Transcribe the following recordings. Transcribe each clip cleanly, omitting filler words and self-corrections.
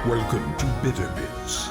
Welcome to Bitter Bits.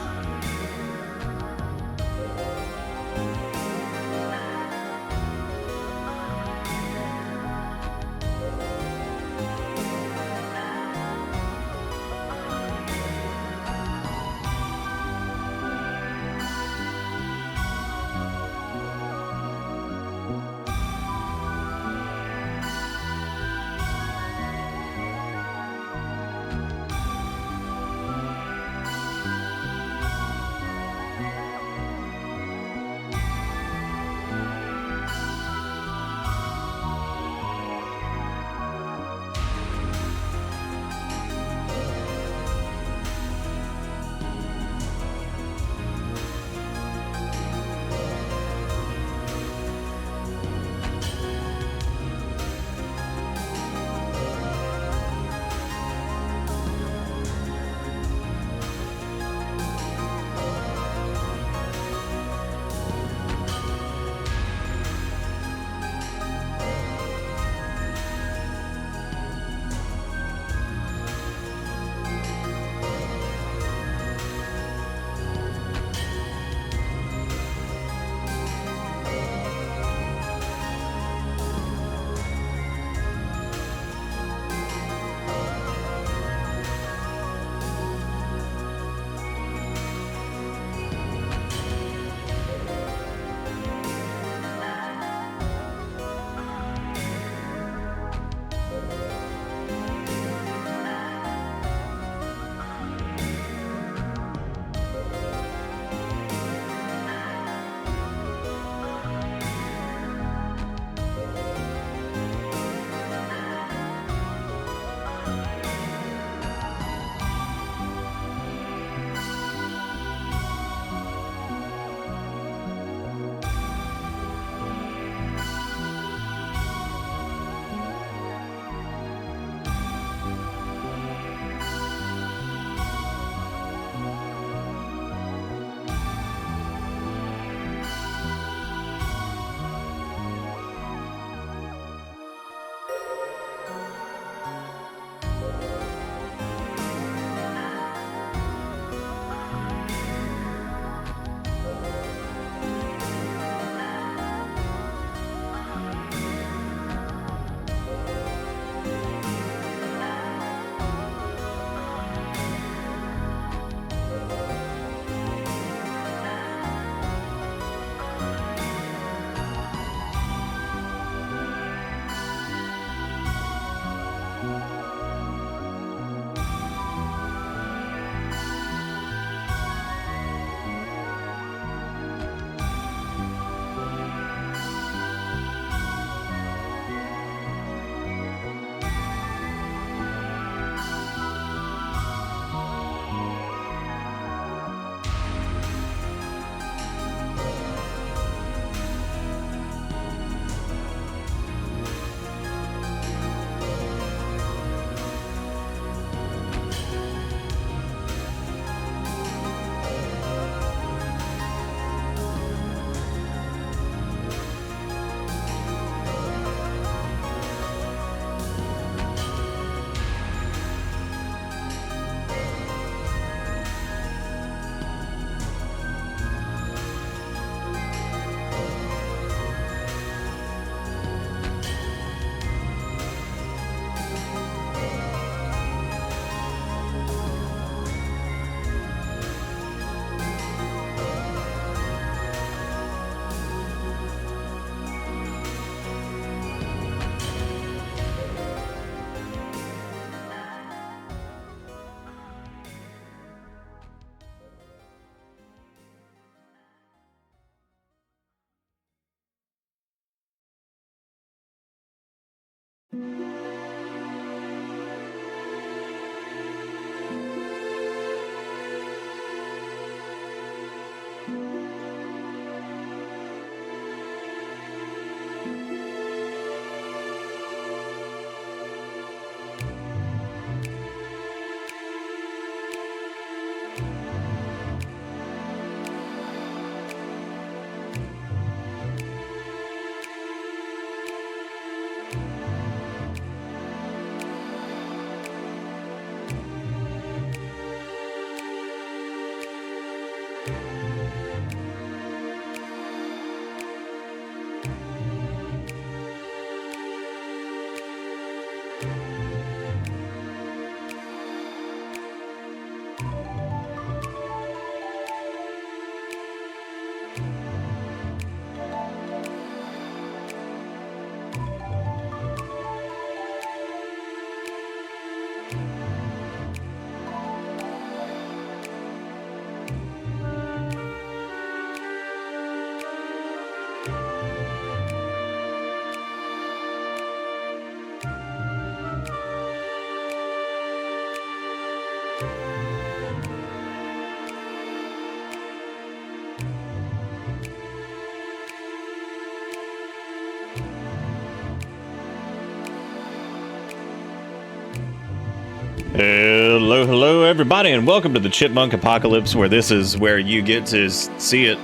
Hello, everybody, and welcome to the Chipmunk Apocalypse, where this is where you get to see it.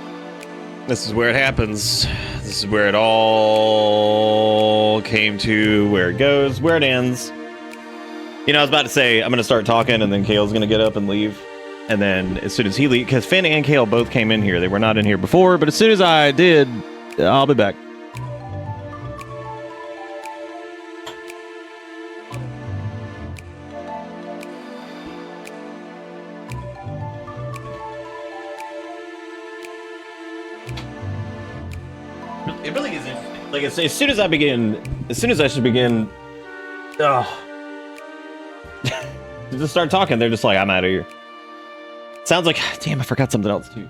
This is where it happens. This is where it all came to, where it goes, where it ends. You know, I was about to say, I'm going to start talking, and then Kale's going to get up and leave. And then as soon as he leaves, because Finn and Kale both came in here. They were not in here before, but as soon as I did, I'll be back. It really is interesting. Like, as soon as I should begin, just start talking, they're just like, I'm out of here. Sounds like, damn, I forgot something else too.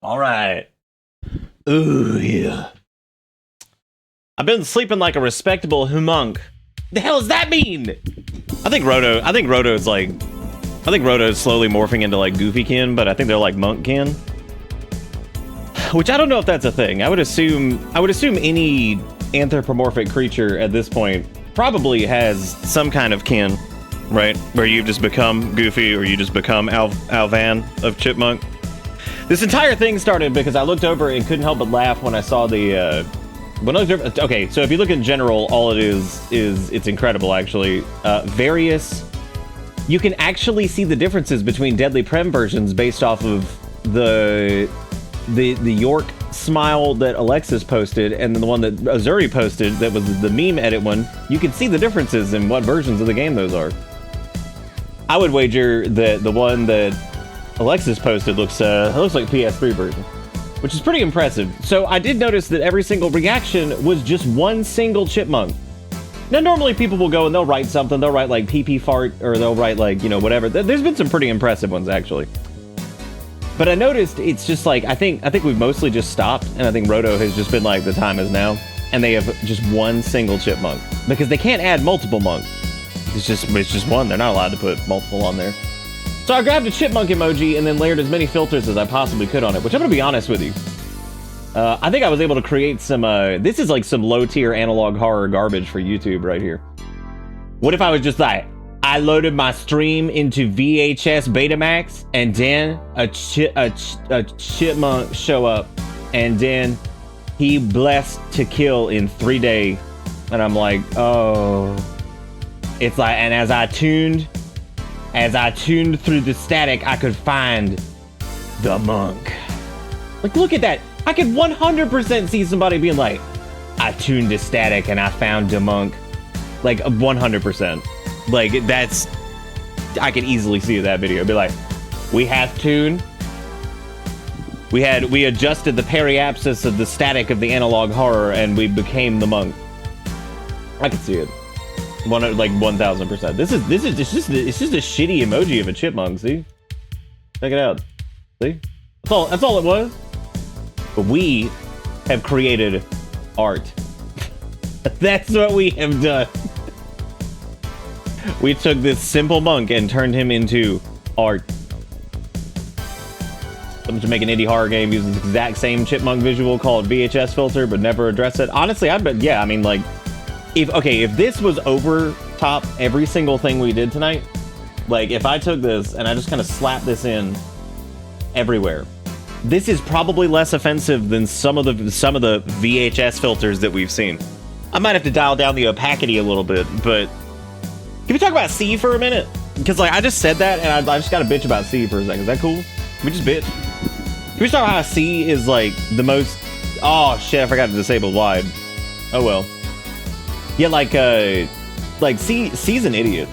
All right. Ooh, yeah. I've been sleeping like a respectable humunk. The hell does that mean? I think Roto's slowly morphing into like Goofy kin, but I think they're like monk kin. Which I don't know if that's a thing. I would assume any anthropomorphic creature at this point probably has some kind of kin, right? Where you've just become Goofy or you just become Alvan of Chipmunk. This entire thing started because I looked over and couldn't help but laugh when I saw the, okay, so if you look in general, all it is it's incredible, actually. You can actually see the differences between Deadly Prem versions based off of the York smile that Alexis posted and then the one that Azuri posted that was the meme edit one. You can see the differences in what versions of the game those are. I would wager that the one that Alexis posted looks like PS3 version, which is pretty impressive. So I did notice that every single reaction was just one single chipmunk. Now normally people will go and they'll write something, they'll write like pee fart, or they'll write like, you know, whatever. There's been some pretty impressive ones actually. But I noticed it's just like, I think we've mostly just stopped, and I think Roto has just been like, the time is now, and they have just one single chipmunk because they can't add multiple monks. It's just one. They're not allowed to put multiple on there. So I grabbed a chipmunk emoji and then layered as many filters as I possibly could on it, which I'm gonna be honest with you. I think I was able to create some, this is like some low-tier analog horror garbage for YouTube right here. What if I was just like, I loaded my stream into VHS Betamax, and then a chipmunk show up, and then he blessed to kill in 3 days. And I'm like, oh. It's like, and as I tuned through the static, I could find the monk. Like, look at that. I could 100% see somebody being like, I tuned to static and I found the monk. Like, 100%. Like, that's, I could easily see that video. Be like, we have tuned We adjusted the periapsis of the static of the analog horror, and we became the monk. I can see it. Like 1000%. This is it's just a shitty emoji of a chipmunk. See, check it out. See, that's all it was. But we have created art. That's what we have done. We took this simple monk and turned him into art. Someone should make an indie horror game using the exact same chipmunk visual called VHS filter, but never address it. Honestly, I bet, yeah, I mean, like, if this was over top every single thing we did tonight, like, if I took this and I just kind of slapped this in everywhere, this is probably less offensive than some of the VHS filters that we've seen. I might have to dial down the opacity a little bit, but can we talk about C for a minute? Because, like, I just said that, and I just got to bitch about C for a second. Is that cool? Can we just bitch? Can we talk about how C is, like, the most... Oh, shit, I forgot to disable wide. Oh, well. Yeah, like C's an idiot.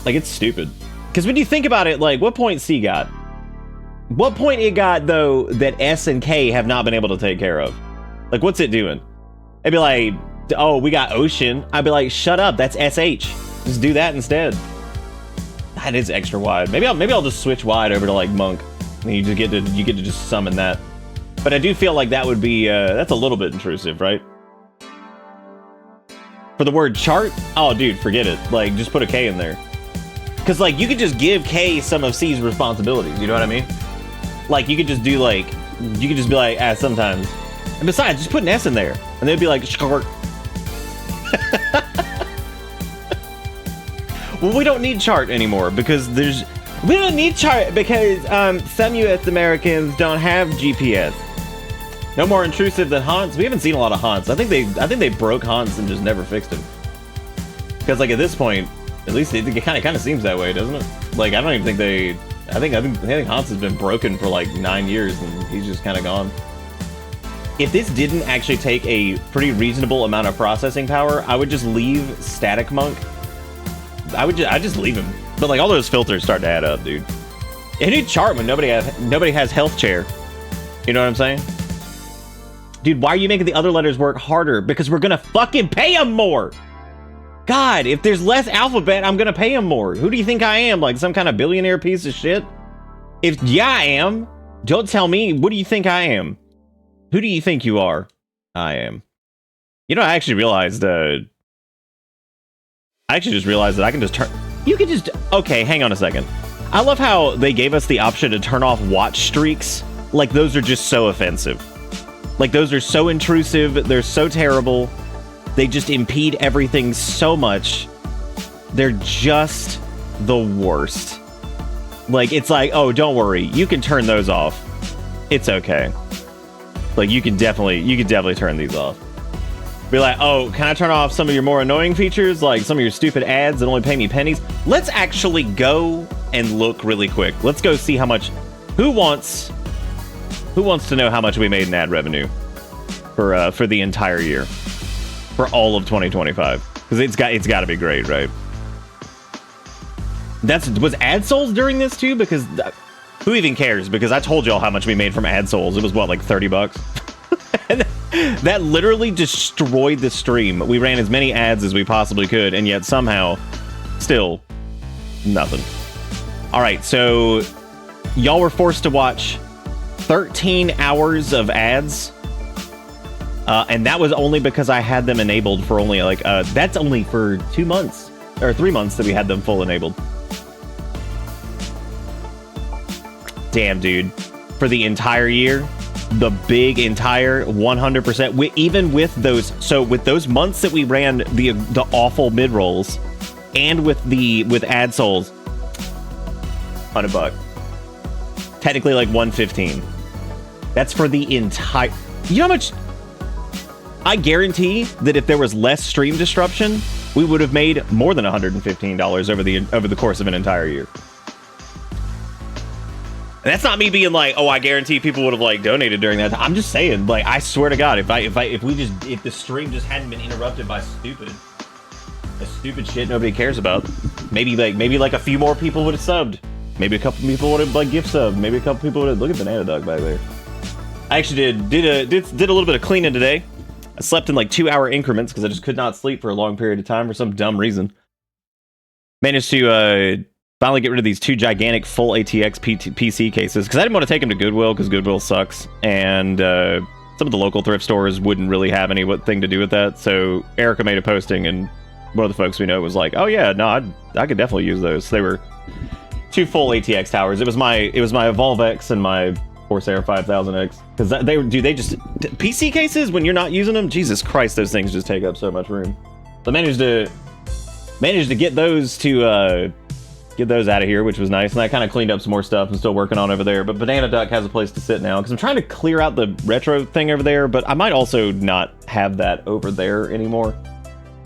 Like, it's stupid. Because when you think about it, like, what point C got? What point it got, though, that S and K have not been able to take care of? Like, what's it doing? It'd be like, oh, we got ocean. I'd be like, shut up, that's SH. Just do that instead. That is extra wide. Maybe I'll just switch wide over to like monk. And you get to just summon that. But I do feel like that would be that's a little bit intrusive, right? For the word chart, oh dude, forget it. Like, just put a K in there. Cause like you could just give K some of C's responsibilities, you know what I mean? Like you could just do like, you could just be like, sometimes. And besides, just put an S in there. And they'd be like, short. Well, we don't need chart anymore because we don't need chart because some US Americans don't have GPS. No more intrusive than haunts. We haven't seen a lot of haunts. I think they broke haunts and just never fixed them. Because like at this point, at least it kind of seems that way, doesn't it? Like I don't even think I think haunts has been broken for like 9 years and he's just kind of gone. If this didn't actually take a pretty reasonable amount of processing power, I would just leave Static Monk. I'd just leave him. But like all those filters start to add up, dude. You need chart when nobody has health chair. You know what I'm saying? Dude, why are you making the other letters work harder? Because we're gonna fucking pay them more. God, if there's less alphabet, I'm gonna pay them more. Who do you think I am? Like some kind of billionaire piece of shit? Yeah, I am. Don't tell me. What do you think I am? Who do you think you are? I am. You know, I actually just realized that I can just turn... You can just... Okay, hang on a second. I love how they gave us the option to turn off watch streaks. Like, those are just so offensive. Like, those are so intrusive. They're so terrible. They just impede everything so much. They're just the worst. Like, it's like, oh, don't worry. You can turn those off. It's okay. Like, you can definitely turn these off. Be like, oh, can I turn off some of your more annoying features, like some of your stupid ads that only pay me pennies? Let's actually go and look really quick. Let's go see how much. Who wants to know how much we made in ad revenue for the entire year, for all of 2025? Because it's got to be great, right? Was ad souls during this too? Because who even cares? Because I told y'all how much we made from ad souls. It was what, like $30? And that literally destroyed the stream. We ran as many ads as we possibly could, and yet somehow, still, nothing. All right, so y'all were forced to watch 13 hours of ads, and that was only because I had them enabled for only like, that's only for 2 months, or 3 months that we had them full enabled. Damn, dude. For the entire year, the big entire 100%, even with those, so with those months that we ran the awful mid rolls, and with ad souls, $100. Technically like 115. That's for the entire. You know how much? I guarantee that if there was less stream disruption, we would have made more than $115 over the course of an entire year. And that's not me being like, oh, I guarantee people would have like donated during that time. I'm just saying, like, I swear to God, if the stream just hadn't been interrupted by stupid shit nobody cares about, maybe like a few more people would have subbed. Maybe a couple people would have like gift sub. Maybe a couple people would have. Look at Banana Duck back there. I actually did a little bit of cleaning today. I slept in like 2-hour increments because I just could not sleep for a long period of time for some dumb reason. Managed to finally get rid of these 2 gigantic full ATX PC cases because I didn't want to take them to Goodwill because Goodwill sucks, and some of the local thrift stores wouldn't really have anything to do with that. So Erica made a posting, and one of the folks we know was like, "Oh yeah, no, I could definitely use those." So they were 2 full ATX towers. It was my Evolve X and my Corsair 5000X, because they just PC cases when you're not using them. Jesus Christ, those things just take up so much room. So I managed to get those to get those out of here, which was nice, and I kind of cleaned up some more stuff. I'm still working on over there, but Banana Duck has a place to sit now because I'm trying to clear out the retro thing over there, but I might also not have that over there anymore.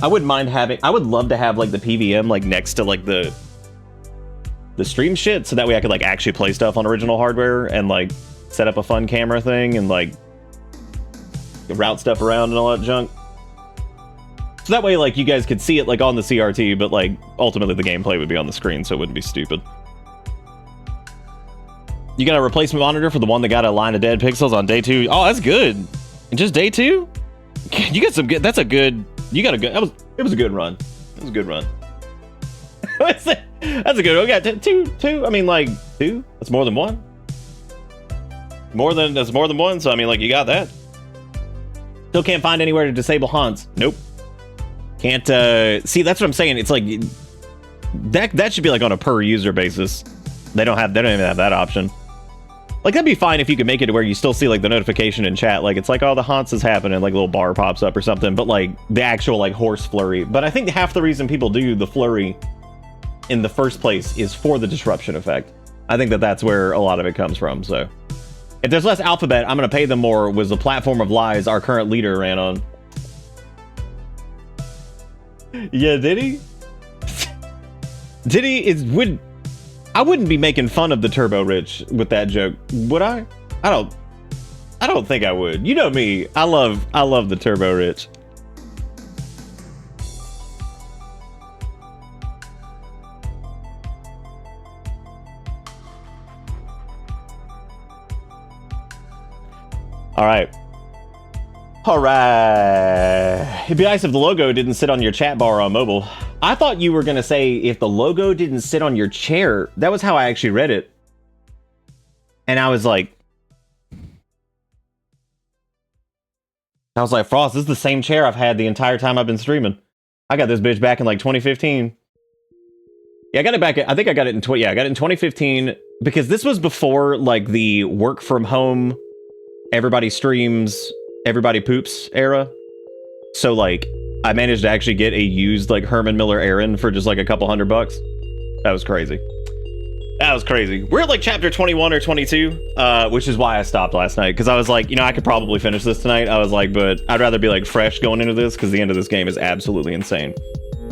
I wouldn't mind having, I would love to have like the PVM like next to like the stream shit, so that way I could like actually play stuff on original hardware and like set up a fun camera thing and like route stuff around and all that junk. So that way, like, you guys could see it, like, on the CRT, but, like, ultimately the gameplay would be on the screen, so it wouldn't be stupid. You got a replacement monitor for the one that got a line of dead pixels on day 2? Oh, that's good. And just day 2? You got some good, that's a good, you got a good, it was a good run. It was a good run. That's a good one. We got two, I mean, like, 2? That's more than 1. That's more than 1, so, I mean, like, you got that. Still can't find anywhere to disable haunts. Nope. Can't, see, that's what I'm saying. It's like, that should be like on a per user basis. They don't even have that option. Like, that'd be fine if you could make it to where you still see like the notification in chat. Like, it's like, oh, the haunts is happening, like a little bar pops up or something, but like the actual like horse flurry. But I think half the reason people do the flurry in the first place is for the disruption effect. I think that's where a lot of it comes from. So if there's less alphabet, I'm going to pay them more was the platform of lies our current leader ran on. Yeah, did he? Did he? I wouldn't be making fun of the Turbo Rich with that joke, would I? I don't think I would. You know me. I love the Turbo Rich. All right. It'd be nice if the logo didn't sit on your chat bar on mobile. I thought you were going to say if the logo didn't sit on your chair. That was how I actually read it. And I was like, Frost, this is the same chair I've had the entire time I've been streaming. I got this bitch back in like 2015. Yeah, I got it back. I think I got it in 2015 because this was before like the work from home, everybody streams, everybody poops era. So like I managed to actually get a used like Herman Miller Aaron for just like a couple $100. That was crazy. That was crazy. We're at like chapter 21 or 22, which is why I stopped last night, because I was like, you know, I could probably finish this tonight. I was like, but I'd rather be like fresh going into this, because the end of this game is absolutely insane.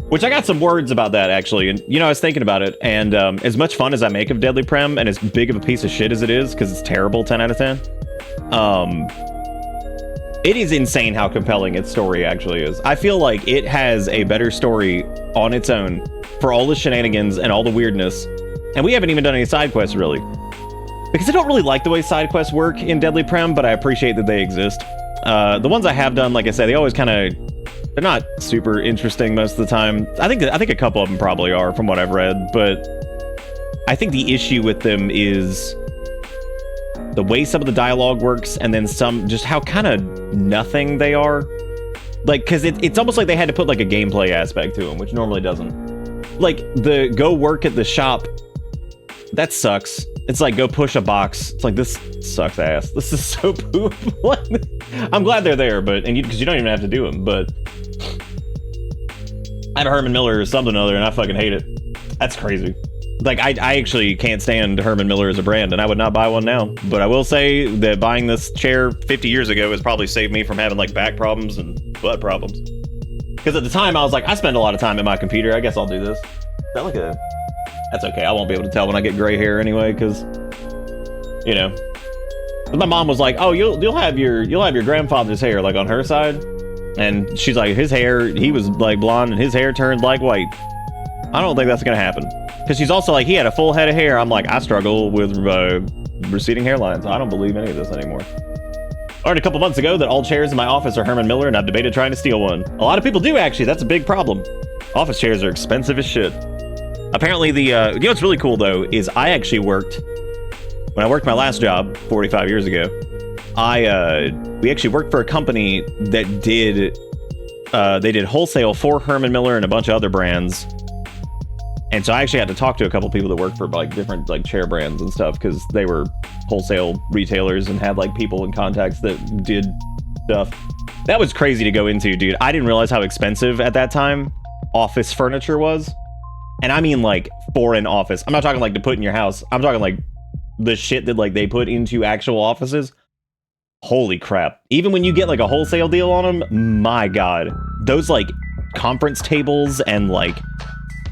Which I got some words about that actually, and you know, I was thinking about it, and as much fun as I make of Deadly Prem, and as big of a piece of shit as it is, because it's terrible 10 out of 10, it is insane how compelling its story actually is. I feel like it has a better story on its own for all the shenanigans and all the weirdness. And we haven't even done any side quests really. Because I don't really like the way side quests work in Deadly Prem, but I appreciate that they exist. The ones I have done, like I said, they always kind of, they're not super interesting most of the time. I think a couple of them probably are from what I've read, but I think the issue with them is the way some of the dialogue works, and then some, just how kind of nothing they are. Like, because it's almost like they had to put like a gameplay aspect to them, which normally doesn't. Like, the go work at the shop, that sucks. It's like, go push a box. It's like, this sucks ass. This is so poop. I'm glad they're there, but, and because you don't even have to do them, but I have a Herman Miller or something or other, and I fucking hate it. That's crazy. Like, I actually can't stand Herman Miller as a brand, and I would not buy one now. But I will say that buying this chair 50 years ago has probably saved me from having, like, back problems and butt problems. Because at the time, I was like, I spend a lot of time at my computer. I guess I'll do this. Is that like a... That's okay. I won't be able to tell when I get gray hair anyway, because, you know. But my mom was like, oh, you'll have your grandfather's hair, like, on her side. And she's like, his hair, he was, like, blonde, and his hair turned, like, white. I don't think that's gonna happen. Because she's also like, he had a full head of hair. I'm like, I struggle with receding hairlines. I don't believe any of this anymore. I learned a couple months ago that all chairs in my office are Herman Miller, and I've debated trying to steal one. A lot of people do, actually. That's a big problem. Office chairs are expensive as shit. Apparently, you know what's really cool, though, is I actually worked, when I worked my last job 45 years ago, we actually worked for a company that did, they did wholesale for Herman Miller and a bunch of other brands. And so I actually had to talk to a couple people that worked for like different like chair brands and stuff, because they were wholesale retailers and had like people in contacts that did stuff. That was crazy to go into, dude. I didn't realize how expensive at that time office furniture was. And I mean like foreign office. I'm not talking like to put in your house. I'm talking like the shit that like they put into actual offices. Holy crap. Even when you get like a wholesale deal on them, my God, those like conference tables and like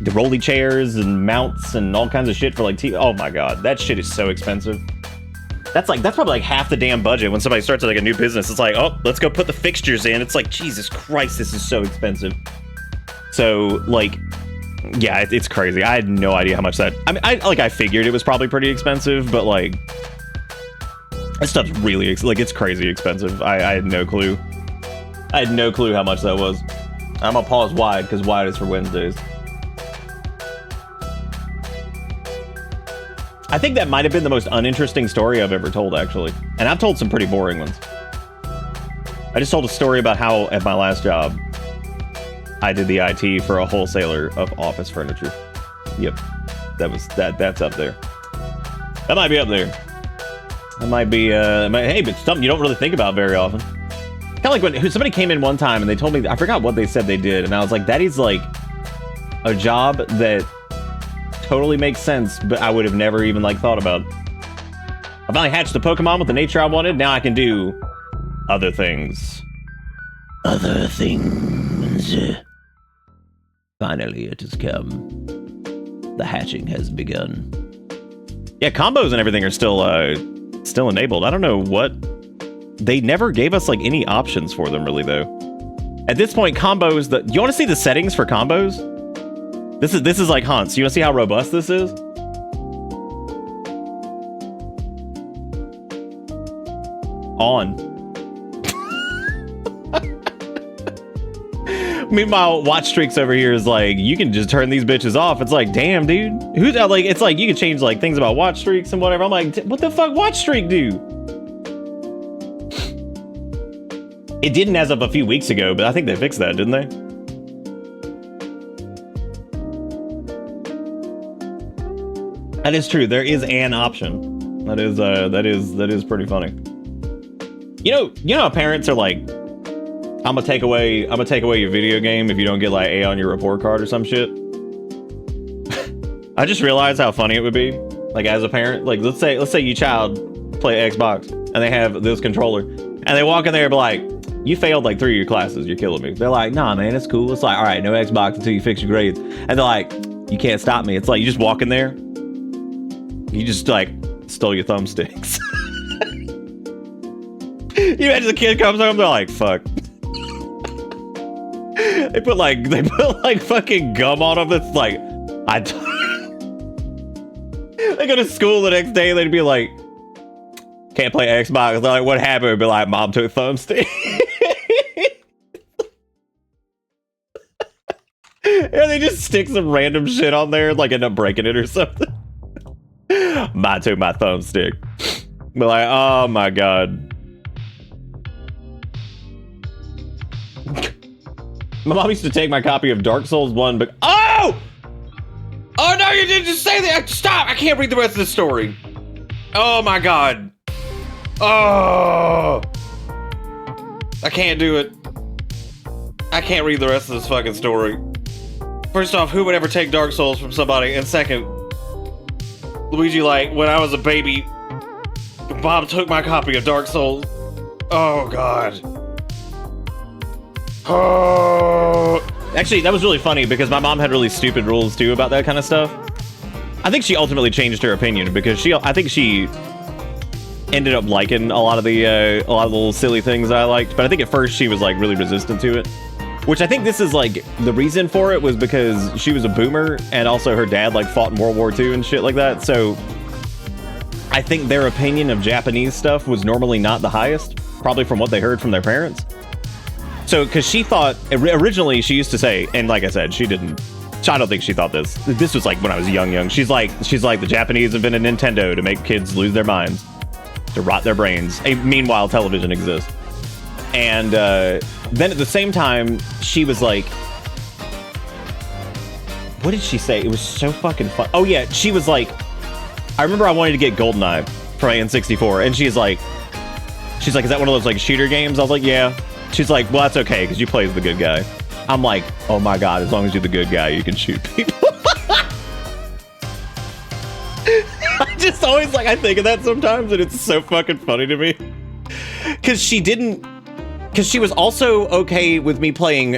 the rolly chairs and mounts and all kinds of shit for like TV. Oh my God, that shit is so expensive. That's probably like half the damn budget. When somebody starts like a new business, it's like, oh, let's go put the fixtures in. It's like, Jesus Christ, this is so expensive. So like, yeah, it's crazy. I had no idea how much that, I mean, I figured it was probably pretty expensive, but like, that stuff's really, like, it's crazy expensive. I had no clue. I had no clue how much that was. I'm gonna pause wide, because wide is for Wednesdays. I think that might have been the most uninteresting story I've ever told, actually. And I've told some pretty boring ones. I just told a story about how, at my last job, I did the IT for a wholesaler of office furniture. Yep. That's up there. That might be up there. That might be, hey, but something you don't really think about very often. Kind of like when somebody came in one time and they told me, I forgot what they said they did, and I was like, that is like a job that totally makes sense, but I would have never even like thought about. I finally hatched the Pokemon with the nature I wanted. Now I can do other things. Other things. Finally, it has come. The hatching has begun. Yeah, combos and everything are still enabled. I don't know what. They never gave us like any options for them, really, though. At this point, combos. You want to see the settings for combos? This is like Hans. You want to see how robust this is? On. Meanwhile, watch streaks over here is like, you can just turn these bitches off. It's like, damn, dude. Who's like? It's like you can change like things about watch streaks and whatever. I'm like, what the fuck, watch streak do? It didn't as of a few weeks ago, but I think they fixed that, didn't they? That is true. There is an option. That is pretty funny. You know how parents are like, I'm gonna take away your video game if you don't get like A on your report card or some shit. I just realized how funny it would be. Like as a parent, like let's say your child play Xbox and they have this controller and they walk in there and be like, you failed like 3 of your classes, you're killing me. They're like, nah man, it's cool. It's like, all right, no Xbox until you fix your grades. And they're like, you can't stop me. It's like you just walk in there. You just like stole your thumbsticks. You imagine the kid comes home, they're like, fuck. They put like fucking gum on them. That's like, they go to school the next day and they'd be like, can't play Xbox. They're like, what happened? It'd be like, mom took thumbstick. And they just stick some random shit on there and like end up breaking it or something. Mom took my thumbstick. But like, oh my God. My mom used to take my copy of Dark Souls 1, but oh no, you didn't just say that. Stop! I can't read the rest of the story. Oh my God. Oh, I can't do it. I can't read the rest of this fucking story. First off, who would ever take Dark Souls from somebody? And second, Luigi, like, when I was a baby, Bob took my copy of Dark Souls. Oh, God. Oh. Actually, that was really funny because my mom had really stupid rules, too, about that kind of stuff. I think she ultimately changed her opinion because I think she ended up liking a lot of the little silly things that I liked. But I think at first she was, like, really resistant to it. Which I think this is like the reason for it was because she was a boomer and also her dad like fought in World War II and shit like that. So I think their opinion of Japanese stuff was normally not the highest, probably from what they heard from their parents. So because she thought originally she used to say, and like I said, she didn't. I don't think she thought this. This was like when I was young. She's like the Japanese invented Nintendo to make kids lose their minds, to rot their brains. Meanwhile, television exists. And then at the same time, she was like, what did she say? It was so fucking fun. Oh yeah, she was like, I remember I wanted to get GoldenEye for my N64, and she's like, is that one of those like shooter games? I was like, yeah. She's like, well, that's okay because you play as the good guy. I'm like, oh my god, as long as you're the good guy, you can shoot people. I just always like, I think of that sometimes, and it's so fucking funny to me. Because she was also okay with me playing,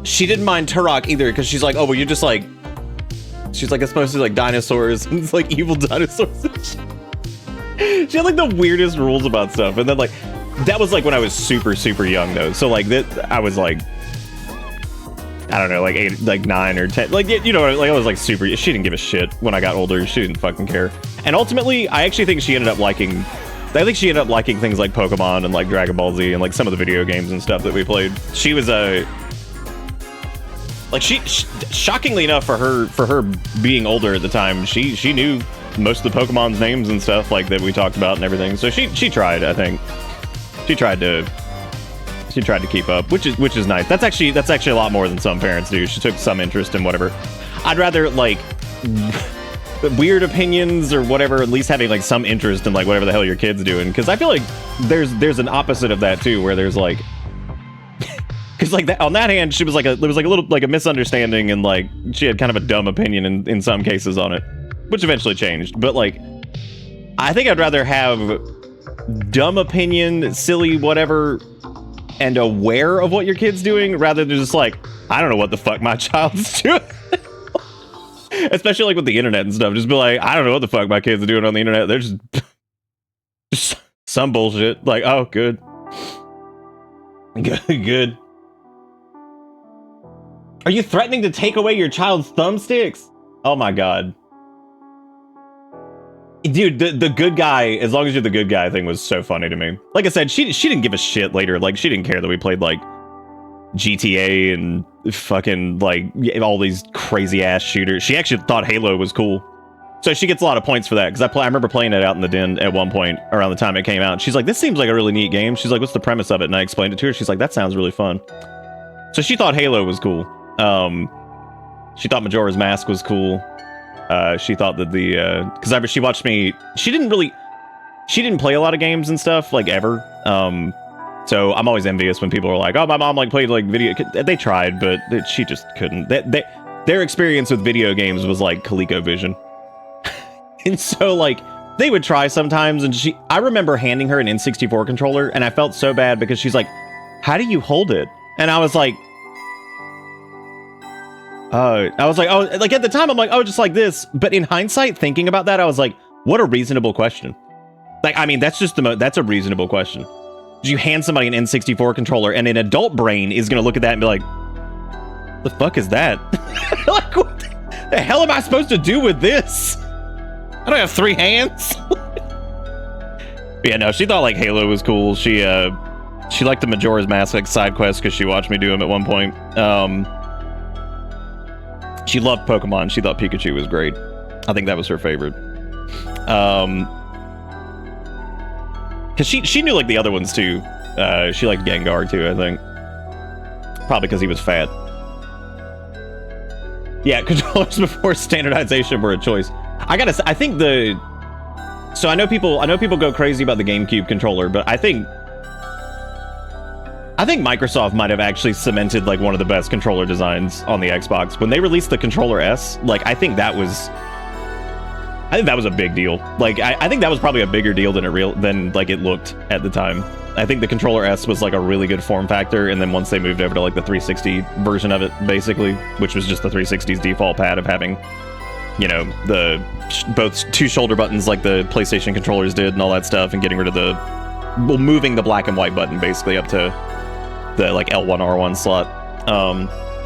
she didn't mind Turok either, because she's like, oh, well, you're just like, she's like, it's supposed to be like dinosaurs, and it's like evil dinosaurs and shit. She had like the weirdest rules about stuff, and then like, that was like when I was super, super young though. So like that, I was like, I don't know, like 8, like 9 or 10, like, you know, like I was like super, she didn't give a shit when I got older. She didn't fucking care. And ultimately, I actually think she ended up liking things like Pokemon and like Dragon Ball Z and like some of the video games and stuff that we played. She was like shockingly enough for her being older at the time, she knew most of the Pokemon's names and stuff like that we talked about and everything. So she tried, I think. She tried to keep up, which is nice. That's actually a lot more than some parents do. She took some interest in whatever. I'd rather like weird opinions or whatever, at least having like some interest in like whatever the hell your kid's doing. Because I feel like there's an opposite of that too, where there's like, because like that on that hand, there was like a little like a misunderstanding and like she had kind of a dumb opinion in some cases on it, which eventually changed. But like, I think I'd rather have dumb opinion, silly whatever, and aware of what your kid's doing rather than just like, I don't know what the fuck my child's doing. Especially like with the internet and stuff, just be like, I don't know what the fuck my kids are doing on the internet. They're just some bullshit. Like, oh, good. Good. Are you threatening to take away your child's thumbsticks? Oh my god. Dude, the good guy, as long as you're the good guy thing was so funny to me. Like I said, she didn't give a shit later. Like, she didn't care that we played, like, GTA and fucking, like, all these crazy-ass shooters. She actually thought Halo was cool. So she gets a lot of points for that, because I remember playing it out in the den at one point around the time it came out. She's like, this seems like a really neat game. She's like, what's the premise of it? And I explained it to her. She's like, that sounds really fun. So she thought Halo was cool. She thought Majora's Mask was cool. She thought that because she watched me, she didn't play a lot of games and stuff, like, ever. So I'm always envious when people are like, oh, my mom, like, played, like, video. They tried, but she just couldn't. Their experience with video games was, like, ColecoVision. And so, like, they would try sometimes, and I remember handing her an N64 controller, and I felt so bad because she's like, how do you hold it? And I was like, oh, like at the time I'm like, oh, just like this. But in hindsight, thinking about that, I was like, what a reasonable question. Like, I mean, that's just that's a reasonable question. You hand somebody an N64 controller and an adult brain is going to look at that and be like, the fuck is that? Like, what the hell am I supposed to do with this? I don't have 3 hands. Yeah, no, she thought like Halo was cool. She liked the Majora's Mask like side quests because she watched me do them at one point. She loved Pokemon. She thought Pikachu was great. I think that was her favorite. Because she knew like the other ones too. She liked Gengar too, I think. Probably because he was fat. Yeah, controllers before standardization were a choice. I gotta say, I think so I know people go crazy about the GameCube controller, but I think Microsoft might have actually cemented like one of the best controller designs on the Xbox. When they released the Controller S, like I think that was a big deal. Like I think that was probably a bigger deal than like it looked at the time. I think the Controller S was like a really good form factor, and then once they moved over to like the 360 version of it, basically, which was just the 360's default pad of having, you know, both 2 shoulder buttons like the PlayStation controllers did and all that stuff, and getting rid of moving the black and white button basically up to the like L1 R1 slot.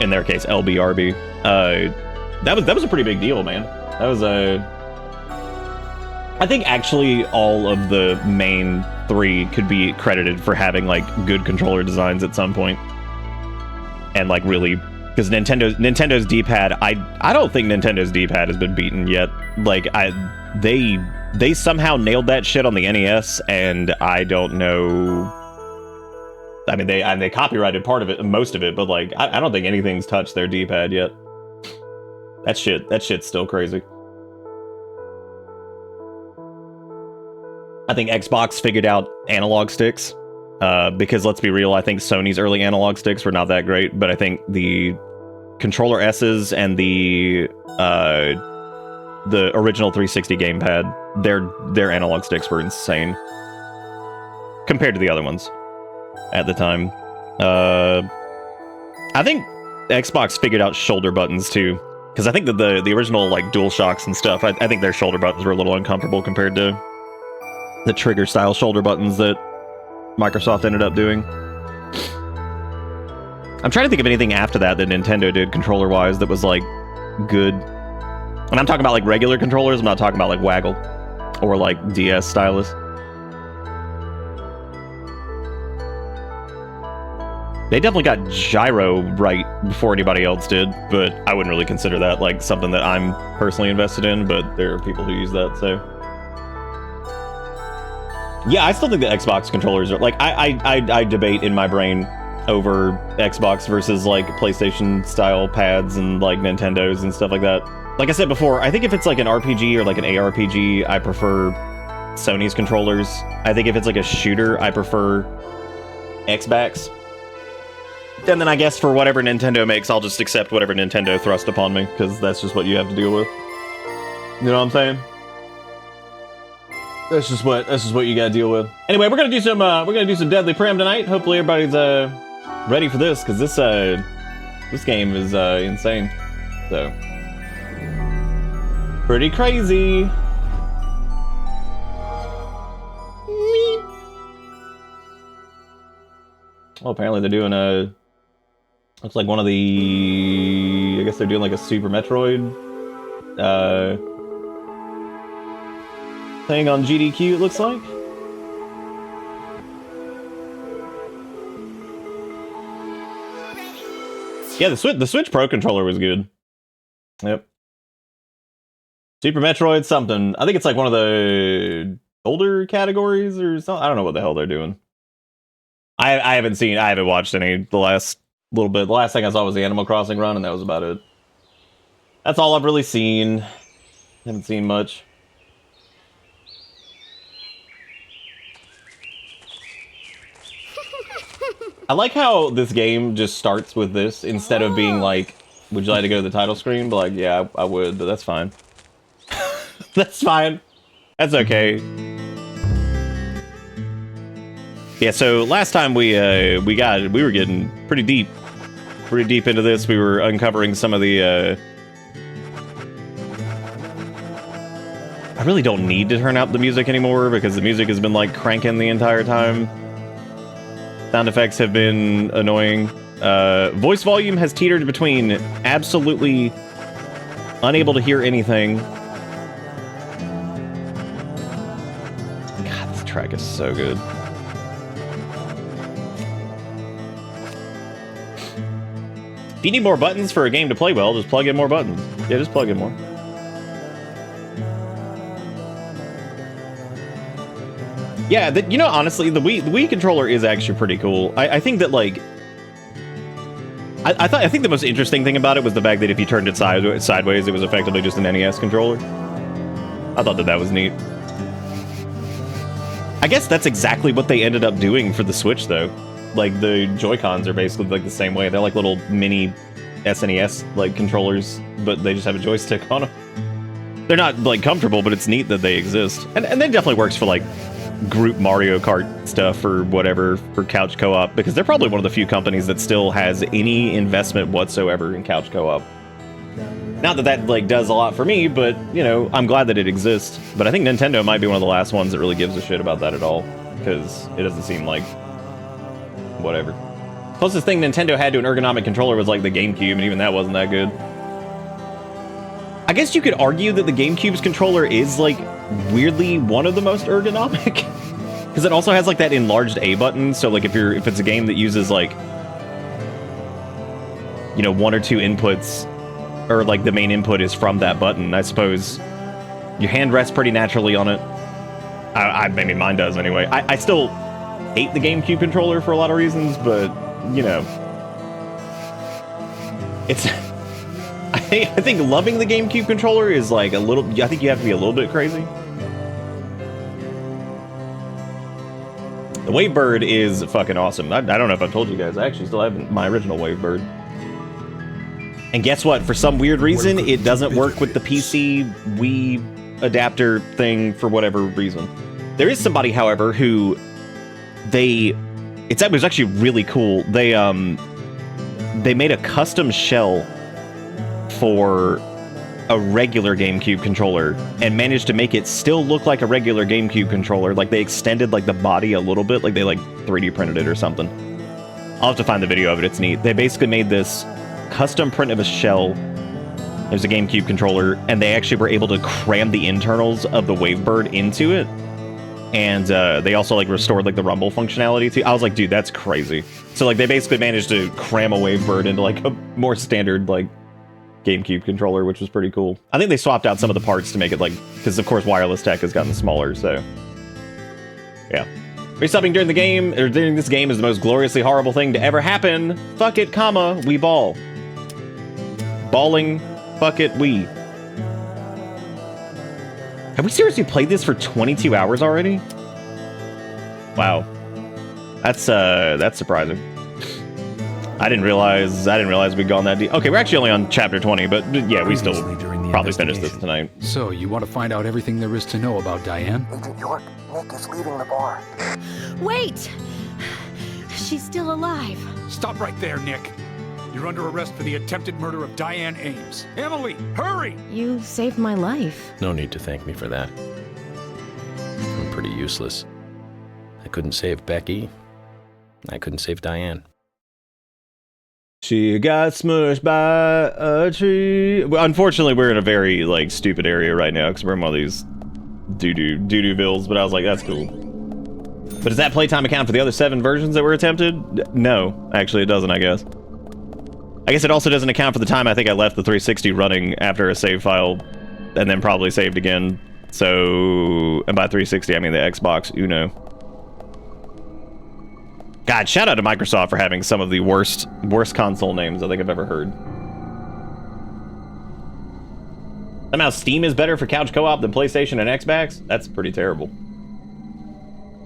In their case, LBRB. That was a pretty big deal, man. That was I think actually all of the main 3 could be credited for having like good controller designs at some point. And like really, because Nintendo's D-pad, I don't think Nintendo's D-pad has been beaten yet. Like they somehow nailed that shit on the NES, and I don't know. I mean, they copyrighted part of it, most of it, but like I don't think anything's touched their D-pad yet. That shit's still crazy. I think Xbox figured out analog sticks, because let's be real, I think Sony's early analog sticks were not that great, but I think the controller S's and the original 360 gamepad, their analog sticks were insane compared to the other ones at the time. I think Xbox figured out shoulder buttons too, because I think that the original like DualShocks and stuff, I think their shoulder buttons were a little uncomfortable compared to the trigger style shoulder buttons that Microsoft ended up doing. I'm trying to think of anything after that Nintendo did controller wise that was like good. And I'm talking about like regular controllers, I'm not talking about like Waggle or like DS stylus. They definitely got gyro right before anybody else did, but I wouldn't really consider that like something that I'm personally invested in, but there are people who use that, so. Yeah, I still think the Xbox controllers are like I debate in my brain over Xbox versus like PlayStation style pads and like Nintendos and stuff like that. Like I said before, I think if it's like an RPG or like an ARPG, I prefer Sony's controllers. I think if it's like a shooter, I prefer Xbox. And then I guess for whatever Nintendo makes, I'll just accept whatever Nintendo thrust upon me, because that's just what you have to deal with. You know what I'm saying? That's just what you gotta deal with. Anyway, we're gonna do some Deadly Prem tonight. Hopefully everybody's ready for this, because this game is insane. So pretty crazy. Well, apparently they're doing looks like one of the, I guess they're doing like a Super Metroid thing on GDQ, it looks like. Yeah, the Switch Pro controller was good. Yep. Super Metroid something. I think it's like one of the older categories or something. I don't know what the hell they're doing. I haven't watched any the last little bit. The last thing I saw was the Animal Crossing run, and that was about it. That's all I've really seen. Haven't seen much. I like how this game just starts with this instead of being like, would you like to go to the title screen? But like, yeah, I would, but that's fine. That's fine. That's okay. Yeah, so last time we were getting pretty deep into this. We were uncovering some of the I really don't need to turn out the music anymore because the music has been like cranking the entire time. Sound effects have been annoying. Voice volume has teetered between absolutely unable to hear anything. God, this track is so good. If you need more buttons for a game to play well, just plug in more buttons. Yeah, just plug in more. Yeah, you know, honestly, the Wii controller is actually pretty cool. I think that, like... I think the most interesting thing about it was the fact that if you turned it sideways, it was effectively just an NES controller. I thought that was neat. I guess that's exactly what they ended up doing for the Switch, though. Like, the Joy-Cons are basically, like, the same way. They're like little mini SNES, like, controllers, but they just have a joystick on them. They're not, like, comfortable, but it's neat that they exist. And that definitely works for, like, group Mario Kart stuff or whatever for couch co-op, because they're probably one of the few companies that still has any investment whatsoever in couch co-op. Not that like does a lot for me, but you know, I'm glad that it exists. But I think Nintendo might be one of the last ones that really gives a shit about that at all, because it doesn't seem like whatever. Closest thing Nintendo had to an ergonomic controller was like the GameCube, and even that wasn't that good. I guess you could argue that the GameCube's controller is like weirdly one of the most ergonomic, because it also has like that enlarged A button. So like if it's a game that uses like, you know, 1 or 2 inputs, or like the main input is from that button, I suppose your hand rests pretty naturally on it. I mean, mine does anyway. I still hate the GameCube controller for a lot of reasons, but you know, it's. I think loving the GameCube controller is like a little. I think you have to be a little bit crazy. The Wavebird is fucking awesome. I don't know if I've told you guys. I actually still have my original Wavebird. And guess what? For some weird reason, it doesn't work with the PC Wii adapter thing for whatever reason. There is somebody, however, who it was actually really cool. They made a custom shell for a regular GameCube controller and managed to make it still look like a regular GameCube controller. Like they extended like the body a little bit, like they like 3D printed it or something. I'll have to find the video of it. It's neat. They basically made this custom print of a shell. There's a GameCube controller, and they actually were able to cram the internals of the Wavebird into it. And they also like restored like the rumble functionality too. I was like, dude, that's crazy. So like they basically managed to cram a Wavebird into like a more standard like GameCube controller, which was pretty cool. I think they swapped out some of the parts to make it like, because of course wireless tech has gotten smaller, so yeah. Resubbing during the game, or during this game, is the most gloriously horrible thing to ever happen. Fuck it, comma, we ball. Balling, fuck it, we. Have we seriously played this for 22 hours already? Wow. That's surprising. I didn't realize we'd gone that deep. Okay, we're actually only on chapter 20, but yeah, we still probably finish this tonight. So, you want to find out everything there is to know about Diane? Agent York, Nick is leaving the bar. Wait! She's still alive. Stop right there, Nick. You're under arrest for the attempted murder of Diane Ames. Emily, hurry! You saved my life. No need to thank me for that. I'm pretty useless. I couldn't save Becky. I couldn't save Diane. She got smushed by a tree. Well, unfortunately, we're in a very like stupid area right now because we're in one of these doo-doo-villes, but I was like, that's cool. But does that playtime account for the other 7 versions that were attempted? No, actually it doesn't, I guess. I guess it also doesn't account for the time I think I left the 360 running after a save file and then probably saved again. So, and by 360, I mean the Xbox Uno. God, shout out to Microsoft for having some of the worst console names I think I've ever heard. Somehow Steam is better for couch co-op than PlayStation and Xbox? That's pretty terrible.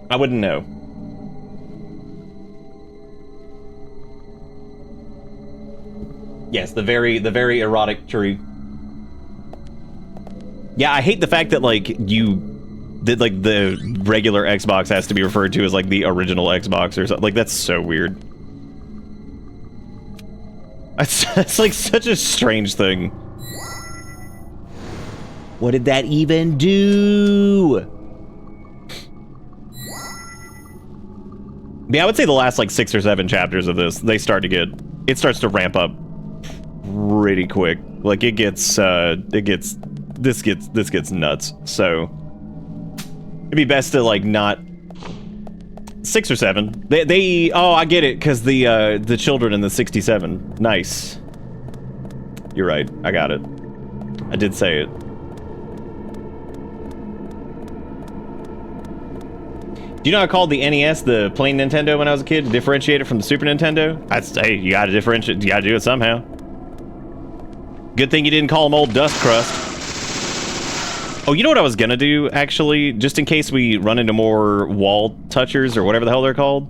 I wouldn't know. Yes, the very erotic tree. Yeah, I hate the fact that like the regular Xbox has to be referred to as like the original Xbox or something. Like that's so weird. It's like such a strange thing. What did that even do? Yeah, I would say the last like 6 or 7 chapters of this, it starts to ramp up pretty quick. Like this gets nuts. So it'd be best to like not 6 or 7. Oh, I get it, because the children in the 67. Nice. You're right. I got it. I did say it. Do you know I called the NES the plain Nintendo when I was a kid to differentiate it from the Super Nintendo? Hey, you gotta differentiate. You gotta do it somehow. Good thing you didn't call them old dust crust. Oh, you know what I was gonna do, actually? Just in case we run into more wall touchers or whatever the hell they're called.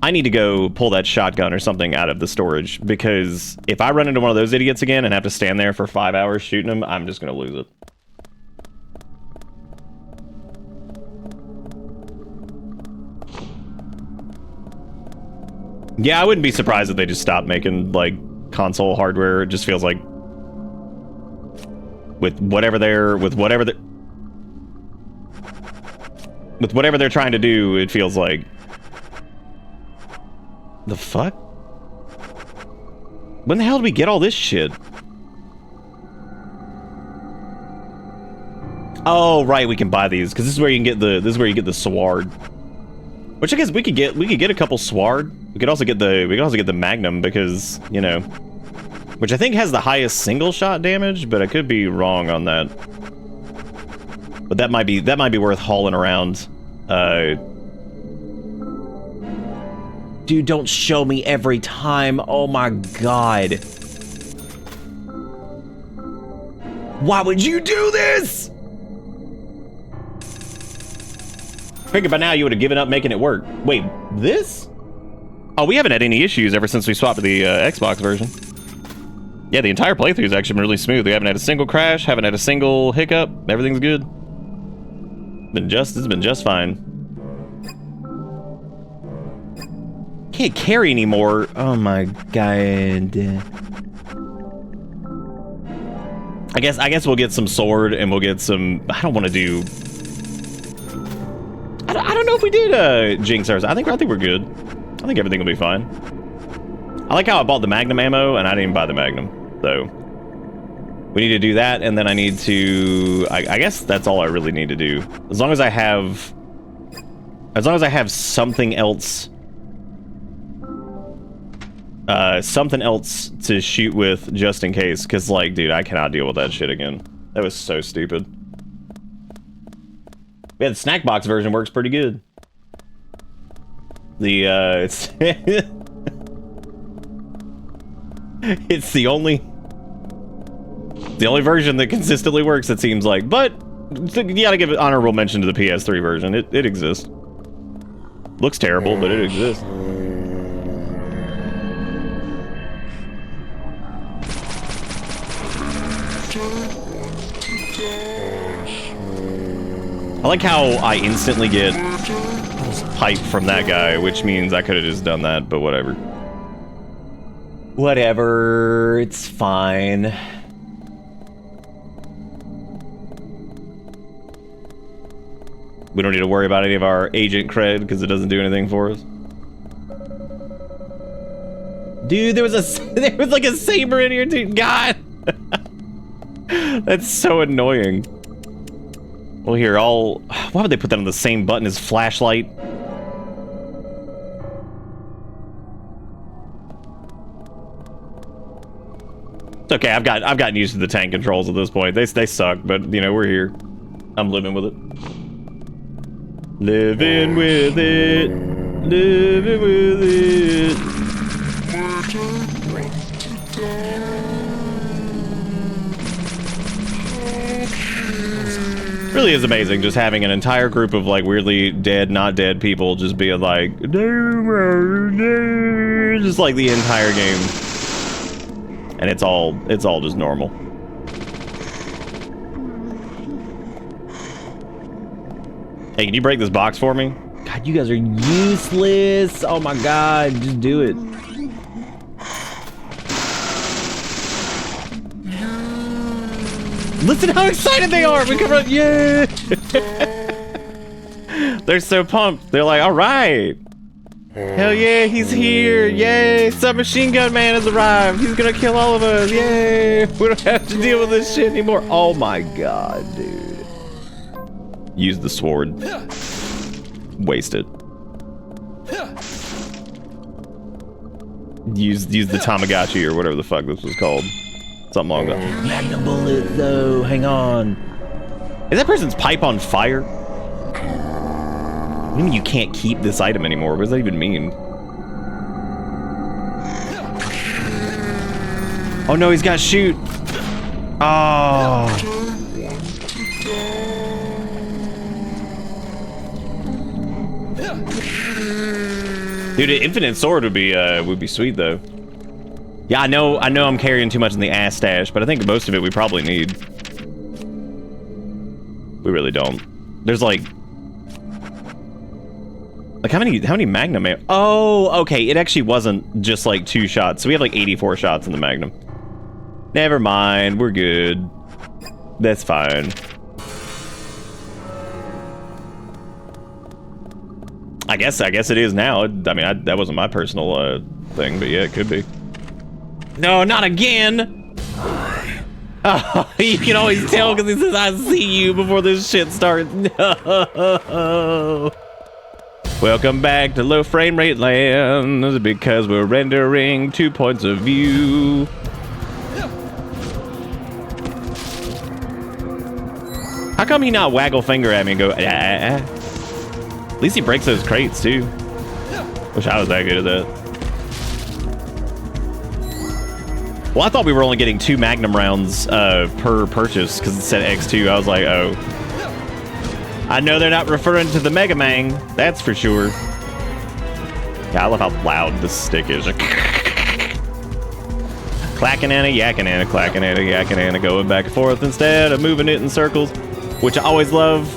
I need to go pull that shotgun or something out of the storage, because if I run into one of those idiots again and have to stand there for 5 hours shooting them, I'm just gonna lose it. Yeah, I wouldn't be surprised if they just stopped making, like, console hardware. It just feels like with whatever they're trying to do, it feels like the fuck? When the hell did we get all this shit? Oh, right, we can buy these because this is where you can get the sword. Which I guess we could get a couple sword. We could also get the magnum because, you know, which I think has the highest single shot damage, but I could be wrong on that. But that might be worth hauling around. Dude, don't show me every time. Oh my god. Why would you do this? I figured by now you would have given up making it work. Wait, this? Oh, we haven't had any issues ever since we swapped to the Xbox version. Yeah, the entire playthrough has actually been really smooth. We haven't had a single crash, haven't had a single hiccup. Everything's good. It's been just fine. Can't carry anymore. Oh my god. I guess we'll get some sword and we'll get some. I don't want to do. I don't know if we did Jinx ours. I think we're good. I think everything will be fine. I like how I bought the Magnum ammo and I didn't even buy the Magnum. So we need to do that, and then I need to. I guess that's all I really need to do. As long as I have something else. Something else to shoot with just in case, because, like, dude, I cannot deal with that shit again. That was so stupid. Yeah, the snack box version works pretty good. The, it's... it's the only version that consistently works, it seems like. But, you gotta give an honorable mention to the PS3 version. It exists. Looks terrible, but it exists. I like how I instantly get pipe from that guy, which means I could have just done that, but whatever. Whatever, it's fine. We don't need to worry about any of our agent cred because it doesn't do anything for us. Dude, there was like a saber in here, dude. God. That's so annoying. Well, here, why would they put that on the same button as flashlight? It's okay, I've gotten used to the tank controls at this point. They suck, but, you know, we're here. I'm living with it. Living with it. Living with it. Really is amazing just having an entire group of like weirdly dead, not dead people just being like just like the entire game, and it's all just normal. Hey, can you break this box for me? God, you guys are useless. Oh my god, just do it. Listen how excited they are! We come around, yeah! They're so pumped. They're like, all right. Hell yeah, he's here. Yay, Submachine Gun Man has arrived. He's gonna kill all of us. Yay! We don't have to deal with this shit anymore. Oh my god, dude. Use the sword. Waste it. Use the Tamagotchi or whatever the fuck this was called. Something along that. Magnum bullet, though. Hang on. Is that person's pipe on fire? What do you mean you can't keep this item anymore? What does that even mean? Oh no, he's got shoot. Oh. Dude, an infinite sword would be sweet though. Yeah, I know I'm carrying too much in the ass stash, but I think most of it we probably need. We really don't. There's like how many Magnum ammo? Oh, okay, it actually wasn't just like 2 shots. So we have like 84 shots in the Magnum. Never mind, we're good. That's fine. I guess it is now. I mean, that wasn't my personal thing, but yeah, it could be. No, not again! Oh, you can always tell because he says, I see you before this shit starts. No. Welcome back to low frame rate land because we're rendering 2 points of view. How come he not waggle finger at me and go, ah? At least he breaks those crates too. Wish I was that good at that. Well, I thought we were only getting 2 Magnum rounds per purchase because it said X2. I was like, oh. I know they're not referring to the Mega Man, that's for sure. Yeah, I love how loud this stick is. Clacking and a yakking and a clacking and a yakking and a going back and forth instead of moving it in circles, which I always love.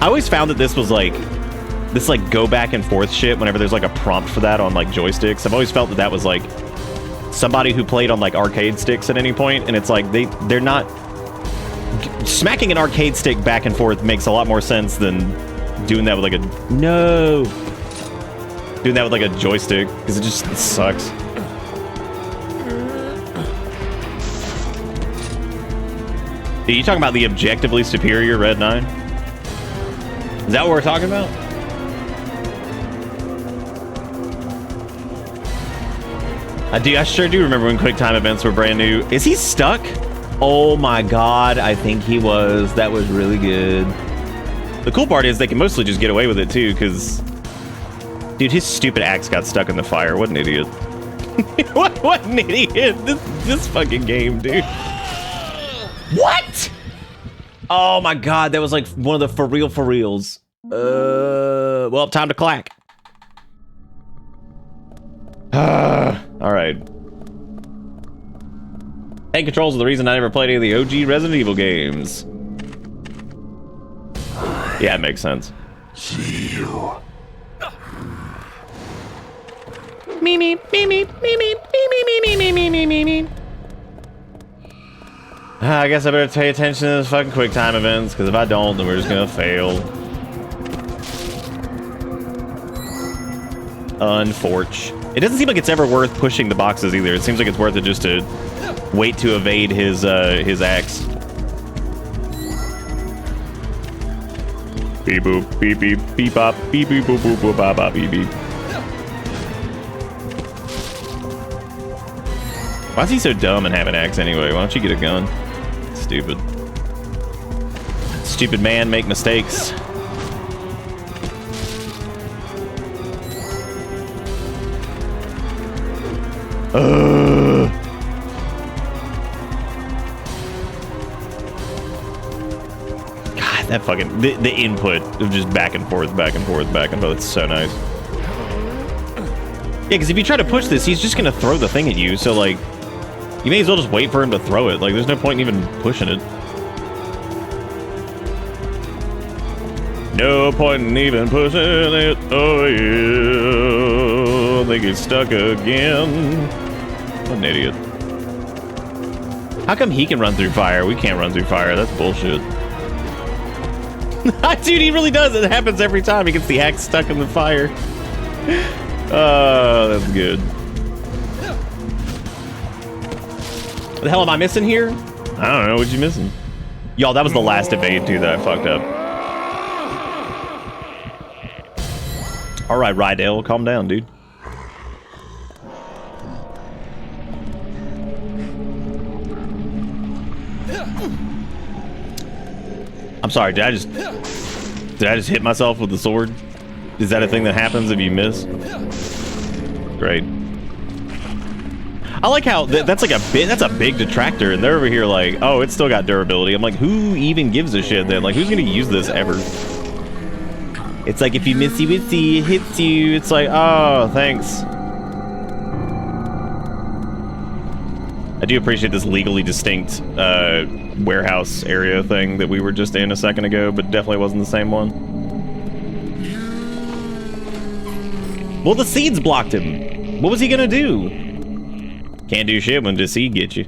I always found that this was like, this like go back and forth shit whenever there's like a prompt for that on like joysticks. I've always felt that that was like somebody who played on like arcade sticks at any point, and it's like they're not... Smacking an arcade stick back and forth makes a lot more sense than doing that with like a... No! Doing that with like a joystick, because it just sucks. Are you talking about the objectively superior Red 9? Is that what we're talking about? I sure do remember when QuickTime events were brand new. Is he stuck? Oh my god, I think he was. That was really good. The cool part is they can mostly just get away with it too, because... Dude, his stupid axe got stuck in the fire. What an idiot. what an idiot. This fucking game, dude. What? Oh my god, that was like one of the for reals. Well, time to clack. Alright. Hand controls are the reason I never played any of the OG Resident Evil games. Yeah, it makes sense. See you. I guess I better pay attention to those fucking QuickTime events, because if I don't, then we're just gonna fail. Unfortunate. It doesn't seem like it's ever worth pushing the boxes either. It seems like it's worth it just to wait to evade his axe. Beep boop, beep beep, beep bop, beep beep boop boop boop bop bop beep beep. Why is he so dumb and have an axe anyway? Why don't you get a gun? Stupid. Stupid man make mistakes. God, that fucking the input of just back and forth, back and forth, back and forth. It's so nice. Yeah, because if you try to push this, he's just gonna throw the thing at you. So like, you may as well just wait for him to throw it. Like, there's no point in even pushing it. No point in even pushing it. Oh yeah, I think he's stuck again. What an idiot. How come he can run through fire? We can't run through fire. That's bullshit. Dude, he really does. It happens every time. He gets the axe stuck in the fire. Oh, that's good. What the hell am I missing here? I don't know. What you missing? Y'all, that was the last evade, too, that I fucked up. All right, Rydell, calm down, dude. I'm sorry, did I just hit myself with the sword? Is that a thing that happens if you miss? Great. I like how that's like that's a big detractor, and they're over here like, oh, it's still got durability. I'm like, who even gives a shit then? Like, who's gonna use this ever? It's like if you miss you, it hits you. It's like, oh, thanks. I do appreciate this legally distinct warehouse area thing that we were just in a second ago, but definitely wasn't the same one. Well, the seeds blocked him. What was he gonna do? Can't do shit when the seed gets you.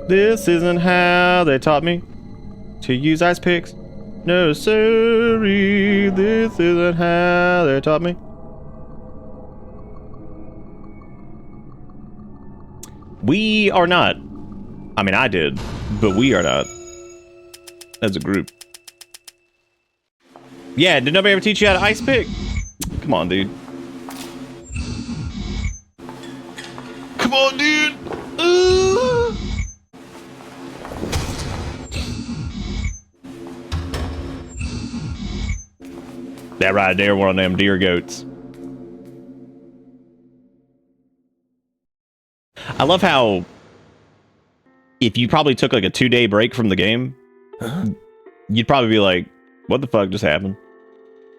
This isn't how they taught me to use ice picks. No, sorry, this isn't how they taught me. We are not. I mean, I did, but we are not. As a group. Yeah, did nobody ever teach you how to ice pick? Come on, dude. Come on, dude. That right there, one of them deer goats. I love how if you probably took like a 2-day break from the game, you'd probably be like, what the fuck just happened?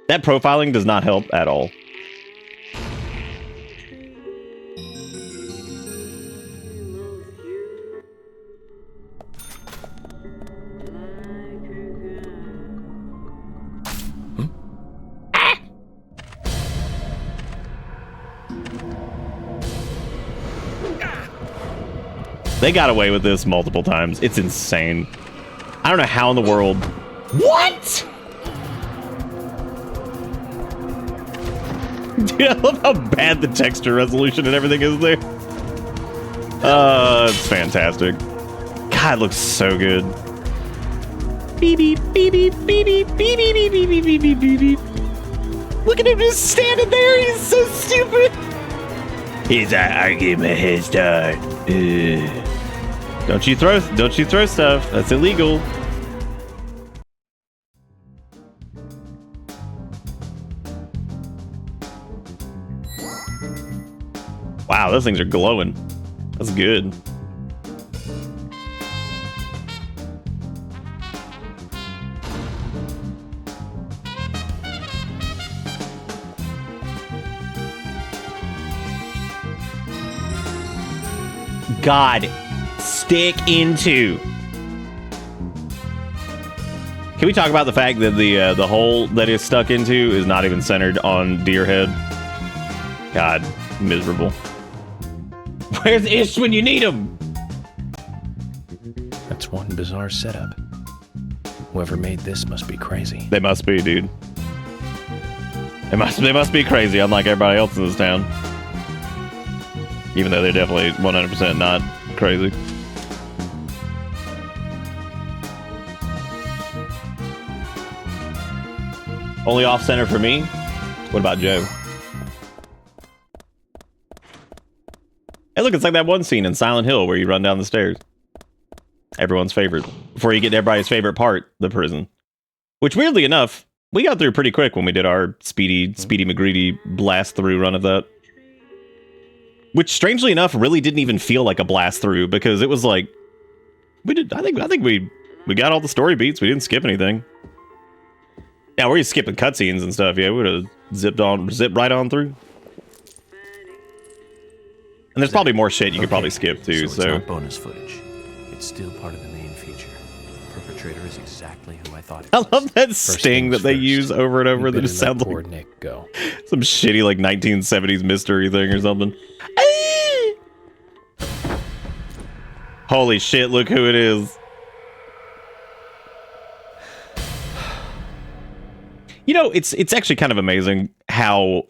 That profiling does not help at all. They got away with this multiple times. It's insane. I don't know how in the world. What? Dude, I love how bad the texture resolution and everything is there. It's fantastic. God, it looks so good. Beep beep beep beep beep beep beep beep beep beep beep beep beep beep. Look at him just standing there. He's so stupid. He's like, I give him a head start. Don't you throw stuff. That's illegal. Wow, those things are glowing. That's good. God, stick into. Can we talk about the fact that the hole that is stuck into is not even centered on Deer Head? God, miserable. Where's Ish when you need him? That's one bizarre setup. Whoever made this must be crazy. They must be, dude. They must be crazy, unlike everybody else in this town. Even though they're definitely 100% not crazy. Only off-center for me? What about Joe? Hey, look, it's like that one scene in Silent Hill where you run down the stairs. Everyone's favorite. Before you get to everybody's favorite part, the prison. Which, weirdly enough, we got through pretty quick when we did our Speedy McGreedy blast through run of that. Which, strangely enough, really didn't even feel like a blast through, because it was like I think we got all the story beats. We didn't skip anything. Yeah, we're skipping cutscenes and stuff. Yeah, we would have zipped right on through. And there's probably more shit you could probably skip too. So it's not bonus footage. It's still part of the main feature. The perpetrator is exactly who I thought it was. I love that sting that they use over and over. That just sounds like Nick go. Some shitty like 1970s mystery thing or something. Holy shit! Look who it is. You know, it's actually kind of amazing how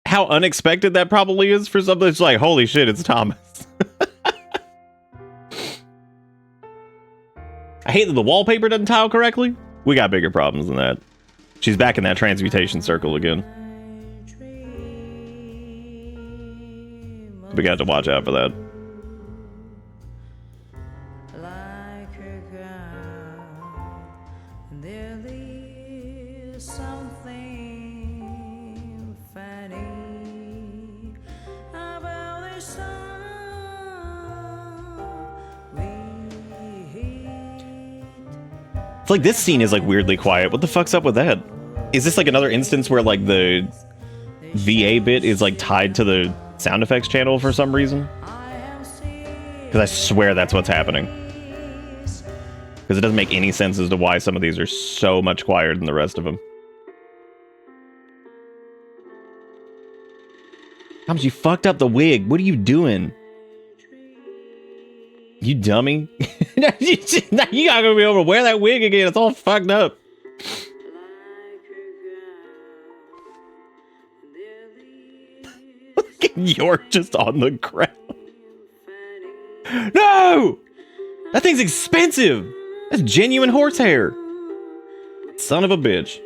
how unexpected that probably is for something. It's like, holy shit, it's Thomas. I hate that the wallpaper doesn't tile correctly. We got bigger problems than that. She's back in that transmutation circle again. We got to watch out for that. It's like this scene is like weirdly quiet. What the fuck's up with that? Is this like another instance where like the VA bit is like tied to the sound effects channel for some reason? Because I swear that's what's happening. Because it doesn't make any sense as to why some of these are so much quieter than the rest of them. Thomas, you fucked up the wig. What are you doing? You dummy. You gotta be able to wear that wig again. It's all fucked up. Look at York just on the ground. No! That thing's expensive. That's genuine horsehair. Son of a bitch.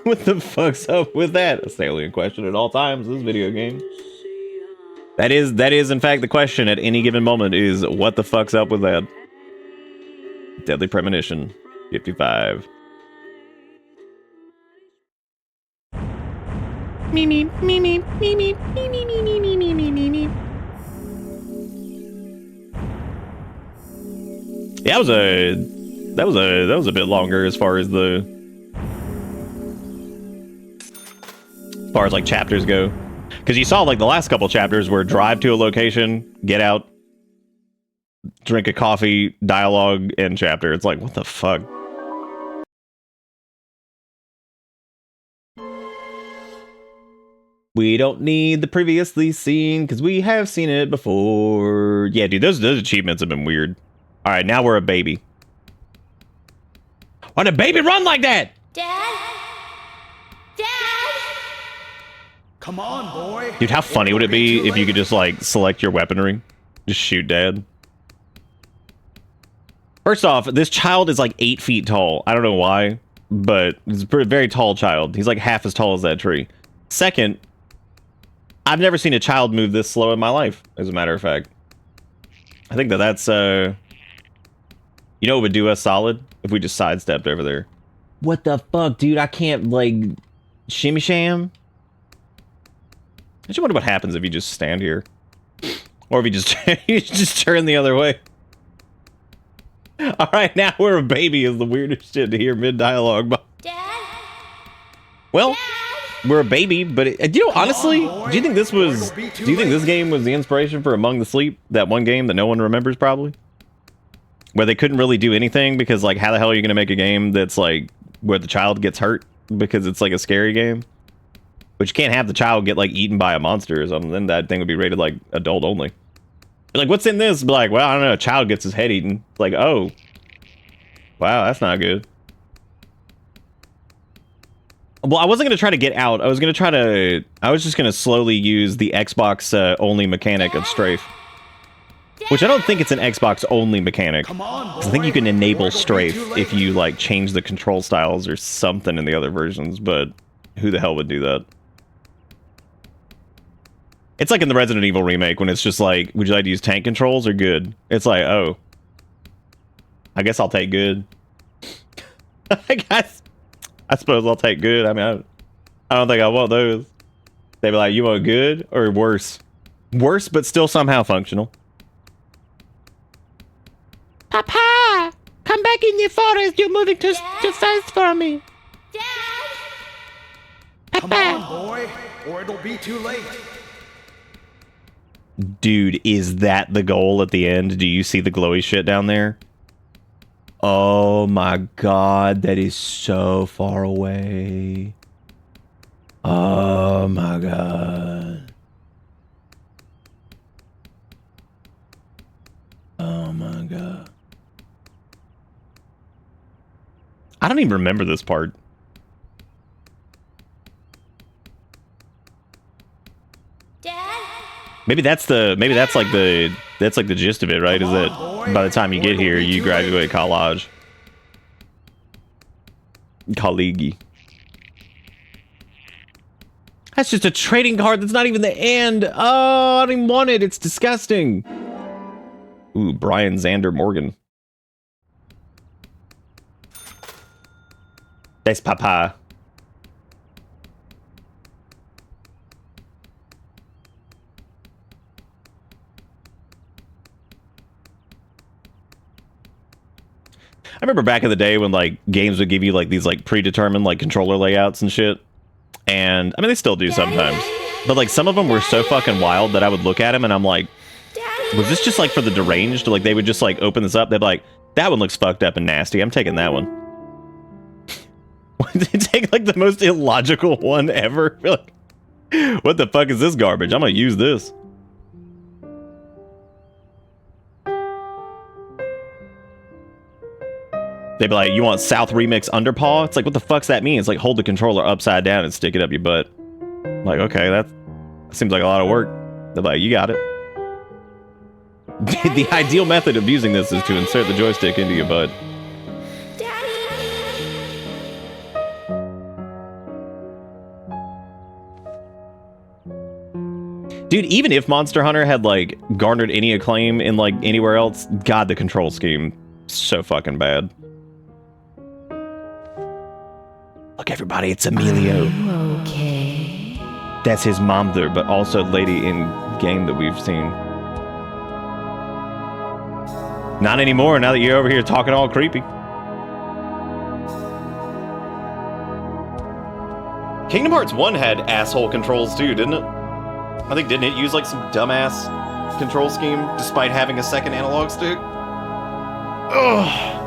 What the fuck's up with that? A salient question at all times, this video game. That is in fact the question at any given moment is what the fuck's up with that? Deadly Premonition 55. Me me me me me me me me me me me me me me. Yeah, that was a bit longer as far as like chapters go. Because you saw like the last couple chapters were drive to a location, get out, drink a coffee, dialogue, end chapter. It's like, what the fuck? We don't need the previously seen because we have seen it before. Yeah, dude, those achievements have been weird. All right, now we're a baby. Why'd a baby run like that? Dad? Dad? Come on, boy. Dude, how funny would it be if you could just like select your weaponry? Just shoot dad. First off, this child is like 8 feet tall. I don't know why, but he's a very tall child. He's like half as tall as that tree. Second, I've never seen a child move this slow in my life, as a matter of fact. I think that's, you know what would do us solid? If we just sidestepped over there. What the fuck, dude? I can't, like, shimmy sham? I just wonder what happens if you just stand here. Or if you just, you just turn the other way. Alright, now we're a baby is the weirdest shit to hear mid-dialogue. Dad? Well... Dad? We're a baby, but you know, honestly, do you think this game was the inspiration for Among the Sleep? That one game that no one remembers, probably? Where they couldn't really do anything because, like, how the hell are you going to make a game that's, like, where the child gets hurt because it's, like, a scary game? But you can't have the child get, like, eaten by a monster or something. Then that thing would be rated, like, adult only. Like, what's in this? Be like, well, I don't know, a child gets his head eaten. It's like, oh. Wow, that's not good. Well, I wasn't going to try to get out. I was just going to slowly use the Xbox only mechanic of strafe. Which I don't think it's an Xbox only mechanic. I think you can enable strafe if you like change the control styles or something in the other versions, but who the hell would do that? It's like in the Resident Evil remake when it's just like, would you like to use tank controls or good? It's like, oh. I guess I'll take good. I suppose I'll take good. I mean, I don't think I want those. They'd be like, you want good or worse? Worse, but still somehow functional. Papa! Come back in the forest. You're moving too fast for me. Dad? Papa. Come on, boy, or it'll be too late. Dude, is that the goal at the end? Do you see the glowy shit down there? Oh my god, that is so far away. Oh my god. Oh my god. I don't even remember this part. Dad? Maybe that's like the gist of it, right? Is that by the time you get here, you graduate college. College. That's just a trading card that's not even the end. Oh, I don't even want it. It's disgusting. Ooh, Brian Xander Morgan. That's Papa. I remember back in the day when like games would give you like these like predetermined like controller layouts and shit. And I mean they still do sometimes. But like some of them were so fucking wild that I would look at them and I'm like, was this just like for the deranged? Like they would just like open this up, they'd be like, that one looks fucked up and nasty. I'm taking that one. They take like the most illogical one ever. Like, what the fuck is this garbage? I'm gonna use this. They'd be like, you want South Remix Underpaw? It's like, what the fuck's that mean? It's like, hold the controller upside down and stick it up your butt. I'm like, okay, that seems like a lot of work. They're like, you got it. The ideal method of using this is to insert the joystick into your butt. Dude, even if Monster Hunter had, like, garnered any acclaim in, like, anywhere else, God, the control scheme, so fucking bad. Look, everybody, it's Emilio. Okay. That's his mom there, but also lady in game that we've seen. Not anymore, now that you're over here talking all creepy. Kingdom Hearts 1 had asshole controls too, didn't it? I think, didn't it use like some dumbass control scheme despite having a second analog stick? Ugh.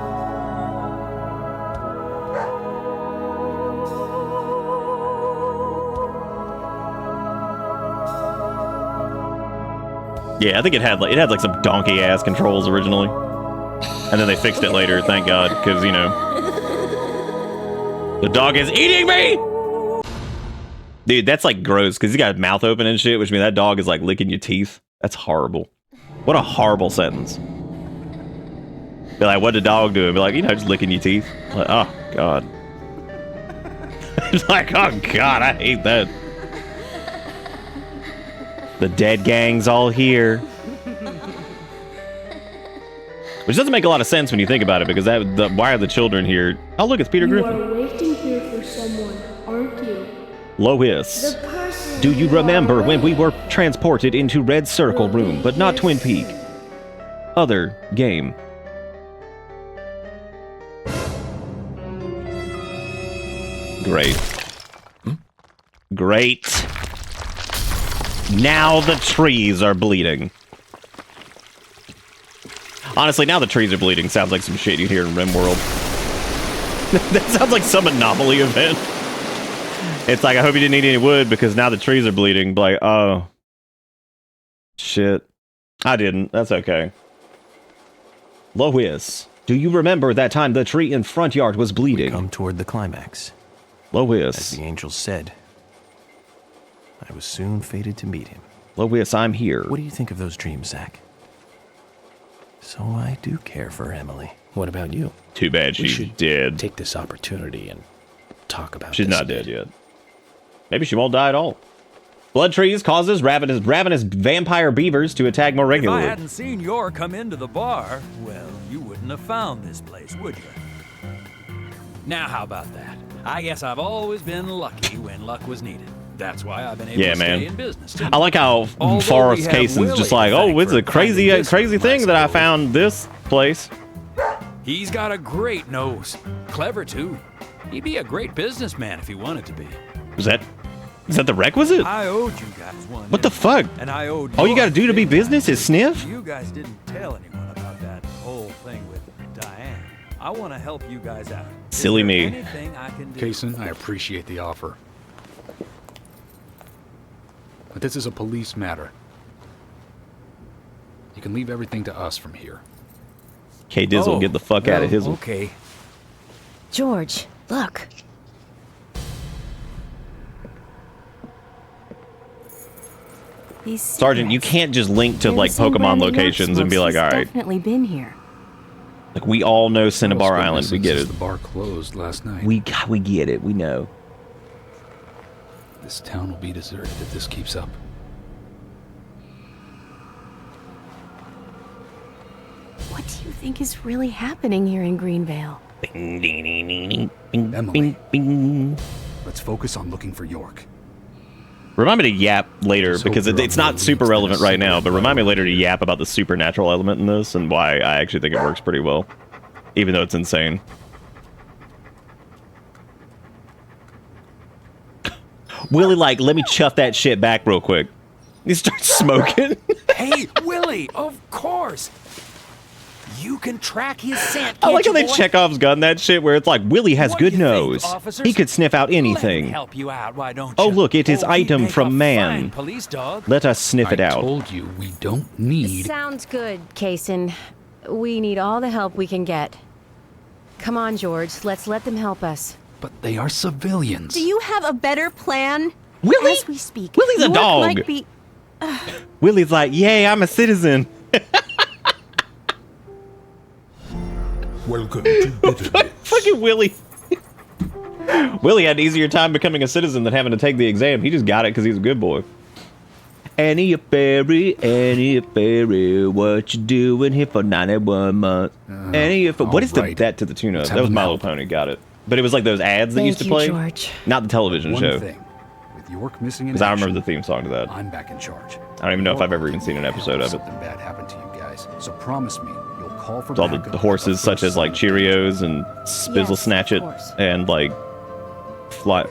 Yeah, I think it had like some donkey ass controls originally, and then they fixed it later. Thank God, because you know the dog is eating me. Dude, that's like gross because he got his mouth open and shit, which means that dog is like licking your teeth. That's horrible. What a horrible sentence. Be like, what did the dog do? Be like, you know, just licking your teeth. Like, oh God. It's like, oh God, I hate that. The dead gang's all here. Which doesn't make a lot of sense when you think about it, because why are the children here? Oh, look, it's Peter Griffin. You are waiting here for someone, aren't you? Lois, do you remember when we were transported into Red Circle Room, but not Twin Peak? Other game. Great. Great. Now the trees are bleeding. Honestly, now the trees are bleeding sounds like some shit you hear in RimWorld. That sounds like some anomaly event. It's like, I hope you didn't eat any wood because now the trees are bleeding. Like, oh. Shit. I didn't. That's okay. Lois, do you remember that time the tree in front yard was bleeding? We come toward the climax. Lois. As the angel said, I was soon fated to meet him. Lois, I'm here. What do you think of those dreams, Zach? So I do care for Emily. What about you? Too bad she's dead. Take this opportunity and talk about She's this not dead yet. Maybe she won't die at all. Blood trees causes ravenous vampire beavers to attack more regularly. If I hadn't seen Yor come into the bar, well, you wouldn't have found this place, would you? Now, how about that? I guess I've always been lucky when luck was needed. That's why I've been able to stay in business. Too. I like how Forrest Cason's just like, oh, it's a crazy thing that I found this place. He's got a great nose. Clever, too. He'd be a great businessman if he wanted to be. Is that the requisite? I owed you guys one. What the fuck? And I owed all you gotta do to be business is sniff? You guys didn't tell anyone about that whole thing with Diane. I want to help you guys out. Silly me. Anything I can do? Kason, I appreciate the offer. But this is a police matter. You can leave everything to us from here. K-Dizzle, get the fuck out of his. Okay. George, look. Sergeant, you can't just link to like Pokemon locations and be like, all right. Definitely been here. Like we all know Cinnabar Island. We get it. The bar closed last night. We get it. We know. This town will be deserted if this keeps up. What do you think is really happening here in Greenvale? Emily, let's focus on looking for York. Remind me to yap later, because it's not super relevant right now, but remind me later to yap about the supernatural element in this and why I actually think it works pretty well, even though it's insane. Willie, like, let me chuff that shit back real quick. He starts smoking. Hey, Willie, of course. You can track his scent. I like how they Chekhov's gun that shit, where it's like, Willie has good nose. He could sniff out anything. Let me help you out, why don't you? Oh, look, it is item from man. Police dog. Let us sniff it out. I told you, we don't need... Sounds good, Kason. We need all the help we can get. Come on, George. Let's let them help us. But they are civilians. Do you have a better plan? Willie? As we speak, Willie's a York dog. might be- Willie's like, yay, I'm a citizen. Welcome to Bitter Bits. Fucking Willie. Willie had an easier time becoming a citizen than having to take the exam. He just got it because he's a good boy. Annie Fairy, what you doing here for 91 months? Annie, what is that to the tune of? That was My Little Pony, got it. But it was like those ads that used to play. George. Not the television One show. thing, with York missing in Because I action, remember the theme song to that. I'm back in charge. I don't even know if I've ever even seen an episode of it. Something bad happened to you guys, so promise me you'll call for It's all backup the horses, such as like Cheerios and Spizzle Yes, Snatch of It course. and like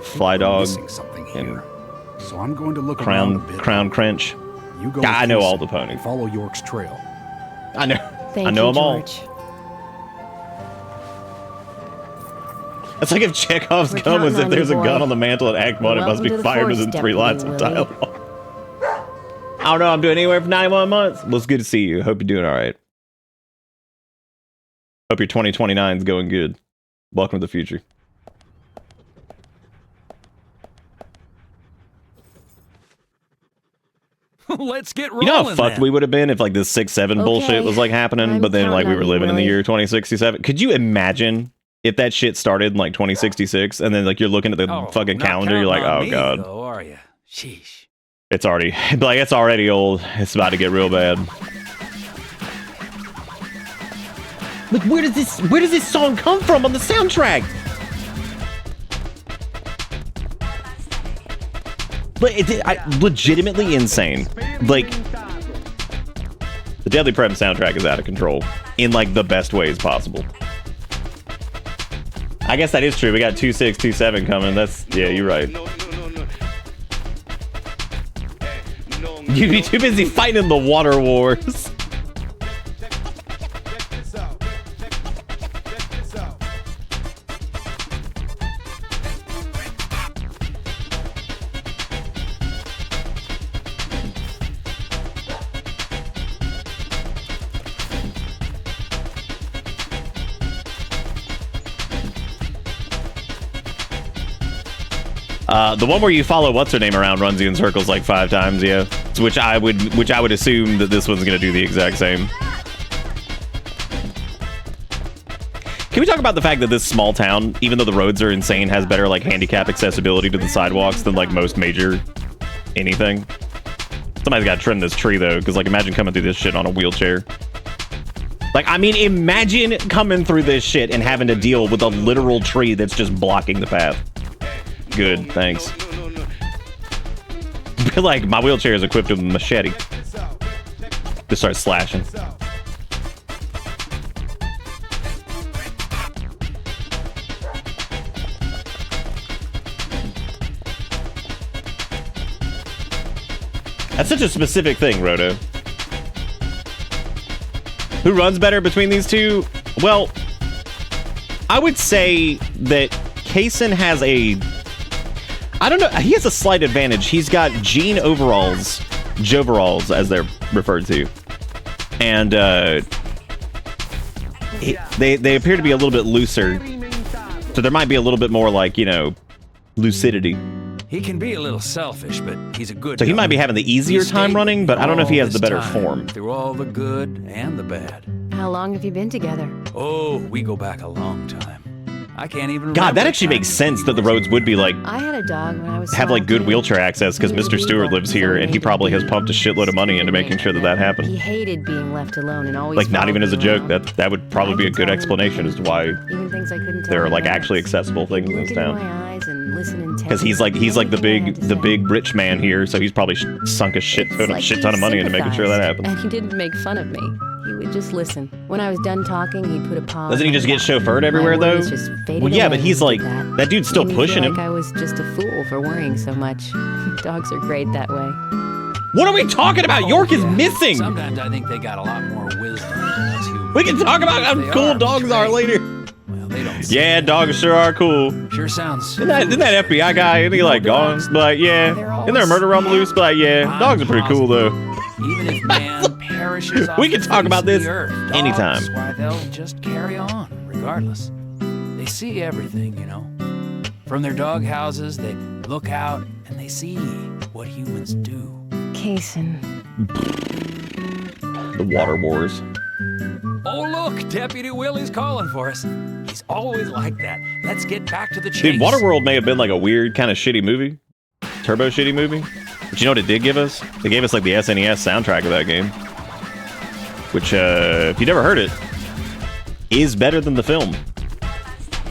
Fly Dog Missing something and here. So I'm going to look around a bit. Crown Crunch. You go I with know Houston all the ponies. and follow York's trail. I know. Thank I know you, them all. George. It's like if Chekhov's We're gun was counting if there's a on you, gun boy. on the mantle at Act 1, it must Welcome be to the fired Force, within 3 Deputy lines of Willie. dialogue. I don't know. I'm doing anywhere for 91 months. Well, it's good to see you. Hope you're doing all right. Hope your 2029 is going good. Welcome to the future. Let's get You rolling. know how fucked then. we would have been if like this 6-7 bullshit Okay. was like happening, I'm but then like we counting were on you, living in the Willie. year 2067. Could you imagine if that shit started in like 2066 and then like you're looking at the Oh, fucking not calendar, you're like, counting on oh me, god, though, are you? Sheesh. it's already old. It's about to get real bad. Look, where does this song come from on the soundtrack? But it's legitimately insane. Like, the Deadly Prem soundtrack is out of control in like the best ways possible. I guess that is true. We got 2627 coming. That's, yeah, you're right. You'd be too busy fighting the water wars. The one where you follow what's her name around runs you in circles like 5 times, yeah. Which I would assume that this one's gonna do the exact same. Can we talk about the fact that this small town, even though the roads are insane, has better like handicap accessibility to the sidewalks than like most major anything? Somebody's gotta trim this tree though, because like imagine coming through this shit on a wheelchair. Like, I mean, imagine coming through this shit and having to deal with a literal tree that's just blocking the path. Good, thanks. Like, my wheelchair is equipped with a machete. Just start slashing. That's such a specific thing, Roto. Who runs better between these two? Well, I would say that Kaysen has a... I don't know. He has a slight advantage. He's got jean overalls, joveralls, as they're referred to. And they appear to be a little bit looser. So there might be a little bit more, like, you know, lucidity. He can be a little selfish, but he's a good So he guy. might be having the easier He time stayed running, but I don't know if he has the better all this time, form. Through all the good and the bad. How long have you been together? Oh, we go back a long time. I can't even remember. God, that actually makes sense that the roads would be like I had a dog when I was have like good 17. wheelchair access because He was a Mr. Stewart diva, lives here and he probably has pumped a shitload of money into making sure that that He happened. hated being left alone and always Like not followed even as a me joke. around. That would probably be a good explanation as to why Even things I couldn't tell there are my like parents. actually accessible things in Look this into town. my eyes and listen intently Because he's like to the everything I had to say. big rich man here, so he's probably sunk a shit It's ton like of he money into making sure that happens. And he didn't make fun of me. He would just listen. When I was done talking, he'd put a pause. Doesn't he on just get my chauffeured My everywhere though? worries just faded Well, yeah, away but he's when he like did that dude's still Made me pushing feel him. like I was just a fool for worrying so much. Dogs are great that way. What are we talking about? York is Yeah. missing. Sometimes I think they got a lot more wisdom than us humans. We can talk about how They cool are dogs are later. Well, they don't. Yeah, dogs sure are cool. Sure sounds. Isn't that FBI guy? Isn't he like gone? Like, yeah. Isn't there a murder on the loose? Like, yeah. Dogs are pretty cool though. Even if man perishes off We can the talk face about of the this earth, anytime. dogs, why, they'll just carry on, regardless. They see everything, you know. From their dog houses, they look out and they see what humans do. Kason. The Water Wars. Oh, look, Deputy Willie's calling for us. He's always like that. Let's get back to the chase. Dude, Waterworld may have been like a weird kind of shitty movie. Turbo shitty movie. But you know what it did give us? It gave us like the SNES soundtrack of that game. Which, if you never heard it, is better than the film.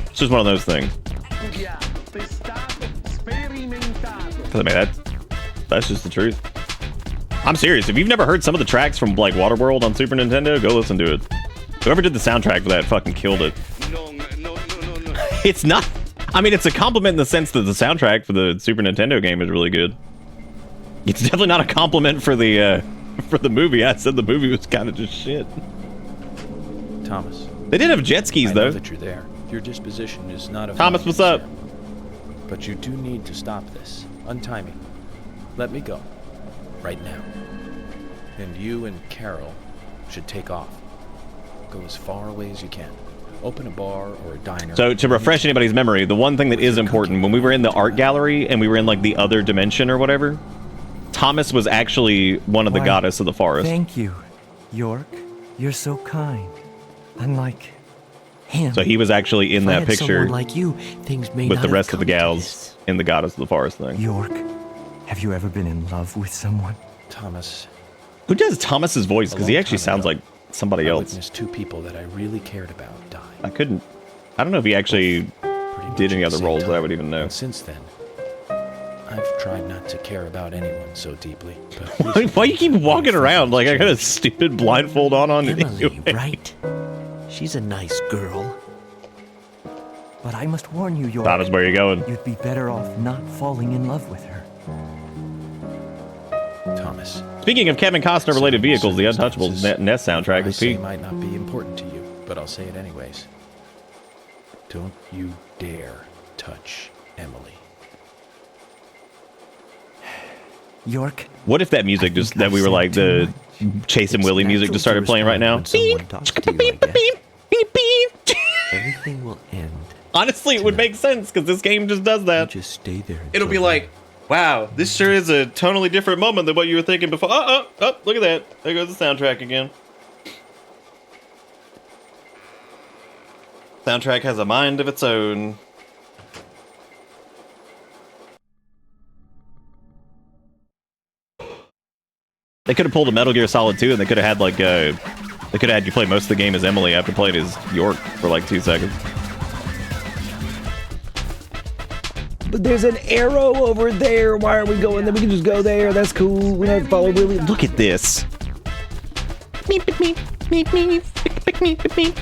It's just one of those things. I mean, that's just the truth. I'm serious. If you've never heard some of the tracks from like Waterworld on Super Nintendo, go listen to it. Whoever did the soundtrack for that fucking killed it. It's not... I mean, it's a compliment in the sense that the soundtrack for the Super Nintendo game is really good. It's definitely not a compliment for the movie. I said the movie was kind of just shit. Thomas. They did have jet skis, I though. know that you're there. Your disposition is not of Thomas, what's up? But you do need to stop this. Untie me. Let me go. Right now. And you and Carol should take off. Go as far away as you can. Open a bar or a diner. So, to refresh anybody's memory, the one thing that is important, when we were in the art gallery and we were in, like, the other dimension or whatever, Thomas was actually one of the goddess of the forest. Thank you, York. You're so kind. Unlike him. So he was actually in that picture like you, things may with not the have rest of the come to gals this. in the goddess of the forest thing. York, have you ever been in love with someone? Thomas. Who does Thomas's voice? Because he actually sounds ago, like somebody I else. witnessed two people that I really cared about die. I don't know if he actually did any other roles that I would even know. And since then, I've tried not to care about anyone so deeply. But why you keep walking around like I got a stupid blindfold on Emily, anyway? right? She's a nice girl. But I must warn you, York. Thomas, where are you going? You'd be better off not falling in love with her. Thomas. Speaking of Kevin Costner related vehicles, the Untouchables NES soundtrack is peak. Might not be important to you, but I'll say it anyways. Don't you dare touch Emily. York. What if that music just that we were like the Chase and Willie music just started playing right now? Everything will end. Honestly, it would make sense because this game just does that. Just stay there. It'll be like, wow, this sure is a totally different moment than what you were thinking before. Oh, look at that. There goes the soundtrack again. Soundtrack has a mind of its own. They could have pulled a Metal Gear Solid 2 and they could have had like they could have had you play most of the game as Emily after playing as York for like 2 seconds. But there's an arrow over there. Why are we going there? We can just go there. That's cool. We don't have to follow Willie. Look at this. Meep, meep, meep, meep, meep, meep, meep, meep.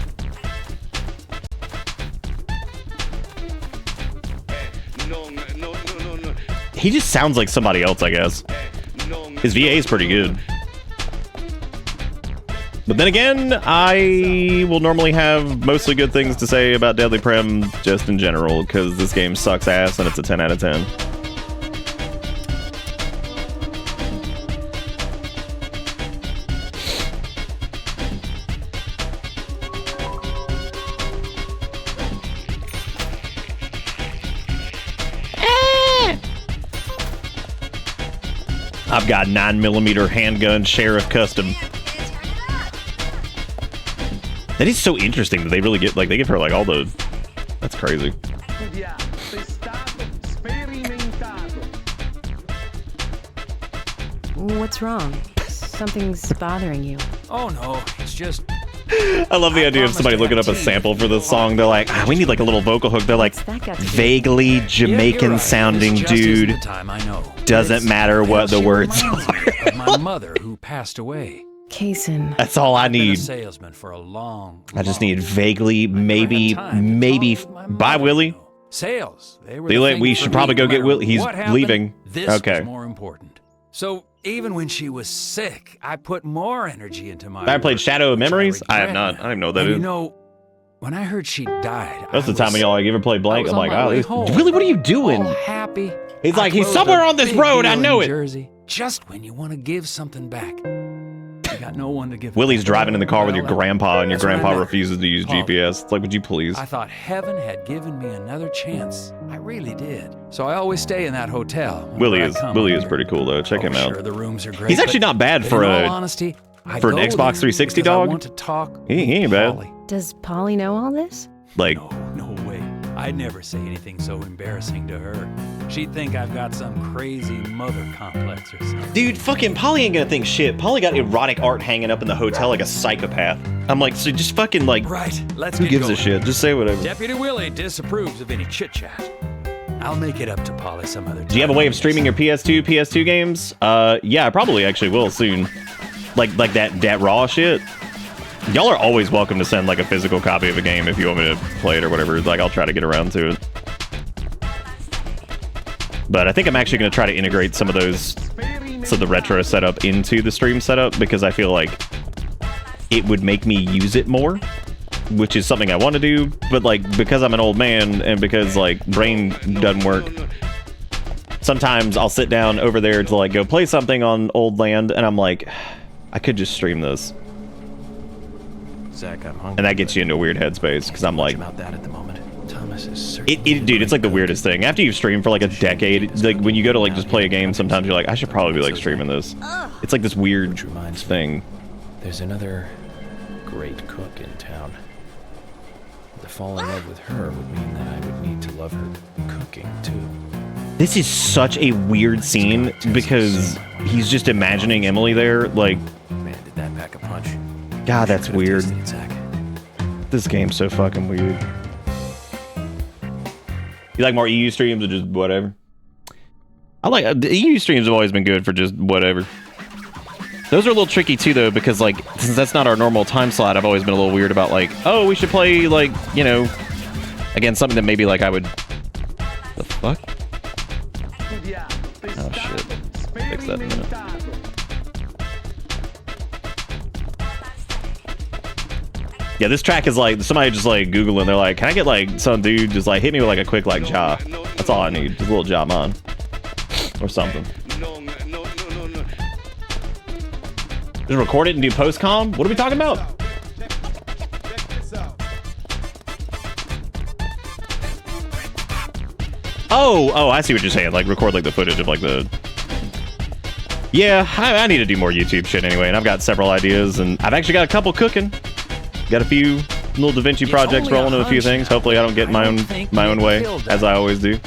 He just sounds like somebody else, I guess. His VA is pretty good. But then again, I will normally have mostly good things to say about Deadly Prem just in general, because this game sucks ass and it's a 10 out of 10. I've got 9mm handgun Sheriff Custom. That is so interesting that they really get, like, they give her, like, all the... That's crazy. What's wrong? Something's bothering you. Oh no, it's just... I love the idea of somebody looking up a sample for this song. They're like, we need like a little vocal hook. They're like, vaguely Jamaican sounding dude. Doesn't matter what the words are. My mother who passed away. Kason. That's all I need. Salesman for a long, I just need vaguely, maybe. Bye, Willie. Sales. We should probably go get Willie. He's leaving. This was more important. So even when she was sick, I put more energy into my I played work, Shadow of Memories? I have regret not. I don't even know what that is. You know, when I heard she died, that's the time of y'all like ever play Blank. I'm like, Willie, what are you doing? All happy. He's like, he's somewhere on this road. I know it. Jersey, just when you want to give something back. got no one to give. Willie's driving in the car with your Well, grandpa, and your that's what I grandpa meant. refuses to use Polly. GPS. It's like, would you please? I thought heaven had given me another chance. I really did. So I always stay in that hotel. Willie is pretty cool though. Check him out. Sure, the rooms are great. He's actually but not bad for in a all honesty, I for an go Xbox there 360 because I dog. want to talk He ain't with bad. Polly. Does Polly know all this? Like, No way. I'd never say anything so embarrassing to her. She'd think I've got some crazy mother complex or something. dude, fucking Polly ain't gonna think shit. Polly got erotic art hanging up in the hotel like a psychopath. I'm like, so just fucking like, Right, let's who get gives going. a shit? Just say whatever. Deputy Willie disapproves of any chit-chat. I'll make it up to Polly some other time. Do you have a way of streaming your PS2 games? Yeah, I probably actually will soon. Like that raw shit. Y'all are always welcome to send like a physical copy of a game if you want me to play it or whatever. Like, I'll try to get around to it. But I think I'm actually going to try to integrate some of those, so the retro setup into the stream setup, because I feel like it would make me use it more, which is something I want to do. But like, because I'm an old man and because like brain doesn't work, sometimes I'll sit down over there to like go play something on old land, and I'm like, I could just stream this. Zach, I'm hungry. And that gets you into a weird headspace, because I'm like, about that at the moment. Thomas is dude, it's like the weirdest thing. After you've streamed for like a decade, like when you go to like just play a game, sometimes you're like, I should probably be like streaming this. It's like this weird thing. There's another great cook in town. To fall in love with her would mean that I would need to love her cooking too. This is such a weird scene because he's just imagining Emily there. Like, Man, did that pack a punch? God, that's Could've weird. tasted it, Zach. This game's so fucking weird. You like more EU streams or just whatever? I like the EU streams have always been good for just whatever. Those are a little tricky too, though, because like since that's not our normal time slot, I've always been a little weird about like, oh, we should play like, you know, again, something that maybe like I would. The fuck? Oh shit! Fix that in a minute. Yeah, this track is like somebody just like Googling. They're like, can I get like some dude just like hit me with like a quick like jaw? That's all I need, just a little jaw man or something. Just record it and do post-com? What are we talking about? Oh, I see what you're saying. Like record like the footage of like the. Yeah, I need to do more YouTube shit anyway, and I've got several ideas, and I've actually got a couple cooking. Got a few little Da Vinci projects rolling and a few things. Hopefully I don't get my own way, as I always do.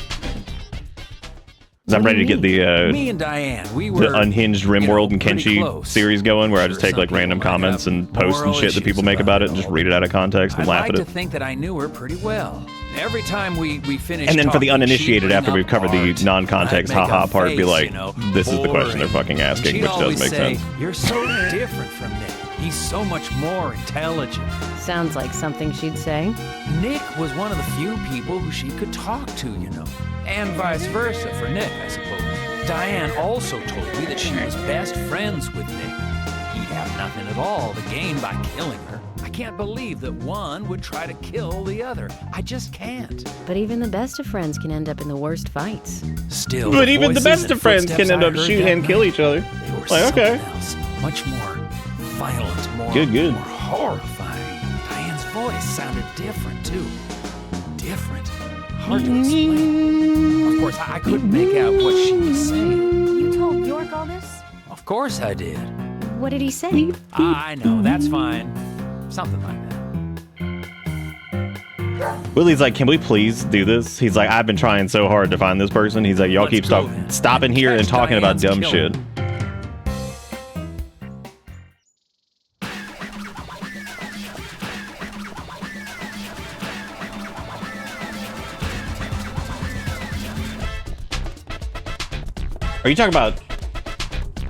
'Cause I'm ready to get the Me and Diane, we were the Unhinged Rimworld and pretty Kenshi close. series going, where I just take like random comments and posts and shit that people make about it and just read it out of context and I'd laugh like at to it. think that I knew her pretty well. Every time we finished And then for the talking, uninitiated, she'd after bring we've covered the up art. non-context I'd make haha a part, be face, like, you know, this is the question they're boring. fucking asking, She'd which does always make say, sense. You're so different from Nick. He's so much more intelligent. Sounds like something she'd say. Nick was one of the few people who she could talk to, you know. And vice versa for Nick, I suppose. Diane also told me that she was best friends with Nick. He'd have nothing at all to gain by killing her. I can't believe that one would try to kill the other. I just can't. But even the best of friends can end up in the worst fights. Still, But even the voices best and of friends footsteps can end I up heard shooting that and kill night, each other. They were Like, okay. something else, much more violent, more Good. more horrifying. Diane's voice sounded different too. Different. Hard to explain. Of course, I couldn't make out what she was saying. You told York all this? Of course I did. What did he say? I know, that's fine. Something like that. Willie's like, can we please do this? He's like, I've been trying so hard to find this person. He's like, y'all keep stopping here and Catch talking about Diane's dumb killer. shit. Are you talking about?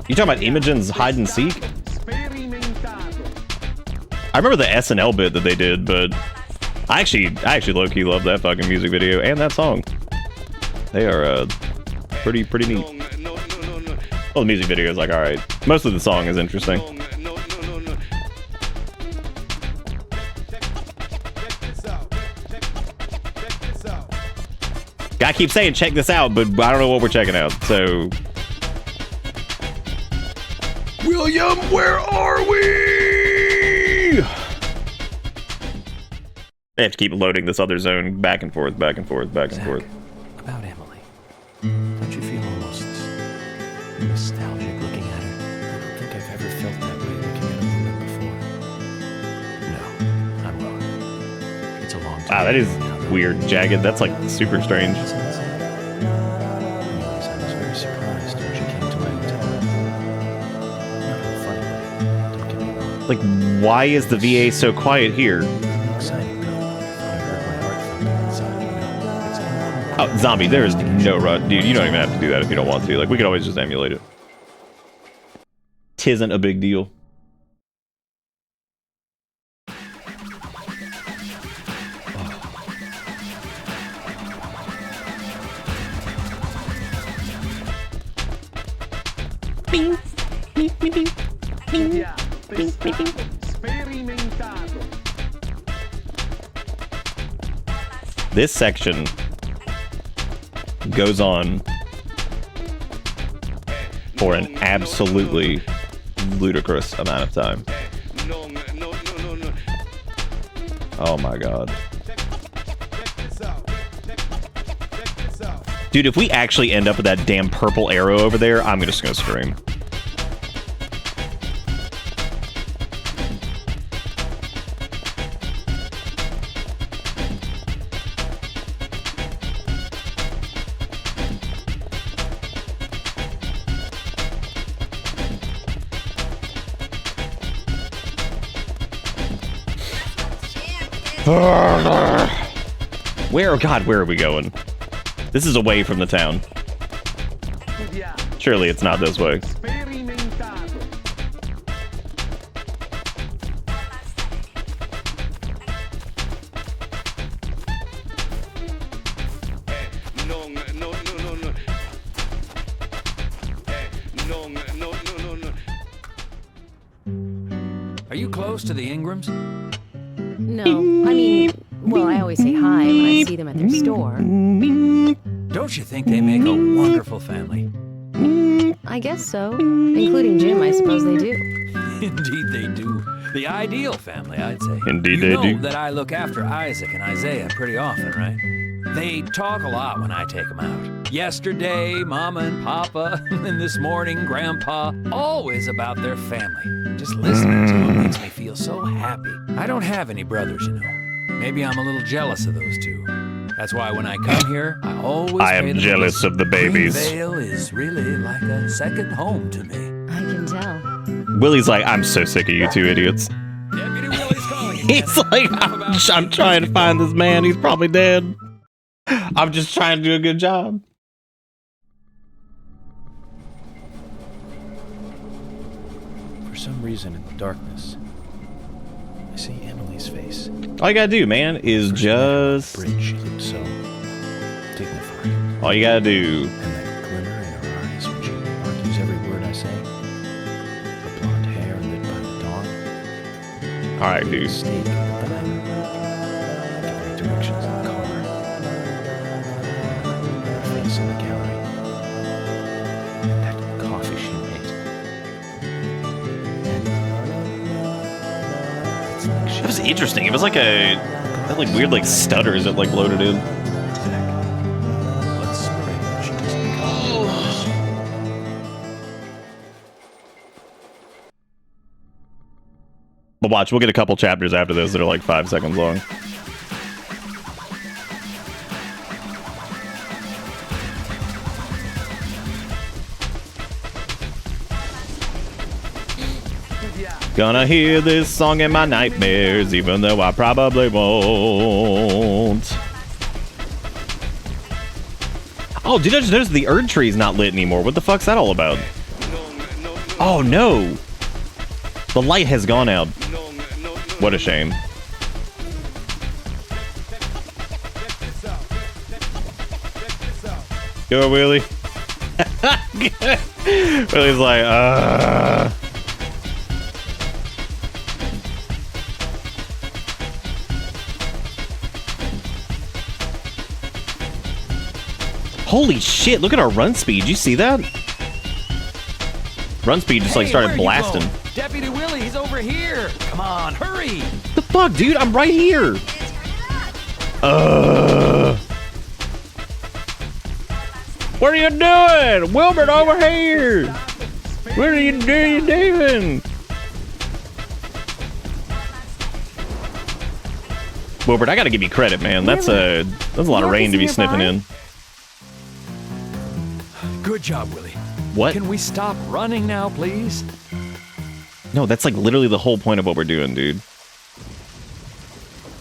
You talking about Imogen's hide and seek? I remember the SNL bit that they did, but I actually low-key love that fucking music video and that song. They are pretty neat. Well, the music video is like alright. Most of the song is interesting. Guy keeps saying check this out, but I don't know what we're checking out, so William, where are we? They have to keep loading this other zone back and forth, back and forth, back and Zach, forth. about Emily. Don't you feel almost nostalgic looking at her? I don't think I've ever felt that way looking at a woman before. No, I'm wrong. It's a long time. Wow, that is weird, jagged. That's like super strange. Anyways, I was very surprised when she came to my hotel. Not in a funny way, don't get me wrong. Like, why is the VA so quiet here? Exciting though. I heard my heart thumping inside, you know. It's Oh, zombie, there is no rush. Dude, you don't even have to do that if you don't want to. Like, we could always just emulate it. Tisn't a big deal. Bing. Bing, bing, bing. Bing. Bing, bing, bing. This section goes on for an absolutely ludicrous amount of time. Oh my god. Dude, if we actually end up with that damn purple arrow over there, I'm just gonna scream. Where, oh god, where are we going? This is away from the town. Surely it's not this way. Are you close to the Ingrams? No, I mean, well, I always say hi when I see them at their store. Don't you think they make a wonderful family? I guess so. Including Jim, I suppose they do. Indeed they do. The ideal family, I'd say. Indeed you they know do. that I look after Isaac and Isaiah pretty often, right? They talk a lot when I take them out. Yesterday, Mama and Papa, and this morning, Grandpa, always about their family. Just listening to them makes me feel so happy. I don't have any brothers, you know. Maybe I'm a little jealous of those two. That's why when I come here, I always I pay am them jealous visit. of the babies. Greenvale is really like a second home to me. I can tell. Willie's like, I'm so sick of you two idiots. Deputy Willie's calling you. He's like, I'm trying to find this man. He's probably dead. I'm just trying to do a good job. For some reason in the darkness, I see Emily's face. All you gotta do, man, is just... Bridge, she looked so dignified. All you gotta do. And that glimmer in her eyes when she argues every word I say. Her blonde hair lit by the dawn. Alright, dude. Steak at the diner. Giving directions in the car. Her face in the gallery. And that coffee she made. And it's like she That was interesting. It was like a... That like weird like stutters that like loaded in. Let's pray that she doesn't become worse. But watch, we'll get a couple chapters after this that are like 5 seconds long. Gonna hear this song in my nightmares, even though I probably won't. Oh, did I just notice the Erd tree's not lit anymore? What the fuck's that all about? Oh no! The light has gone out. What a shame. Go, Willie. Willie's like, Holy shit, look at our run speed. You see that? Run speed just like started blasting. Deputy Willie, he's over here. Come on, hurry. The fuck, dude? I'm right here. What are you doing? Wilbert, over here. What are you doing? Wilbert, I gotta give you credit, man. That's a lot of rain to be sniffing in. Good job, Willie. What? Can we stop running now, please? No, that's like literally the whole point of what we're doing, dude.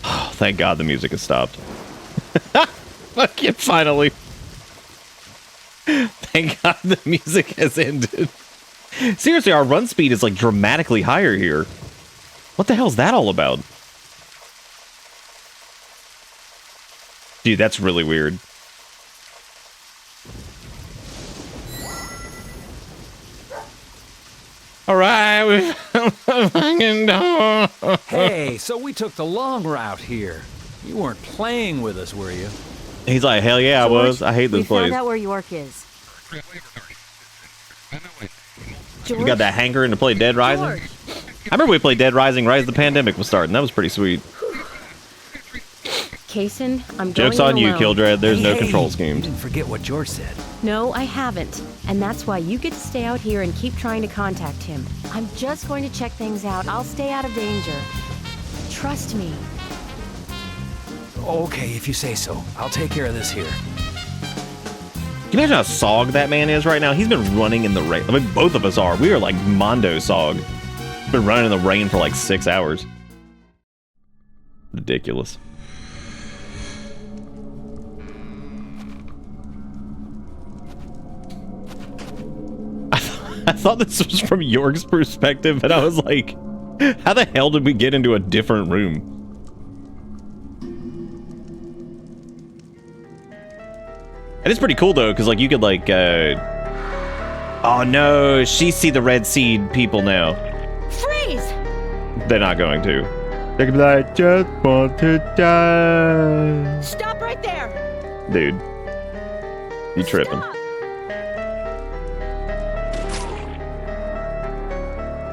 Oh, thank God the music has stopped. Fuck it, finally. Thank God the music has ended. Seriously, our run speed is like dramatically higher here. What the hell is that all about? Dude, that's really weird. All right, we found the fucking door. Hey, so we took the long route here. You weren't playing with us, were you? He's like, hell yeah, I was. I hate this place. We found out where York is. You got that hankering to play Dead Rising? I remember we played Dead Rising right as the pandemic was starting. That was pretty sweet. Kaysen, I'm going Joke's on you, alone. Kildred. There's no control schemes. Didn't forget what George said. No, I haven't. And that's why you get to stay out here and keep trying to contact him. I'm just going to check things out. I'll stay out of danger. Trust me. Okay, if you say so. I'll take care of this here. Can you imagine how sog that man is right now? He's been running in the rain. I mean, both of us are. We are like Mondo sog. Been running in the rain for like 6 hours. Ridiculous. I thought this was from York's perspective, but I was like, how the hell did we get into a different room? And it's pretty cool though, because like you could like, oh no, she see the Red Seed people now. Freeze! They're not going to. They're gonna be like, I just want to die. Stop right there! Dude, you tripping. Stop.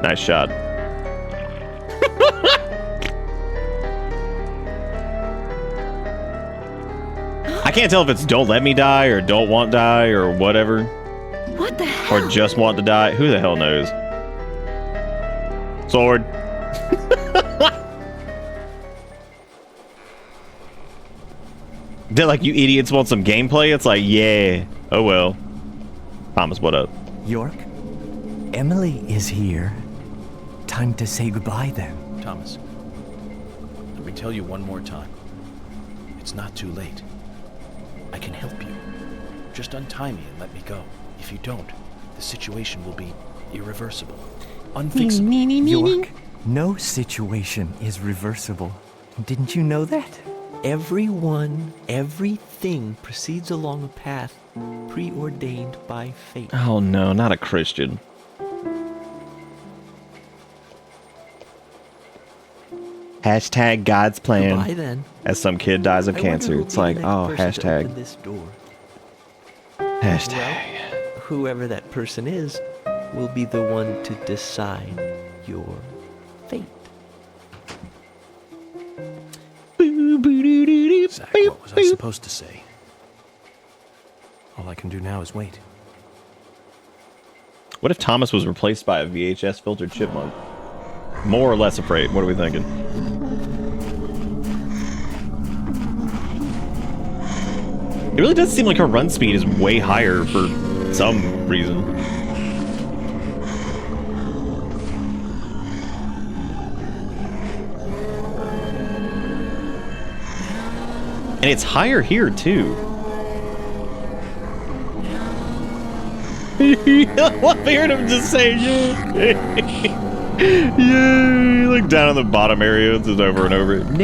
Nice shot. I can't tell if it's don't let me die or don't want die or whatever. What the hell? Or just want to die. Who the hell knows? Sword. They're like, you idiots want some gameplay? It's like, yeah. Oh well. Thomas, what up? York, Emily is here. Time to say goodbye then. Thomas, let me tell you one more time. It's not too late. I can help you. Just untie me and let me go. If you don't, the situation will be irreversible. Unfixable. York, no situation is reversible. Didn't you know that? Everyone, everything proceeds along a path preordained by fate. Oh no, not a Christian. Hashtag God's plan. Goodbye then. As some kid dies of I cancer. wonder It's who'll like, be the oh, next person to hashtag. open this door. Hashtag. Well, whoever that person is will be the one to decide your fate. Zach, what was I supposed to say? All I can do now is wait. What if Thomas was replaced by a VHS filtered chipmunk? More or less afraid. What are we thinking? It really does seem like her run speed is way higher for some reason. And it's higher here, too. I heard him just say, yeah. Yeah, like down on the bottom area, it's just over and over. No!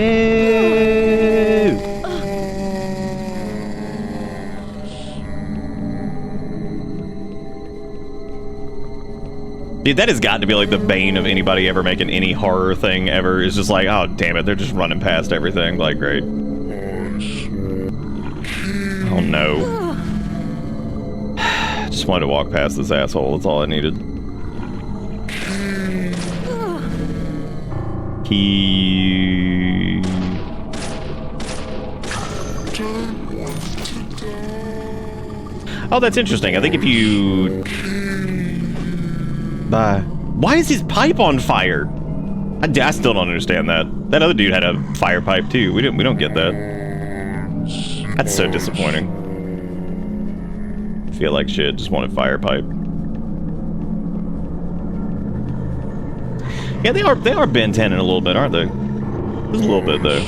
Dude, that has got to be like the bane of anybody ever making any horror thing ever. It's just like, oh, damn it, they're just running past everything. Like, great. Oh, no. Just wanted to walk past this asshole. That's all I needed. Key. Oh, that's interesting. I think if you... Why is his pipe on fire? I still don't understand that. That other dude had a fire pipe too. We don't get that. That's so disappointing. I feel like shit. Just wanted fire pipe. Yeah, they are Ben 10 in a little bit, aren't they? Just a little bit though.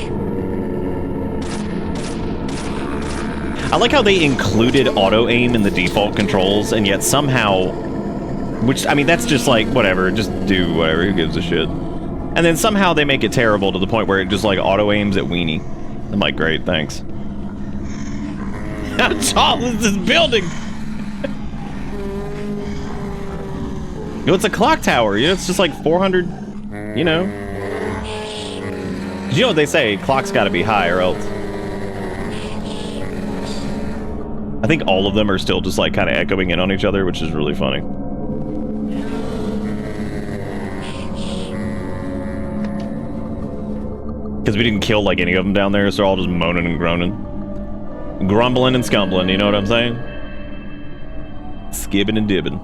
I like how they included auto aim in the default controls, and yet somehow, which I mean that's just like whatever, just do whatever. Who gives a shit? And then somehow they make it terrible to the point where it just like auto aims at Weenie. I'm like, great, thanks. How tall is this building? You know, it's a clock tower. You know, it's just like 400. You know. You know what they say? Clock's got to be high, or else. I think all of them are still just like kind of echoing in on each other, which is really funny. Because we didn't kill like any of them down there, so they're all just moaning and groaning. Grumbling and scumbling, you know what I'm saying? Skibbing and dibbing.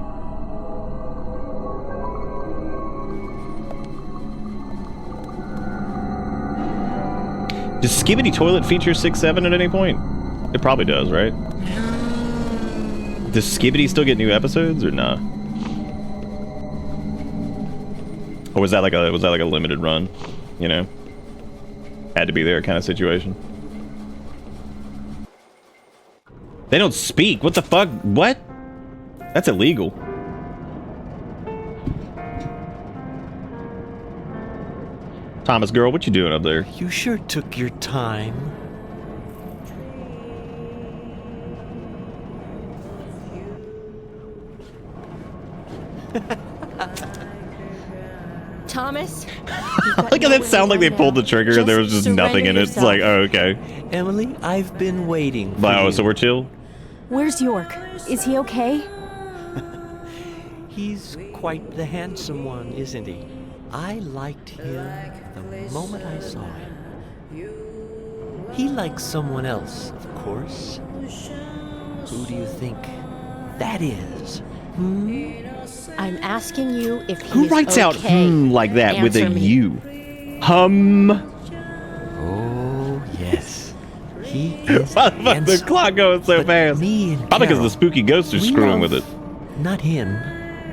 Does Skibbity Toilet feature 6-7 at any point? It probably does, right? Does Skibbity still get new episodes or nah? Or was that like a limited run? You know? Had to be there kind of situation. They don't speak. What the fuck? What? That's illegal. Thomas girl, what you doing up there? You sure took your time. Thomas? Look at that sound like they pulled the trigger and there was just nothing in it. It's like, oh, okay. Emily, I've been waiting for Wow, you. so we're chill? Where's York? Is he okay? He's quite the handsome one, isn't he? I liked him the moment I saw him. He likes someone else, of course. Who do you think that is? I'm asking you if he's Who writes out like that with a U? Oh, yes. He is The clock going so fast. Probably because the spooky ghosts are screwing with it. Not him,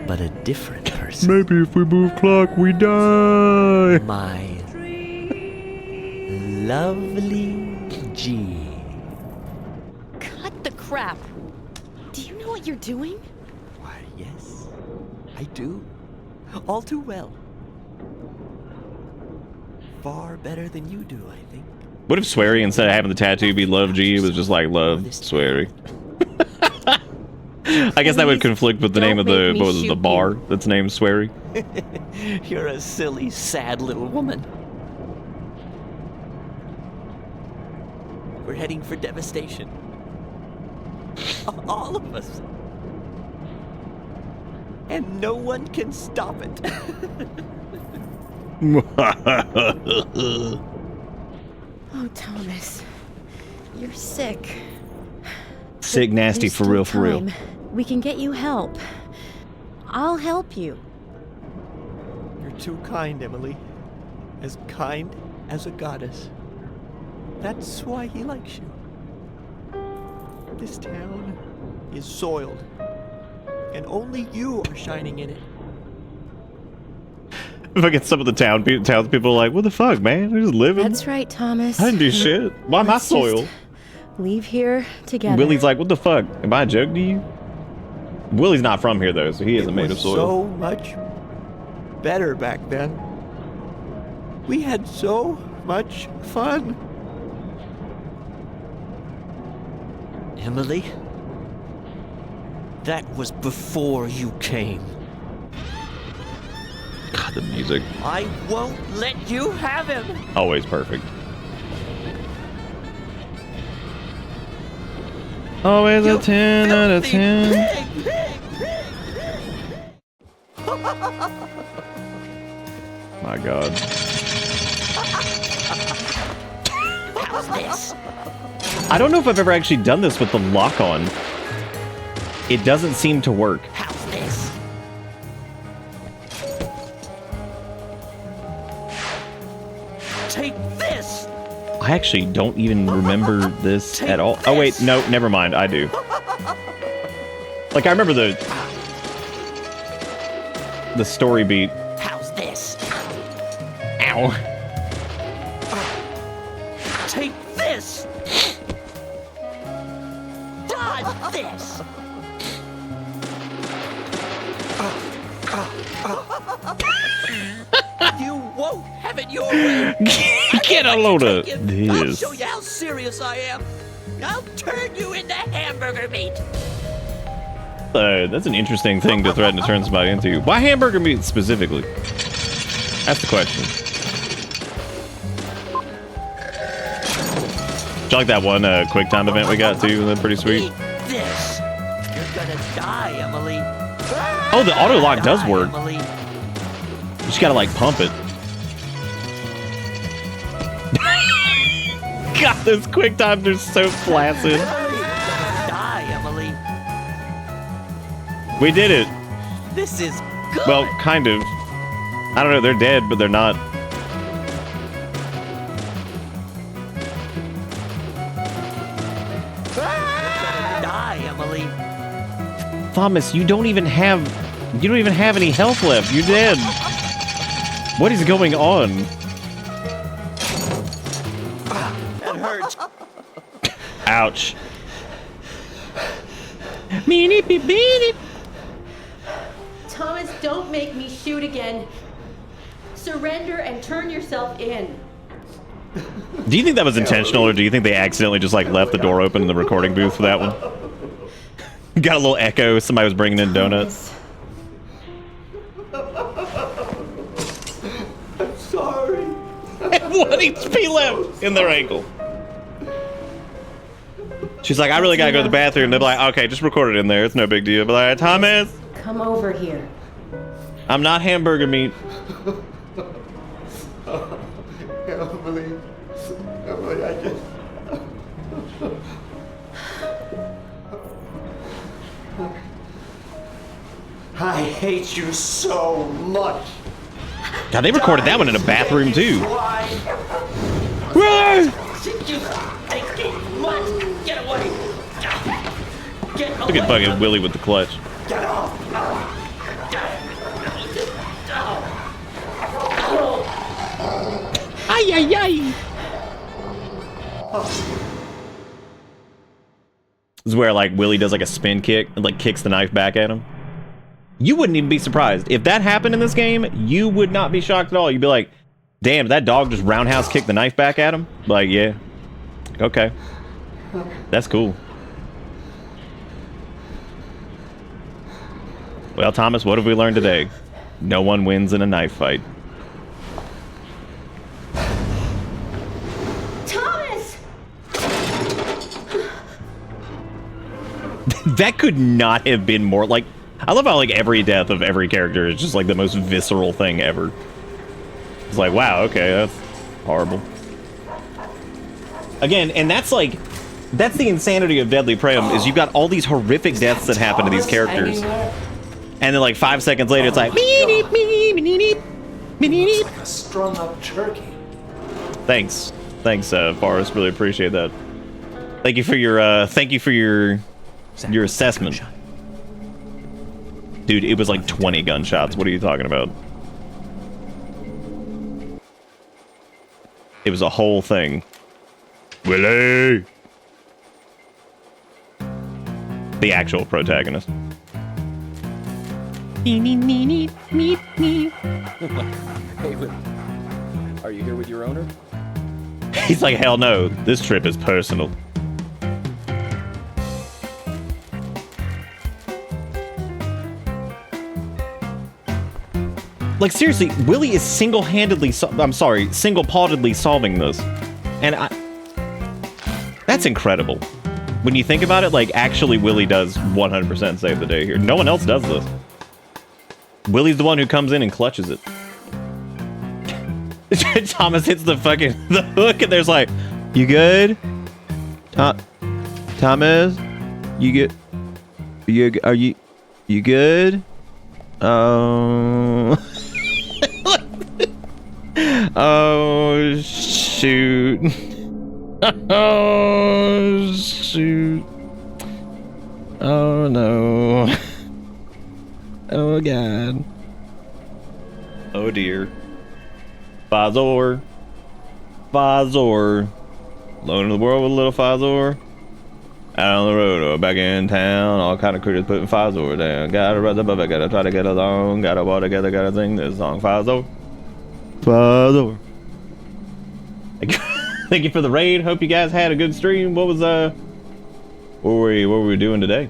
but a different person. Maybe if we move clock, we die. My lovely G. Cut the crap. Do you know what you're doing? Why, yes, I do. All too well. Far better than you do, I think. What if Swery, instead of having the tattoo be Love G, it was just like Love Swery? I guess that would conflict with the name of the, what was it, the bar that's named Swery? You're a silly, sad little woman. We're heading for devastation. All of us. And no one can stop it. Oh, Thomas. You're sick. Sick, nasty, There's for real, still for real. time. We can get you help. I'll help you. You're too kind, Emily. As kind as a goddess. That's why he likes you. This town is soiled. And only you are shining in it. If I get some of the townspeople are like, what the fuck, man? They're just living. That's right, Thomas. I didn't do shit. Why am I Let's just soiled? Leave here together. Willie's like, what the fuck? Am I a joke to you? Willie's not from here, though, so he isn't made of soil. So much better back then. We had so much fun. Emily, that was before you came. God, the music. I won't let you have him. Always perfect. Always a 10 out of 10. My God. How's this? I don't know if I've ever actually done this with the lock on. It doesn't seem to work. How's this? Take this. I actually don't even remember this at all. Oh wait, no, never mind. I do. Like I remember the story beat. How's this? Ow. Take this. Dodge this. You won't have it your way. Get a load of I'll this. show you how serious I am. I'll turn you into hamburger meat. That's an interesting thing to threaten to turn somebody into. Why hamburger meat specifically? That's the question. Do you like that one quick time event we got too? That's pretty sweet. Eat this. You're gonna die, Emily. Oh, the auto lock does work. Emily. You just gotta like pump it. God, those quick times are so flaccid. Die, Emily. We did it. This is good. Well, kind of. I don't know, they're dead, but they're not. Die, Emily. Thomas, you don't even have any health left. You're dead. What is going on? That hurts. Ouch. Meanie beep beanie. Thomas, don't make me shoot again. Surrender and turn yourself in. Do you think that was intentional, or do you think they accidentally just like left the door open in the recording booth for that one? Got a little echo. Somebody was bringing in donuts. I'm sorry. One HP left in their ankle. She's like, I really gotta go to the bathroom. They're like, okay, just record it in there. It's no big deal. But like, Thomas, Come over here. I'm not hamburger meat. Emily, I just... I hate you so much. God, they recorded that one in a bathroom too. Get away. Get Look at fucking Willie with the clutch. Get off. Ay, ay, ay. This is where like Willie does like a spin kick and like kicks the knife back at him. You wouldn't even be surprised. If that happened in this game, you would not be shocked at all. You'd be like, damn, that dog just roundhouse kicked the knife back at him? Like, yeah. Okay. That's cool. Well, Thomas, what have we learned today? No one wins in a knife fight. Thomas! That could not have been more like... I love how like every death of every character is just like the most visceral thing ever. It's like, wow, okay, that's horrible. Again, and that's like... That's the insanity of Deadly Prem, is you've got all these horrific deaths that happen to these characters. And then like 5 seconds later, it's like... It's like a strung up turkey. Thanks. Thanks, Forrest. Really appreciate that. Thank you for your assessment. Dude, it was like 20 gunshots. What are you talking about? It was a whole thing. Willie! The actual protagonist. Hey, are you here with your owner? He's like, hell no, this trip is personal. Like, seriously, Willie is single-handedly, single-paughtedly solving this. And that's incredible. When you think about it, like, actually Willie does 100% save the day here. No one else does this. Willie's the one who comes in and clutches it. Thomas hits the hook, and there's like, you good? Thomas, you good? You good? Oh, oh shoot! Oh shoot! Oh no! Oh god! Oh dear! Fazor! Fazor! Alone in the world with a little Fazor. Out on the road or back in town, all kind of critters putting Fazor down. Gotta run above it, gotta try to get along, gotta walk together, gotta sing this song. Fazor. Fazor. Thank you for the raid. Hope you guys had a good stream. What was what were we doing today?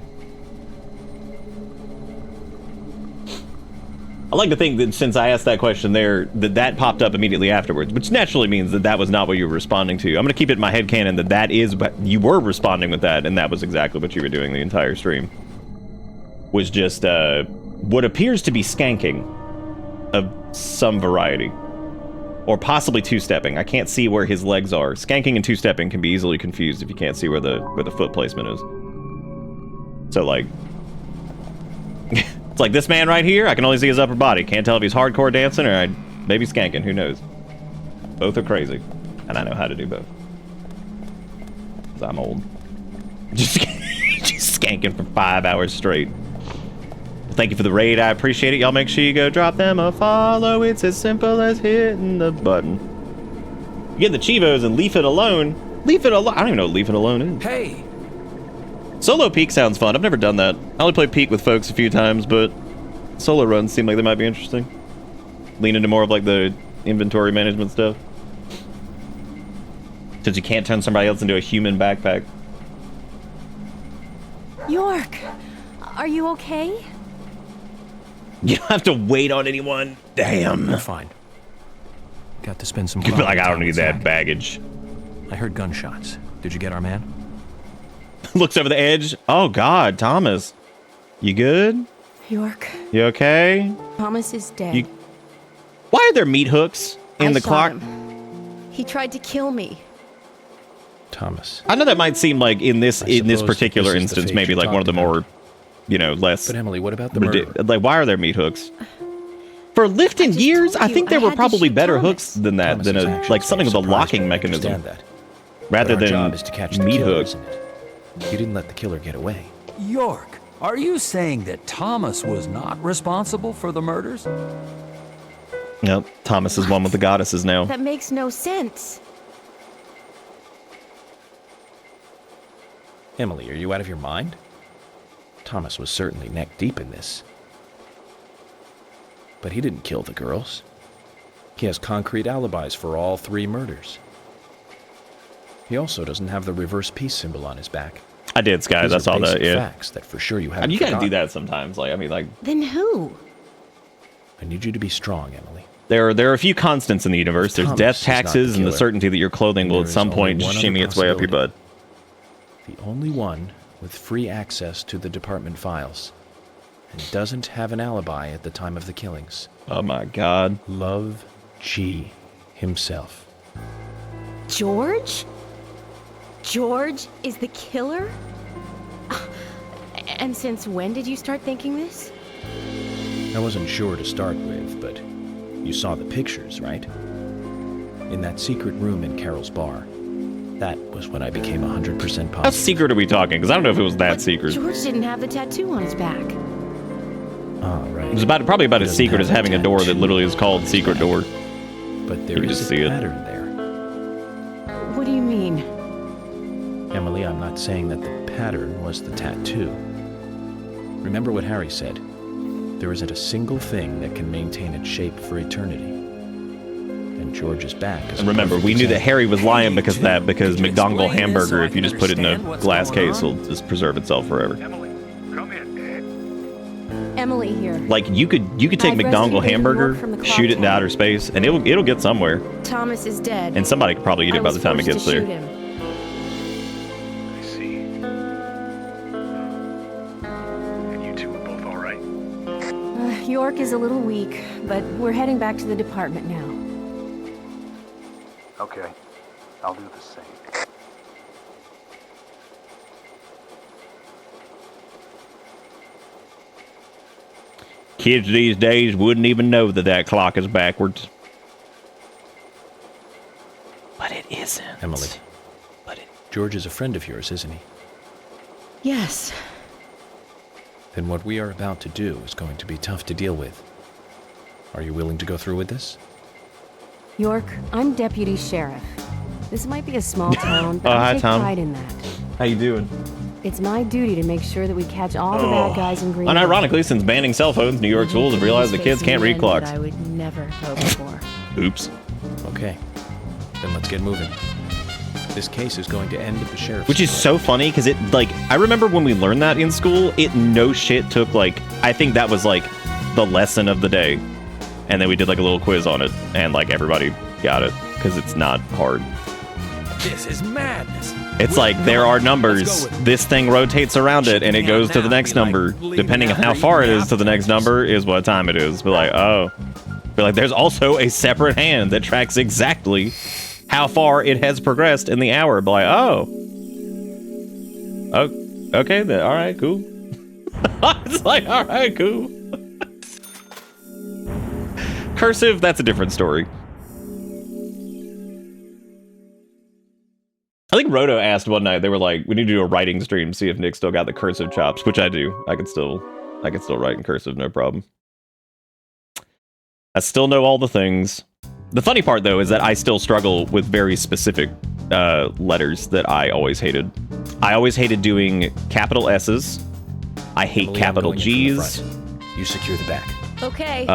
I like to think that since I asked that question there, that popped up immediately afterwards, which naturally means that was not what you were responding to. I'm going to keep it in my headcanon that is what you were responding with that, and that was exactly what you were doing the entire stream. Was just what appears to be skanking of some variety. Or possibly two-stepping. I can't see where his legs are. Skanking and two-stepping can be easily confused if you can't see where the foot placement is. So, like... It's like this man right here, I can only see his upper body. Can't tell if he's hardcore dancing or maybe skanking, who knows. Both are crazy. And I know how to do both. Because I'm old. Just skanking for 5 hours straight. Well, thank you for the raid, I appreciate it. Y'all make sure you go drop them a follow. It's as simple as hitting the button. You get the Chivos and leave it alone. Leave it alone. I don't even know what leave it alone is. Hey! Solo peek sounds fun. I've never done that. I only played peek with folks a few times, but solo runs seem like they might be interesting. Lean into more of like the inventory management stuff. Since you can't turn somebody else into a human backpack. York, are you okay? You don't have to wait on anyone. Damn. I'm fine. Got to spend some You feel like I don't time need with that Zach. baggage. I heard gunshots. Did you get our man? Looks over the edge. Oh God, Thomas. You good? York, You okay? Thomas is dead. Why are there meat hooks in the shot clock? him. He tried to kill me. Thomas. I know that might seem like in this particular this is the instance, fate maybe you like one of the talked more, you know, less. But Emily, what about the murder? Like, why are there meat hooks? For lifting gears, I think there were probably better hooks than that, than like something with a locking mechanism, rather But our than job is to catch the meat killer, hooks. isn't it? You didn't let the killer get away. York, are you saying that Thomas was not responsible for the murders? Nope, Thomas is one with the goddesses now. That makes no sense. Emily, are you out of your mind? Thomas was certainly neck deep in this. But he didn't kill the girls. He has concrete alibis for all 3 murders. He also doesn't have the reverse peace symbol on his back. I did, Skies. I saw that. Yeah. Facts that for sure you haven't. And you gotta do forgotten. that sometimes. Like, I mean, like. Then who? I need you to be strong, Emily. There are a few constants in the universe. There's Thomas death, is not taxes, the and the killer. certainty that your clothing will There at is some only point one other shimmy its way up your butt. The only one with free access to the department files. And doesn't have an alibi at the time of the killings. Oh my God. Love G himself. George? George is the killer? And since when did you start thinking this? I wasn't sure to start with, but you saw the pictures, right? In that secret room in Carol's bar. That was when I became 100% positive. How secret are we talking? Because I don't know if it was that secret. George didn't have the tattoo on his back. Ah, right. It was probably about as Doesn't secret have as having a door that literally is called Secret Door. But there You can is just a see it. pattern there. What do you mean? Emily, I'm not saying that the pattern was the tattoo. Remember what Harry said. There isn't a single thing that can maintain its shape for eternity. And George's back is And remember, we knew that Harry was lying because of that, because Could you McDongle explain this hamburger, so I if you can just put it in a understand what's glass going case, on? will just preserve itself forever. Emily here. Like you could take I've McDongle rescued hamburger, York from the clock shoot it into tower. outer space, and it'll get somewhere. Thomas is dead. And somebody could probably eat I it by was the time it forced gets to there. shoot him. I see. And you two are both all right? York is a little weak, but we're heading back to the department now. Okay, I'll do the same. Kids these days wouldn't even know that that clock is backwards. But it isn't. Emily. But it... George is a friend of yours, isn't he? Yes. Then what we are about to do is going to be tough to deal with. Are you willing to go through with this? York, I'm deputy sheriff. This might be a small town, but hi, I take Tom. pride in that. How you doing? It's my duty to make sure that we catch all the bad guys in Green. Unironically, since banning cell phones, New York schools have realized that kids can't read clocks. I would never hope for. Oops. Okay. Then let's get moving. This case is going to end at the sheriff's. Which is so funny, because it, like, I remember when we learned that in school, it no shit took, like, I think that was, like, the lesson of the day. And then we did, like, a little quiz on it, and, like, everybody got it, because it's not hard. This is madness. It's like, there are numbers, this thing rotates around it, and it goes to the next number. Depending on how far it is to the next number is what time it is. But like, oh. But like, there's also a separate hand that tracks exactly how far it has progressed in the hour. But like, oh. Okay, then, alright, cool. It's like, alright, cool. Cursive, that's a different story. I think Roto asked one night, they were like, we need to do a writing stream, see if Nick still got the cursive chops, which I do. I can still write in cursive, no problem. I still know all the things. The funny part, though, is that I still struggle with very specific letters that I always hated. I always hated doing capital S's. I hate Emily, capital I'm going in from the G's. front. You secure the back. Okay.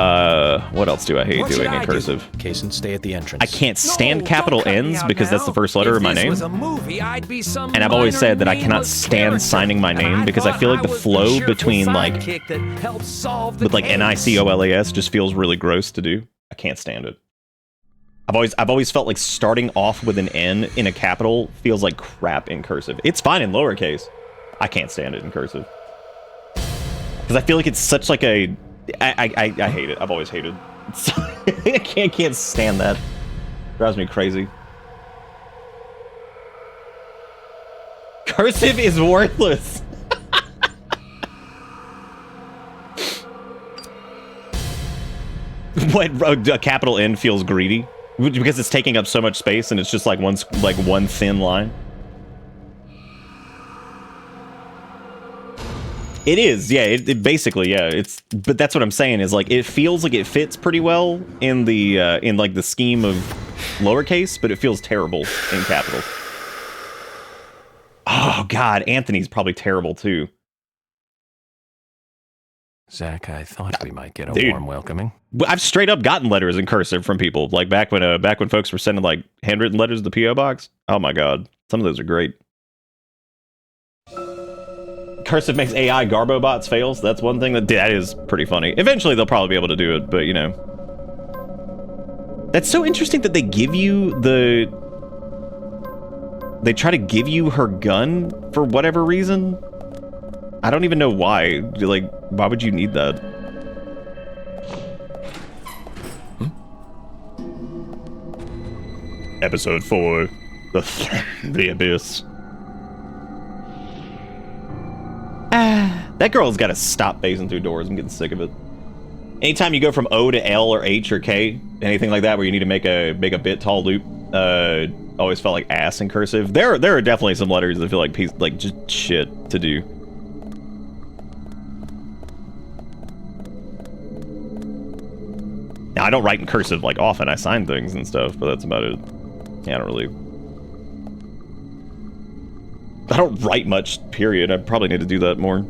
What else do I hate doing in cursive? Kason, stay at the entrance. I can't stand capital N's because that's the first letter of my name. And I've always said that I cannot stand signing my name because I feel like the flow between like with like NICOLAS just feels really gross to do. I can't stand it. I've always felt like starting off with an N in a capital feels like crap in cursive. It's fine in lowercase. I can't stand it in cursive. Because I feel like it's such like a I hate it. I've always hated. I can't stand that. Drives me crazy. Cursive is worthless. What? A capital N feels greedy because it's taking up so much space and it's just like one thin line. It is, yeah. It basically, yeah. But that's what I'm saying is like it feels like it fits pretty well in the in like the scheme of lowercase, but it feels terrible in capitals. Oh God, Anthony's probably terrible too. Zach, I thought we might get a Dude. warm welcoming. I've straight up gotten letters in cursive from people like back when folks were sending like handwritten letters to the PO box. Oh my God, some of those are great. Cursive makes AI Garbo bots fails. That's one thing that is pretty funny. Eventually they'll probably be able to do it, but you know. That's so interesting that they give you they try to give you her gun for whatever reason. I don't even know why. Like, why would you need that? Episode 4, the Abyss. That girl's got to stop phasing through doors. I'm getting sick of it. Anytime you go from O to L or H or K, anything like that, where you need to make a bit tall loop, always felt like ass in cursive. There are definitely some letters that feel like just shit to do. Now I don't write in cursive like often. I sign things and stuff, but that's about it. Yeah, I don't really. I don't write much, period. I probably need to do that more.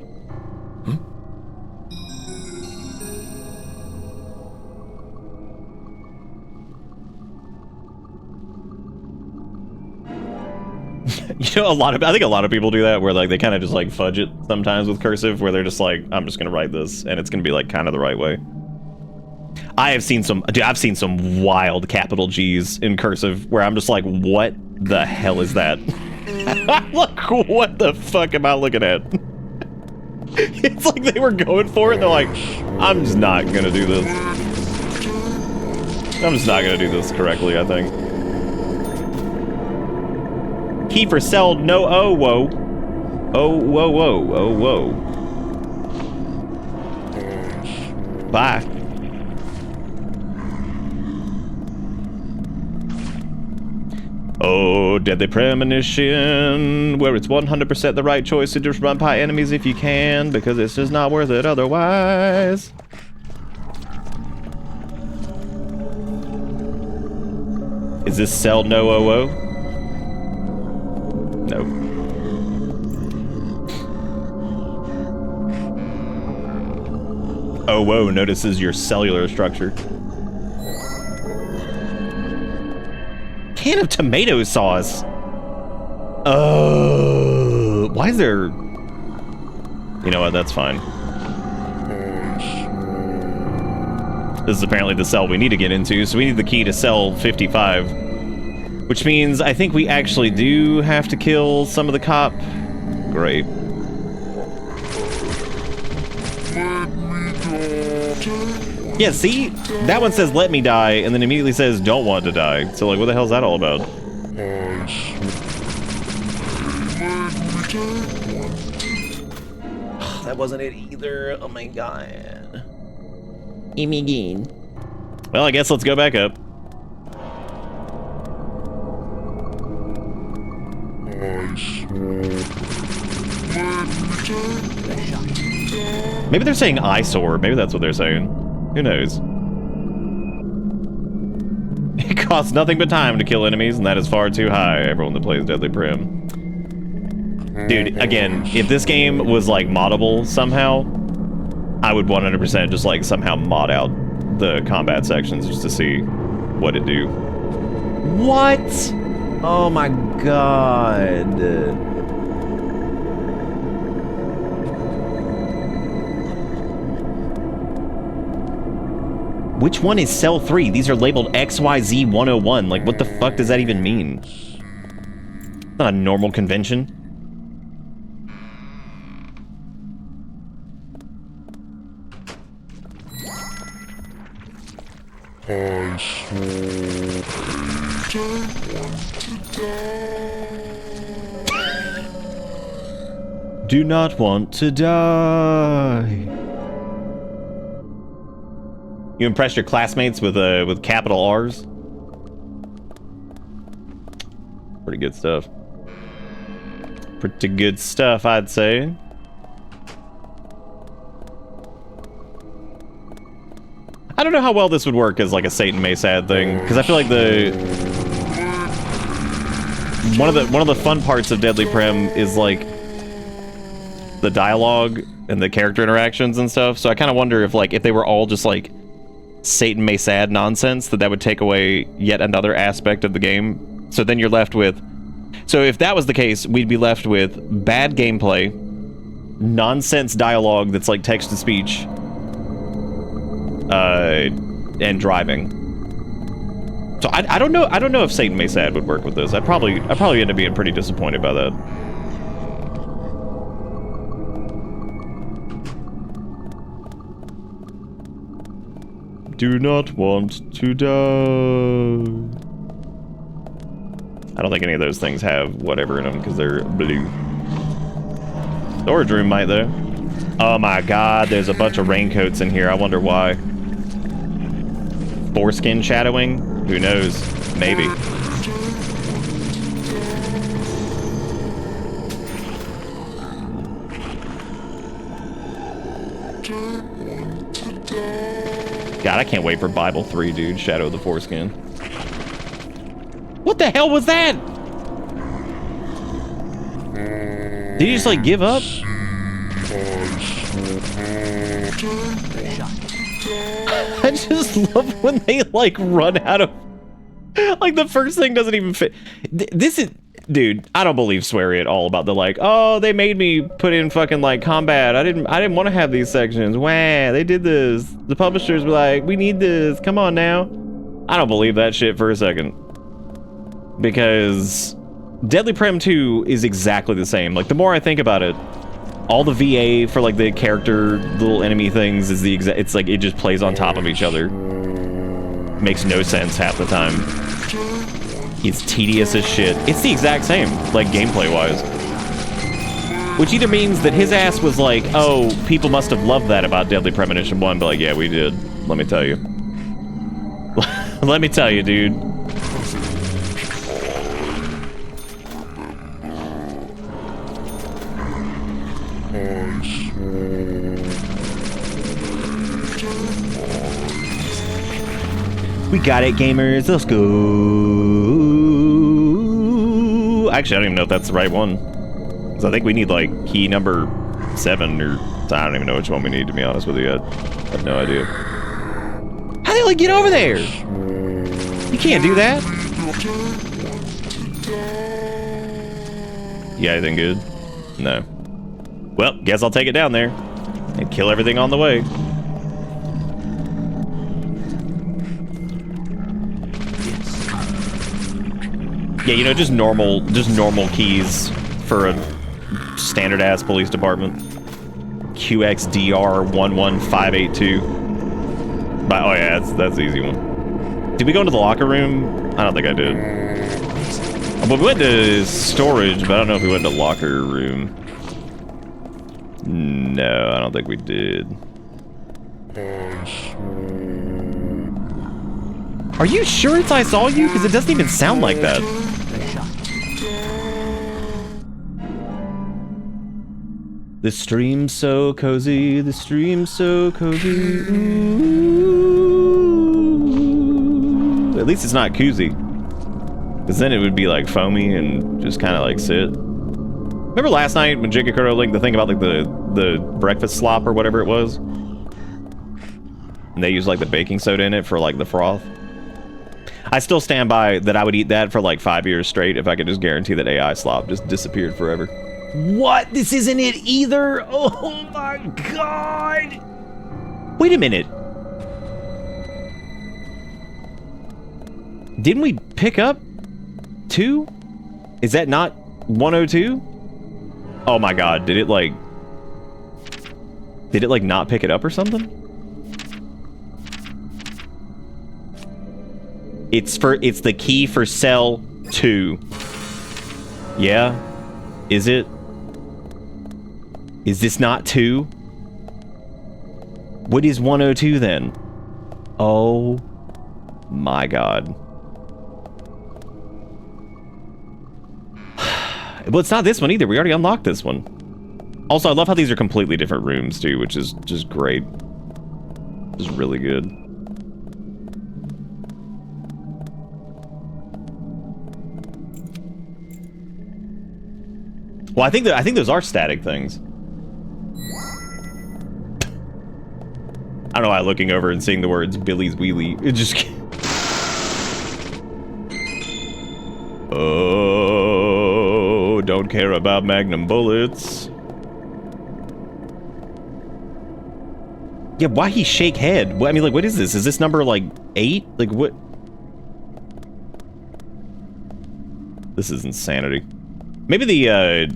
You know, I think a lot of people do that, where like they kind of just like fudge it sometimes with cursive, where they're just like, I'm just gonna write this, and it's gonna be like kind of the right way. I've seen some wild capital G's in cursive, where I'm just like, what the hell is that? Look, what the fuck am I looking at? It's like they were going for it. They're like, I'm just not gonna do this. I'm just not gonna do this correctly, I think. key for cell no oh whoa. Oh whoa whoa. Oh whoa. Bye. Oh, Deadly Premonition, where it's 100% the right choice to just run by enemies if you can, because it's just not worth it otherwise. Is this cell no oh? No. Oh whoa notices your cellular structure. Can of tomato sauce. Oh, why is there? You know what? That's fine. This is apparently the cell we need to get into, so we need the key to cell 55, which means I think we actually do have to kill some of the cop. Great. Yeah, see? That one says, let me die, and then immediately says, don't want to die. So, like, what the hell is that all about? That wasn't it either. Oh my god. Well, I guess let's go back up. Maybe they're saying eyesore. Maybe that's what they're saying. Who knows? It costs nothing but time to kill enemies, and that is far too high. Everyone that plays Deadly Prim. Dude, again, if this game was, like, moddable somehow, I would 100% just, like, somehow mod out the combat sections just to see what it do. What? Oh my god. Which one is cell 3? These are labeled XYZ 101. Like, what the fuck does that even mean? Not a normal convention. Do not want to die. You impressed your classmates with capital R's? Pretty good stuff. Pretty good stuff, I'd say. I don't know how well this would work as like a Satan May Sad thing, because I feel like one of the fun parts of Deadly Prem is like the dialogue and the character interactions and stuff. So I kind of wonder if like if they were all just like Satan May Sad nonsense, that would take away yet another aspect of the game. So then you're left with, so if that was the case, we'd be left with bad gameplay, nonsense dialogue that's like text to speech, and driving. So I don't know if Satan May Sad would work with this. I'd probably end up being pretty disappointed by that. Do not want to die. I don't think any of those things have whatever in them because they're blue. Storage room might though. Oh my god, there's a bunch of raincoats in here. I wonder why. Foreskin shadowing? Who knows? Maybe. God, I can't wait for Bible 3, dude. Shadow of the Foreskin. What the hell was that? Did he just, like, give up? I just love when they, like, run out of... Like, the first thing doesn't even fit. This is... Dude, I don't believe sweary at all about the, like, oh, they made me put in fucking, like, combat. I didn't want to have these sections. Wah, they did this. The publishers were like, we need this. Come on now. I don't believe that shit for a second. Because Deadly Prem 2 is exactly the same. Like, the more I think about it, all the VA for, like, the character little enemy things is the exact... It's like, it just plays on top of each other. Makes no sense half the time. It's tedious as shit. It's the exact same, like, gameplay-wise. Which either means that his ass was like, oh, people must have loved that about Deadly Premonition 1, but like, yeah, we did. Let me tell you. Let me tell you, dude. We got it, gamers. Let's go. Actually, I don't even know if that's the right one. So I think we need, like, key number 7 or... I don't even know which one we need, to be honest with you. I have no idea. How the hell did he get over there? You can't do that. You got anything good? No. Well, guess I'll take it down there. And kill everything on the way. Yeah, you know, just normal keys for a standard-ass police department. QXDR 11582. But, oh yeah, that's the easy one. Did we go into the locker room? I don't think I did. Well, we went to storage, but I don't know if we went to locker room. No, I don't think we did. Are you sure it's I saw you? Because it doesn't even sound like that. The stream's so cozy, the stream's so cozy. Ooh. At least it's not koozie. Because then it would be like foamy and just kind of like sit. Remember last night when Jake Akuro linked the thing about like the breakfast slop or whatever it was? And they used like the baking soda in it for like the froth? I still stand by that I would eat that for like 5 years straight if I could just guarantee that AI slop just disappeared forever. What? This isn't it either? Oh my god! Wait a minute. Didn't we pick up 2? Is that not 102? Oh my god, did it like not pick it up or something? It's the key for cell 2. Yeah? Is it? Is this not 2? What is 102 then? Oh my god. Well, it's not this one either. We already unlocked this one. Also, I love how these are completely different rooms too, which is just great. Just really good. Well, I think those are static things. I don't know why looking over and seeing the words Billy's Wheelie, it just... Oh, don't care about Magnum bullets. Yeah, why he shake head? I mean, like, what is this? Is this number, like, 8? Like, what? This is insanity. Maybe the,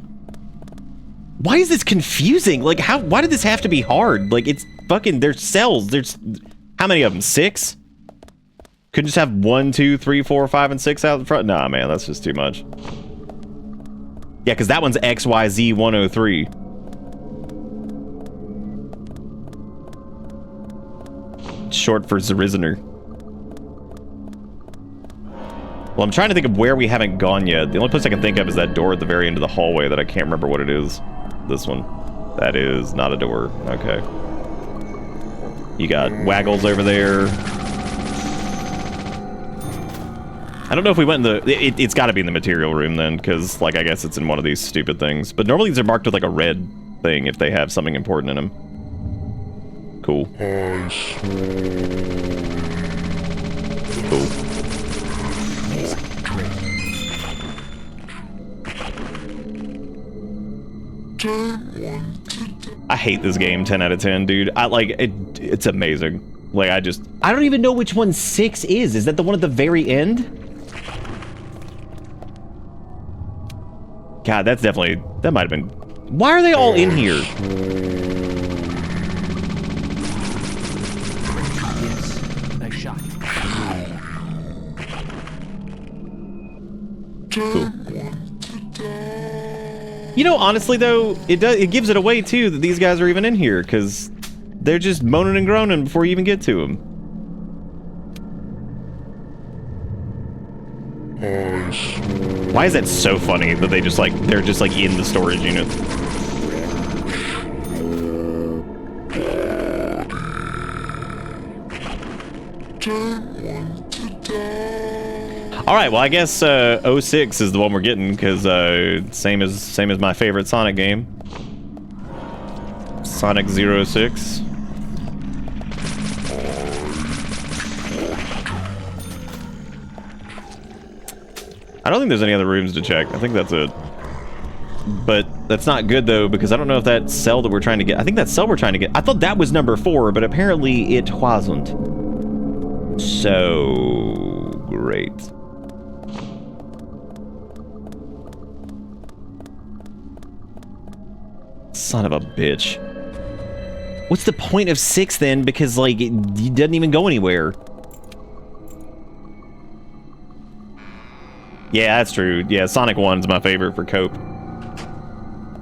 why is this confusing? Like, why did this have to be hard? Like, it's fucking, there's cells. There's, how many of them? 6? Couldn't just have 1, 2, 3, 4, 5, and 6 out in front? Nah, man, that's just too much. Yeah, because that one's XYZ 103. Short for Zerizener. Well, I'm trying to think of where we haven't gone yet. The only place I can think of is that door at the very end of the hallway that I can't remember what it is. This one. That is not a door. Okay. You got Waggles over there. I don't know if we went in the... It's got to be in the material room then, because, like, I guess it's in one of these stupid things. But normally these are marked with, like, a red thing if they have something important in them. Cool. Cool. I hate this game 10 out of 10, dude. It's amazing. Like, I don't even know which one 6 is. Is that the one at the very end? God, that's definitely... That might have been... Why are they all in here? Nice shot. Cool. You know, honestly though, it gives it away too that these guys are even in here, because they're just moaning and groaning before you even get to them. Why is that so funny that they're just like in the storage unit? All right, well I guess 06 is the one we're getting, because same as my favorite Sonic game, Sonic 06. I don't think there's any other rooms to check. I think that's it. But that's not good though, because I don't know if that cell that we're trying to get, I think that cell we're trying to get, I thought that was number 4, but apparently it wasn't. So great. Son of a bitch. What's the point of 6 then? Because like it doesn't even go anywhere. Yeah, that's true. Yeah, Sonic 1's my favorite for Cope.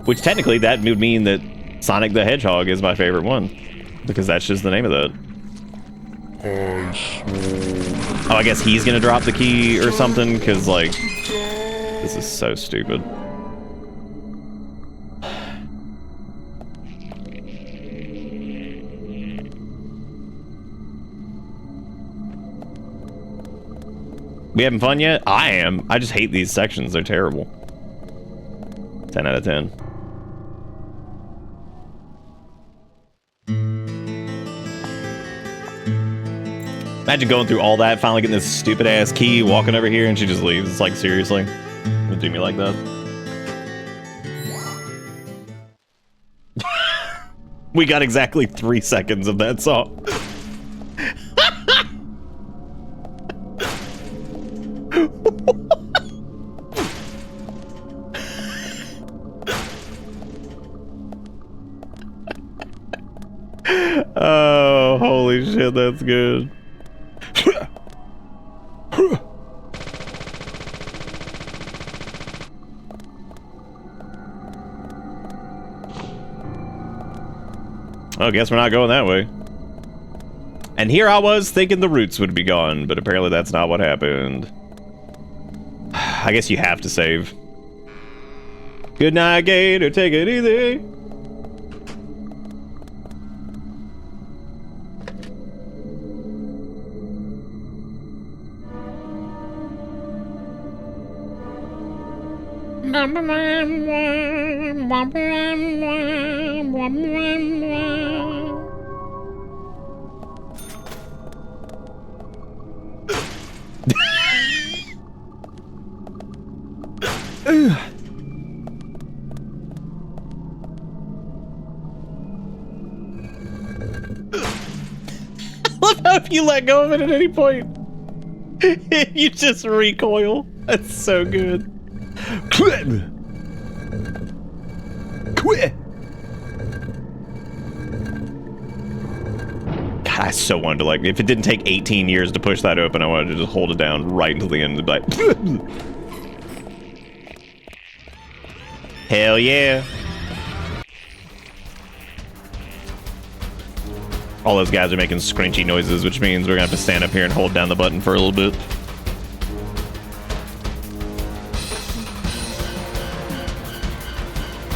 Which technically that would mean that Sonic the Hedgehog is my favorite one, because that's just the name of that. Oh, I guess he's gonna drop the key or something, because like this is so stupid. We having fun yet? I am. I just hate these sections. They're terrible. 10 out of 10. Imagine going through all that, finally getting this stupid ass key, walking over here, and she just leaves. It's like, seriously? Would do me like that? We got exactly 3 seconds of that song. Oh, holy shit, that's good. Oh, I guess we're not going that way. And here I was thinking the roots would be gone, but apparently that's not what happened. I guess you have to save. Good night, Gator, take it easy. I love how if you let go of it at any point, you just recoil. That's so good. Quit. God, I so wanted to, like, if it didn't take 18 years to push that open, I wanted to just hold it down right until the end and be like, hell yeah. All those guys are making scrunchy noises, which means we're gonna have to stand up here and hold down the button for a little bit.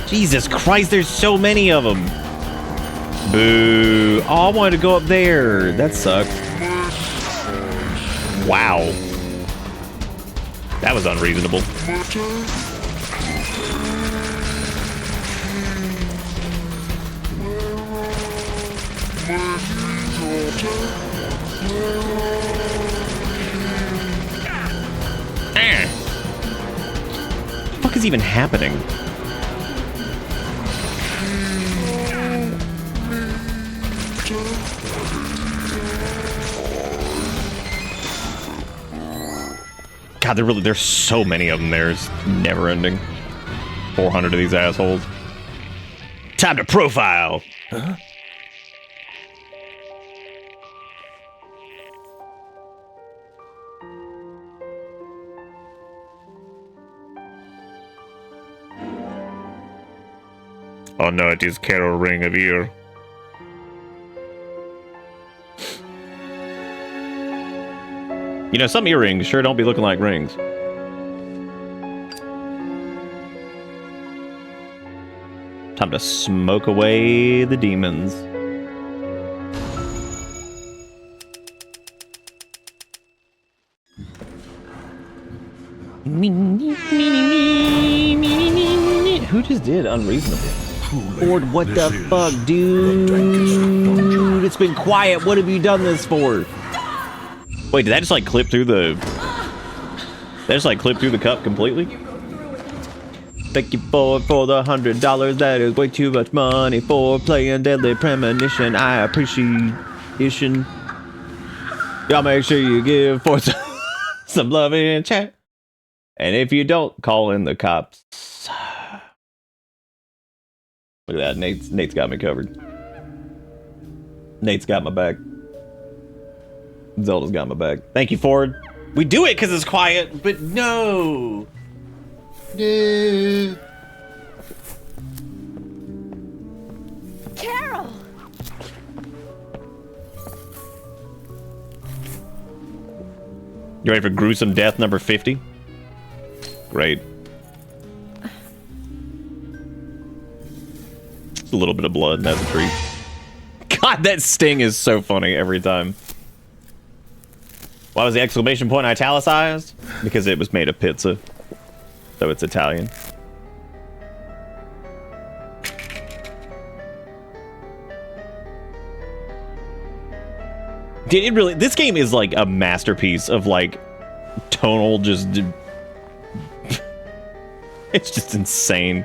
Jesus Christ, there's so many of them. Boo. Oh, I wanted to go up there. That sucked. Wow. That was unreasonable. What the fuck is even happening? God, there's so many of them there. It's never ending. 400 of these assholes. Time to profile. Huh? Oh no, it is Carol Ring of Ear. You know, some earrings sure don't be looking like rings. Time to smoke away the demons. Who just did Unreasonable? Ford, what the fuck, dude? It's been quiet. What have you done this for? Wait, did that just like clip through the... That just like clip through the cup completely? Thank you for the $100. That is way too much money for playing Deadly Premonition. I appreciation. Y'all make sure you give for some love in chat. And if you don't, call in the cops. Look at that. Nate's got me covered. Nate's got my back. Zelda's got my back. Thank you, Ford. We do it because it's quiet, but no. No. Carol! You ready for gruesome death number 50? Great. Just a little bit of blood, and that's a treat. God, that sting is so funny every time. Why was the exclamation point italicized? Because it was made of pizza. So it's Italian. Did it really? This game is like a masterpiece of like tonal just... It's just insane.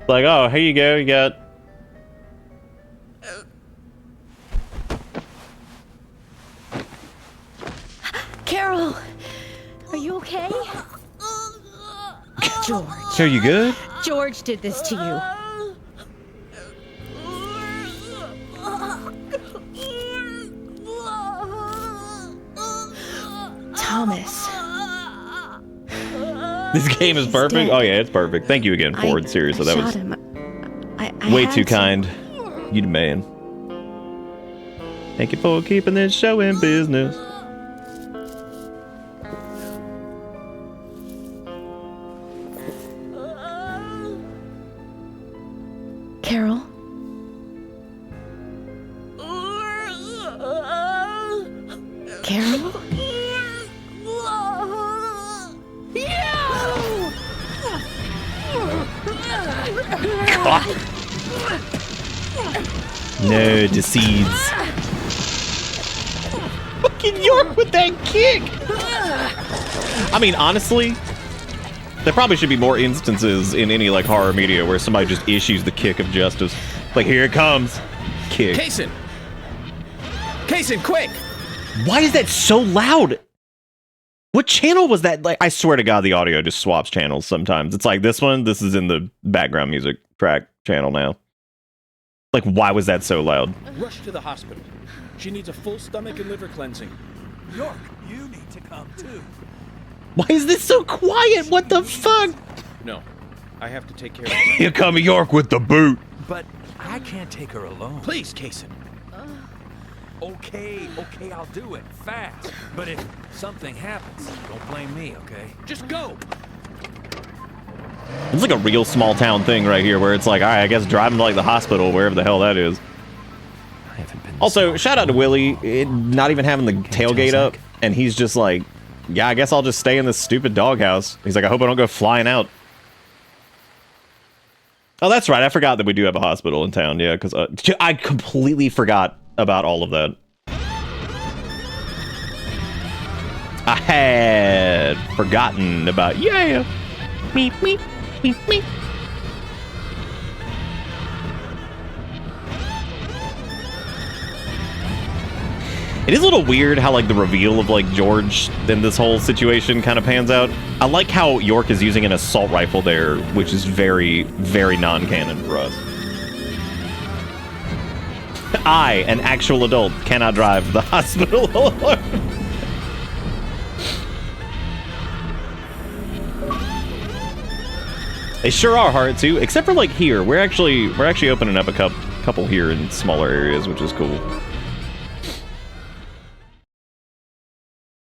Like, oh, here you go, you got... Carol! Are you okay? George. Are you good? George did this to you. Thomas. This game is perfect? Oh yeah, it's perfect. Thank you again, Ford. Seriously, that was way too kind. You the man. Thank you for keeping this show in business. Carol? Carol? No, decedes. Fucking York with that kick! I mean, honestly, there probably should be more instances in any, like, horror media where somebody just issues the kick of justice. Like, here it comes. Kick. Kaysen! Kaysen, quick! Why is that so loud? What channel was that? Like, I swear to God, the audio just swaps channels sometimes. It's like this one, this is in the background music track channel now. Like, why was that so loud? Rush to the hospital. She needs a full stomach and liver cleansing. York, you need to come too. Why is this so quiet? What the fuck? No, I have to take care of it. Here come York with the boot. But I can't take her alone. Please, Kaysen. Okay, I'll do it. Fast. But if something happens, don't blame me, okay? Just go! It's like a real small town thing right here where it's like, all right, I guess drive him to like the hospital, wherever the hell that is. Also, shout out to Willie, not even having the tailgate up, and he's just like, yeah, I guess I'll just stay in this stupid doghouse. He's like, I hope I don't go flying out. Oh, that's right. I forgot that we do have a hospital in town. Yeah, because I completely forgot about all of that. I had forgotten about, yeah. Meep, meep, meep, meep. It is a little weird how, like, the reveal of, like, George in this whole situation kind of pans out. I like how York is using an assault rifle there, which is very, very non-canon for us. I, an actual adult, cannot drive to the hospital alone. They sure are hard to, except for like here. We're actually opening up a couple here in smaller areas, which is cool.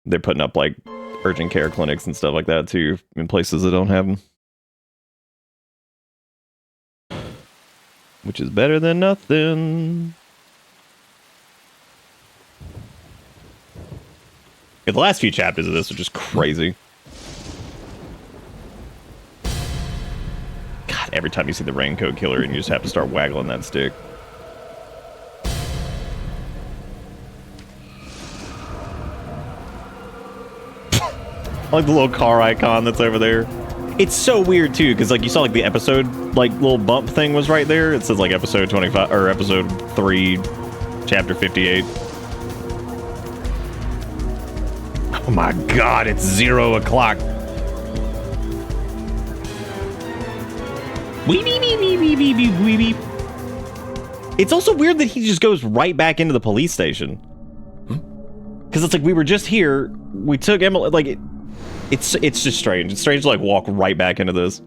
They're putting up like urgent care clinics and stuff like that too in places that don't have them. Which is better than nothing. Yeah, the last few chapters of this are just crazy. God, every time you see the raincoat killer and you just have to start waggling that stick. I like the little car icon that's over there. It's so weird too, because like you saw like the episode like little bump thing was right there. It says like episode 25 or episode 3, chapter 58. Oh my god, it's 0 o'clock. Wee beep beep beep beep beep beep wee beep. It's also weird that he just goes right back into the police station. Because it's like we were just here, we took Emily, like it's just strange. It's strange to like walk right back into this.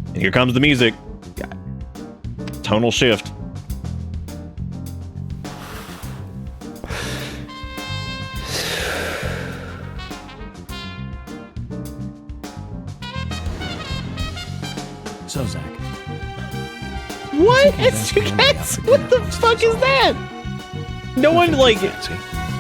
And here comes the music. Tonal shift. So, Zach. What? It's two cats? What the fuck is that? No one, like...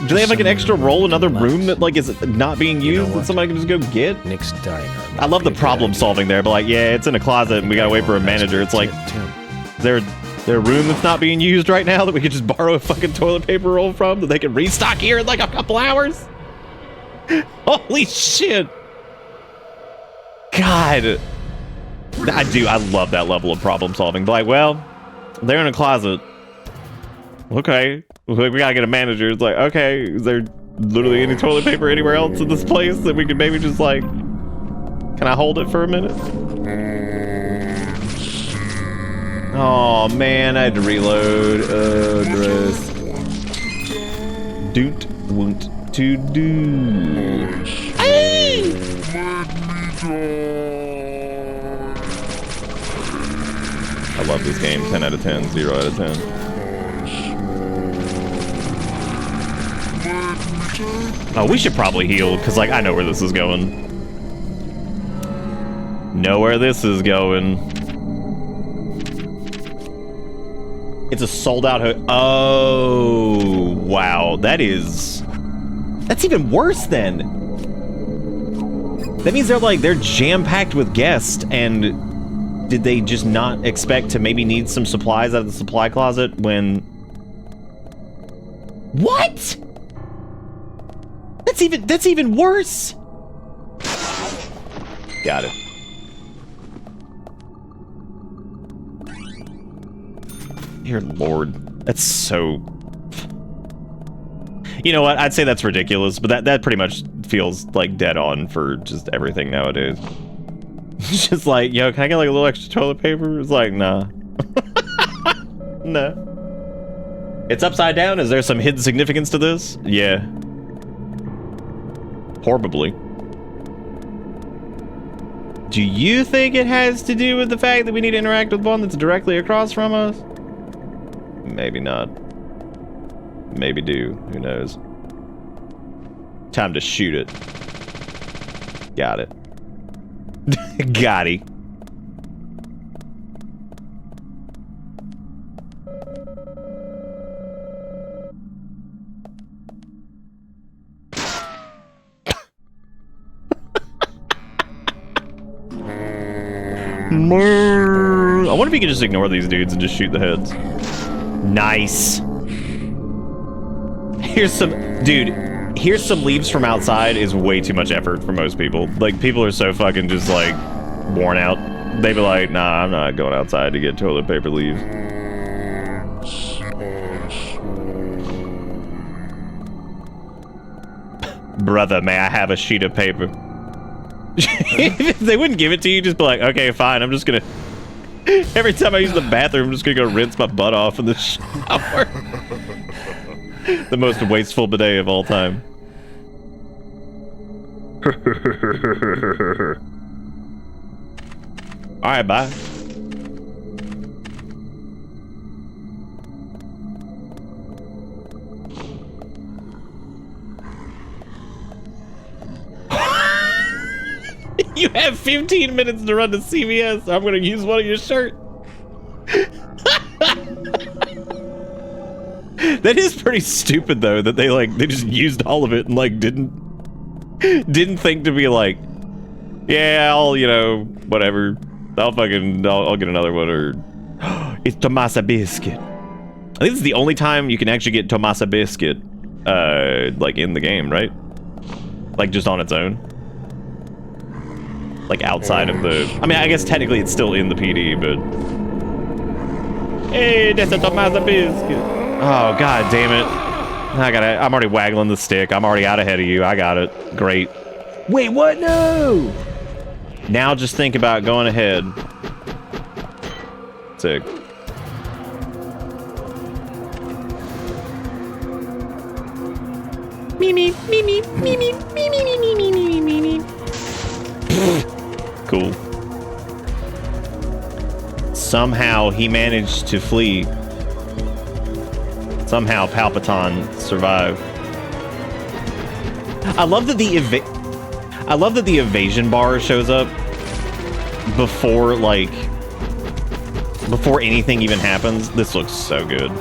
Do they have like an extra roll, another room that like is not being used that somebody can just go get? Nick's diner. I love the problem solving there, but like, yeah, it's in a closet and we gotta wait for a manager. It's like, is there a room that's not being used right now that we could just borrow a fucking toilet paper roll from that they can restock here in like a couple hours? Holy shit. God. I love that level of problem solving. But like, well, they're in a closet. Okay. We gotta get a manager. It's like, okay, is there literally any toilet paper anywhere else in this place that we could maybe just like... Can I hold it for a minute? Oh man, I had to reload. Gross. Doot woont to do. Hey! I love this game. 10 out of 10, 0 out of 10. Oh, we should probably heal, because, like, I know where this is going. Know where this is going. It's a sold-out... Oh, wow. That's even worse, then. That means they're jam-packed with guests, and did they just not expect to maybe need some supplies out of the supply closet when... What?! That's even worse. Got it. Dear Lord, that's so... You know what? I'd say that's ridiculous, but that pretty much feels like dead on for just everything nowadays. It's just like, yo, can I get like a little extra toilet paper? It's like, nah. No. It's upside down? Is there some hidden significance to this? Yeah. Probably. Do you think it has to do with the fact that we need to interact with one that's directly across from us? Maybe not. Maybe do. Who knows? Time to shoot it. Got it. Got it. I wonder if you can just ignore these dudes and just shoot the heads. Nice. Here's some leaves from outside is way too much effort for most people. Like, people are so fucking just, like, worn out. They'd be like, nah, I'm not going outside to get toilet paper leaves. Brother, may I have a sheet of paper? If they wouldn't give it to you, just be like, okay, fine, I'm just gonna... Every time I use the bathroom, I'm just gonna go rinse my butt off in the shower. The most wasteful bidet of all time. All right, bye. You have 15 minutes to run to CVS. I'm gonna use one of your shirts. That is pretty stupid though, that they just used all of it and like didn't think to be like, yeah, I'll, you know, whatever. I'll get another one. Or it's Tomasa biscuit. I think it's the only time you can actually get Tomasa biscuit like in the game, right? Like just on its own. Like outside of the, I mean, I guess technically it's still in the PD, but hey, that's a Tomasa biscuit. Oh, god damn it. I'm already waggling the stick. I'm already out ahead of you. I got it. Great. Wait, what? No! Now just think about going ahead. Sick. Cool. Somehow he managed to flee. Somehow Palpatine survived. I love that the evasion bar shows up before anything even happens. This looks so good.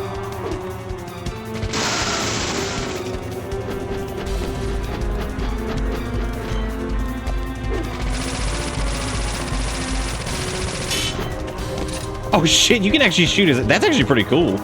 Oh shit, you can actually shoot his, that's actually pretty cool.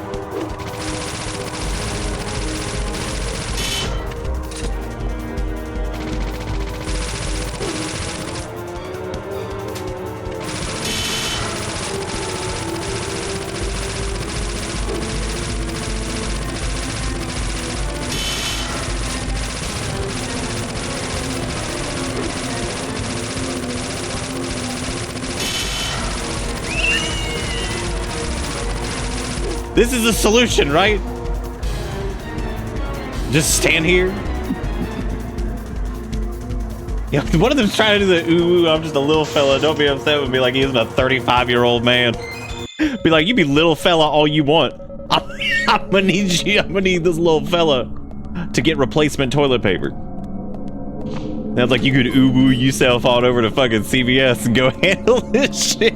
This is a solution, right? Just stand here. Yeah, one of them's trying to do the ooh, I'm just a little fella. Don't be upset with me like he's a 35-year-old man. Be like, you be little fella all you want. I'm gonna need you. I'm gonna need this little fella to get replacement toilet paper. Sounds like you could ooh yourself on over to fucking CVS and go handle this shit.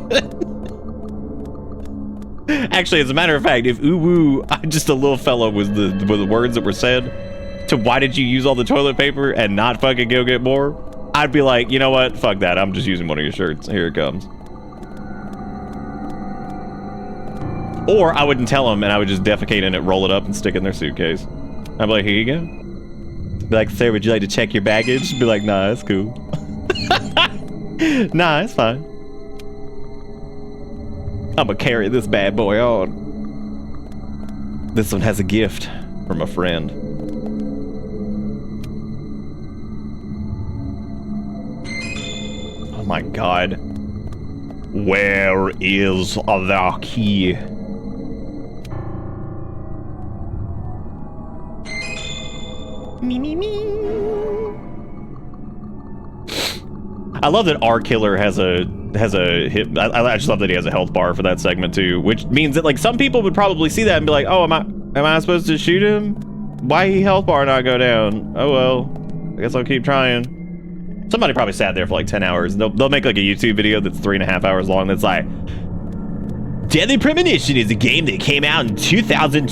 Actually, as a matter of fact, if ooh woo, just a little fella was the words that were said to why did you use all the toilet paper and not fucking go get more, I'd be like, you know what? Fuck that. I'm just using one of your shirts. Here it comes. Or I wouldn't tell them and I would just defecate in it, roll it up, and stick it in their suitcase. I'd be like, here you go. Be like, sir, would you like to check your baggage? Be like, nah, it's cool. Nah, it's fine. I'm gonna carry this bad boy on. This one has a gift from a friend. Oh my god. Where is the key? I love that our killer has a hit. I just love that he has a health bar for that segment too, which means that like some people would probably see that and be like, oh, am I supposed to shoot him? Why he health bar not go down? Oh well, I guess I'll keep trying. Somebody probably sat there for like 10 hours. They'll make like a YouTube video that's 3.5 hours long that's like, Deadly Premonition is a game that came out in 2010.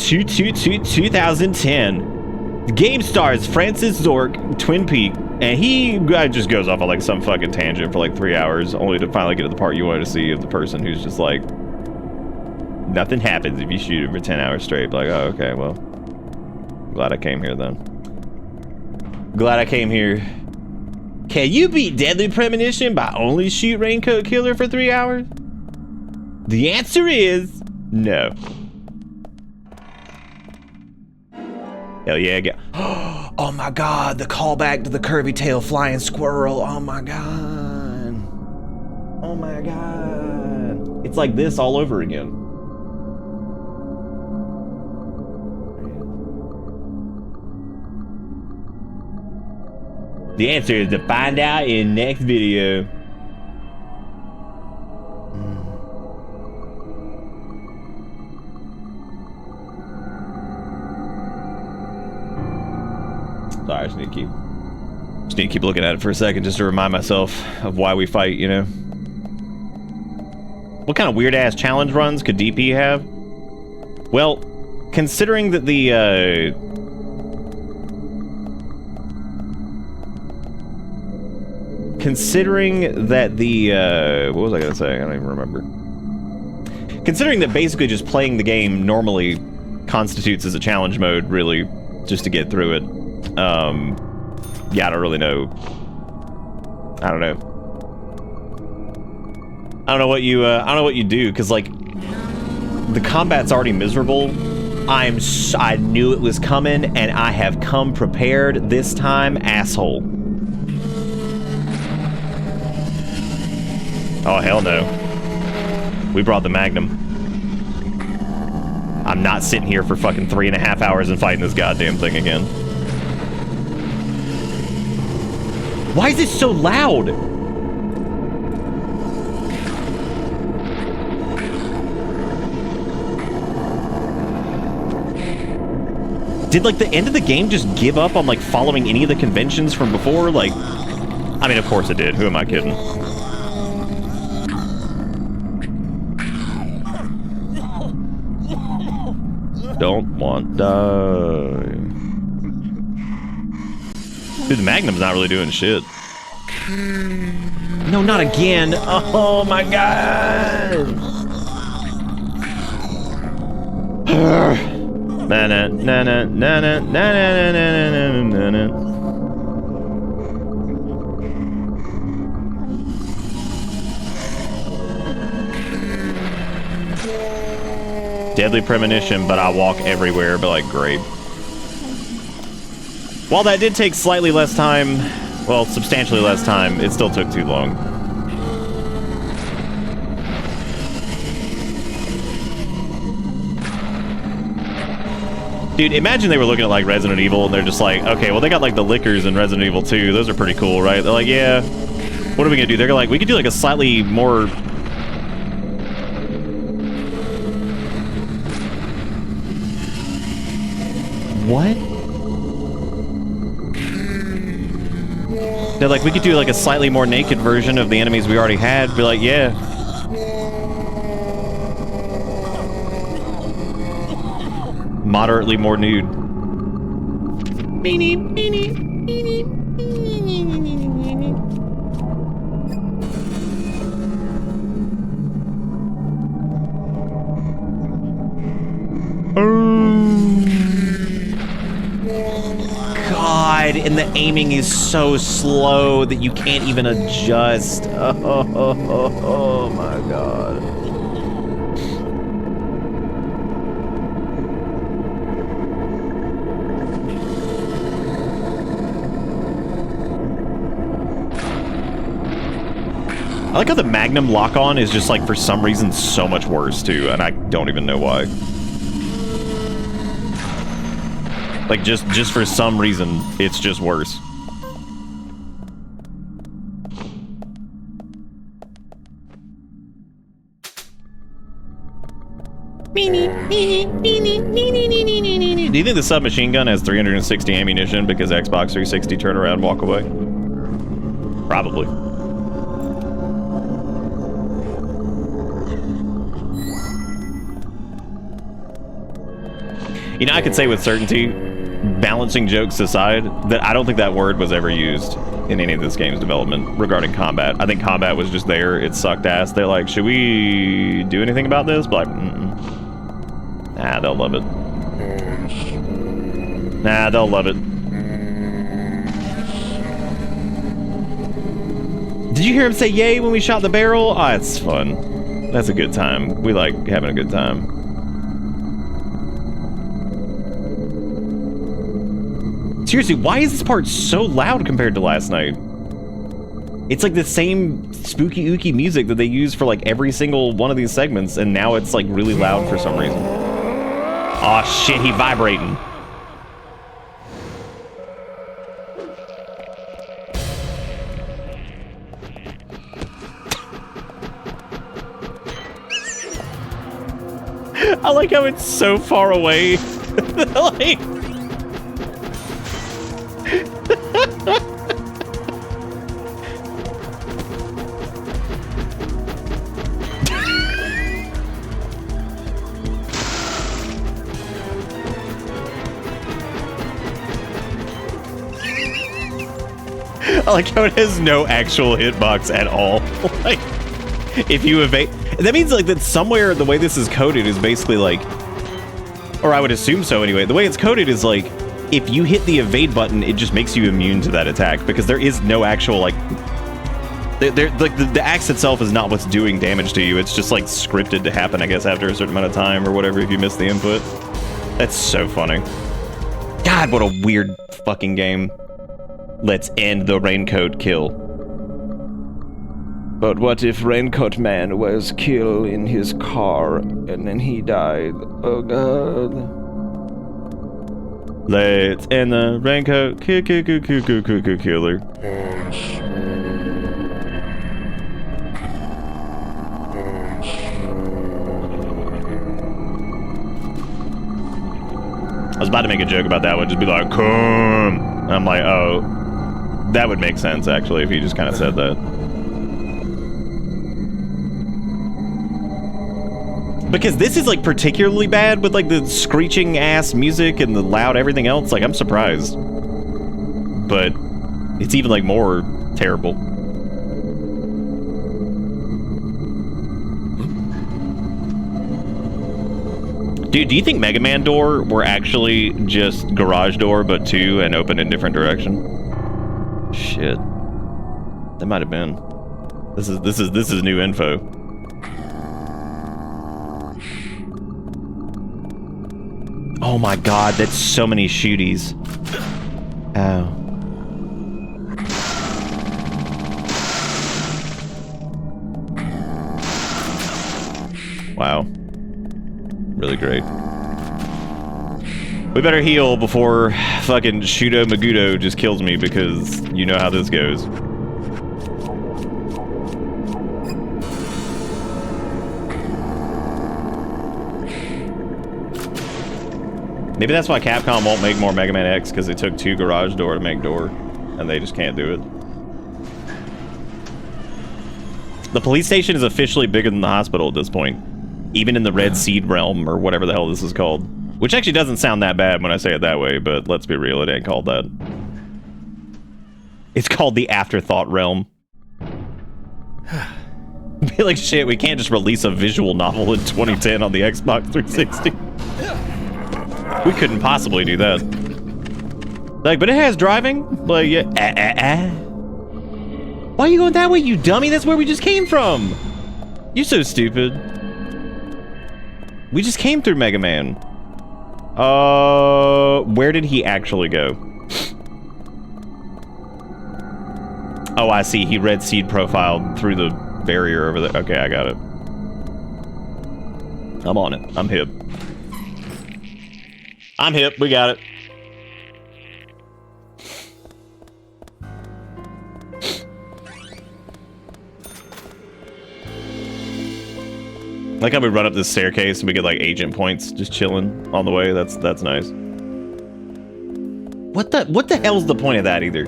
The game stars Francis Zork, Twin Peak, and he just goes off on like some fucking tangent for like 3 hours, only to finally get to the part you wanted to see of the person who's just like, nothing happens if you shoot him for 10 hours straight. Like, oh, okay, well, glad I came here then. Glad I came here. Can you beat Deadly Premonition by only shoot Raincoat Killer for 3 hours? The answer is no. Hell yeah, go. Oh my god, the callback to the curvy tail flying squirrel. Oh my god. Oh my god. It's like this all over again. The answer is to find out in next video. Sorry, I just need to keep looking at it for a second just to remind myself of why we fight, you know? What kind of weird-ass challenge runs could DP have? Well, considering that the, what was I gonna say? I don't even remember. Considering that basically just playing the game normally constitutes as a challenge mode, really, just to get through it. Yeah, I don't really know. I don't know. I don't know what you do, because, like, the combat's already miserable. I knew it was coming, and I have come prepared this time, asshole. Oh, hell no. We brought the Magnum. I'm not sitting here for fucking 3.5 hours and fighting this goddamn thing again. Why is it so loud? Did, like, the end of the game just give up on, like, following any of the conventions from before? Like, I mean, of course it did. Who am I kidding? Don't want die. Dude, the Magnum's not really doing shit. No, not again. Oh my god. Na na na na na na na na na na. Deadly Premonition, but I walk everywhere, but like, great. While that did take slightly less time, well, substantially less time, it still took too long. Dude, imagine they were looking at, like, Resident Evil, and they're just like, okay, well, they got, like, the lickers in Resident Evil 2. Those are pretty cool, right? They're like, yeah, what are we gonna do? They're like, we could do, like, a slightly more... What? They're like, we could do, like, a slightly more naked version of the enemies we already had. Be like, yeah. Moderately more nude. God, and the aiming is so slow that you can't even adjust. Oh my god. I like how the Magnum lock-on is just, like, for some reason so much worse, too, and I don't even know why. Like, just for some reason, it's just worse. Do you think the submachine gun has 360 ammunition because Xbox 360 turn around, walk away? Probably. You know, I could say with certainty, balancing jokes aside, that I don't think that word was ever used in any of this game's development regarding combat. I think combat was just there. It sucked ass. They're like, should we do anything about this? But like, nah, they'll love it. Nah, they'll love it. Did you hear him say yay when we shot the barrel? Ah, it's fun. That's a good time. We like having a good time. Seriously, why is this part so loud compared to last night? It's like the same spooky ooky music that they use for like every single one of these segments, and now it's like really loud for some reason. Aw, shit, he vibrating. I like how it's so far away. Like... I like how it has no actual hitbox at all. Like, if you evade, that means like that somewhere the way this is coded is basically like, or I would assume so anyway. The way it's coded is like, if you hit the evade button, it just makes you immune to that attack because there is no actual like, like the axe itself is not what's doing damage to you. It's just like scripted to happen, I guess, after a certain amount of time or whatever if you miss the input. That's so funny. God, what a weird fucking game. Let's end the Raincoat kill. But what if Raincoat Man was killed in his car and then he died? Oh god. Let's end the Raincoat killer. I was about to make a joke about that one, just be like, come. And I'm like, oh. That would make sense, actually, if you just kind of said that. Because this is, like, particularly bad with, like, the screeching-ass music and the loud everything else. Like, I'm surprised. But it's even, like, more terrible. Dude, do you think Mega Man door were actually just garage door, but 2 and open in different direction? Shit. That might have been. This is new info. Oh my god, that's so many shooties. Ow. Wow. Really great. We better heal before fucking Shudo Magudo just kills me because you know how this goes. Maybe that's why Capcom won't make more Mega Man X, because it took 2 garage door to make door, and they just can't do it. The police station is officially bigger than the hospital at this point. Even in the Red Seed realm, or whatever the hell this is called. Which actually doesn't sound that bad when I say it that way, but let's be real, it ain't called that. It's called the Afterthought realm. Be like, shit, we can't just release a visual novel in 2010 on the Xbox 360. We couldn't possibly do that. Like, but it has driving? Like, yeah. Why are you going that way, you dummy? That's where we just came from. You're so stupid. We just came through Mega Man. Where did he actually go? Oh, I see. He Red Seed profiled through the barrier over there. Okay, I got it. I'm on it. I'm hip. I'm hip. We got it. Like how we run up this staircase and we get like agent points just chilling on the way. That's nice. What the hell's the point of that either?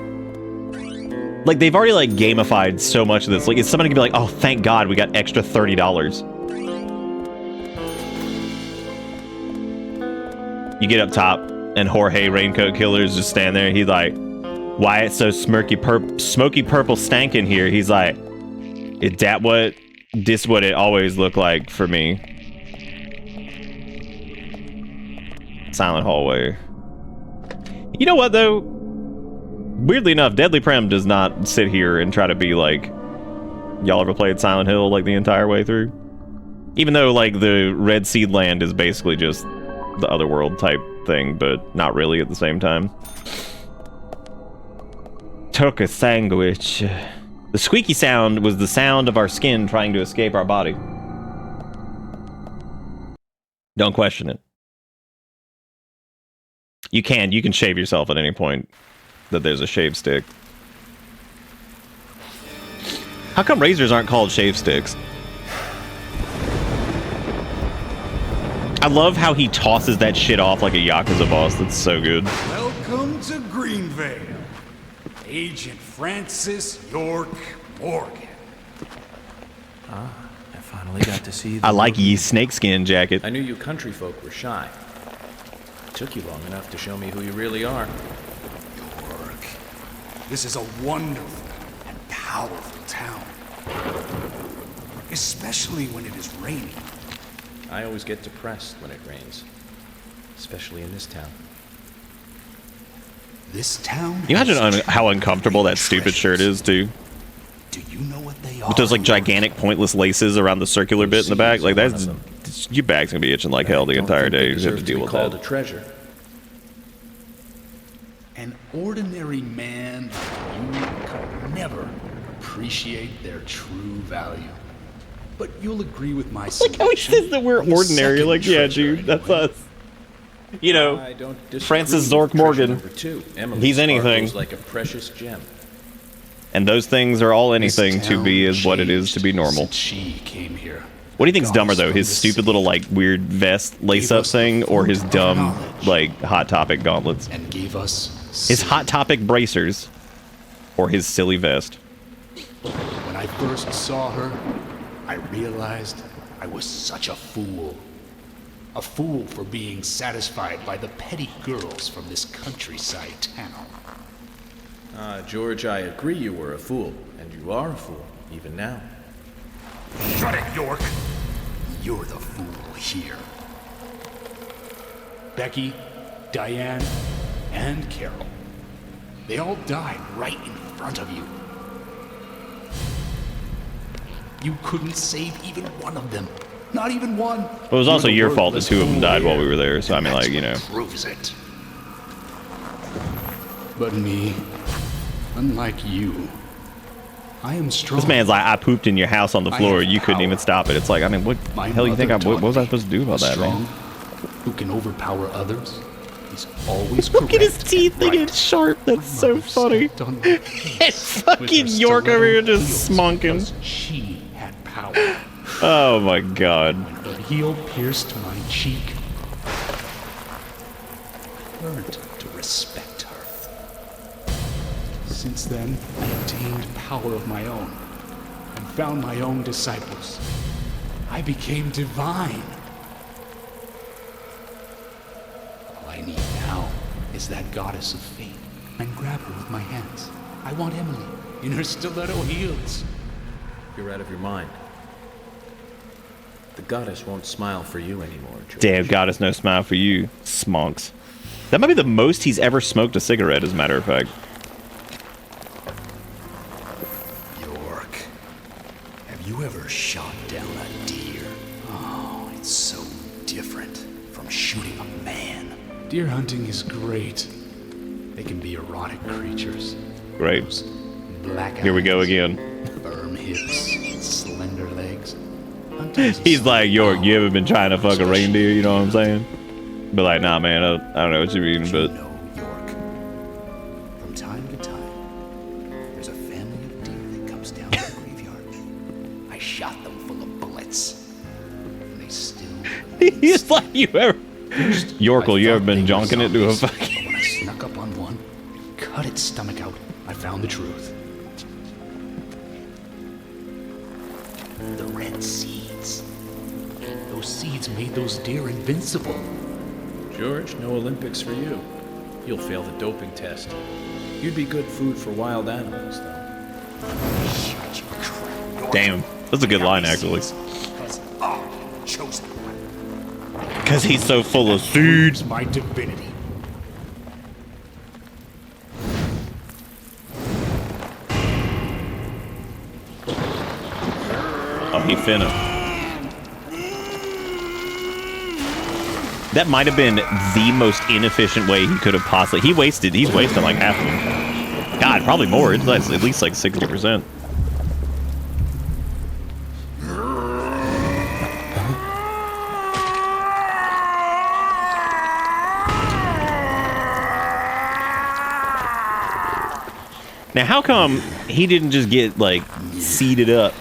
Like they've already like gamified so much of this. Like is somebody gonna be like, oh thank God we got extra $30. You get up top and Jorge Raincoat Killer's just stand there. He's like, why it's so smoky purple stankin' here? He's like, is that what? This what it always looked like for me. Silent hallway. You know what though? Weirdly enough, Deadly Prem does not sit here and try to be like, y'all ever played Silent Hill like the entire way through? Even though like the Red Seed Land is basically just the Otherworld type thing, but not really at the same time. Took a sandwich. The squeaky sound was the sound of our skin trying to escape our body. Don't question it. You can shave yourself at any point that there's a shave stick. How come razors aren't called shave sticks? I love how he tosses that shit off like a Yakuza boss. That's so good. Welcome to Greenvale. Agent Francis York Morgan. Ah, I finally got to see the I like ye snakeskin jacket. I knew you country folk were shy. It took you long enough to show me who you really are. York. This is a wonderful and powerful town. Especially when it is raining. I always get depressed when it rains. Especially in this town. This town. You imagine how uncomfortable that stupid shirt is, too. Do you know what they are? With those like gigantic, pointless laces around the circular bit in the back, like that's your bag's gonna be itching like hell the entire day. You have to deal with called that. a treasure. An ordinary man like you could never appreciate their true value. But you'll agree with my Like how he says that we're ordinary. Like, yeah, dude, that's us. You know, Francis Zork Morgan. He's anything. Like a precious gem. And those things are all anything to be is what it is to be normal. She came here. What do you think's dumber though? His stupid little like weird vest lace-up thing, or his dumb like Hot Topic gauntlets? And gave us his Hot Topic bracers, or his silly vest. When I first saw her, I realized I was such a fool. A fool for being satisfied by the petty girls from this countryside town. George, I agree you were a fool, and you are a fool, even now. Shut it, York! You're the fool here. Becky, Diane, and Carol. They all died right in front of you. You couldn't save even one of them. Not even one. Well, it was also your fault that two of them died while we were there, so I mean, like, you know. Proves it. But me, unlike you, I am strong. This man's like, I pooped in your house on the floor. You couldn't even stop it. It's like, I mean, what the hell you think? What was I supposed to do about that, man? Who can overpower others? He's always Look at his teeth. They get sharp. That's so funny. It's fucking York over here just smonking. She had power. Oh my god. When her heel pierced my cheek, I learned to respect her. Since then, I obtained power of my own and found my own disciples. I became divine. All I need now is that goddess of fate and grab her with my hands. I want Emily in her stiletto heels. You're out of your mind. The goddess won't smile for you anymore, George. Damn, goddess, no smile for you, smonks. That might be the most he's ever smoked a cigarette, as a matter of fact. York, have you ever shot down a deer? Oh, it's so different from shooting a man. Deer hunting is great. They can be erotic creatures. Great. Those black Here we go eyes, again. firm hips, slender legs. He's like, York, you ever been trying to fuck a reindeer? You know what I'm saying? But like, nah, man, I don't know what you mean, but. York, from time to time, there's a family of deer that comes down to the graveyard. I shot them full of bullets, and they still. He's like, you ever. Yorkle, you ever been jonking it to a fucking. When I snuck up on one, cut its stomach out, I found the truth. The red seeds. Those seeds made those deer invincible. George, no Olympics for you. You'll fail the doping test. You'd be good food for wild animals, though. Damn, that's a good line, actually. Because he's so full of seeds. My divinity. Oh, he finna. That might have been the most inefficient way he could have possibly. He's wasting like half of them. God, probably more. It's at least like 60%. Now, how come he didn't just get like seeded up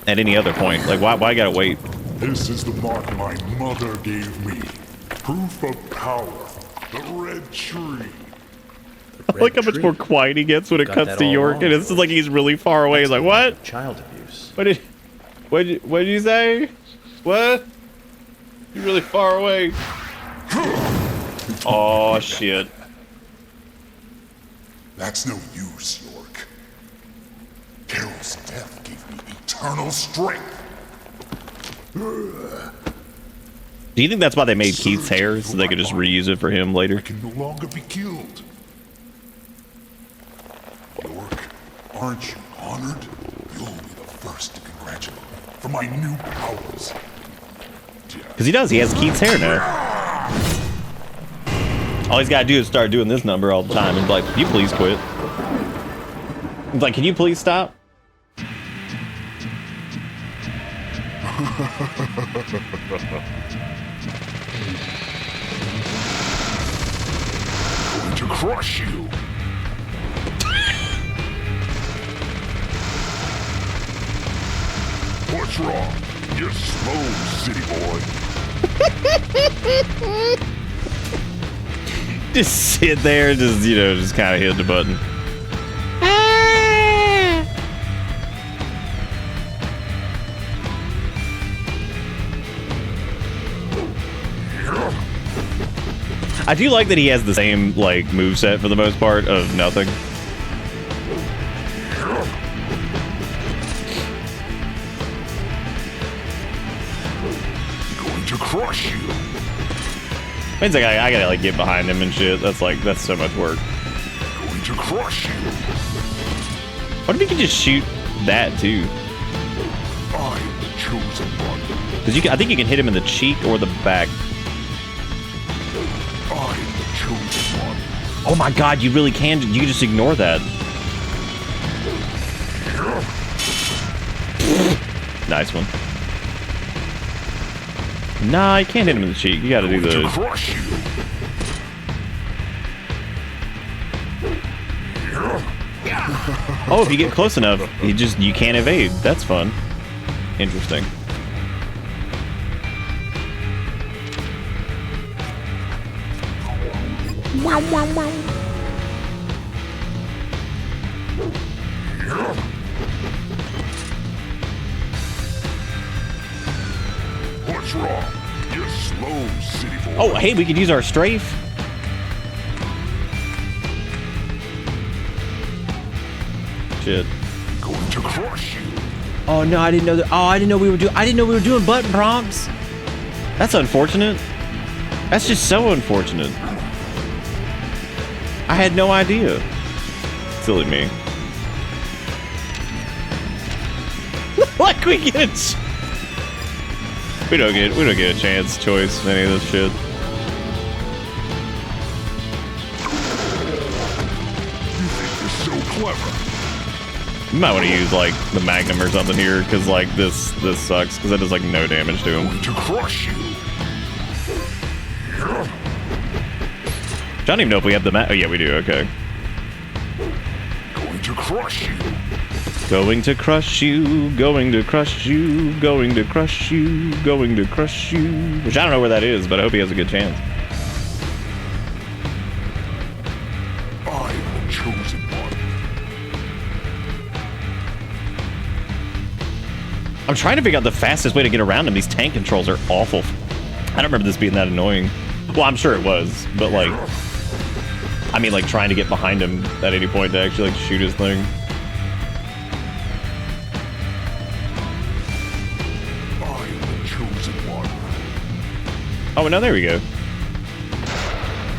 at any other point? Like, why gotta wait? This is the mark my mother gave me. Proof of power. The red tree. I like how much more quiet he gets when it cuts to York, and it's just like he's really far away. He's like, "What? Child abuse. What did you say? What? You're really far away." Oh shit. That's no use, York. Carol's death gave me eternal strength. Do you think that's why they made Keith's hair, so they could just reuse it for him later? I can no longer be killed. York, aren't you honored? You'll be the first to congratulate me for my new powers. Because he does. He has Keith's hair now. All he's got to do is start doing this number all the time and be like, "Can you please quit?" He's like, "Can you please stop?" Going to crush you. What's wrong? You're slow, city boy. Just sit there, just, you know, just kind of hit the button. I do like that he has the same, like, moveset for the most part of nothing. Going to crush you. Means like I gotta like get behind him and shit. That's so much work. Going to crush you. What if he could just shoot that too? I am the chosen one. Because I think you can hit him in the cheek or the back. I am the chosen one. Oh my god, you really can. You can just ignore that. Nice one. Nah, you can't hit him in the cheek. You gotta do the... Oh, if you get close enough, you can't evade. That's fun. Interesting. Wow, wow, wow. What's wrong? You're slow, city boy. Oh, hey, we could use our strafe. Shit. Going to crush you. Oh no, I didn't know that. Oh, I didn't know we were doing button prompts. That's unfortunate. That's just so unfortunate. I had no idea. Silly me. Like we get we don't get a chance choice in any of this shit. You think you're so clever. You might want to use like the Magnum or something here, because like this sucks, because that does like no damage to him. Going to crush you. I don't even know if we have the oh yeah, we do. Okay. Going to crush you. Going to crush you, going to crush you, going to crush you, going to crush you. Which I don't know where that is, but I hope he has a good chance. I am the chosen one. I'm trying to figure out the fastest way to get around him. These tank controls are awful. I don't remember this being that annoying. Well, I'm sure it was, but like, I mean, like trying to get behind him at any point to actually like shoot his thing. Oh, no, there we go.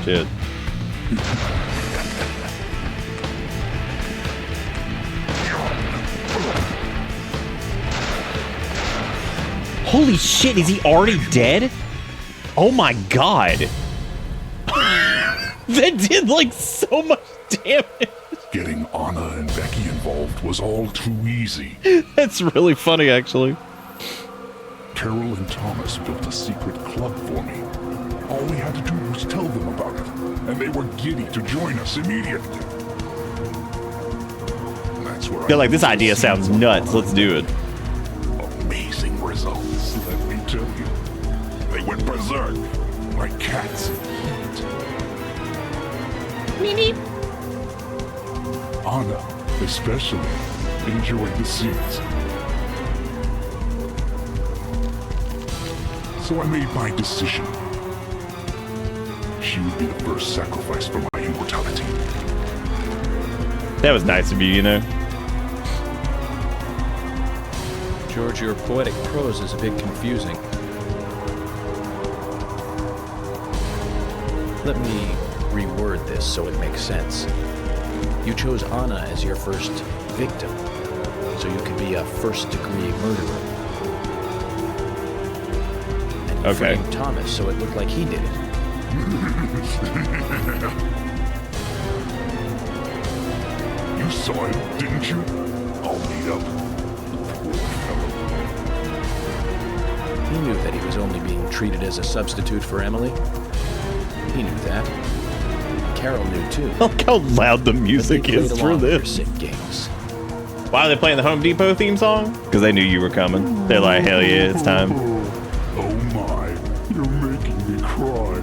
Shit. Holy shit, is he already dead? Oh my god. That did like so much damage. Getting Anna and Becky involved was all too easy. That's really funny, actually. Carol and Thomas built a secret club for me. All we had to do was tell them about it, and they were giddy to join us immediately. That's where I feel like this idea sounds nuts. Let's do it. Amazing results, let me tell you. They went berserk, like cats in heat. Meep, meep. Anna, especially, enjoyed the scenes. So I made my decision. She would be the first sacrifice for my immortality. That was nice of you, you know? George, your poetic prose is a bit confusing. Let me reword this so it makes sense. You chose Anna as your first victim, so you could be a first-degree murderer. And you framed Thomas so it looked like he did it. You saw him, didn't you? I'll meet up. Poor fellow. He knew that he was only being treated as a substitute for Emily. He knew that. Carol knew too. Look how loud the music is for this. Games. Why are they playing the Home Depot theme song? Because they knew you were coming. They're like, hell yeah, it's time. Oh my, you're making me cry.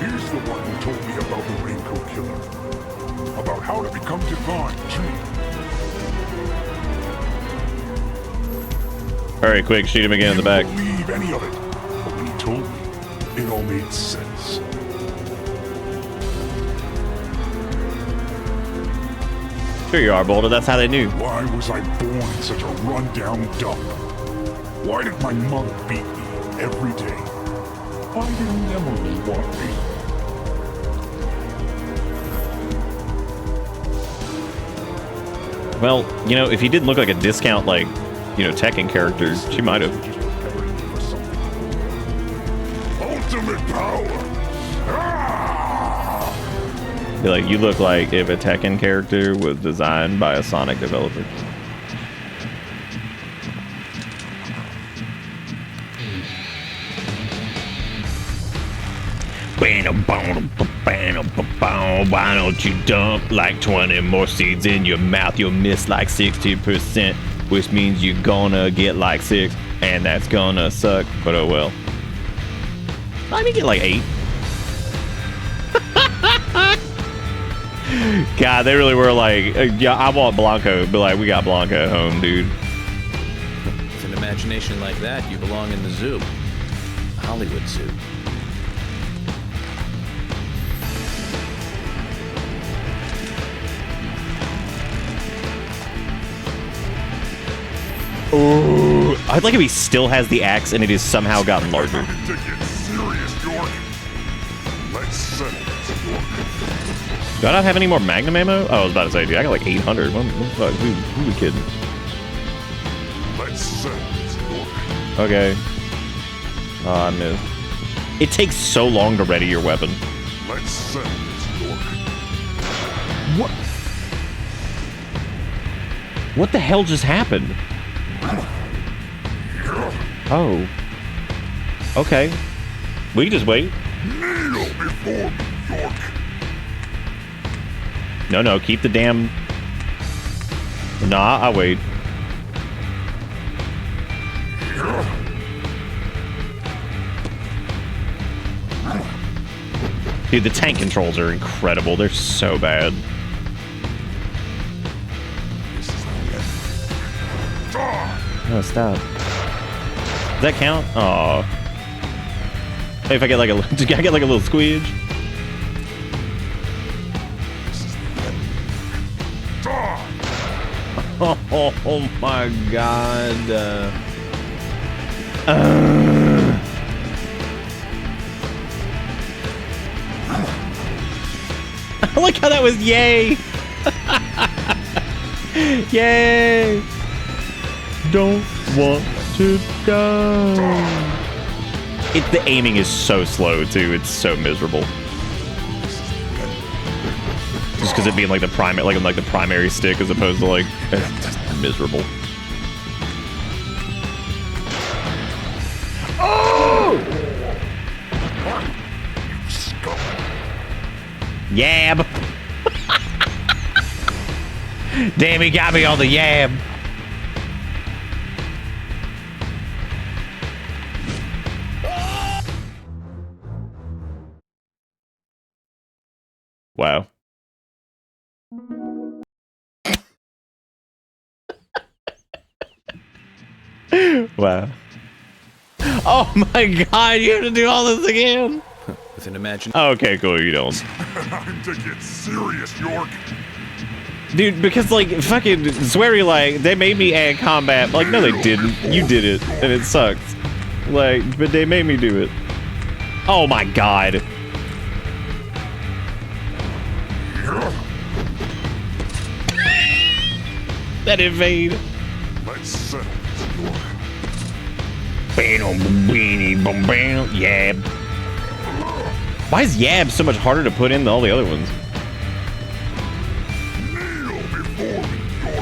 Here's the one who told me about the Raincoat Killer. About how to become divine, too. Hurry, quick, shoot him again in the back. I didn't believe any of it, but when he told me, it all made sense. Sure you are, Boulder. That's how they knew. Why was I born in such a run-down dump? Why did my mother beat me every day? Why didn't Emily want me? Well, you know, if he didn't look like a discount, like, you know, Tekken character, she might have. Ultimate power! Be like, you look like if a Tekken character was designed by a Sonic developer. Why don't you dump like 20 more seeds in your mouth? You'll miss like 60%, which means you're gonna get like 6, and that's gonna suck, but oh well. I mean, get like 8. God, they really were like, yeah, I want Blanco, but like, we got Blanco at home, dude. With an imagination like that, you belong in the zoo. Hollywood Zoo. Oh, I'd like if he still has the axe and it has somehow gotten larger. To get serious, York. Let's settle this, York. Do I not have any more Magnum ammo? Oh, I was about to say, dude, I got like 800. What the fuck? Who are we kidding? Let's settle this, York. Okay. Oh, I missed. It takes so long to ready your weapon. Let's settle this, York. What? What the hell just happened? Oh. Okay. We can just wait. Kneel before me, York. No, keep the damn... Nah, I'll wait. Dude, the tank controls are incredible. They're so bad. Oh, stop. Does that count? Oh. Hey, if I get like a, I get like a little squeege. Oh my god. I like how that was yay. Yay. Don't want to die. The aiming is so slow too. It's so miserable. Just because it being like the primary, like the primary stick as opposed to like, it's just miserable. Oh! Yab. Damn, he got me on the yab. Wow. Wow. Oh my god, you have to do all this again? With an imagination. Oh, okay, cool, you don't. Time to get serious, York. Dude, because, like, fucking Swery, like, they made me add combat. Like, no, they didn't. You did it, and it sucked. Like, but they made me do it. Oh my god. That invade. Let's settle this, York. Yab. Why is Yab so much harder to put in than all the other ones?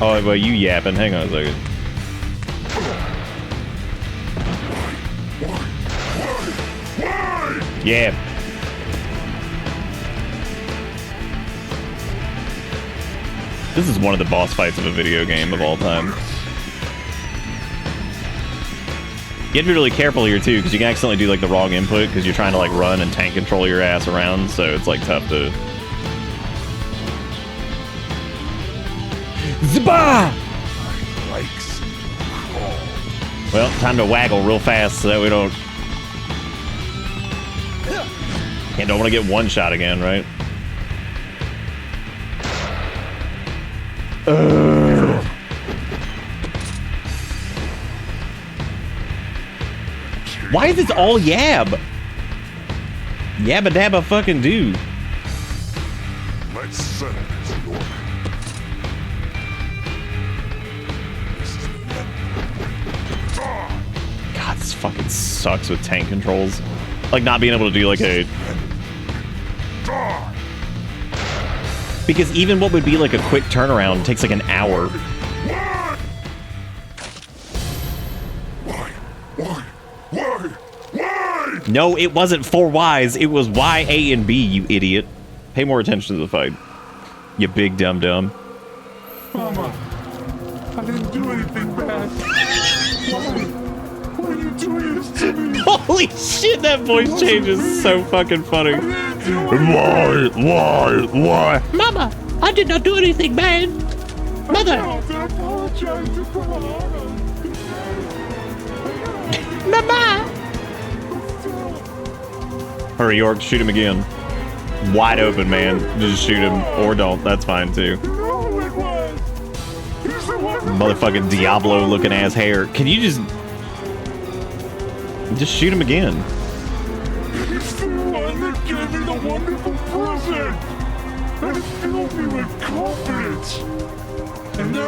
Oh, well, you yapping. Hang on a second. Yab. This is one of the boss fights of a video game of all time. You have to be really careful here too, because you can accidentally do like the wrong input because you're trying to like run and tank control your ass around, so it's like tough to. Zba! Well, time to waggle real fast so that we don't. And don't want to get one shot again, right? Why is this all Yab? Yabba dabba fucking do. Let's settle this, York. God, this fucking sucks with tank controls. Like not being able to do like a... Because even what would be like a quick turnaround takes like an hour. Why? No, it wasn't 4 Ys. It was Y, A, and B, you idiot. Pay more attention to the fight. You big dum-dum. Mama, I didn't do anything bad. Why are you doing this to me? Holy shit, that voice change is so fucking funny. Why? Mama, I did not do anything bad. Mother. I apologize to Premonition. Mama. Hurry, York, shoot him again. Wide open, man. Just shoot him, or don't. That's fine, too. Motherfucking Diablo-looking ass hair. Can you just shoot him again? He's the one that gave me the wonderful present. And it filled me with confidence.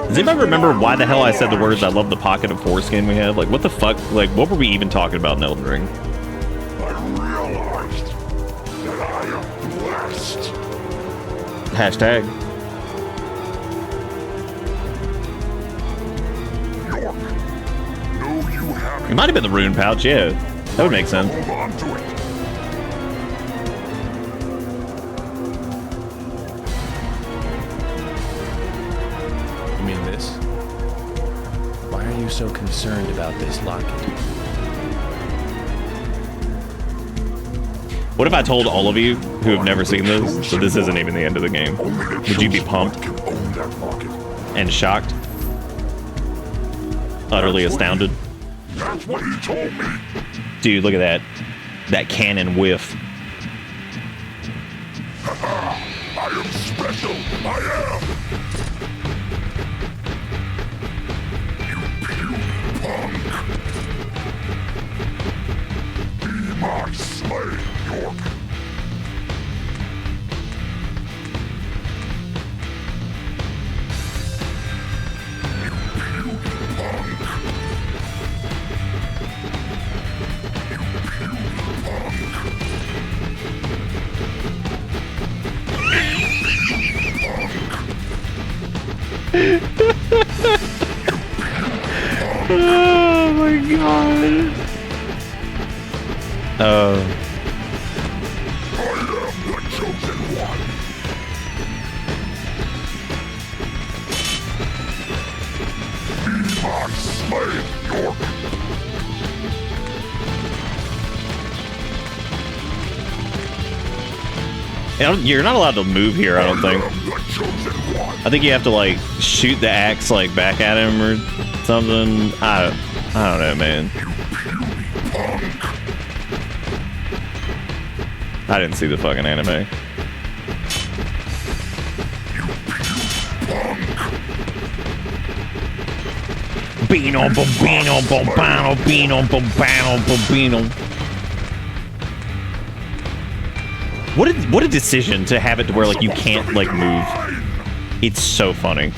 Does anybody remember why the hell I said the words, I love the pocket of foreskin we have? Like, what the fuck? Like, what were we even talking about in Elden Ring? I realized that I am blessed. Hashtag. York, no, you haven't. It might have been the rune pouch, yeah. That would make sense. Hold on to it. You mean this? Why are you so concerned about this locket? What if I told all of you who have never seen this that this isn't even the end of the game? Would you be pumped? And shocked? Utterly astounded? That's what he told me. Dude, look at that. That cannon whiff. I am special. I am. You puny punk. Be my slave, York. Oh my god. Oh. I am the chosen one. Be my slave, York. You're not allowed to move here, I don't think. I think you have to, like, shoot the axe, like, back at him or something. I don't know, man. I didn't see the fucking anime. Beano, bobino, bobano, beano, bobano, bobino. What a decision to have it to where, like, you can't, like, move. It's so funny.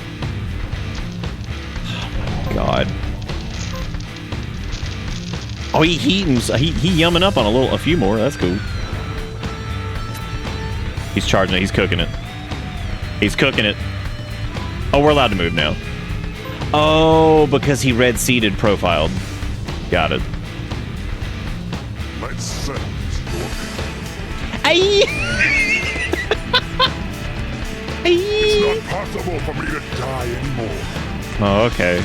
Oh my god. Oh, he yumming up on a few more. That's cool. He's charging it. He's cooking it. He's cooking it. Oh, we're allowed to move now. Oh, because he red seeded profiled. Got it. Let's settle this, York. It's not possible for me to die anymore. Oh, okay.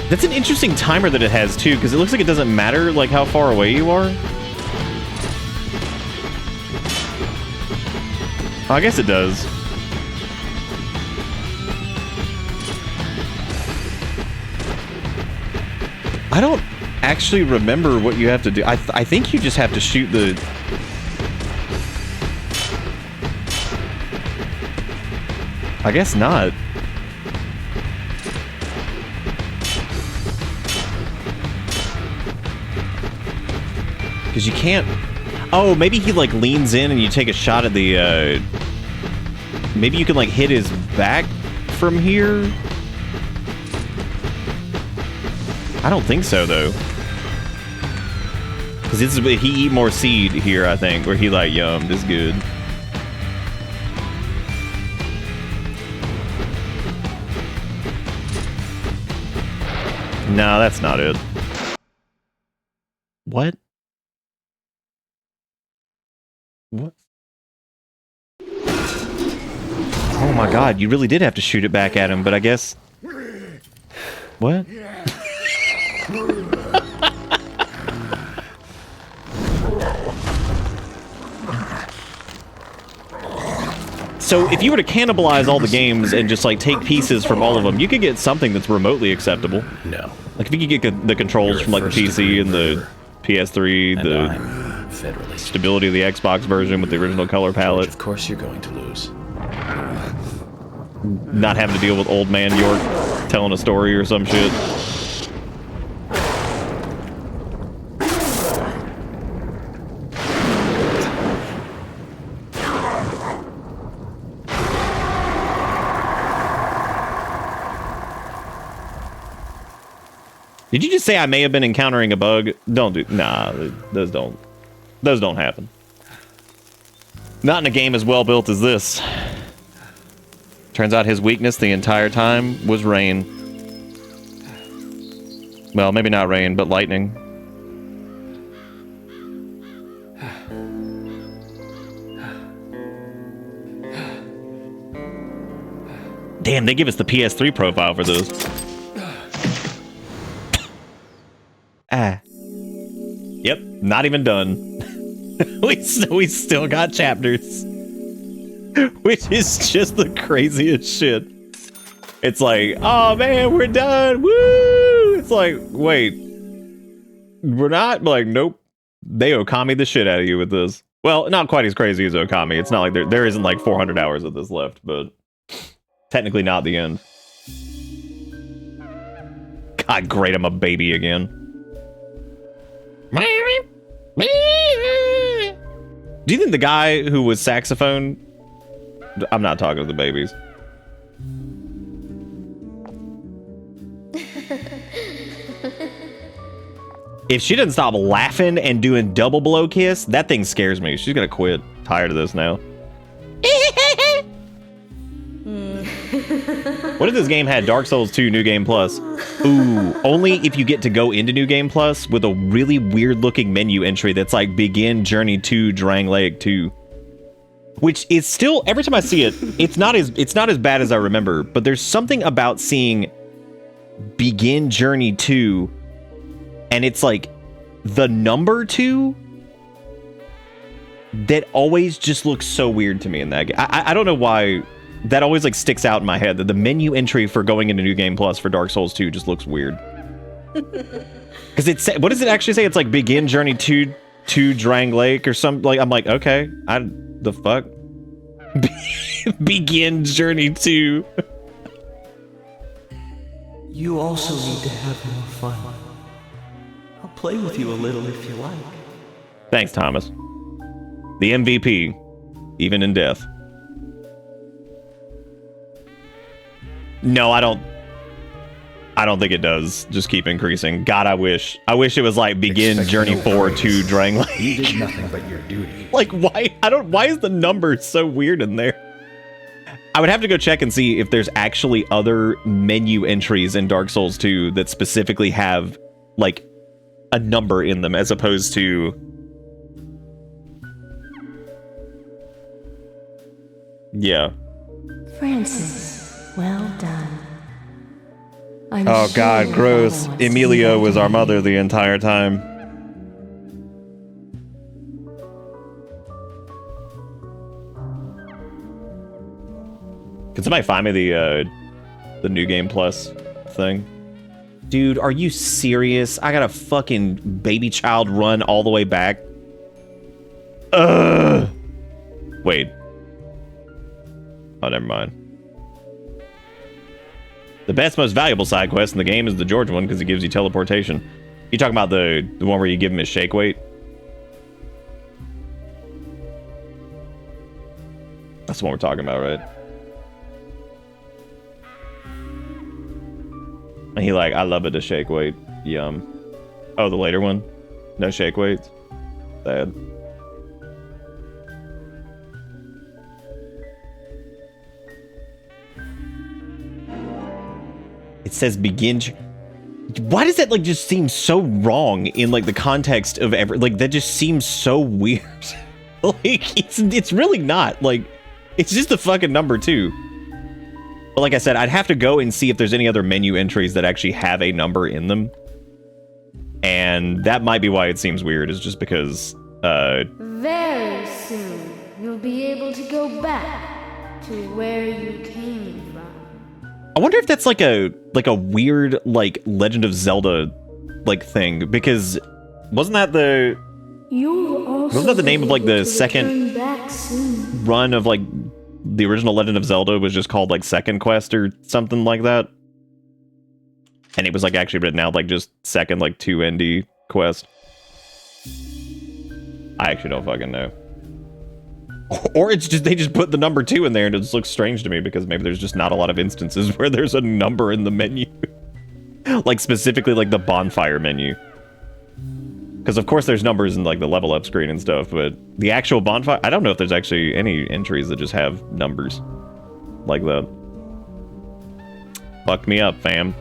That's an interesting timer that it has too, because it looks like it doesn't matter like how far away you are. Oh, I guess it does. I don't actually remember what you have to do. I think you just have to shoot the... I guess not. Because you can't... Oh, maybe he, like, leans in and you take a shot at the, Maybe you can, like, hit his back from here? I don't think so, though. Because this is... He eat more seed here, I think. Where he, like, yum, this is good. No, that's not it. What? What? Oh my god, you really did have to shoot it back at him, but I guess... What? So if you were to cannibalize all the games and just like take pieces from all of them, you could get something that's remotely acceptable. No. Like if you could get the controls from like the PC and the PS3, the federally stability of the Xbox version with the original color palette. George, of course you're going to lose. Not having to deal with old man York telling a story or some shit. Did you just say I may have been encountering a bug? Don't do... Nah, those don't happen. Not in a game as well built as this. Turns out his weakness the entire time was rain. Well, maybe not rain, but lightning. Damn, they give us the PS3 profile for this. Ah. Yep, not even done. we still got chapters. Which is just the craziest shit. It's like, oh man, we're done. Woo! It's like, wait. We're not? Like, nope. They Okami the shit out of you with this. Well, not quite as crazy as Okami. It's not like there isn't like 400 hours of this left, but technically not the end. God, great, I'm a baby again. Do you think the guy who was saxophone... I'm not talking to the babies. If she doesn't stop laughing and doing double blow kiss, that thing scares me. She's gonna quit. Tired of this now. What if this game had Dark Souls 2 New Game Plus? Ooh, only if you get to go into New Game Plus with a really weird looking menu entry that's like begin journey to Drang Lake 2. Which is still, every time I see it, it's not as bad as I remember, but there's something about seeing Begin Journey 2, and it's like the number 2. That always just looks so weird to me in that game. I don't know why that always like sticks out in my head, that the menu entry for going into New Game Plus for Dark Souls 2 just looks weird. Because what does it actually say? It's like Begin Journey 2 to Drang Lake or something. Like, I'm like, okay, the fuck? Begin Journey 2. You also need to have more fun. I'll play with you a little if you like. Thanks, Thomas. The MVP, even in death. No, I don't think it does. Just keep increasing. God, I wish it was like Begin Journey 4 to Drang Lake. You did nothing but your duty. Like, why is the number so weird in there? I would have to go check and see if there's actually other menu entries in Dark Souls 2 that specifically have like a number in them as opposed to... Yeah. Francis, well done. Oh God, gross. Emilio was our mother the entire time. Can somebody find me the New Game Plus thing? Dude, are you serious? I got a fucking baby child run all the way back. Wait. Oh, never mind. The best, most valuable side quest in the game is the George one because it gives you teleportation. You talking about the one where you give him his shake weight? That's the one we're talking about, right? And he like, I love it to shake weight. Yum. Oh, the later one? No shake weights? Sad. It says begin. Why does that like just seem so wrong in like the context of like that just seems so weird. Like it's really not, like it's just the fucking number 2. But like I said, I'd have to go and see if there's any other menu entries that actually have a number in them. And that might be why it seems weird, is just because Very soon, you'll be able to go back to where you came from. I wonder if that's like a weird like Legend of Zelda like thing, because wasn't that the name of like the second run of like the original Legend of Zelda was just called like Second Quest or something like that? And it was like actually written out like just second like 2 ND quest. I actually don't fucking know. Or it's just they just put the number 2 in there and it just looks strange to me because maybe there's just not a lot of instances where there's a number in the menu. Like specifically like the bonfire menu. Because of course there's numbers in like the level up screen and stuff, but the actual bonfire, I don't know if there's actually any entries that just have numbers like that. Fuck me up, fam.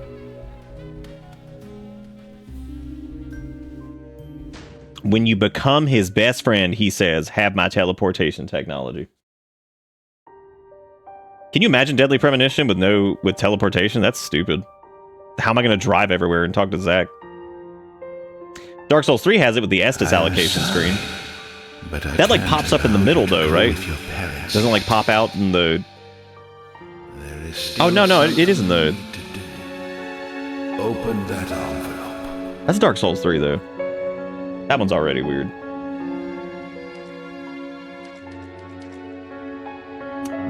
When you become his best friend, he says, have my teleportation technology. Can you imagine Deadly Premonition with teleportation? That's stupid. How am I going to drive everywhere and talk to Zach? Dark Souls 3 has it with the Estus allocation screen. But that like pops up in the middle though, right? Doesn't like pop out in the... Oh, no, it isn't the... Open that envelope. That's Dark Souls 3 though. That one's already weird.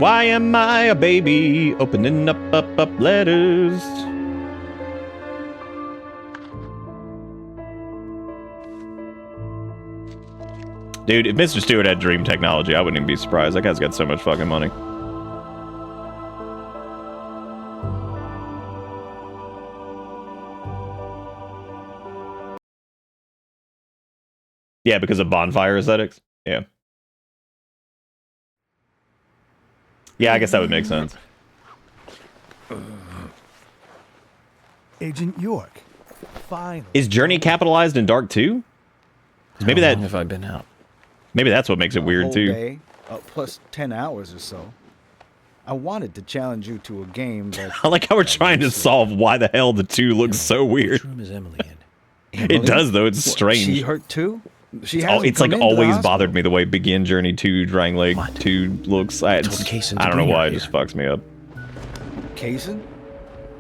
Why am I a baby opening up letters? Dude, if Mr. Stewart had dream technology, I wouldn't even be surprised. That guy's got so much fucking money. Yeah, because of bonfire aesthetics. Yeah. Yeah, I guess that would make sense. Agent York. Finally. Is Journey capitalized in Dark 2? Maybe How long have I been out? Maybe that's what makes it weird whole too. Day, plus 10 hours or so. I wanted to challenge you to a game, but... I like how we're trying to solve why the hell the two look so weird. Which room is Emily in? It does, though. It's strange. She hurt too? It's like always bothered me the way Begin Journey 2 Dragon Lake 2 looks. I don't know why, it just fucks me up. Kaysen?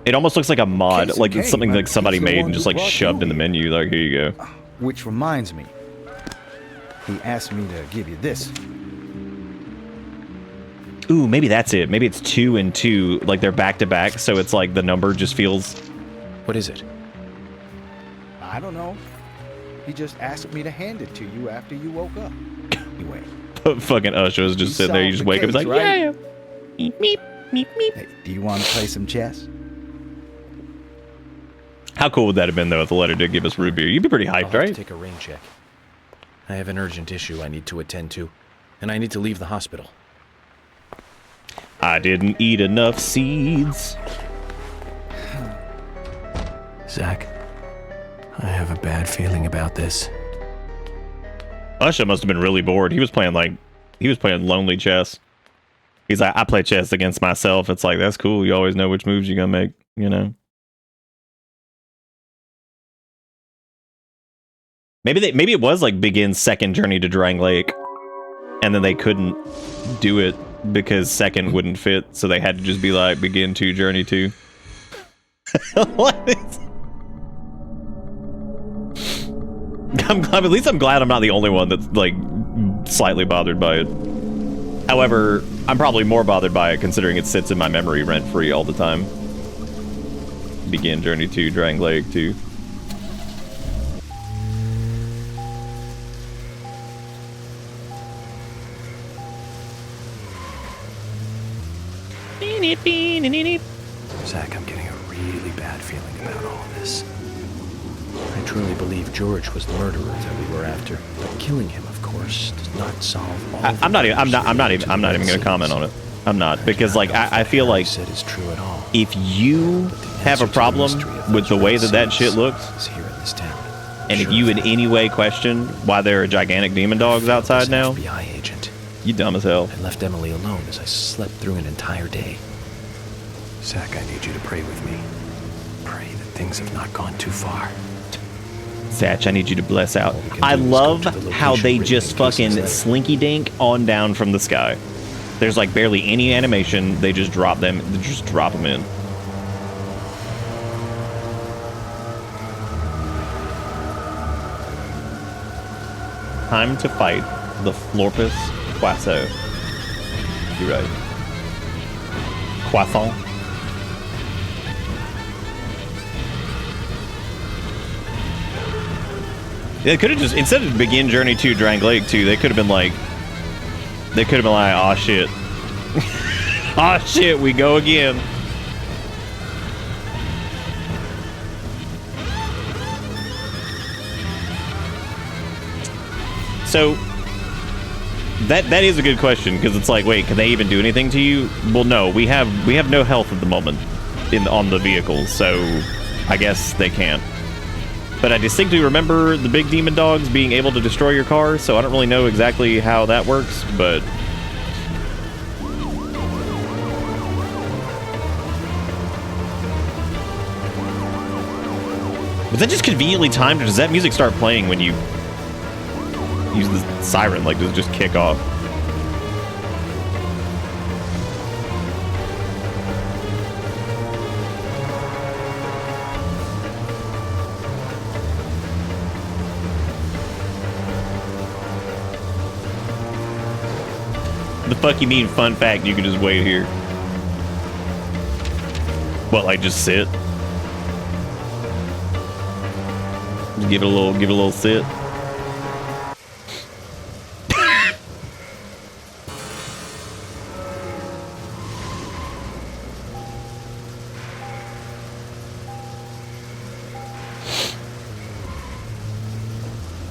It almost looks like a mod, Kaysen like it's came. something like somebody He's the made one and just who like brought shoved you in the menu. Like, here you go. Which reminds me, he asked me to give you this. Ooh, maybe that's it. Maybe it's 2 and 2, like they're back to back, so it's like the number just feels... What is it? I don't know. He just asked me to hand it to you after you woke up. Anyway. Fucking Usher was just sitting there, you just wake up, it's like, right? yeah. Meep, meep, meep, meep. Hey, do you want to play some chess? How cool would that have been, though, if the letter did give us root beer? You'd be pretty hyped, I'll have right? to take a rain check. I have an urgent issue I need to attend to, and I need to leave the hospital. I didn't eat enough seeds. Zach, I have a bad feeling about this. Usher must have been really bored. He was playing lonely chess. He's like, I play chess against myself. It's like, that's cool. You always know which moves you're gonna make, you know? Maybe it was like Begin's second journey to Drang Lake, and then they couldn't do it because second wouldn't fit, so they had to just be like Begin 2 Journey 2. What is... at least I'm glad I'm not the only one that's like slightly bothered by it. However, I'm probably more bothered by it considering it sits in my memory rent-free all the time. Begin Journey 2 Drang Lake 2. Zach, I'm getting a really bad feeling about all of this. I truly believe George was the murderer that we were after, but killing him, of course, does not solve all. I'm not even going to comment on it. I'm not, because like I feel like if you have a problem with the way that shit looks, and if you in any way question why there are gigantic demon dogs outside now, you dumb as hell. I left Emily alone as I slept through an entire day. Zach, I need you to pray with me. Pray that things have not gone too far. Satch, I need you to bless out. I love how they just fucking slinky dink on down from the sky. There's like barely any animation. They just drop them. They just drop them in. Time to fight the Florpus Quasso. You're right. Croissant. They could have just, instead of Begin Journey 2 Drang Lake 2, they could have been like, aw shit. Aw shit, we go again. So, that is a good question, because it's like, wait, can they even do anything to you? Well, no, we have no health at the moment on the vehicles, so I guess they can't. But I distinctly remember the big demon dogs being able to destroy your car, so I don't really know exactly how that works, but... Was that just conveniently timed, or does that music start playing when you use the siren? Like, does it just kick off? The fuck you mean, fun fact, you can just wait here? What, like just sit? Give it a little sit.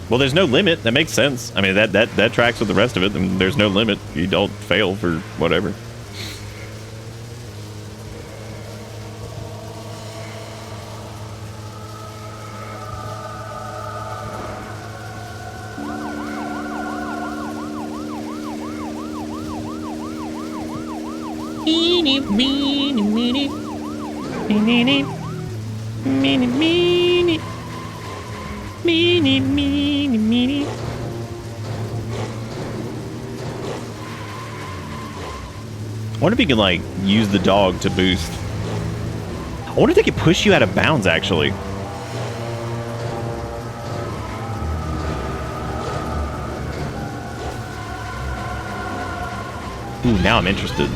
Well, there's no limit. That makes sense. I mean, that tracks with the rest of it. And there's no limit. You don't fail for whatever. meanie, meanie, meanie. Meanie, meanie, meanie. Meanie, meanie, meanie. I wonder if you can, like, use the dog to boost. I wonder if they could push you out of bounds, actually. Ooh, now I'm interested.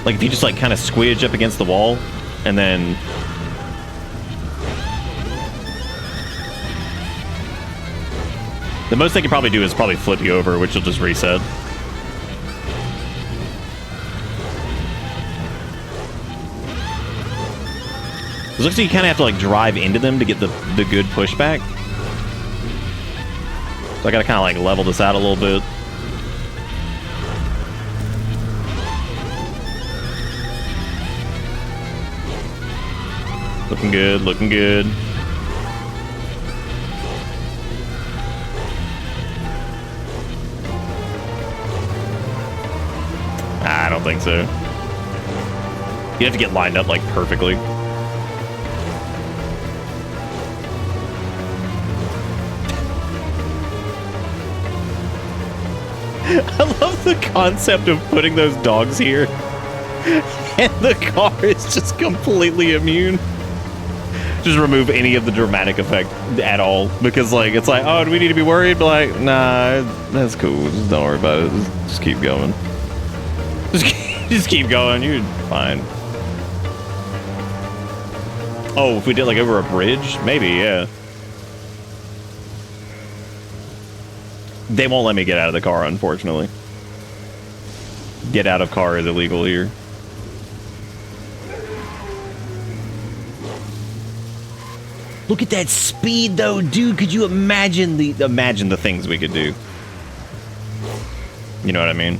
Like, if you just, like, kind of squidge up against the wall, and then... The most they could probably do is probably flip you over, which will just reset. It looks like you kind of have to, like, drive into them to get the good pushback. So I gotta kind of, like, level this out a little bit. Looking good, looking good. I don't think so. You have to get lined up, like, perfectly. I love the concept of putting those dogs here, and the car is just completely immune. Just remove any of the dramatic effect at all, because, like, it's like, oh, do we need to be worried? But, like, nah, that's cool. Just don't worry about it. Just keep going. Just keep going. You're fine. Oh, if we did, like, over a bridge? Maybe, yeah. They won't let me get out of the car, unfortunately. Get out of car is illegal here. Look at that speed, though, dude. Could you imagine the things we could do? You know what I mean?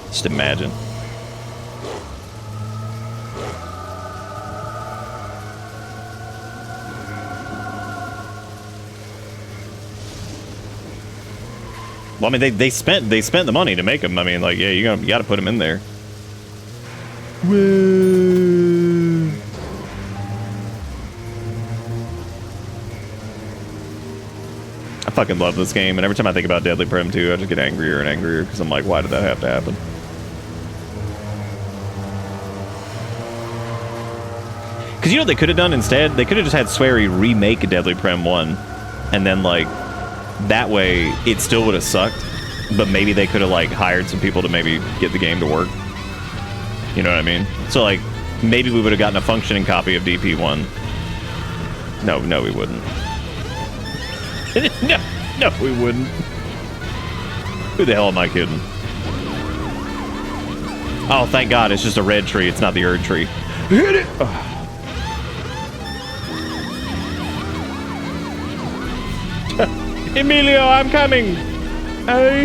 Just imagine. Well, I mean, they spent the money to make them. I mean, like, yeah, you got to put them in there. Woo. I fucking love this game, and every time I think about Deadly Prem 2, I just get angrier and angrier because I'm like, why did that have to happen? Because you know what they could have done instead? They could have just had Swery remake Deadly Prem 1, and then, like, that way it still would have sucked, but maybe they could have, like, hired some people to maybe get the game to work. You know what I mean? So, like, maybe we would have gotten a functioning copy of DP1. No, we wouldn't. no, we wouldn't. Who the hell am I kidding? Oh, thank God, it's just a red tree. It's not the Erd tree. Hit it! Oh. Emilio, I'm coming! Hey.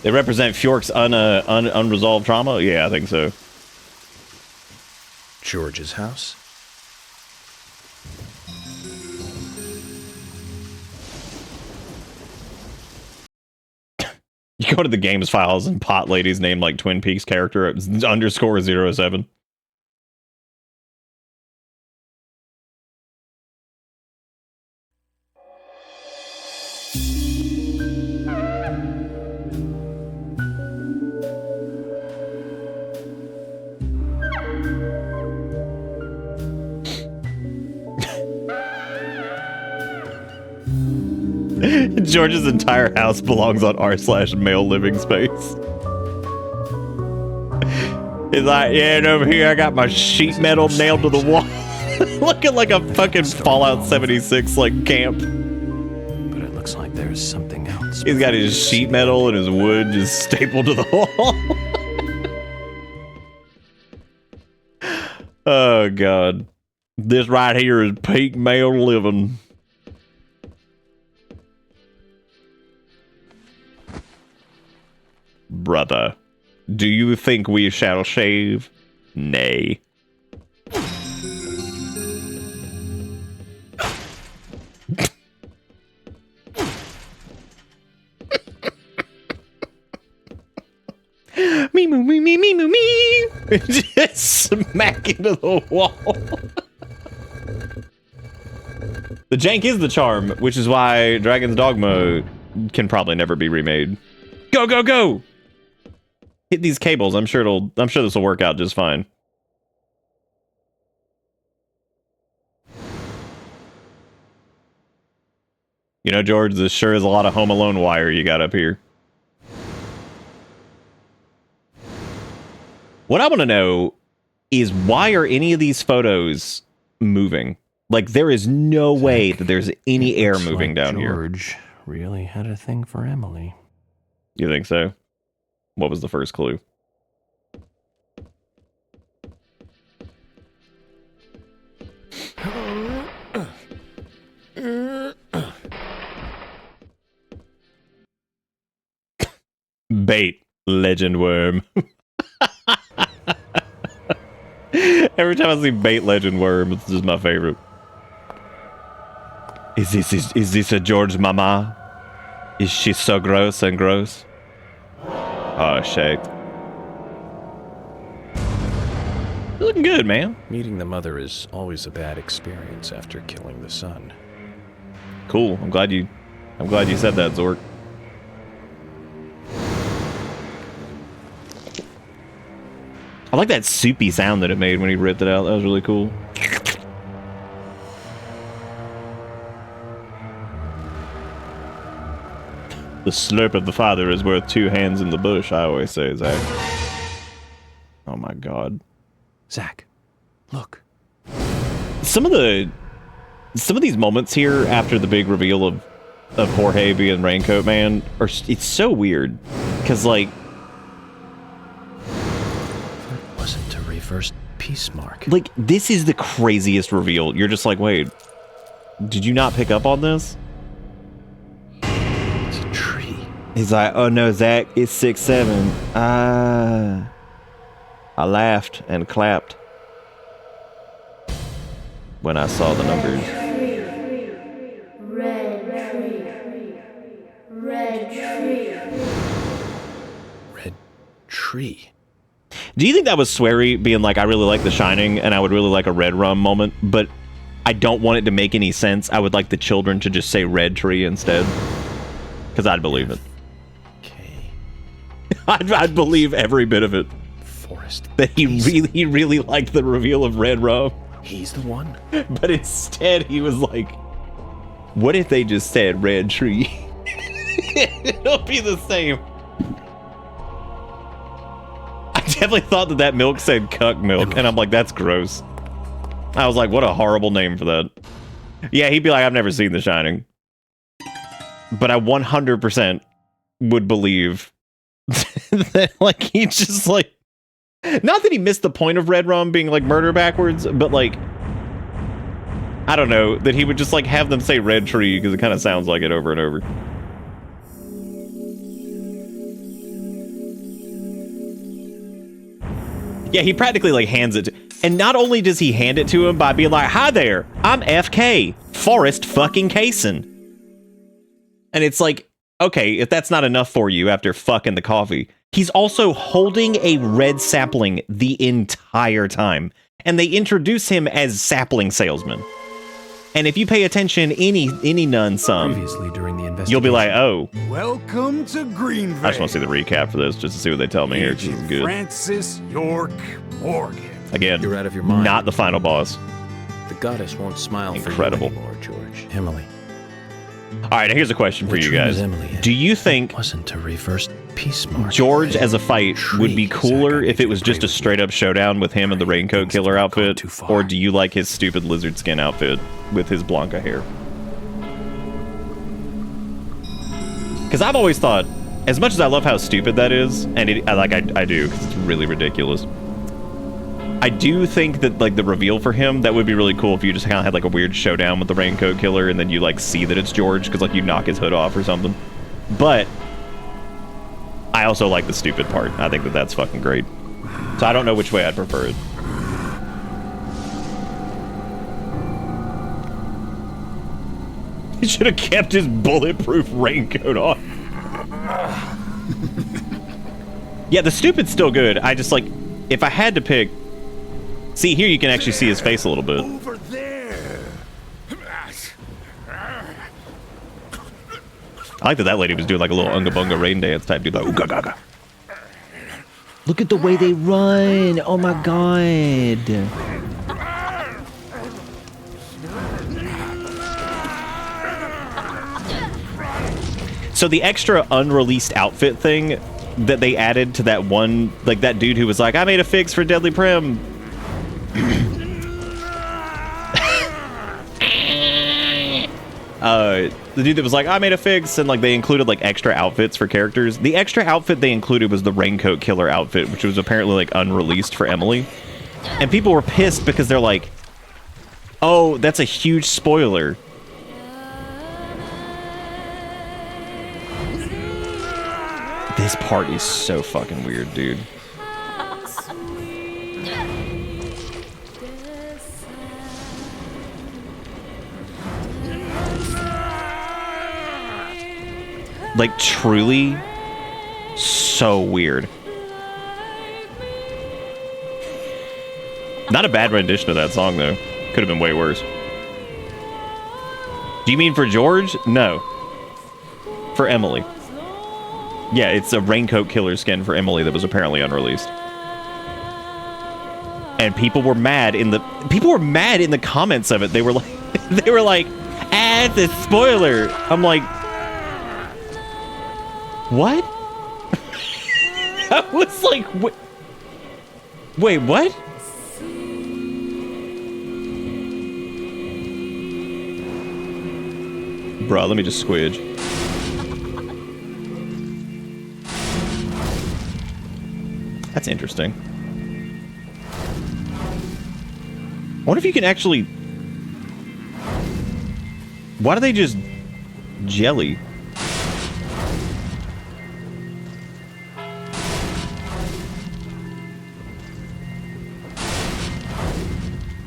They represent Fjork's unresolved trauma? Yeah, I think so. George's house? You go to the games files and Pot Lady's name like Twin Peaks character at _07. George's entire house belongs on r/male living space. He's like, yeah, and over here I got my sheet metal nailed to the wall. Looking like a fucking Fallout 76 like camp. But it looks like there's something else. He's got his sheet metal and his wood just stapled to the wall. Oh God. This right here is peak male living. Brother, do you think we shall shave? Nay. Me, me, me, me, me, me, me. Just smack into the wall. The jank is the charm, which is why Dragon's Dogma can probably never be remade. Go, go, go! Hit these cables. I'm sure this will work out just fine. You know, George, this sure is a lot of Home Alone wire you got up here. What I want to know is why are any of these photos moving? Like, there is no way that there's any air moving down here. George really had a thing for Emily. You think so? What was the first clue? Bait, legend worm. Every time I see bait, legend worm, it's just my favorite. Is this a George mama? Is she so gross and gross? Oh, shit. You're looking good, man. Meeting the mother is always a bad experience after killing the son. Cool. I'm glad you said that, Zork. I like that soupy sound that it made when he ripped it out. That was really cool. The slurp of the father is worth 2 hands in the bush, I always say, Zach. Oh my god. Zach, look. Some of these moments here after the big reveal of Jorge being Raincoat Man it's so weird. Cause like Wasn't a reverse peace mark. Like, this is the craziest reveal. You're just like, wait, did you not pick up on this? It's a tree. He's like, oh no, Zach, it's 6-7. I laughed and clapped when I saw the numbers. Red tree. Red tree. Red tree. Do you think that was Swery being like, I really like The Shining and I would really like a Red Rum moment, but I don't want it to make any sense. I would like the children to just say Red Tree instead. Because I'd believe it. Okay. I'd believe every bit of it. Forest. That he really liked the reveal of Red Rum. He's the one. But instead he was like, what if they just said Red Tree? It'll be the same. I definitely thought that milk said cuck milk, and I'm like, that's gross. I was like, what a horrible name for that. Yeah, he'd be like, I've never seen The Shining. But I 100% would believe that, like, he just, like... Not that he missed the point of Red Rum being, like, murder backwards, but, like... I don't know, that he would just, like, have them say Red Tree, because it kind of sounds like it over and over. Yeah, he practically, like, hands it to... And not only does he hand it to him by being like, hi there, I'm FK, Forrest fucking Kaysen. And it's like, okay, if that's not enough for you after fucking the coffee, he's also holding a red sapling the entire time. And they introduce him as sapling salesman. And if you pay attention any none some, Previously during the investigation, you'll be like, oh. Welcome to Greenville. I just want to see the recap for this, just to see what they tell me here, because it's good. Francis York Morgan. Again, you're out of your mind. Not the final boss. The goddess won't smile Incredible. for you anymore, George. Emily. All right, here's a question for you guys. Do you think wasn't a reverse peace mark? George as a fight would be cooler if it was just a straight up showdown with him in the Raincoat Killer outfit? Or do you like his stupid lizard skin outfit with his Blanca hair? Because I've always thought, as much as I love how stupid that is, and I do, because it's really ridiculous. I do think that, like, the reveal for him, that would be really cool if you just kind of had, like, a weird showdown with the Raincoat Killer, and then you, like, see that it's George, because, like, you knock his hood off or something. But I also like the stupid part. I think that that's fucking great. So I don't know which way I'd prefer it. He should have kept his bulletproof raincoat on. Yeah, the stupid's still good. I just like, if I had to pick, see here you can actually see his face a little bit. Over there. I like that lady was doing like a little unga bunga rain dance type dude, like ooga gaga. Look at the way they run. Oh my god. So the extra unreleased outfit thing that they added to that one, like that dude who was like, I made a fix for Deadly Prim. The dude that was like, I made a fix, and like they included like extra outfits for characters. The extra outfit they included was the Raincoat Killer outfit, which was apparently like unreleased for Emily. And people were pissed because they're like, oh, that's a huge spoiler. This part is so fucking weird, dude. Like, truly, so weird. Not a bad rendition of that song, though. Could have been way worse. Do you mean for George? No. For Emily. Yeah, it's a Raincoat Killer skin for Emily that was apparently unreleased. And people were mad in the comments of it. They were like, ah, it's a spoiler. I'm like, what? I was like, wait, what? Bruh, let me just squidge. That's interesting. I wonder if you can actually... Why do they just jelly?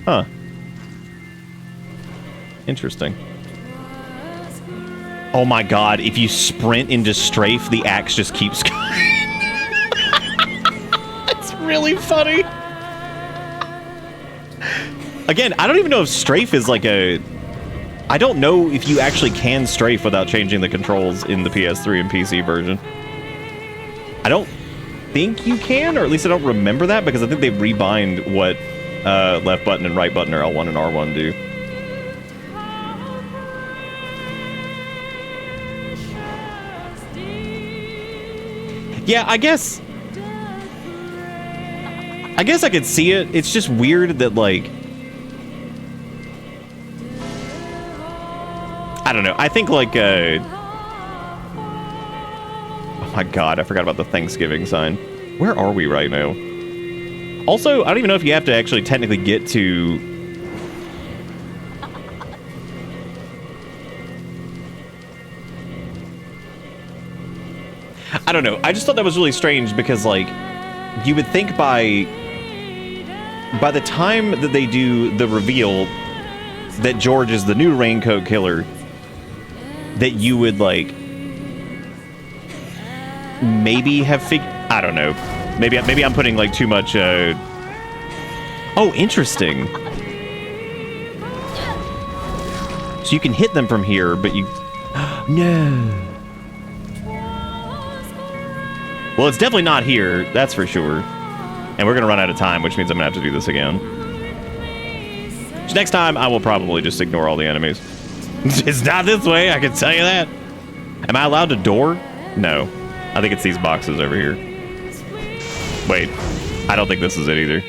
Huh. Interesting. Oh my god, if you sprint into strafe, the axe just keeps going. That's really funny. Again, I don't even know if strafe is like a... I don't know if you actually can strafe without changing the controls in the PS3 and PC version. I don't think you can, or at least I don't remember that, because I think they rebind what left button and right button or L1 and R1 do. Yeah, I guess I could see it. It's just weird that, like, I don't know. I think, like, oh my god, I forgot about the Thanksgiving sign. Where are we right now? Also, I don't even know if you have to actually technically get to... I don't know. I just thought that was really strange because, like, you would think by the time that they do the reveal that George is the new Raincoat Killer, that you would, like, maybe have figured... I don't know. Maybe I'm putting, like, too much, Oh, interesting. So you can hit them from here, but you... No. Well, it's definitely not here, that's for sure. And we're gonna run out of time, which means I'm gonna have to do this again. So next time, I will probably just ignore all the enemies. It's not this way, I can tell you that. Am I allowed to door? No. I think it's these boxes over here. Wait, I don't think this is it either.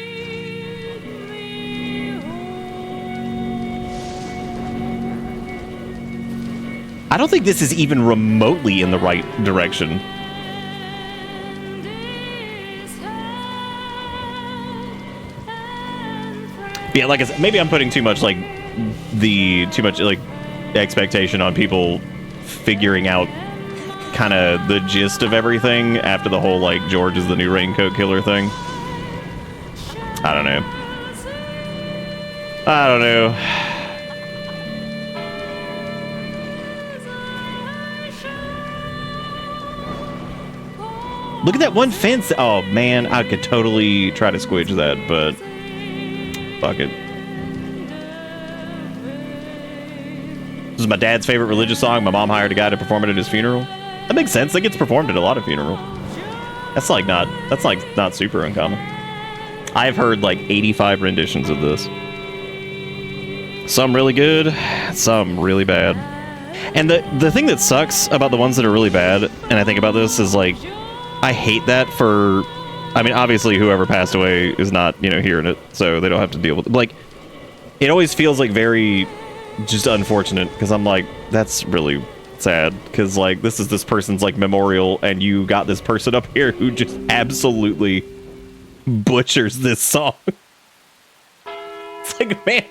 I don't think this is even remotely in the right direction. Yeah, like I said, maybe I'm putting too much expectation on people figuring out kind of the gist of everything after the whole, like, George is the new Raincoat Killer thing. I don't know. I don't know. Look at that one fence. Oh, man, I could totally try to squidge that, but fuck it. This is my dad's favorite religious song. My mom hired a guy to perform it at his funeral. That makes sense. That gets performed at a lot of funerals. That's like not super uncommon. I've heard like 85 renditions of this. Some really good, some really bad. And the thing that sucks about the ones that are really bad, and I think about this, is like, I hate that for, I mean, obviously whoever passed away is not, you know, hearing it, so they don't have to deal with it. But, like, it always feels like very just unfortunate, because I'm like, that's really sad, because like this is this person's like memorial, and you got this person up here who just absolutely butchers this song. It's like, man,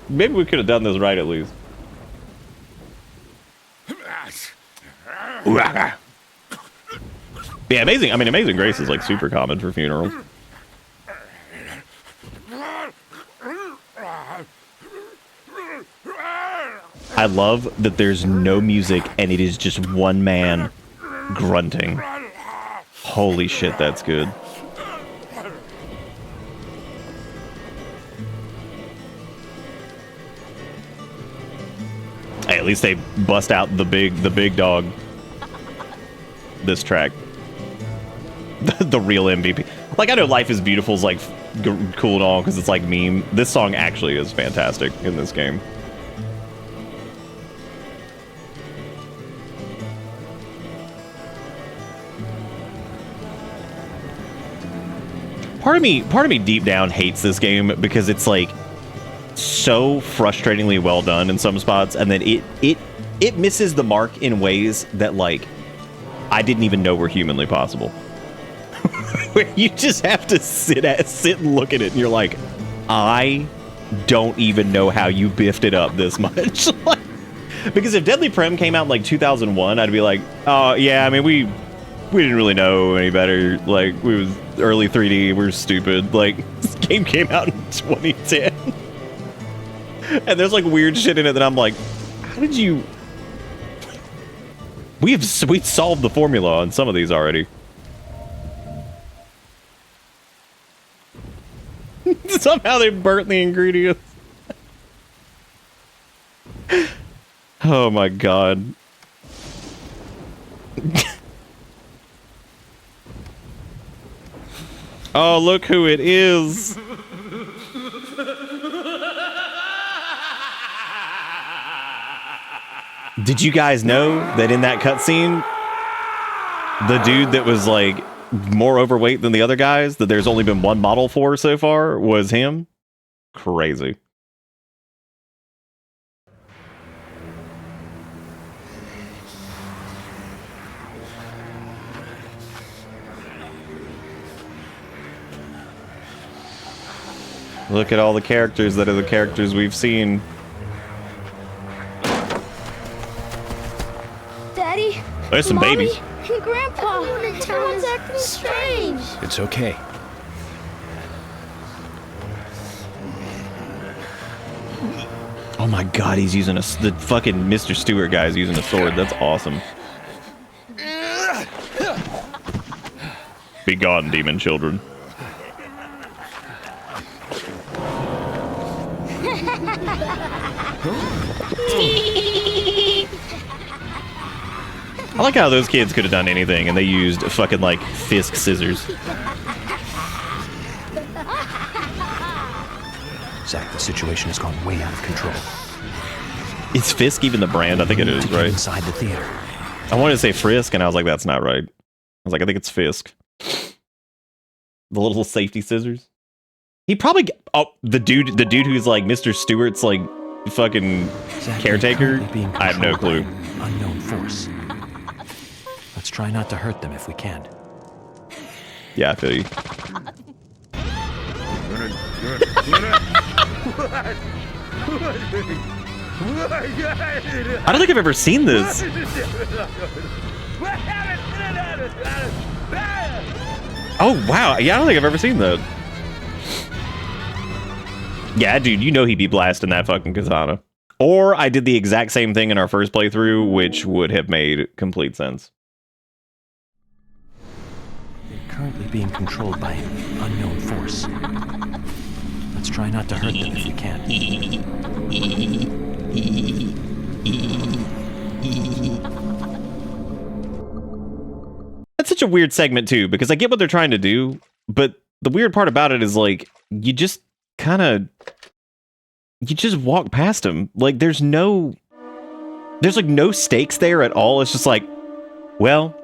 maybe we could have done this right at least. Yeah, Amazing Grace is like super common for funerals. I love that there's no music and it is just one man grunting. Holy shit, that's good. Hey, at least they bust out the big dog this track. The real MVP. Like, I know Life is Beautiful is like cool and all because it's like meme. This song actually is fantastic in this game. Part of me deep down hates this game because it's like so frustratingly well done in some spots, and then it misses the mark in ways that like I didn't even know were humanly possible. Where you just have to sit and look at it, and you're like, I don't even know how you biffed it up this much. Like, because if Deadly Prem came out in like 2001, I'd be like, oh yeah, I mean we didn't really know any better. Like, we was early 3D, we were stupid. Like, this game came out in 2010. And there's like weird shit in it that I'm like, how did you... We solved the formula on some of these already. Somehow they burnt the ingredients. Oh my god. Oh, look who it is. Did you guys know that in that cutscene, the dude that was like more overweight than the other guys, that there's only been one model for so far, was him? Crazy. Look at all the characters that are the characters we've seen. Daddy? There's some Mommy, babies. And Grandpa! Everyone's acting strange! It's okay. Oh my god, he's using the fucking Mr. Stewart guy's using a sword. That's awesome. Be gone, demon children. I like how those kids could have done anything and they used fucking like Fisk scissors. Zach, the situation has gone way out of control. Is Fisk even the brand? I think it is, right? Inside the theater. I wanted to say Frisk and I was like, that's not right. I was like, I think it's Fisk. The little safety scissors. He probably... Oh, the dude who's like Mr. Stewart's like fucking Zach, caretaker? I have no clue. Unknown force. Let's try not to hurt them if we can. Yeah, I feel you. I don't think I've ever seen this. Oh, wow. Yeah, I don't think I've ever seen that. Yeah, dude, you know he'd be blasting that fucking katana. Or I did the exact same thing in our first playthrough, which would have made complete sense. currently being controlled by an unknown force. Let's try not to hurt them if we can. That's such a weird segment too, because I get what they're trying to do, but the weird part about it is like you just walk past him. Like there's like no stakes there at all. It's just like, well,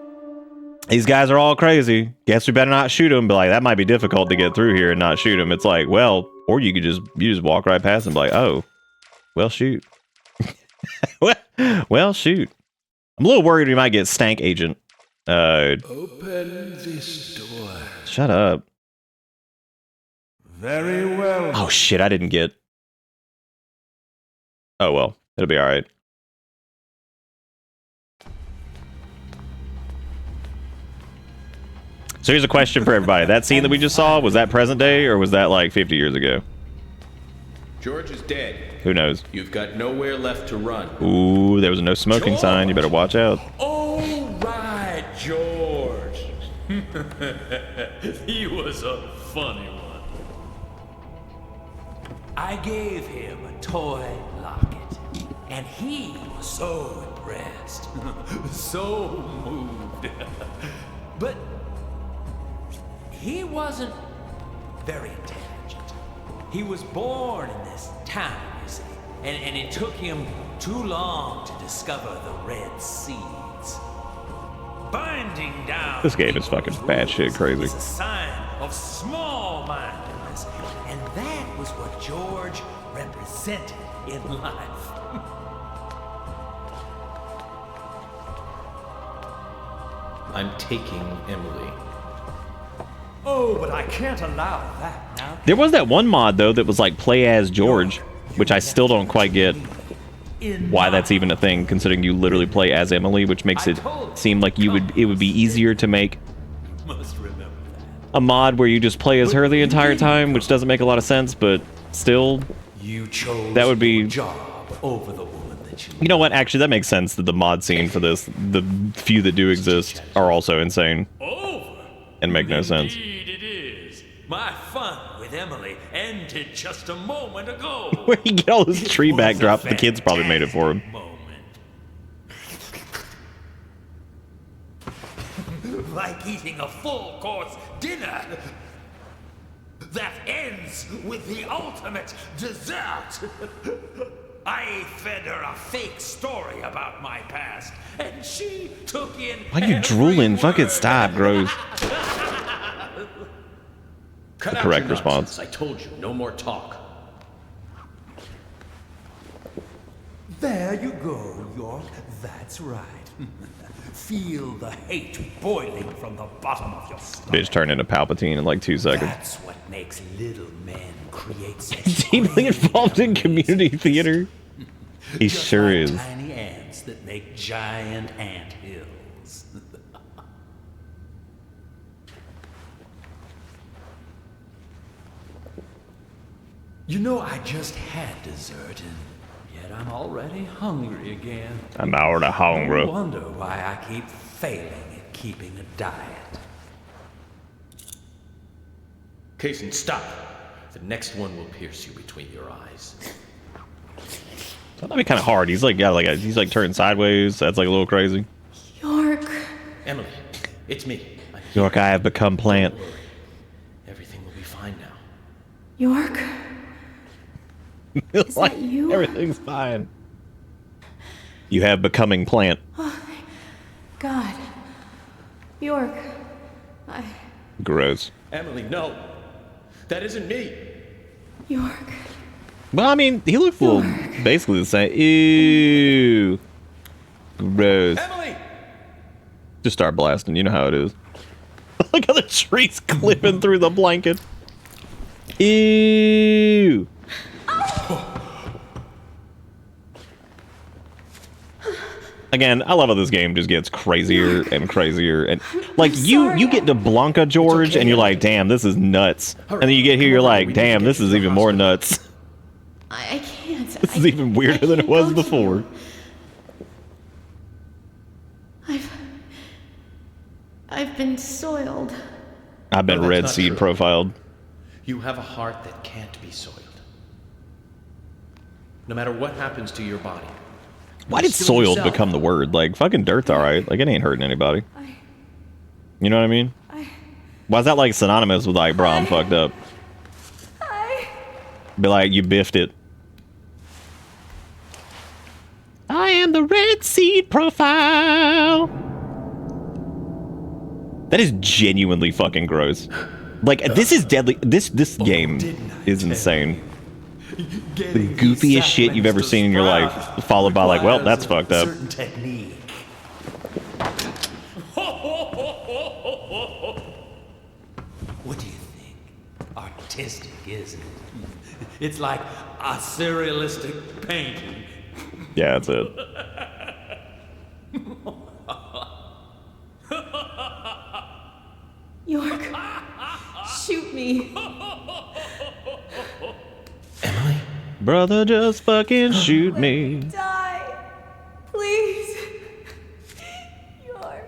these guys are all crazy. Guess we better not shoot them. But like that might be difficult to get through here and not shoot them. It's like, well, or you just walk right past them, like, oh, well, shoot. well, shoot. I'm a little worried we might get Stank Agent. Open this door. Shut up. Very well. Oh shit, I didn't get. Oh well, it'll be all right. So here's a question for everybody. That scene that we just saw, was that present day or was that like 50 years ago? George is dead. Who knows? You've got nowhere left to run. Ooh, there was a no smoking sign. You better watch out. All right, George. He was a funny one. I gave him a toy locket, and he was so impressed, so moved. But he wasn't very intelligent. He was born in this town, you see, and it took him too long to discover the red seeds. Binding down This game is fucking batshit crazy. is a sign of small-mindedness, and that was what George represented in life. I'm taking Emily. Oh, but I can't allow that now. There was that one mod though that was like play as George, which I still don't quite get why that's even a thing, considering you literally play as Emily, which makes it seem like it would be easier to make a mod where you just play as her the entire time, which doesn't make a lot of sense, but still, that would be. You know what? Actually, that makes sense that the mod scene for this, the few that do exist, are also insane and make no sense. Indeed it is. My fun with Emily ended just a moment ago. Where you get all this tree backdrop, the kids probably made it for him. Like eating a full-course dinner that ends with the ultimate dessert. I fed her a fake story about my past, and she took in. Why are you drooling? Fucking stop, gross. Cut out Correct your response. nonsense. I told you, no more talk. There you go, York. That's right. Feel the hate boiling from the bottom of your stomach. Bitch turned into Palpatine in like 2 seconds. That's what makes little men create such Deeply involved in community theater. He just sure like is. Tiny ants that make giant ant hills. You know, I just had dessert, and yet I'm already hungry again. I'm already hungry. No wonder why I keep failing at keeping a diet. Kaysen, stop. The next one will pierce you between your eyes. That'd be kind of hard. He's like, he's like turning sideways. That's like a little crazy. York. Emily, it's me. York, I have become plant. Everything will be fine now. York. Is Like, that you? everything's fine. You have becoming plant. Oh, thank God. York. Gross. Emily, no. That isn't me. York. Well, I mean, he looks a little basically the same. Ew. Gross. Emily! Just start blasting. You know how it is. Look how the tree's clipping through the blanket. Ew. Again, I love how this game just gets crazier and crazier, and like you get to Blanca, George, and you're like, damn, this is nuts. And then you get here, you're like, damn, this is even more nuts. I can't. This is even weirder than it was before. I've been soiled. I've been No, that's red not seed true. profiled. You have a heart that can't be soiled. No matter what happens to your body. Why did Still soiled yourself. become the word? Like, fucking dirt's alright. Like, it ain't hurting anybody. You know what I mean? Why is that, like, synonymous with, like, bro, I'm fucked up? Be like, you biffed it. I am the red seed profile. That is genuinely fucking gross. Like, this is deadly. This game is insane. The goofiest shit you've ever seen in your life, followed by like, well, that's fucked up. Technique. What do you think? Artistic, isn't it? It's like a surrealistic painting. Yeah, that's it. York, shoot me. Brother, just fucking shoot me. Die. Please. York.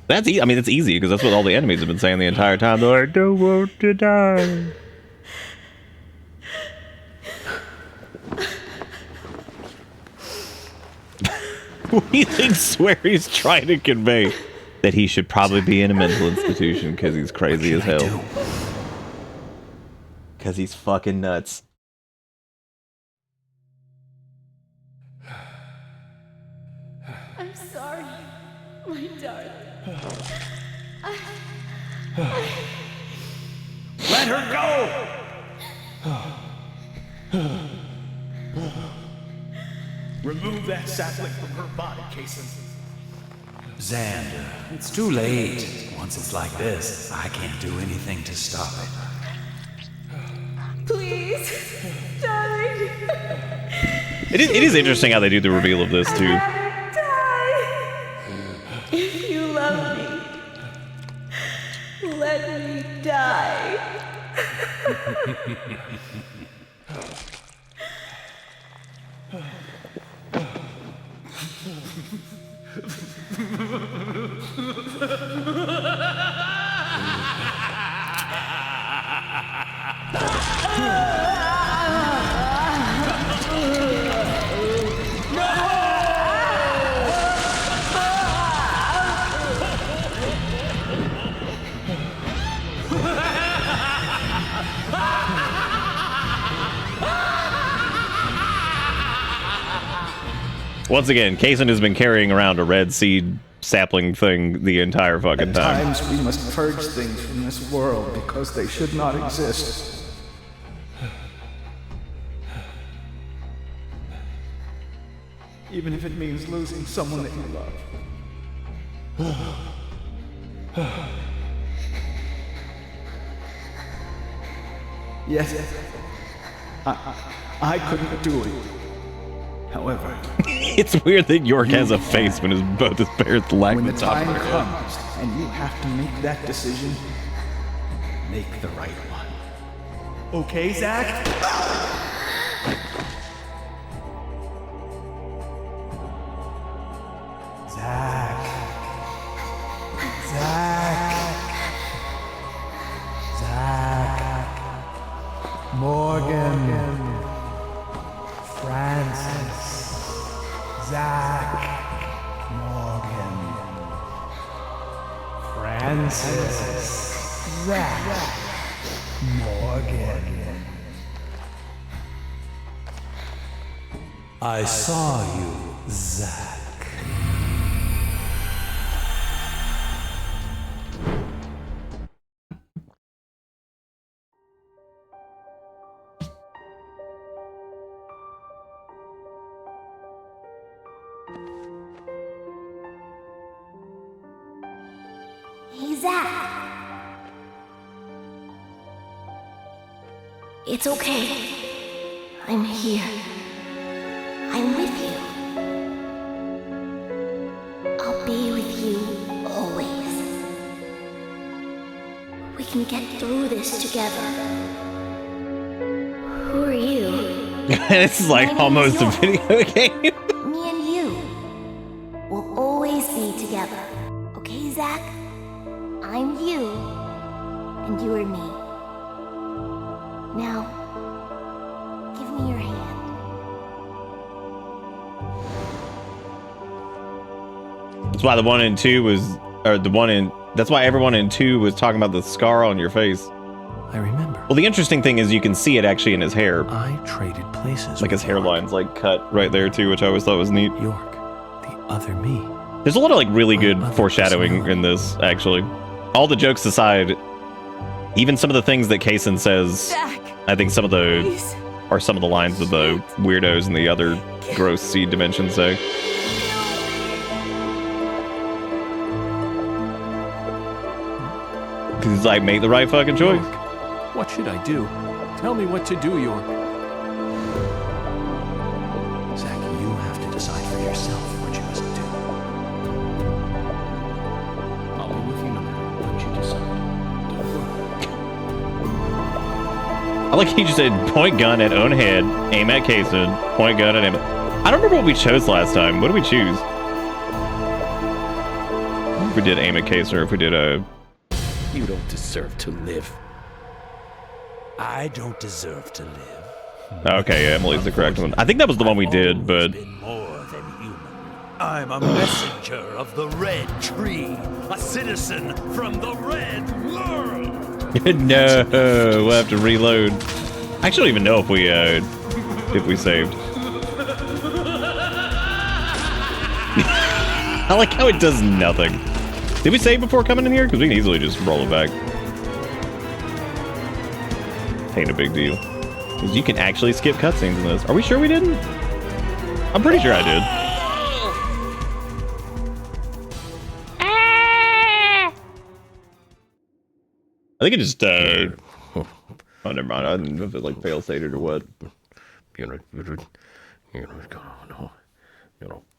That's I mean, it's easy because that's what all the enemies have been saying the entire time. They're like, don't want to die. What do you think Sweary's trying to convey? That he should probably be in a mental institution because he's crazy as hell. Because he's fucking nuts. I'm sorry, my darling. Let her go! Remove that sapling from her body, Kason. Xander, it's too late. Once it's like this, I can't do anything to stop it. Please, darling. It is interesting how they do the reveal of this too. If you love me, let me die. Once again, Kaysen has been carrying around a red seed sapling thing the entire fucking At time. times we must purge things from this world because they should not exist. Even if it means losing someone that you love. Yes, I couldn't do it. However, It's weird that York has a face when both his parents lack when the the top of time their head. comes and you have to make that decision, make the right one. Okay, Zach? Zach. Zach. Zach. Morgan. Francis. Zach. Morgan. Francis. Zach. Morgan. I saw you, Zach. Hey, Zach. It's okay. I'm here. I'm with you. I'll be with you always. We can get through this together. Who are you? This is like My name almost is a York. video game. Me and you will always be together. Okay, Zach? I'm you, and you are me. Now, give me your hand. That's why the one in 2 was, or the one in, that's why everyone in 2 was talking about the scar on your face. I remember. Well, the interesting thing is you can see it actually in his hair. I traded places. Like his hairline's like cut right there too, which I always thought was neat. York, the other me. There's a lot of like really good foreshadowing in this, actually. All the jokes aside, even some of the things that Kaysen says, Jack, I think some of the, please. are some of the lines that the weirdos in the other gross seed dimensions say. Because he's like, make the right fucking choice. York, what should I do? Tell me what to do, York. Zack, you have to decide for yourself what you must do. I'll be with you no matter what you decide. Don't worry. I like he just said point gun at own head, aim at Kaysen, point gun at aim at... I don't remember what we chose last time. What did we choose? If we did aim at Kaysen or if we did a... You don't deserve to live. I don't deserve to live. Okay, yeah, Emily's the correct one. I think that was the one we did, but... More than human. I'm a messenger of the Red Tree, a citizen from the Red World. No, we'll have to reload. I actually don't even know if we saved. I like how it does nothing. Did we save before coming in here? Because we can easily just roll it back. Ain't a big deal. Because you can actually skip cutscenes in this. Are we sure we didn't? I'm pretty sure I did. I think it just, oh, never mind. I didn't know if it, like, fail-stated or what.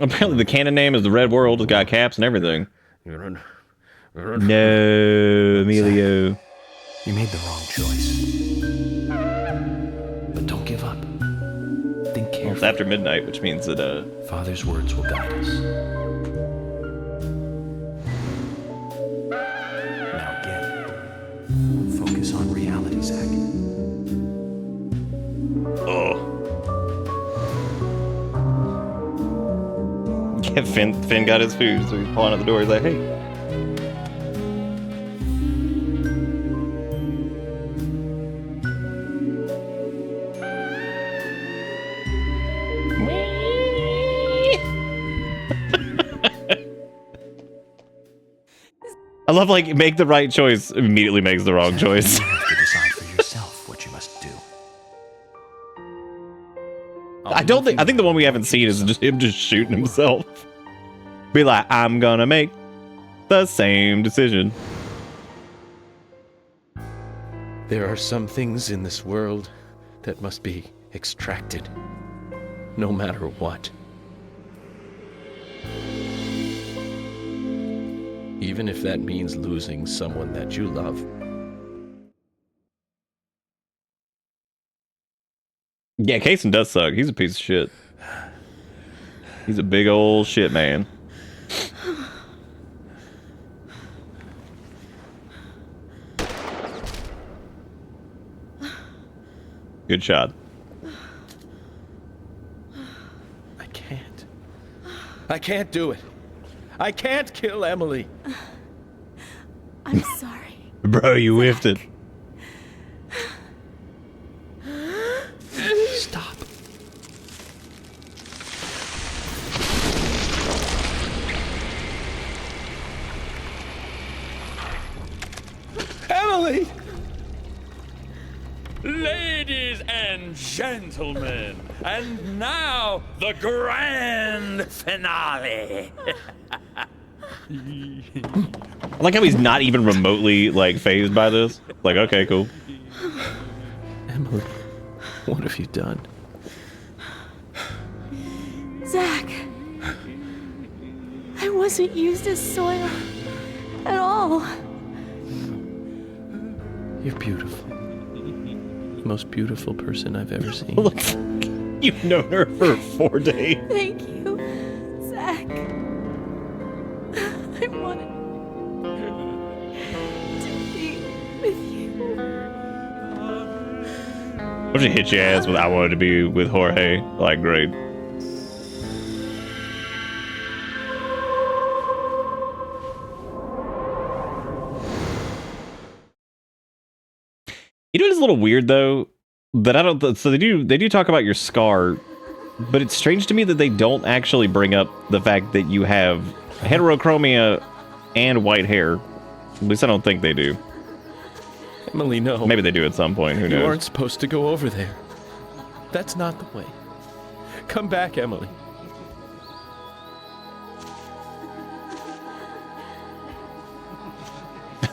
Apparently the canon name is the Red World. It's got caps and everything. No, Emilio. You made the wrong choice. But don't give up. Think carefully. It's after midnight, which means that, Father's words will guide us. Now again, focus on reality, Zack. Oh. Yeah, Finn got his food, so he's pulling at the door. He's like, hey. I love, like, make the right choice immediately makes the wrong choice. You have to decide for yourself what you must do. I think the one we haven't seen is just him just shooting himself. Be like, I'm gonna make the same decision. There are some things in this world that must be extracted, no matter what. Even if that means losing someone that you love. Yeah, Kaysen does suck. He's a piece of shit. He's a big old shit man. Good shot. I can't do it. I can't kill Emily. I'm sorry. Bro, you whiffed it. Stop. Emily! Ladies and gentlemen, and now the grand finale. I like how he's not even remotely, like, fazed by this. Like, okay, cool. Emily, what have you done? Zack, I wasn't used as soil at all. You're beautiful. The most beautiful person I've ever seen. Look, you've known her for 4 days. Thank you, Zack. I wanted to be with you. I'll just hit your ass with I wanted to be with Jorge. Like, great. You know what's a little weird though? That I don't. So they do talk about your scar, but it's strange to me that they don't actually bring up the fact that you have heterochromia and white hair. At least I don't think they do. Emily, no. Maybe they do at some point. Who knows? You aren't supposed to go over there. That's not the way. Come back, Emily.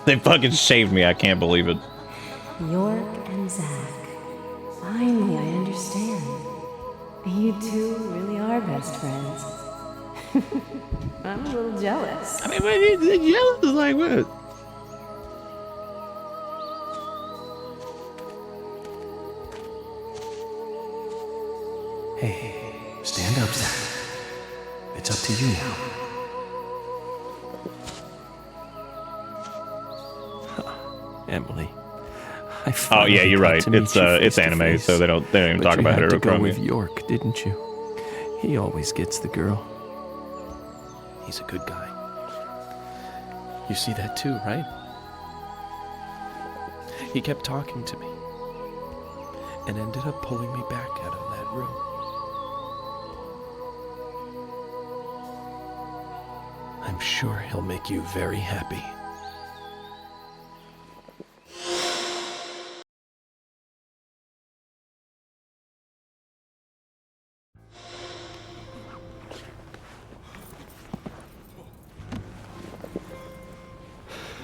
They fucking shaved me. I can't believe it. York and Zach. Finally, I understand. You two really are best friends. I'm a little jealous. I mean, jealous is like what? Hey, stand up, Zach. It's up to you now. Emily. Oh yeah, you're right. It's anime, so they don't even talk about heterochromia. You had to go with heterochromia. York, didn't you? He always gets the girl. He's a good guy. You see that too, right? He kept talking to me and ended up pulling me back out of that room. I'm sure he'll make you very happy.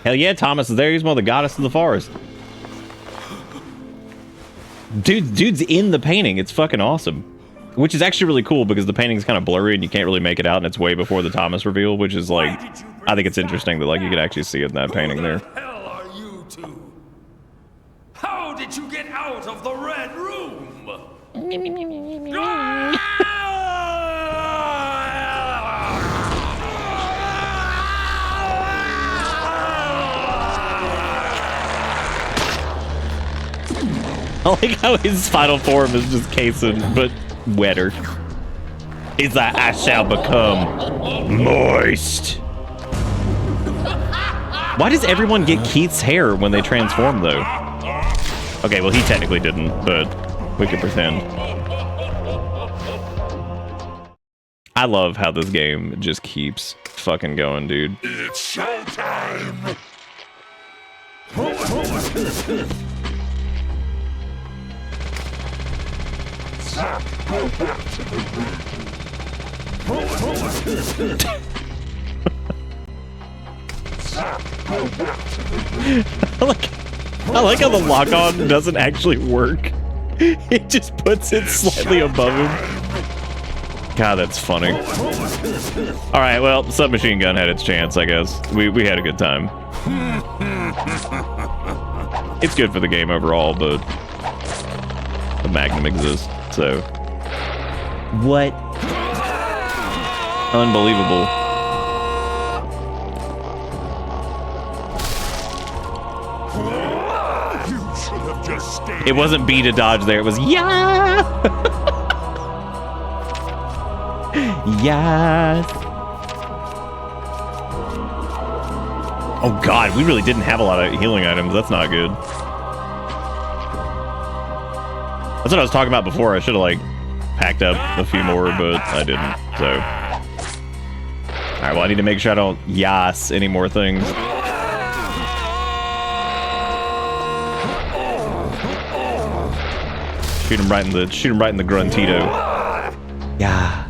Hell yeah, Thomas is there. He's one of the goddess of the forest. Dude's in the painting. It's fucking awesome. Which is actually really cool because the painting's kind of blurry and you can't really make it out, and it's way before the Thomas reveal, which is like, I think it's interesting that like you could actually see it in that painting there. hell are you two? How did you get out of the red room? I like how his final form is just Kason, but wetter. He's like, I shall become moist. Why does everyone get Keith's hair when they transform, though? Okay, well, he technically didn't, but we could pretend. I love how this game just keeps fucking going, dude. It's showtime! Zach, go back to the room. Zach, go back to the room. I like how the lock-on doesn't actually work. It just puts it slightly above him. God, that's funny. Alright, well, Submachine Gun had its chance, I guess. We had a good time. It's good for the game overall, but the Magnum exists, so... What? Unbelievable. You should have just stayed. It wasn't B to dodge there, it was yeah! Yes! Oh god, we really didn't have a lot of healing items. That's not good. That's what I was talking about before. I should have, like, packed up a few more, but I didn't, so... Alright, well, I need to make sure I don't yas any more things. Shoot him right in the gruntito. Yeah.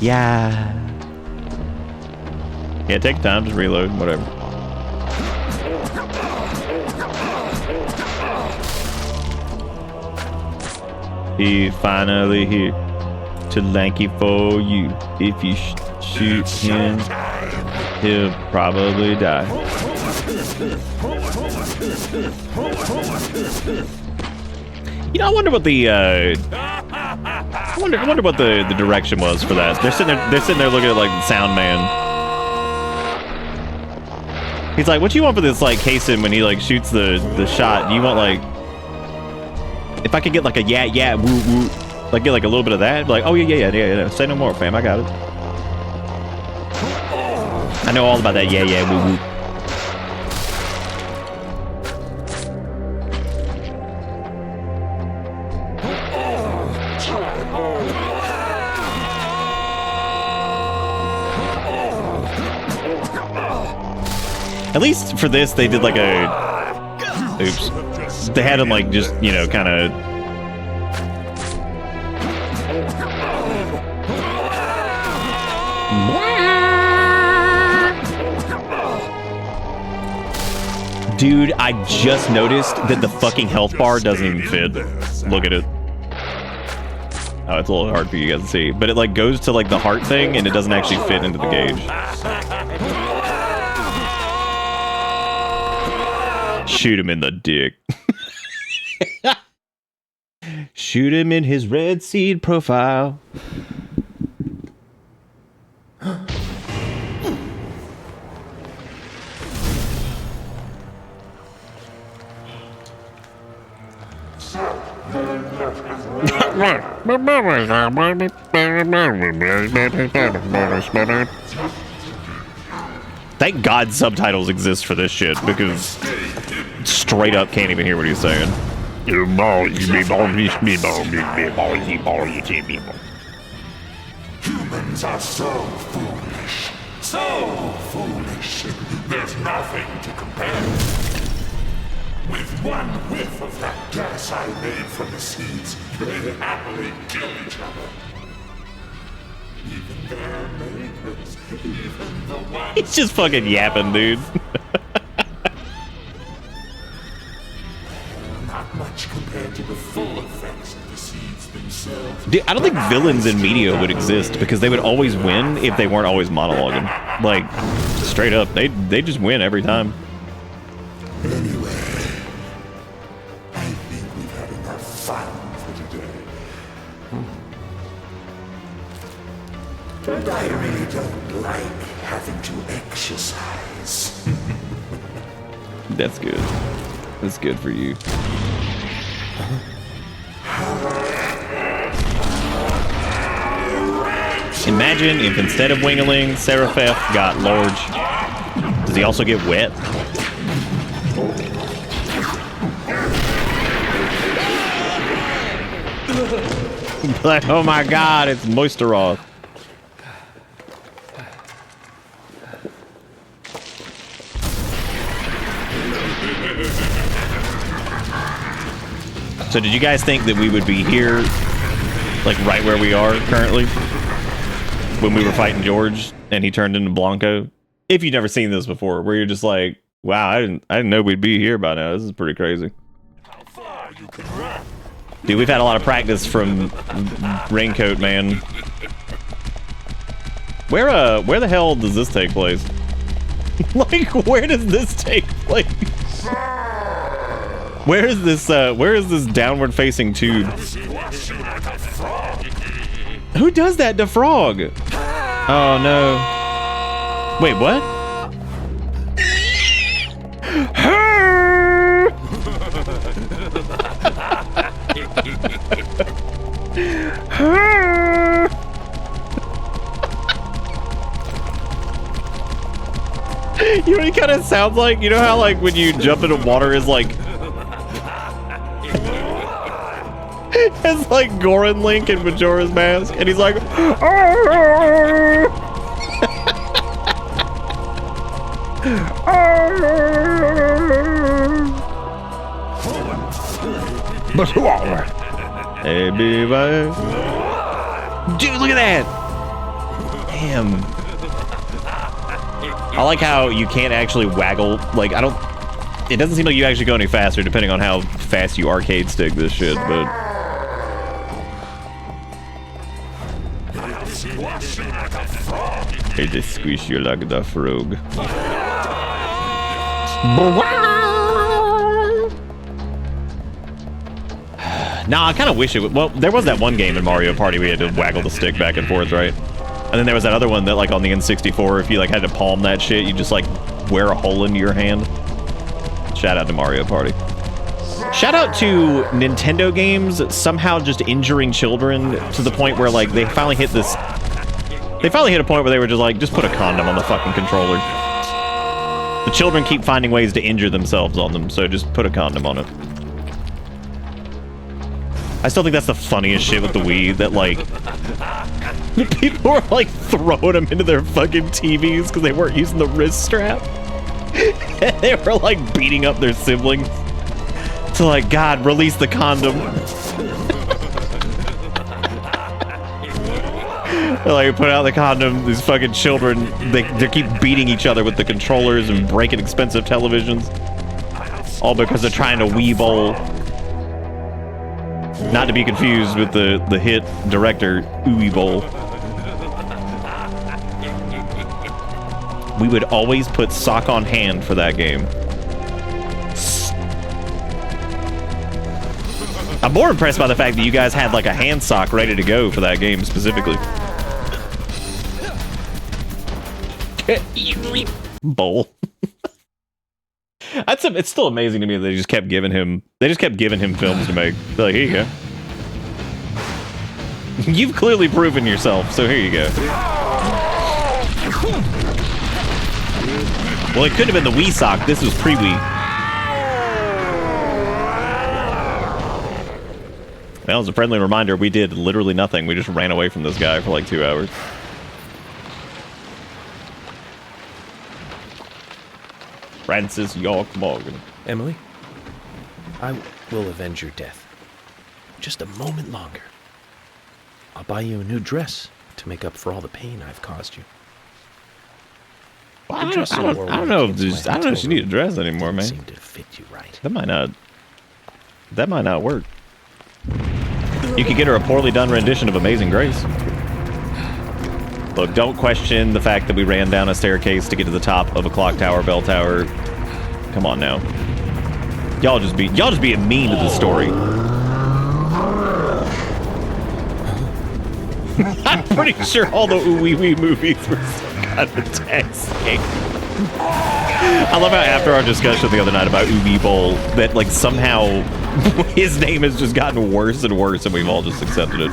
Yeah. Yeah, take time, just reload, whatever. He finally here to lanky for you. If you shoot him, he'll probably die. You know, I wonder what the I wonder what the direction was for that. They're sitting there looking at like the sound man. He's like, what do you want for this like Kason when he like shoots the shot? Do you want like If I could get like a yeah, woo, woo, like get like a little bit of that, like, oh yeah. Say no more, fam. I got it. I know all about that yeah, woo, woo. At least for this, they did like a... Oops. They had him like just, you know, kind of... Dude, I just noticed that the fucking health bar doesn't even fit. Look at it. Oh, it's a little hard for you guys to see. But it like goes to like the heart thing and it doesn't actually fit into the gauge. Shoot him in the dick. Shoot him in his red seed profile. Thank God subtitles exist for this shit, because straight up can't even hear what he's saying. Humans are so foolish. So foolish. There's nothing to compare. With one whiff of that gas I made from the seeds, they happily kill each other. Even their neighbors, even the ones... He's just fucking yapping, dude. Not much compared to the full effects of the seeds themselves. Dude, I don't think villains in media would exist because they would always win if they weren't always monologuing. Like, straight up, they just win every time. Anyway, I think we've had enough fun for today. But I really don't like having to exercise. That's good. That's good for you. Imagine if instead of Wingaling, Serapheth got large. Does he also get wet? Like, oh my God, it's Moisteroth. So did you guys think that we would be here, like right where we are currently, when we were fighting George and he turned into Blanco? If you've never seen this before, where you're just like, wow, I didn't know we'd be here by now. This is pretty crazy. Dude, we've had a lot of practice from Raincoat Man. Where the hell does this take place? Like, where does this take place? Where is this downward facing tube? Who does that to Frog? Oh no. Wait, what? You know what he kind of sounds like? You know how like when you jump into water is like it's like Goran Link in Majora's Mask, and he's like hey, baby. Dude, look at that! Damn. I like how you can't actually waggle. Like, it doesn't seem like you actually go any faster depending on how fast you arcade stick this shit, but... Hey, they squish you like the frog. Nah, I kind of wish it would. Well, there was that one game in Mario Party we had to waggle the stick back and forth, right? And then there was that other one that, like, on the N64, if you, like, had to palm that shit, you just, like, wear a hole into your hand. Shout out to Mario Party. Shout out to Nintendo games somehow just injuring children to the point where like they finally hit a point where they were just like, just put a condom on the fucking controller. The children keep finding ways to injure themselves on them, so just put a condom on it. I still think that's the funniest shit with the Wii, that like people were like throwing them into their fucking TVs because they weren't using the wrist strap. And they were like beating up their siblings. So like, God, release the condom. They like put out the condom. These fucking children, they keep beating each other with the controllers and breaking expensive televisions. All because they're trying to Wii bowl. Not to be confused with the hit director Uwe Boll. We would always put sock on hand for that game. I'm more impressed by the fact that you guys had like a hand sock ready to go for that game specifically. Bowl. It's still amazing to me that they just kept giving him films to make. They're like, here you go. You've clearly proven yourself, so here you go. Well, it could have been the Wii sock. This was pre-Wii. That was a friendly reminder. We did literally nothing. We just ran away from this guy for like 2 hours. Francis York Morgan. Emily, I will avenge your death. Just a moment longer. I'll buy you a new dress to make up for all the pain I've caused you. I don't know if she need a dress anymore, man. Seem to fit you right. That might not work. You could get her a poorly done rendition of Amazing Grace. Look, don't question the fact that we ran down a staircase to get to the top of a clock tower, bell tower. Come on now. Y'all just being mean to the story. I'm pretty sure all the Ooey Wee movies were some kind of attack scene. I love how after our discussion the other night about Uwe Boll, that like somehow his name has just gotten worse and worse and we've all just accepted it.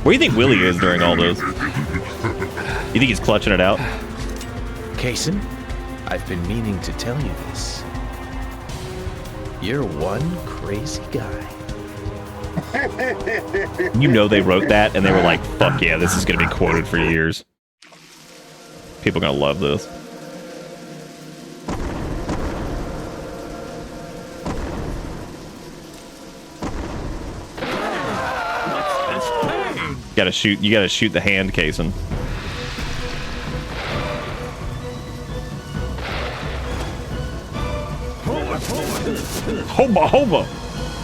Where do you think Willie is during all this? You think he's clutching it out? Kaysen, I've been meaning to tell you this. You're one crazy guy. You know they wrote that and they were like, fuck yeah, this is going to be quoted for years. People are going to love this. You gotta shoot the hand casing. Hoba hoba.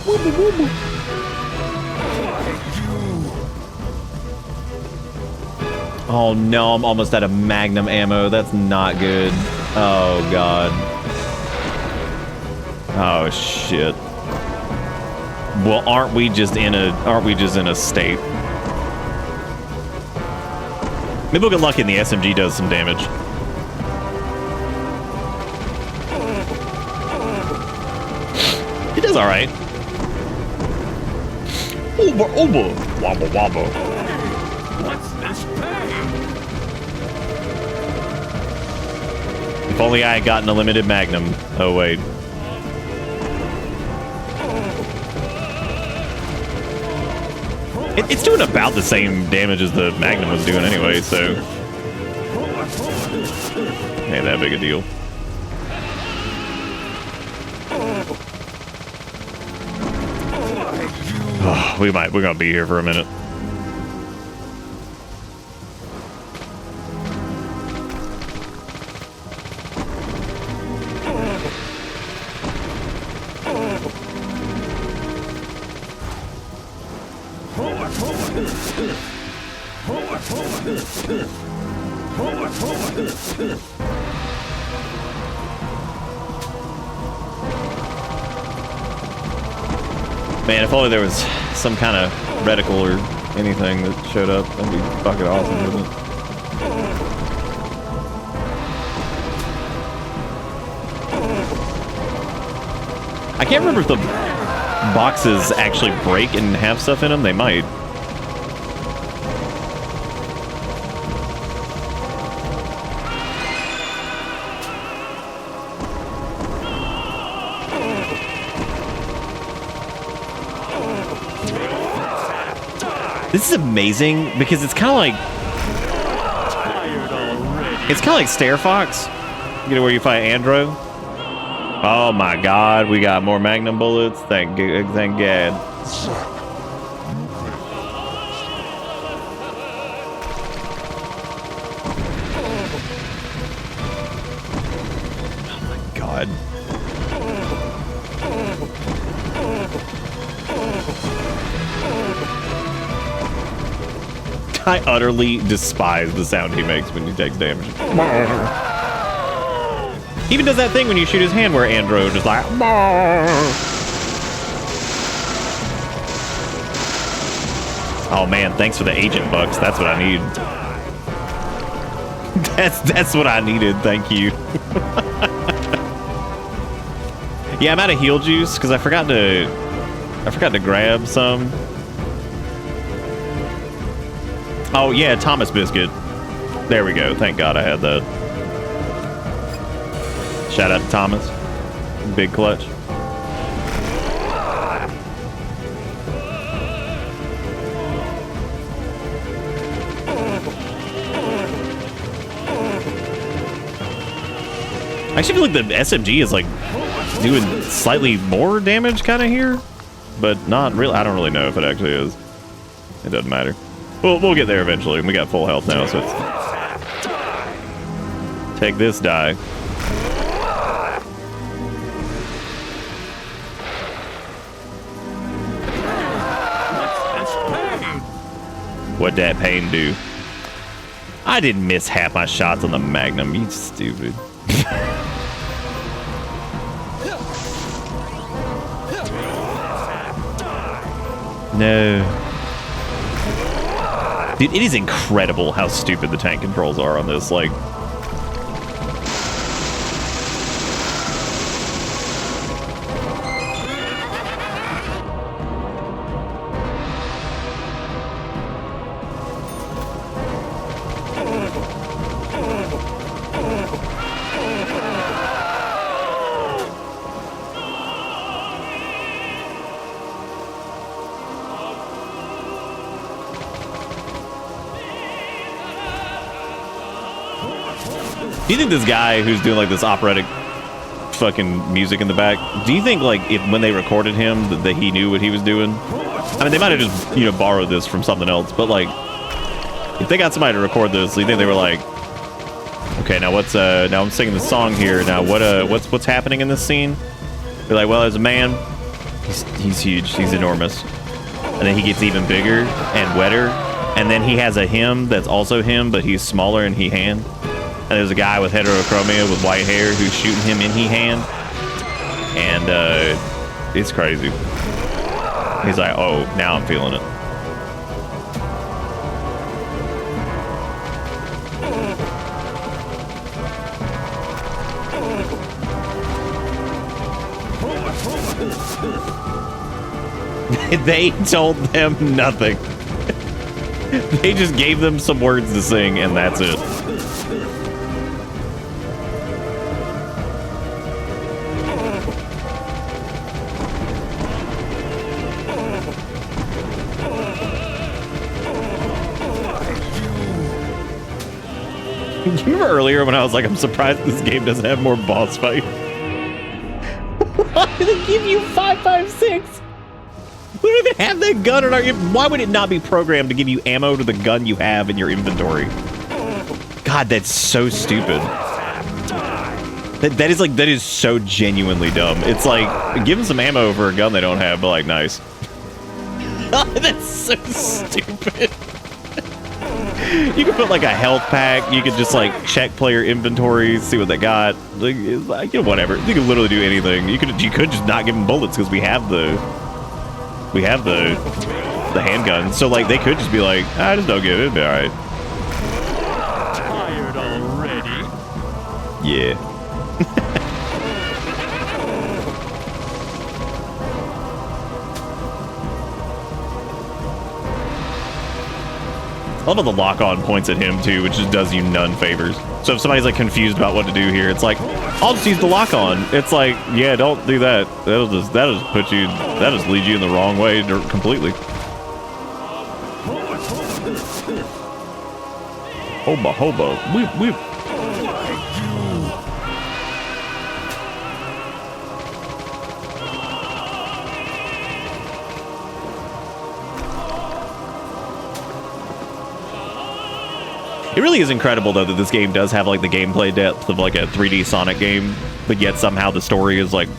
Wooba wooba. Oh no, I'm almost out of magnum ammo. That's not good. Oh god. Oh shit. Well, aren't we just in a state? Maybe we'll get lucky and the SMG does some damage. It does alright. Oba oba. Wobble wobble. What's this pain? If only I had gotten a limited magnum. Oh wait. It's doing about the same damage as the Magnum was doing anyway, so... Ain't that big a deal. Oh, we're gonna be here for a minute. Man, if only there was some kind of reticle or anything that showed up, that'd be fucking awesome, wouldn't it? I can't remember if the boxes actually break and have stuff in them. They might. This is amazing because it's kind of like Stair Fox. You know where you fight Andro? Oh my God, we got more Magnum bullets. Thank God. Oh my God. I utterly despise the sound he makes when he takes damage. He even does that thing when you shoot his hand where Andro just like... Oh man, thanks for the agent bucks. That's what I need. That's what I needed. Thank you. Yeah, I'm out of heal juice because I forgot to grab some. Oh yeah, Thomas Biscuit. There we go. Thank God I had that. Shout out to Thomas. Big clutch. I actually feel like the SMG is like doing slightly more damage kind of here, but not really. I don't really know if it actually is. It doesn't matter. We'll get there eventually. We got full health now, so it's... Take this die. What'd that pain do? I didn't miss half my shots on the Magnum, you stupid. No. Dude, it is incredible how stupid the tank controls are on this. Like, do you think this guy who's doing like this operatic fucking music in the back, do you think like if when they recorded him that he knew what he was doing? I mean, they might have just, you know, borrowed this from something else, but like if they got somebody to record this, do you think they were like, okay, now what's now I'm singing the song here, now what's happening in this scene? They're like, well, there's a man, he's huge, he's enormous, and then he gets even bigger and wetter, and then he has a him that's also him, but he's smaller and he hand. And there's a guy with heterochromia with white hair who's shooting him in he hand. And it's crazy. He's like, oh, now I'm feeling it. They told them nothing. They just gave them some words to sing, and that's it. You remember earlier when I was like, I'm surprised this game doesn't have more boss fight? Why did it give you 5.56? We don't even have that gun in our... Why would it not be programmed to give you ammo to the gun you have in your inventory? God, that's so stupid. That is so genuinely dumb. It's like, give them some ammo for a gun they don't have, but like, nice. That's so stupid. You could put like a health pack. You could just like check player inventories, see what they got. Like, you know, whatever. You could literally do anything. You could just not give them bullets because we have the handgun. So like they could just be like, just don't get it. It'd be all right. Tired already? Yeah. love how the lock-on points at him too, which just does you none favors. So if somebody's like confused about what to do here, it's like, I'll just use the lock-on. It's like, yeah, don't do that. That'll just lead you in the wrong way completely. Hoba, whip. It really is incredible, though, that this game does have, like, the gameplay depth of, like, a 3D Sonic game, but yet somehow the story is, like,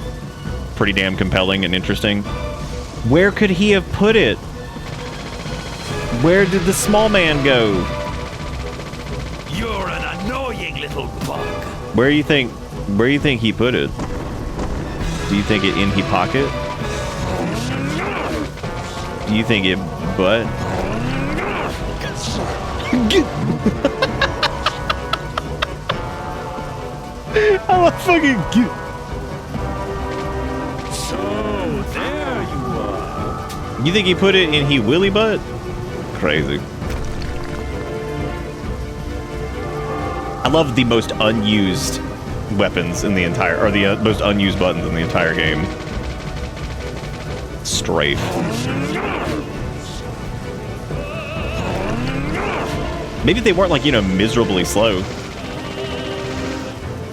pretty damn compelling and interesting. Where could he have put it? Where did the small man go? You're an annoying little bug. Where do you think he put it? Do you think it in he pocket? Do you think it butt? I'm a fucking cute. So there you are. You think he put it in he willy butt? Crazy. I love the most unused weapons in the entire, or the most unused buttons in the entire game. Strafe. Maybe they weren't like, you know, miserably slow.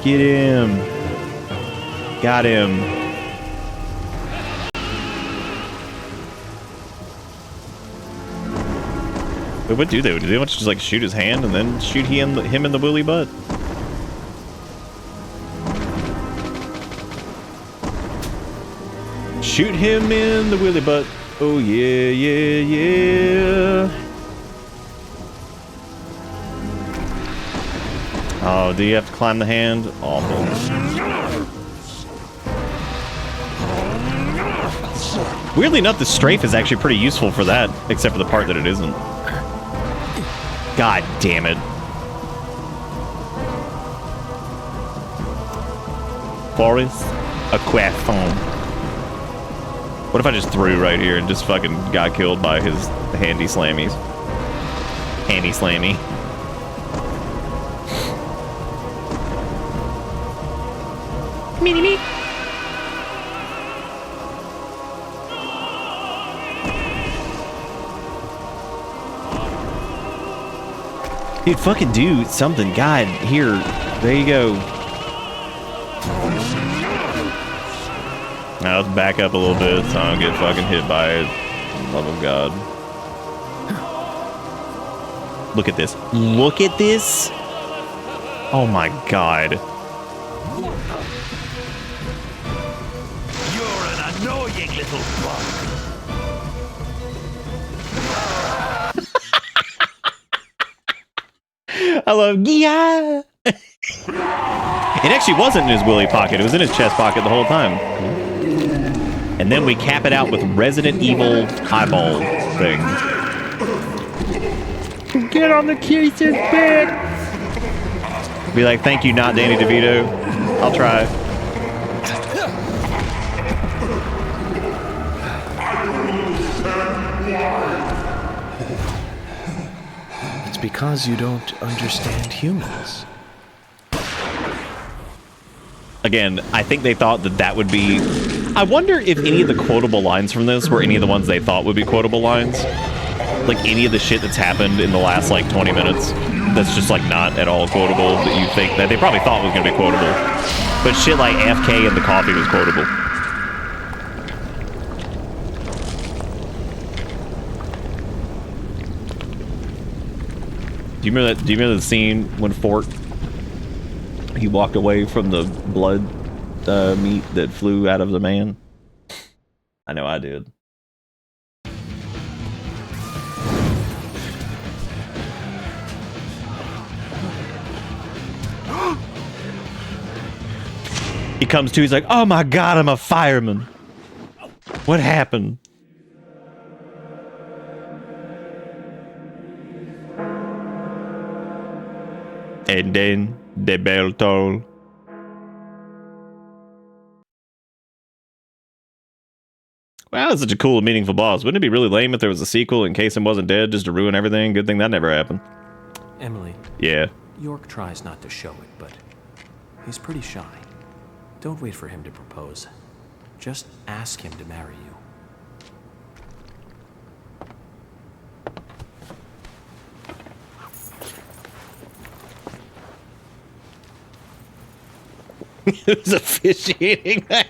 Get him. Got him. Wait, what do they? Do they want to just like shoot his hand and then shoot him in the willy butt? Shoot him in the willy butt. Oh yeah, yeah, yeah. Oh, do you have to climb the hand? Awful. Weirdly enough, the strafe is actually pretty useful for that, except for the part that it isn't. God damn it. Forest Aquafon. What if I just threw right here and just fucking got killed by his handy slammies? Handy slammy. Me. Dude, fucking do something. God, here. There you go. Now let's back up a little bit so I don't get fucking hit by it. Love of God. Look at this. Look at this. Oh my God. Annoying little bug. I love yeah. It actually wasn't in his willy pocket. It was in his chest pocket the whole time. And then we cap it out with Resident Evil eyeball thing. Get on the cuse's bed. Be like, thank you, not Danny DeVito. I'll try. It's because you don't understand humans. Again, I think they thought that that would be... I wonder if any of the quotable lines from this were any of the ones they thought would be quotable lines. Like any of the shit that's happened in the last like 20 minutes that's just like not at all quotable that you think that they probably thought was going to be quotable. But shit like AFK and the coffee was quotable. Do you remember the scene when Fort he walked away from the blood meat that flew out of the man? I know I did. He comes to, he's like, oh my God, I'm a fireman. What happened? And then the bell toll. Wow, that's such a cool and meaningful boss. Wouldn't it be really lame if there was a sequel in case him wasn't dead just to ruin everything? Good thing that never happened. Emily. Yeah. York tries not to show it, but he's pretty shy. Don't wait for him to propose. Just ask him to marry you. Who's officiating that?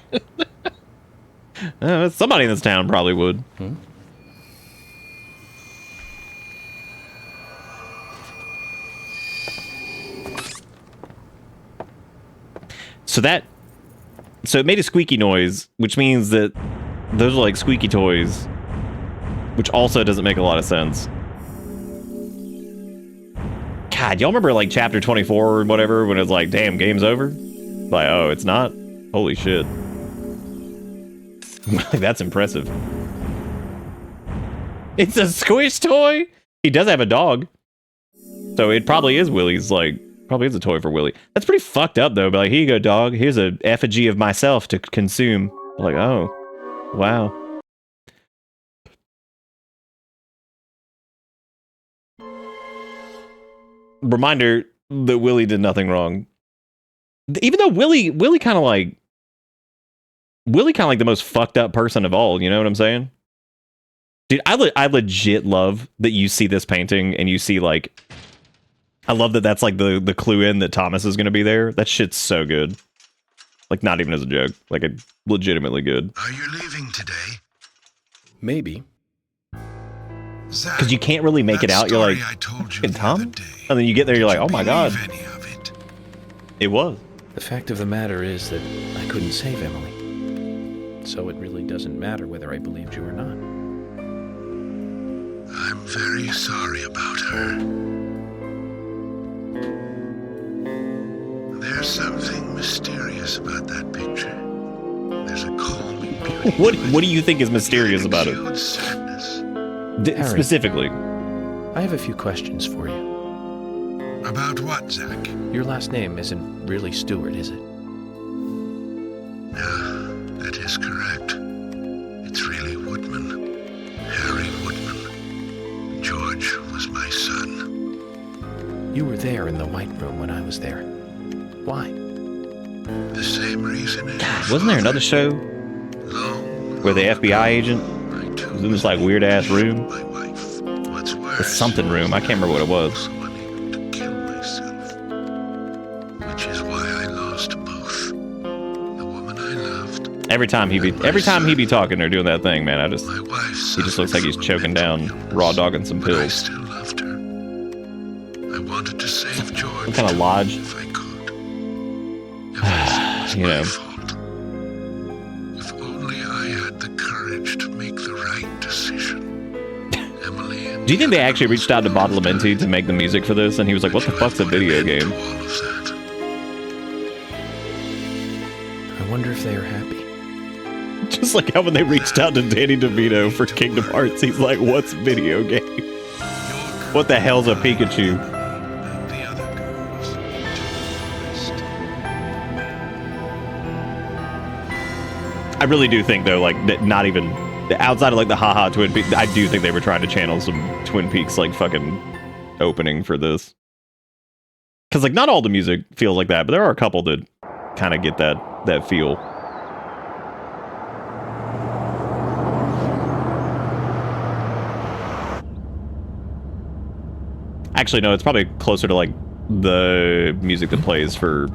Somebody in this town probably would. So it made a squeaky noise, which means that those are like squeaky toys, which also doesn't make a lot of sense. God, y'all remember like chapter 24 or whatever when it was like, damn, game's over? Like, oh, it's not? Holy shit. That's impressive. It's a squish toy? He does have a dog. So it probably is Willie's, like, probably is a toy for Willie. That's pretty fucked up though. But like, here you go, dog. Here's a effigy of myself to consume. Like, oh, wow. Reminder that Willie did nothing wrong. Even though Willie kind of like the most fucked up person of all. You know what I'm saying? Dude, I legit love that you see this painting and you see like, I love that that's like the clue in that Thomas is going to be there. That shit's so good. Like, not even as a joke. Like, it's legitimately good. Are you leaving today? Maybe. Because you can't really make it out. You're like, in Tom? And then you get there, you're like, oh my god. It was. The fact of the matter is that I couldn't save Emily. So it really doesn't matter whether I believed you or not. I'm very sorry about her. There's something mysterious about that picture. There's a calming beauty. What do you think is mysterious about it? Harry, specifically. I have a few questions for you. About what, Zach? Your last name isn't really Stewart, is it? Yeah, that is correct. It's really Woodman. Harry Woodman. George was my son. You were there in the White Room when I was there. Why? The same reason as God, wasn't there another show where the FBI agent was in this like weird ass room? The something room. I can't remember what it was. Which is why I lost both. The woman I loved. Every time he be talking or doing that thing, man, he just looks like he's choking down, raw dogging some pills. I still loved her. I wanted to save George. What kind of lodge? If I could. You know. If only I had the courage to make the right decision. Emily and Do you think they actually reached out to Badalamenti to make the music for this? And he was like, what the fuck's a video game? I wonder if they are happy. Just like how when they reached out to Danny DeVito for Kingdom Hearts, he's like, what's video game? What the hell's a Pikachu? I really do think though, like, that not even outside of like the haha Twin Peaks, I do think they were trying to channel some Twin Peaks like fucking opening for this. Because like not all the music feels like that, but there are a couple that kind of get that feel. Actually, no, it's probably closer to like the music that plays for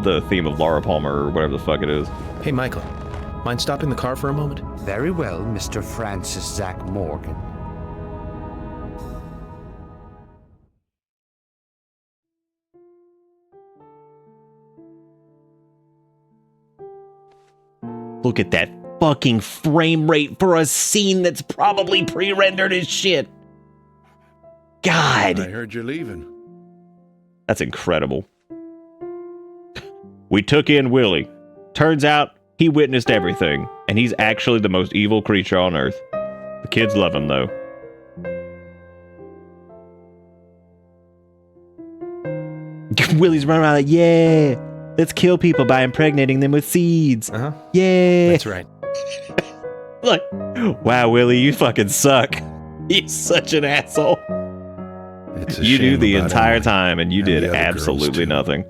the theme of Laura Palmer or whatever the fuck it is. Hey, Michael, mind stopping the car for a moment? Very well, Mr. Francis Zach Morgan. Look at that fucking frame rate for a scene that's probably pre-rendered as shit. God. I heard you're leaving. That's incredible. We took in Willie. Turns out he witnessed everything, and he's actually the most evil creature on Earth. The kids love him, though. Willie's running around like, yeah, let's kill people by impregnating them with seeds. Uh-huh. Yeah. That's right. Like, wow, Willie, you fucking suck. You're such an asshole. You knew the entire time, and you did absolutely nothing.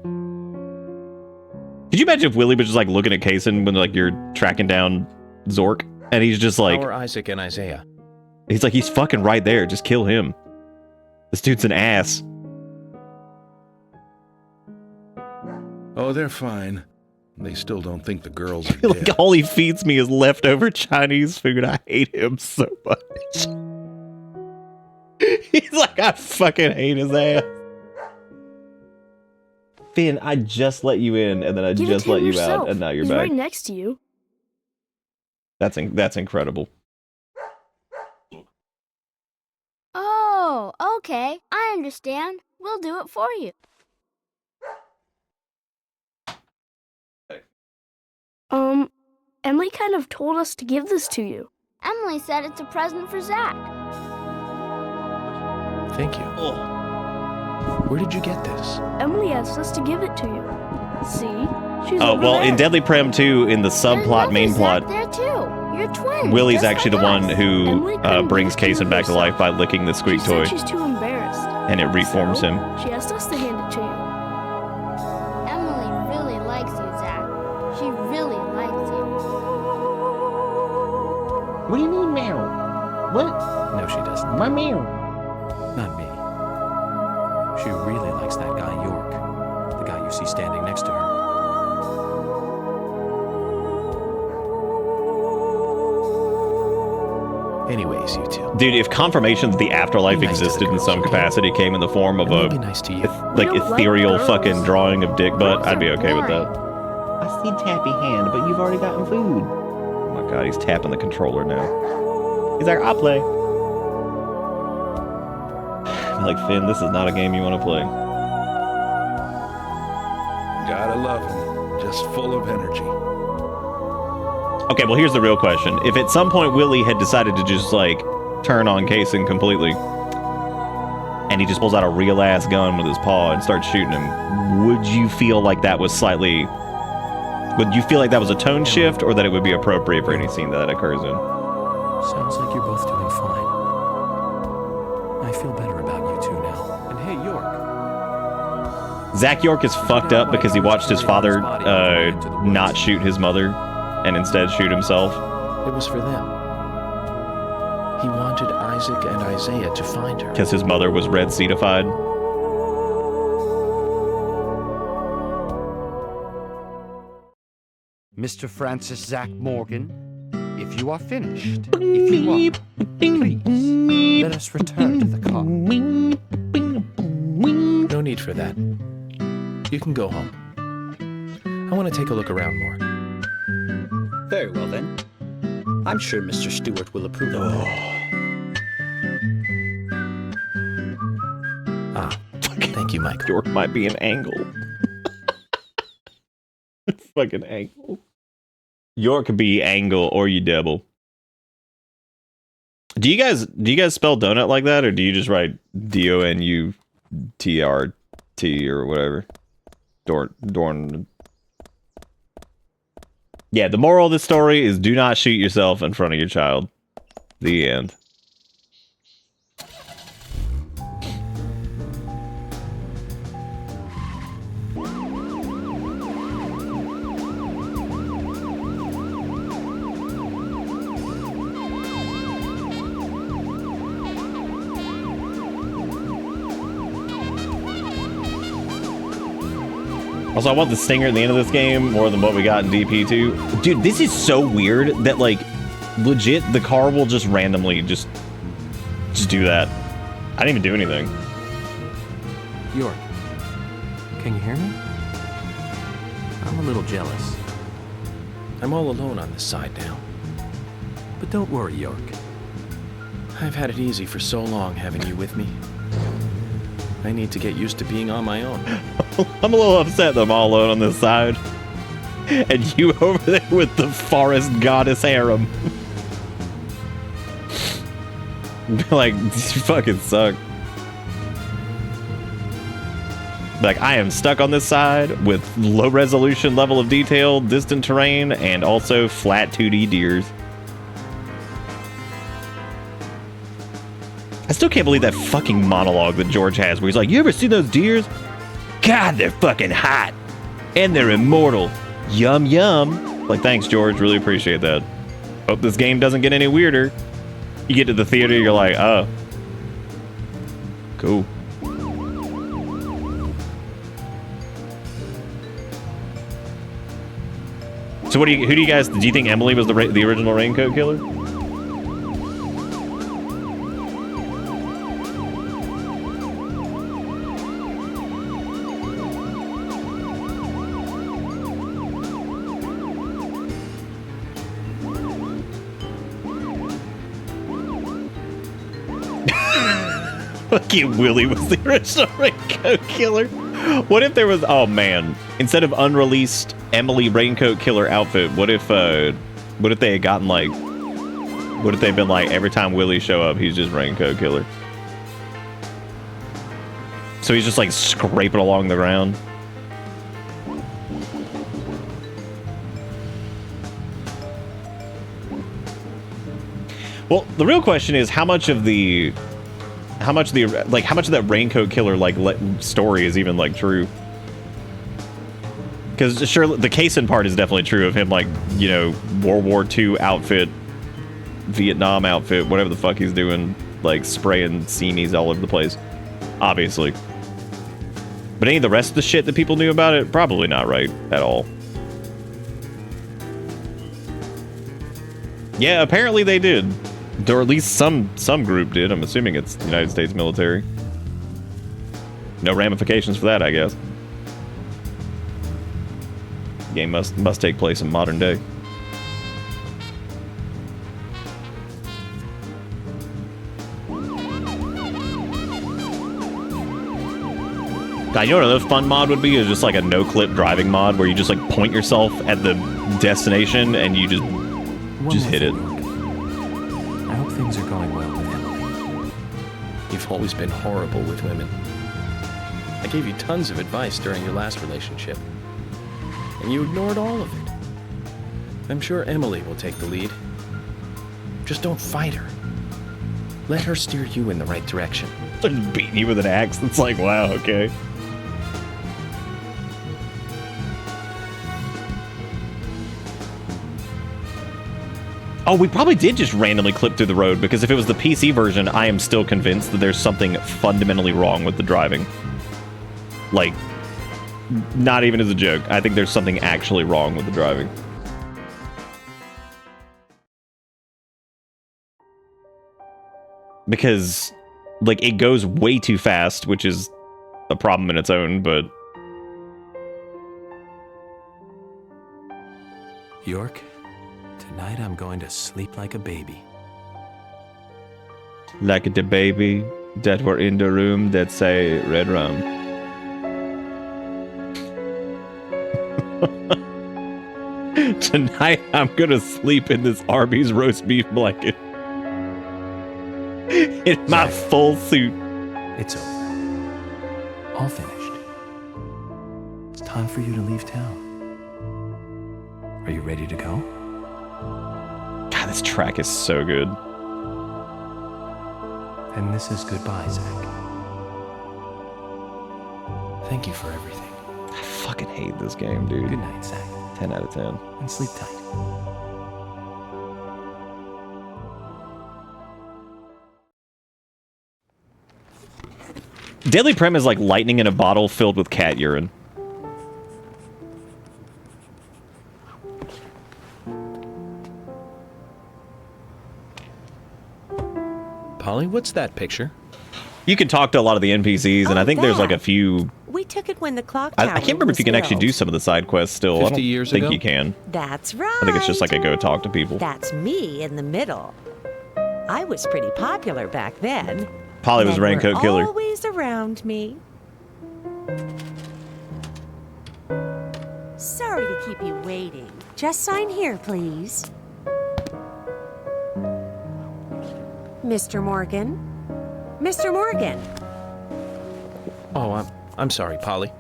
Could you imagine if Willie was just like looking at Kaysen when like you're tracking down Zork, and he's just like, Our Isaac and Isaiah. He's like, he's fucking right there. Just kill him. This dude's an ass. Oh, they're fine. They still don't think the girls are Like, dead. all he feeds me is leftover Chinese food. I hate him so much. He's like, I fucking hate his ass. Finn, I just let you in, and then I Give just it to let him you yourself. out, and now you're He's back. right next to you. That's incredible. Oh, okay. I understand. We'll do it for you. Emily kind of told us to give this to you. Emily said it's a present for Zach. Thank you. Where did you get this? Emily asked us to give it to you. See? She's Oh, over well, there. in Deadly Prem 2, in the subplot, main plot, There too. You're twins. Willie's just actually like the one us. who brings Kaysen back to life by licking the squeak She toy, said she's too embarrassed. and it reforms So, him. She asked us to hand it to you. Emily really likes you, Zach. She really likes you. What do you mean, meow? What? No, she doesn't. My meow. Not me. She really likes that guy York, the guy you see standing next to her. Anyways, you two. Dude, if confirmation that the afterlife Be nice to the existed in girls, some okay? capacity came in the form of And a they'll be nice to you. like We don't like ethereal girls. fucking drawing of dick butt, I'd be okay with that. I see Tappy hand, but you've already gotten food. Oh my god, he's tapping the controller now. He's like, I'll play. I'm like, Finn, this is not a game you want to play. Gotta love him. Just full of energy. Okay, well, here's the real question. If at some point Willie had decided to just, like, turn on Kaysen completely, and he just pulls out a real-ass gun with his paw and starts shooting him, would you feel like that was slightly... Would you feel like that was a tone shift, or that it would be appropriate for any scene that occurs in? Sounds like you're both doing fine. I feel better about you two now. And hey, York. Zach York is fucked up because he watched his father not shoot his mother and instead shoot himself. It was for them. He wanted Isaac and Isaiah to find her. Because his mother was red seedified. Mr. Francis Zach Morgan, if you are finished, if you are, please let us return to the car. No need for that. You can go home. I want to take a look around more. Very well, then. I'm sure Mr. Stewart will approve of that. Ah, thank you, Michael. York might be an angle. Fucking angle. York could be angle or you devil. Do you guys spell donut like that, or do you just write DONUTRT or whatever? Dorn. Yeah, the moral of this story is do not shoot yourself in front of your child. The end. Also, I want the stinger at the end of this game more than what we got in DP2. Dude, this is so weird that, like, legit, the car will just randomly just do that. I didn't even do anything. York, can you hear me? I'm a little jealous. I'm all alone on this side now. But don't worry, York. I've had it easy for so long having you with me. I need to get used to being on my own. I'm a little upset that I'm all alone on this side. And you over there with the forest goddess harem. Like, you fucking suck. Like, I am stuck on this side with low resolution level of detail, distant terrain, and also flat 2D deers. I still can't believe that fucking monologue that George has where he's like, you ever see those deers? God, they're fucking hot. And they're immortal. Yum, yum. Like, thanks, George. Really appreciate that. Hope this game doesn't get any weirder. You get to the theater, you're like, oh. Cool. So who do you guys, do you think Emily was the original Raincoat Killer? Fucking Willie was the original Raincoat Killer. What if there was, oh man, instead of unreleased Emily Raincoat Killer outfit, what if they had gotten like, what if they'd been like, every time Willie show up, he's just Raincoat Killer. So he's just like scraping along the ground. Well, the real question is how much of that Raincoat Killer like story is even like true? Because sure, the Kaysen part is definitely true of him, like, you know, World War II outfit, Vietnam outfit, whatever the fuck he's doing, like spraying seamies all over the place, obviously. But any of the rest of the shit that people knew about it, probably not right at all. Yeah, apparently they did. Or at least some group did. I'm assuming it's the United States military. No ramifications for that, I guess. The game must take place in modern day. God, you know what another fun mod would be? Is just like a no-clip driving mod where you just like point yourself at the destination and you just hit it. I hope things are going well with Emily. You've always been horrible with women. I gave you tons of advice during your last relationship, and you ignored all of it. I'm sure Emily will take the lead. Just don't fight her. Let her steer you in the right direction. Just beating you with an axe. It's like, wow, okay. Oh, we probably did just randomly clip through the road, because if it was the PC version, I am still convinced that there's something fundamentally wrong with the driving. Like, not even as a joke. I think there's something actually wrong with the driving. Because, like, it goes way too fast, which is a problem in its own, but... York, tonight I'm going to sleep like a baby. Like the baby that were in the room that say red rum. Tonight I'm gonna sleep in this Arby's roast beef blanket. In my full suit. It's over. All finished. It's time for you to leave town. Are you ready to go? God, this track is so good. And this is goodbye, Zach. Thank you for everything. I fucking hate this game, dude. Good night, Zach. 10 out of 10. And sleep tight. Deadly Prem is like lightning in a bottle filled with cat urine. Polly, what's that picture? You can talk to a lot of the NPCs, and I think there's like a few... We took it when the clock tower I can't remember if you can actually do some of the side quests still. 50 I don't years think ago? you can. That's right. I think it's just like a go talk to people. That's me in the middle. I was pretty popular back then. Polly was Men Raincoat were Killer. Always around me. Sorry to keep you waiting. Just sign here, please. Mr. Morgan. Mr. Morgan. Oh, I'm sorry, Polly.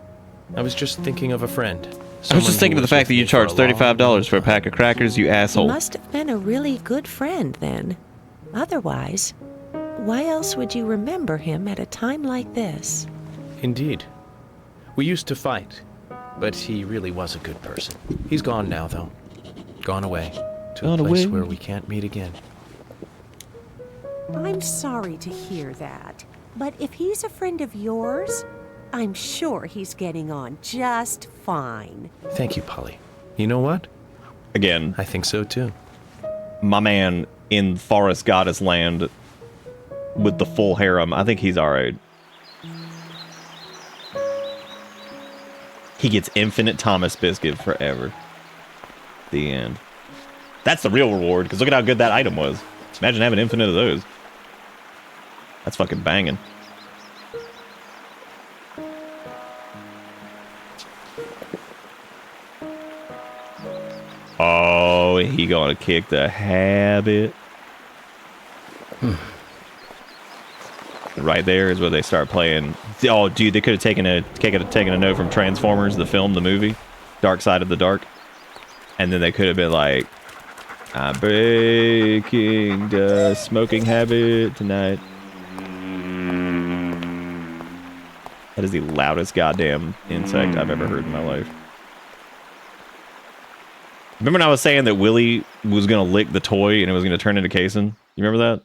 I was just thinking of a friend. I was just thinking of the fact that you charged $35 for a pack of crackers, you You asshole. must have been a really good friend then. Otherwise, Why else would you remember him at a time like this? Indeed. We used to fight, but he really was a good person. He's gone now, though. Gone away to a place where we can't meet again. I'm sorry to hear that, but if he's a friend of yours, I'm sure he's getting on just fine. Thank you, Polly. You know what? Again, I think so too. My man in Forest Goddess Land with the full harem, I think he's alright. He gets infinite Thomas Biscuit forever. The end. That's the real reward, because look at how good that item was. Imagine having infinite of those. That's fucking banging. Oh, he gonna kick the habit. Right there is where they start playing. Oh, dude, they could have taken a note from Transformers, the film, the movie, Dark Side of the Dark, and then they could have been like, "I'm breaking the smoking habit tonight." That is the loudest goddamn insect I've ever heard in my life. Remember when I was saying that Willie was gonna lick the toy and it was gonna turn into Kason? You remember that?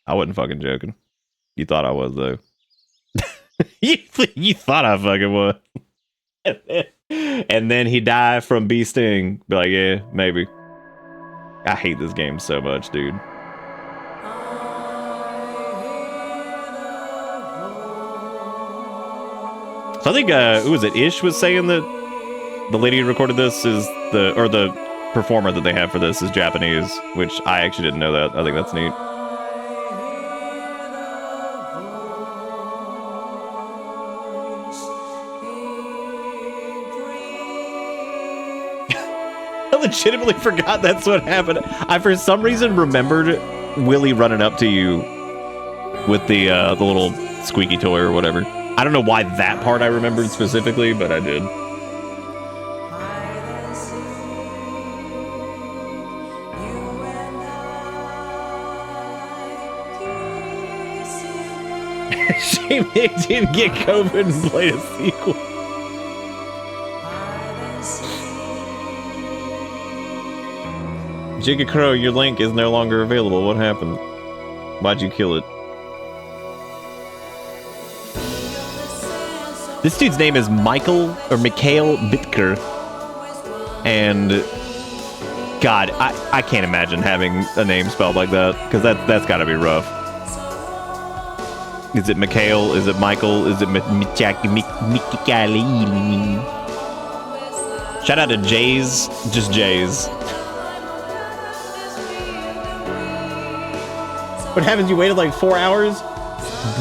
I wasn't fucking joking. You thought I was, though. you thought I fucking was. And then he died from bee sting. Be like, yeah, maybe. I hate this game so much, dude. So I think, who was it? Ish was saying that the lady who recorded this is the performer that they have for this is Japanese, which I actually didn't know that. I think that's neat. I legitimately forgot that's what happened. I, for some reason, remembered Willie running up to you with the little squeaky toy or whatever. I don't know why that part I remembered specifically, but I did. Shame they didn't get COVID and play a sequel. Jigga Crow, your link is no longer available. What happened? Why'd you kill it? This dude's name is Mikhail Bitker. And God, I can't imagine having a name spelled like that, because that's gotta be rough. Is it Mikhail? Is it Michael? Is it Mikhail? Shout out to Jays, just Jays. What happens? You waited like 4 hours?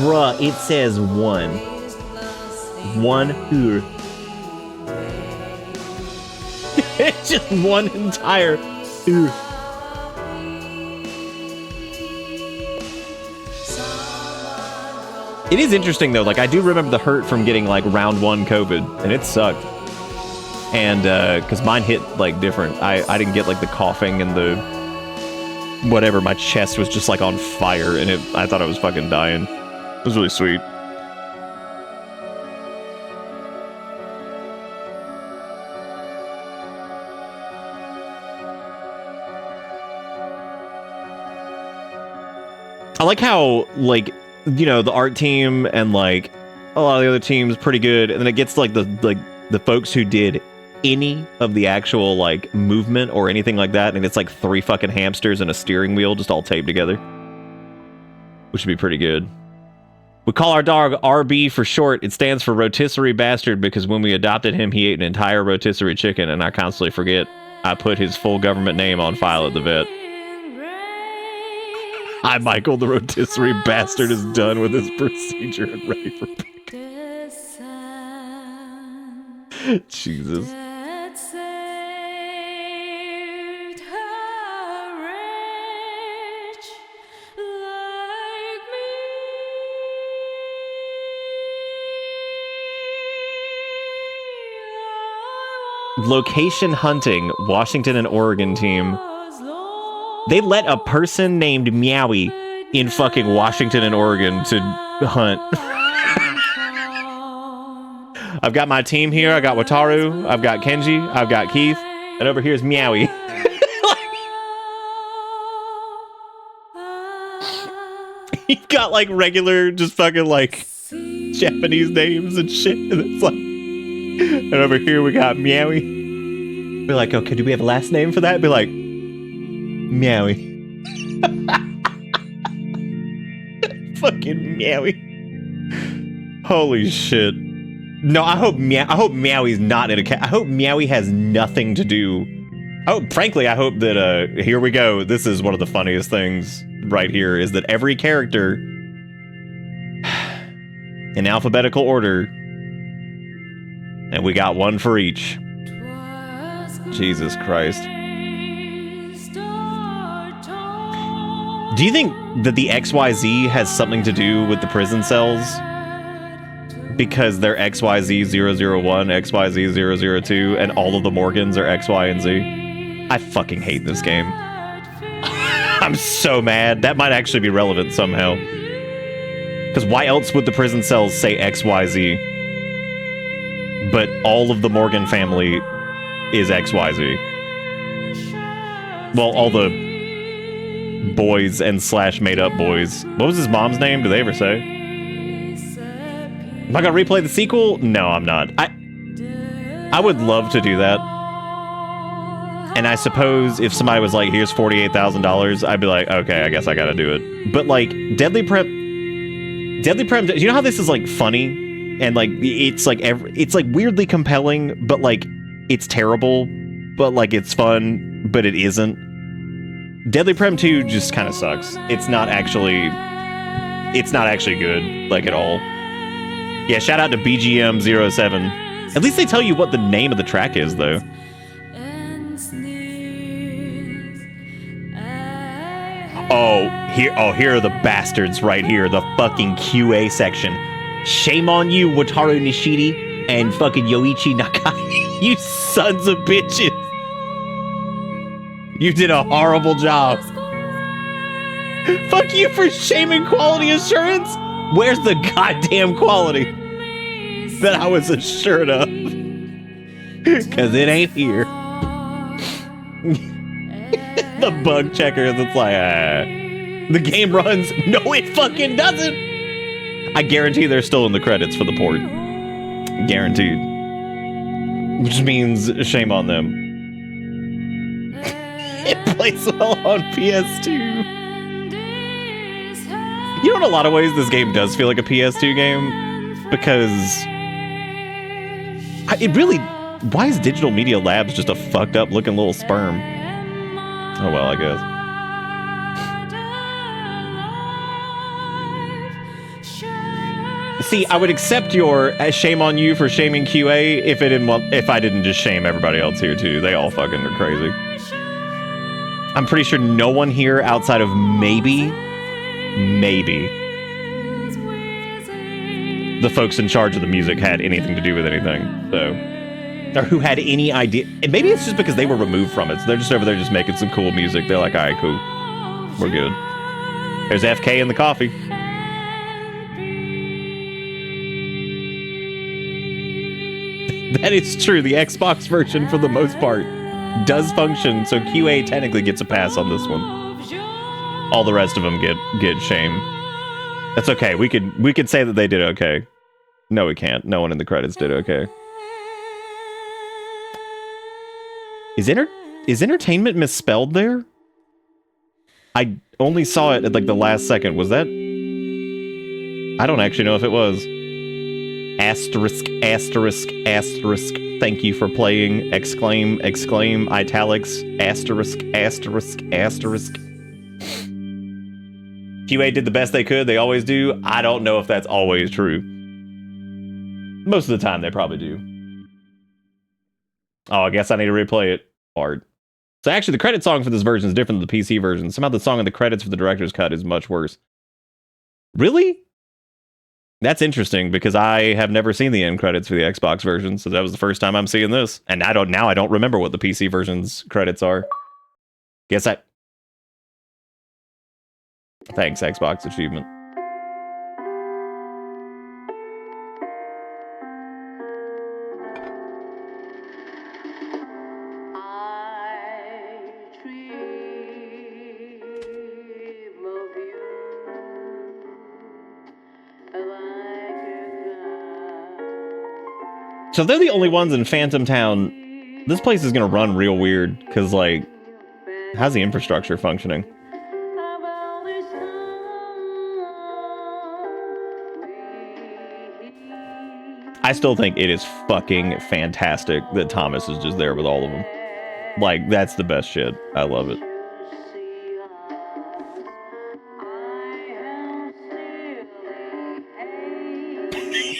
Bruh, it says 1. 1 hour. It's just one entire hour. It is interesting though, like I do remember the hurt from getting like round 1 COVID, and it sucked. And cause mine hit like different. I didn't get like the coughing and the whatever, my chest was just like on fire, and I thought I was fucking dying. It was really sweet. I like how, like, you know, the art team and like a lot of the other teams pretty good, and then it gets like the folks who did any of the actual like movement or anything like that, and it's like 3 fucking hamsters and a steering wheel just all taped together, which would be pretty good. We call our dog RB for short. It stands for rotisserie bastard, because when we adopted him, he ate an entire rotisserie chicken, and I constantly forget I put his full government name on file at the vet. Hi, Michael, the rotisserie bastard is done with his procedure and ready for pickup. Jesus. Location hunting, Washington and Oregon team. They let a person named Meowie in fucking Washington and Oregon to hunt. I've got my team here. I got Wataru. I've got Kenji. I've got Keith. And over here is Meowie. You've got like regular, just fucking like Japanese names and shit. And it's like, and over here we got Meowie. Be like, okay, do we have a last name for that? Be like, Meowie. Fucking Meowie. Holy shit. No, I hope Meowie's not in a I hope Meowie has nothing to do. Frankly, I hope that here we go. This is one of the funniest things right here is that every character in alphabetical order, and we got one for each. Jesus Christ. Do you think that the XYZ has something to do with the prison cells? Because they're XYZ001, XYZ002, and all of the Morgans are X, Y, and Z? I fucking hate this game. I'm so mad. That might actually be relevant somehow. Because why else would the prison cells say XYZ? But all of the Morgan family is XYZ. Well, all the boys and / made up boys. What was his mom's name? Did they ever say? Am I gonna replay the sequel? No, I'm not. I would love to do that. And I suppose if somebody was like, here's $48,000, I'd be like, okay, I guess I gotta do it. But like, Deadly Prem, do you know how this is like funny? And like, it's like weirdly compelling, but like, it's terrible, but like, it's fun, but it isn't. Deadly Prem 2 just kind of sucks. It's not actually good, like, at all. Yeah, shout out to BGM07. At least they tell you what the name of the track is, though. Here are the bastards right here. The fucking QA section. Shame on you, Wataru Nishidi and fucking Yoichi Nakai. You sons of bitches. You did a horrible job. Fuck you for shaming quality assurance. Where's the goddamn quality that I was assured of? Because it ain't here. The bug checker that's like, the game runs. No, it fucking doesn't. I guarantee they're still in the credits for the port. Guaranteed. Which means shame on them. It plays well on PS2. You know, in a lot of ways, this game does feel like a PS2 game. Because it really... Why is Digital Media Labs just a fucked up looking little sperm? Oh well, I guess. See, I would accept your shame on you for shaming QA if I didn't just shame everybody else here too. They all fucking are crazy. I'm pretty sure no one here outside of maybe the folks in charge of the music had anything to do with anything. So, or who had any idea. And maybe it's just because they were removed from it. So they're just over there just making some cool music. They're like, all right, cool. We're good. There's FK in the coffee. That is true. The Xbox version, for the most part, does function, so QA technically gets a pass on this one. All the rest of them get shame. That's okay. We could say that they did okay. No, we can't. No one in the credits did okay. Is entertainment misspelled there? I only saw it at like the last second. Was that? I don't actually know if it was. Asterisk, asterisk, asterisk. Thank you for playing. Exclaim, exclaim, italics, asterisk, asterisk, asterisk. QA did the best they could. They always do. I don't know if that's always true. Most of the time, they probably do. Oh, I guess I need to replay it. Hard. So actually, the credit song for this version is different than the PC version. Somehow the song in the credits for the director's cut is much worse. Really? That's interesting, because I have never seen the end credits for the Xbox version, so that was the first time I'm seeing this. And I don't remember what the PC version's credits are. Thanks, Xbox achievement. So if they're the only ones in Phantom Town, this place is gonna run real weird, because, like, how's the infrastructure functioning? I still think it is fucking fantastic that Thomas is just there with all of them. Like, that's the best shit. I love it.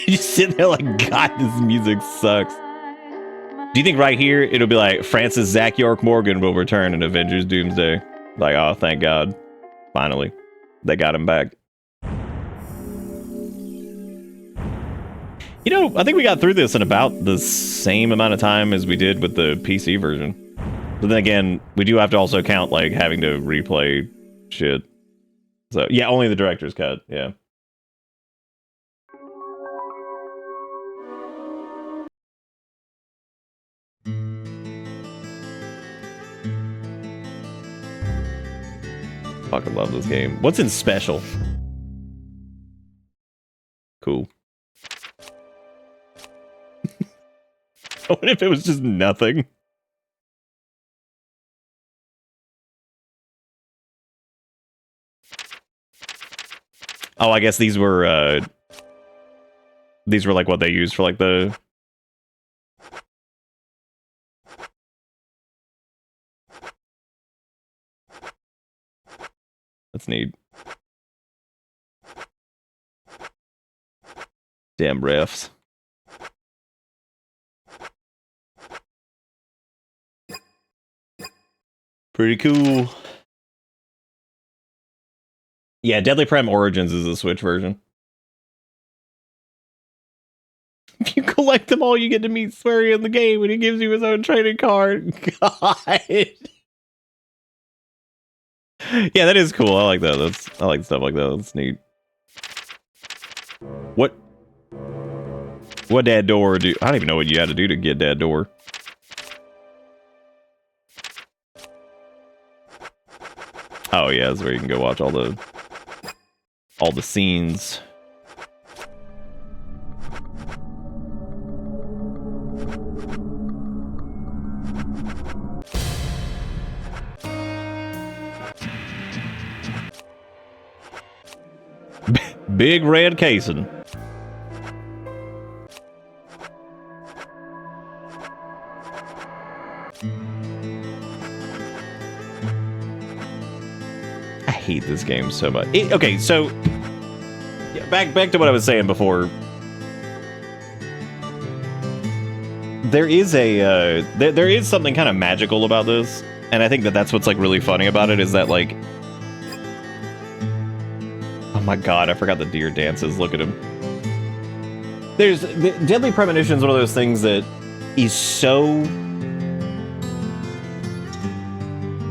You just sitting there like, God, this music sucks. Do you think right here it'll be like Francis Zach York Morgan will return in Avengers Doomsday? Like, oh, thank God. Finally. They got him back. You know, I think we got through this in about the same amount of time as we did with the PC version. But then again, we do have to also count, like, having to replay shit. So, yeah, only the director's cut, yeah. Fucking love this game. What's in special? Cool. What if it was just nothing? Oh, I guess these were like what they used for like the... That's neat. Damn refs. Pretty cool. Yeah, Deadly Prem Origins is the Switch version. If you collect them all, you get to meet Swery in the game, and he gives you his own trading card. God. Yeah, that is cool. I like that. I like stuff like that. That's neat. What Dad Door do? I don't even know what you had to do to get Dad Door. Oh yeah, that's where you can go watch all the scenes. Big red casing. I hate this game so much. Okay, so yeah, back to what I was saying before. There is a there is something kind of magical about this, and I think that's what's like really funny about it is that like. Oh my God, I forgot the deer dances. Look at him. Deadly Premonition is one of those things that is so...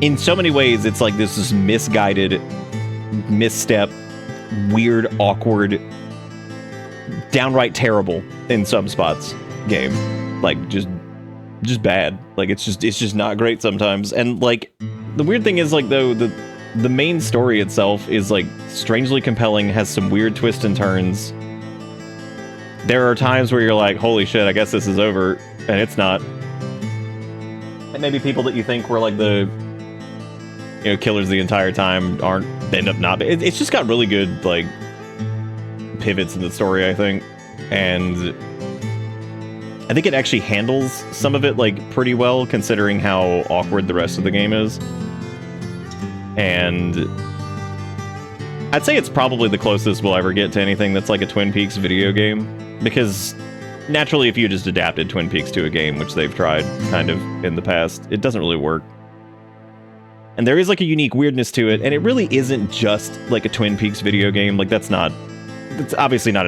In so many ways, it's like this misguided, misstep, weird, awkward, downright terrible in some spots game. Like, just bad. Like, it's just not great sometimes. And, like, the weird thing is, like, though, the main story itself is like strangely compelling, has some weird twists and turns. There are times where you're like, holy shit, I guess this is over, and it's not. And maybe people that you think were like the killers the entire time end up not. It's just got really good like pivots in the story, I think. And I think it actually handles some of it like pretty well considering how awkward the rest of the game is. And I'd say it's probably the closest we'll ever get to anything that's like a Twin Peaks video game. Because naturally, if you just adapted Twin Peaks to a game, which they've tried kind of in the past, it doesn't really work. And there is like a unique weirdness to it, and it really isn't just like a Twin Peaks video game. Like that's obviously not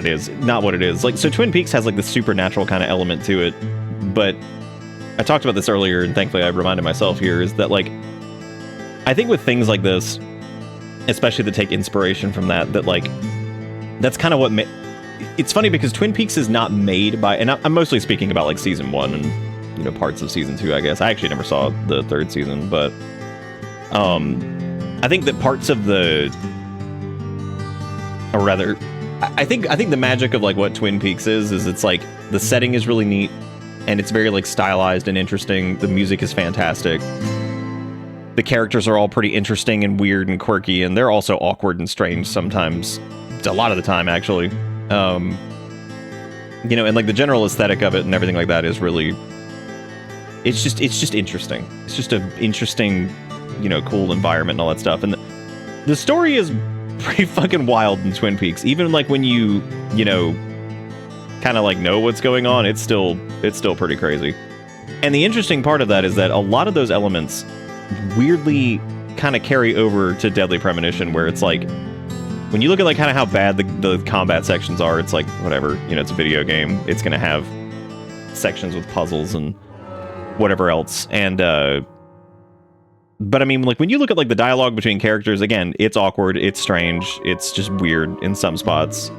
what it is. Like, so Twin Peaks has like the supernatural kind of element to it, but I talked about this earlier, and thankfully I reminded myself here, is that like, I think with things like this, especially that take inspiration from that like, that's kind of what it's funny because Twin Peaks is not made by, and I'm mostly speaking about like season 1 and, you know, parts of season 2, I guess. I actually never saw the 3rd season, but I think that parts of the, or rather, I think the magic of like what Twin Peaks is it's like the setting is really neat and it's very like stylized and interesting. The music is fantastic. The characters are all pretty interesting and weird and quirky, and they're also awkward and strange sometimes. A lot of the time, actually. You know, and like the general aesthetic of it and everything like that is really, it's just interesting. It's just an interesting, you know, cool environment and all that stuff. And the story is pretty fucking wild in Twin Peaks. Even like when you know, kind of like know what's going on, it's still pretty crazy. And the interesting part of that is that a lot of those elements weirdly kind of carry over to Deadly Premonition, where it's like, when you look at like kind of how bad the combat sections are, it's like, whatever, you know, it's a video game. It's going to have sections with puzzles and whatever else. And, but I mean, like when you look at like the dialogue between characters, again, it's awkward, it's strange, it's just weird in some spots.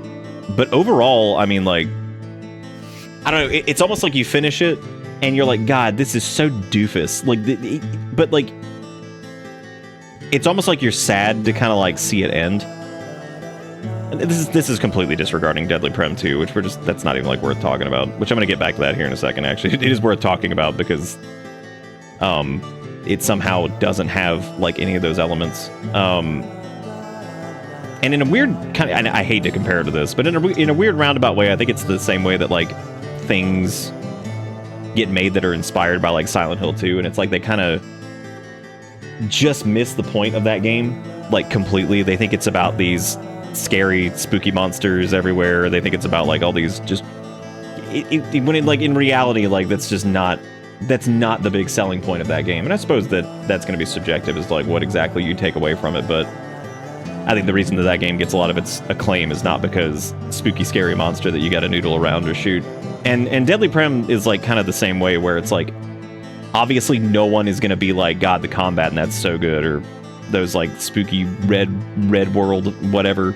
But overall, I mean, like, I don't know, it's almost like you finish it and you're like, God, this is so doofus. Like, but like, it's almost like you're sad to kind of like see it end. This is completely disregarding Deadly Prem 2, which that's not even like worth talking about, which I'm going to get back to that here in a second. Actually, it is worth talking about because it somehow doesn't have like any of those elements. And in a weird kind of, I hate to compare it to this, but in a weird roundabout way, I think it's the same way that like things get made that are inspired by like Silent Hill 2, and it's like they kind of just miss the point of that game like completely. They think it's about these scary, spooky monsters everywhere. They think it's about like all these just when it, like in reality, like that's not the big selling point of that game. And I suppose that's going to be subjective as to like what exactly you take away from it. But I think the reason that game gets a lot of its acclaim is not because spooky, scary monster that you got to noodle around or shoot. And Deadly Prem is like kind of the same way, where it's like obviously no one is going to be like, God, the combat and that's so good, or those like spooky red world whatever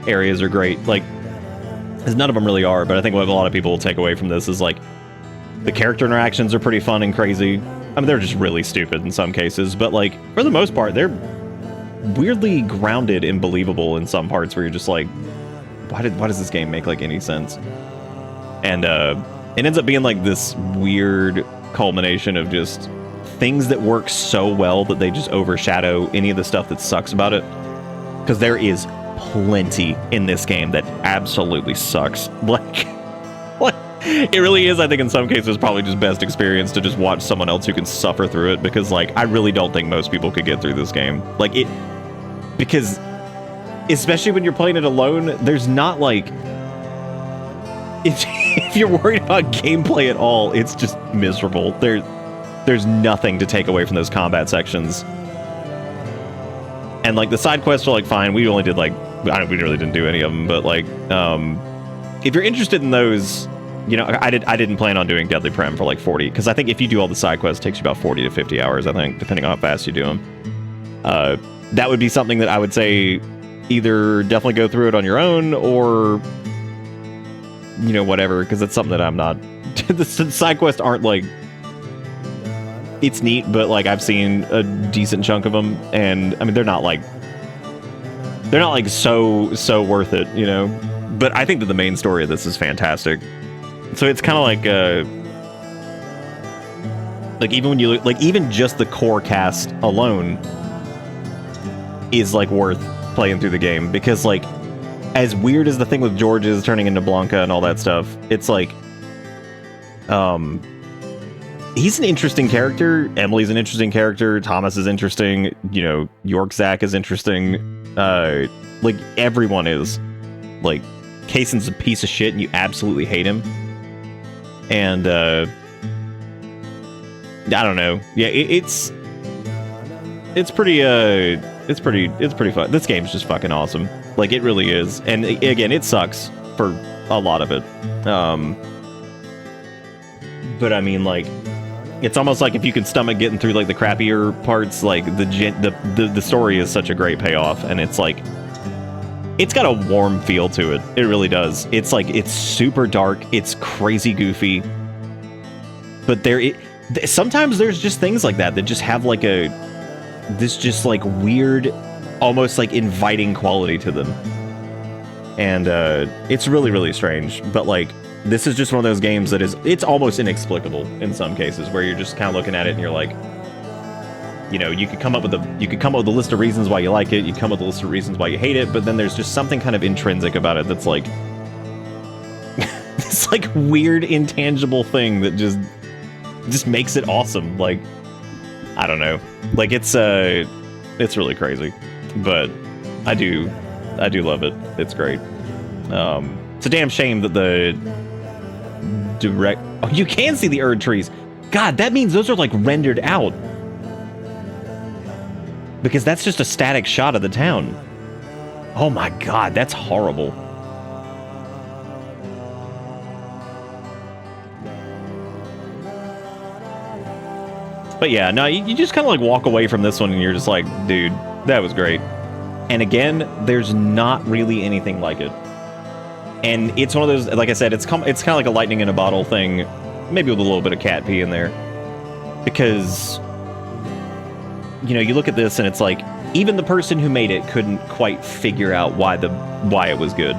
areas are great, like, because none of them really are. But I think what a lot of people will take away from this is like the character interactions are pretty fun and crazy. I mean, they're just really stupid in some cases, but like for the most part they're weirdly grounded and believable in some parts where you're just like, why does this game make like any sense? And it ends up being like this weird culmination of just things that work so well that they just overshadow any of the stuff that sucks about it. Because there is plenty in this game that absolutely sucks. Like, it really is, I think, in some cases, probably just best experience to just watch someone else who can suffer through it. Because, like, I really don't think most people could get through this game. Like, because, especially when you're playing it alone, there's not, like, if you're worried about gameplay at all, it's just miserable. There's nothing to take away from those combat sections. And like the side quests are like fine. We only did like, we really didn't do any of them, but like, if you're interested in those, you know, I didn't plan on doing Deadly Prem for like 40, because I think if you do all the side quests, it takes you about 40 to 50 hours, I think, depending on how fast you do them. That would be something that I would say either definitely go through it on your own, or, you know, whatever, because it's something that I'm not. The side quests aren't like, it's neat, but like I've seen a decent chunk of them, and I mean they're not like so worth it, you know. But I think that the main story of this is fantastic. So it's kind of like even when you look, like even just the core cast alone is like worth playing through the game, because like as weird as the thing with George is turning into Blanca and all that stuff, it's like he's an interesting character. Emily's an interesting character. Thomas is interesting. You know, York Zach is interesting. Like everyone is. Like Kaysen's a piece of shit and you absolutely hate him. And I don't know. Yeah, it's pretty fun. This game's just fucking awesome. Like it really is. And again, it sucks for a lot of it. But I mean, like, It's almost like if you can stomach getting through like the crappier parts, like the story is such a great payoff, and it's like it's got a warm feel to it. It really does. It's like it's super dark, it's crazy goofy, but sometimes there's just things like that just have like this just like weird, almost like inviting quality to them, and it's really, really strange. But like, this is just one of those games that it's almost inexplicable in some cases, where you're just kind of looking at it and you're like, you know, you could come up with a list of reasons why you like it, you come up with a list of reasons why you hate it, but then there's just something kind of intrinsic about it that's like this like weird intangible thing that just makes it awesome. Like, I don't know, like it's really crazy, but I do love it. It's great. It's a damn shame that the direct... Oh, you can see the Erd trees. God, that means those are like rendered out. Because that's just a static shot of the town. Oh my God, that's horrible. But yeah, no, you just kind of like walk away from this one and you're just like, dude, that was great. And again, there's not really anything like it. And it's one of those, like I said, it's kind of like a lightning in a bottle thing, maybe with a little bit of cat pee in there. Because, you know, you look at this and it's like, even the person who made it couldn't quite figure out why it was good,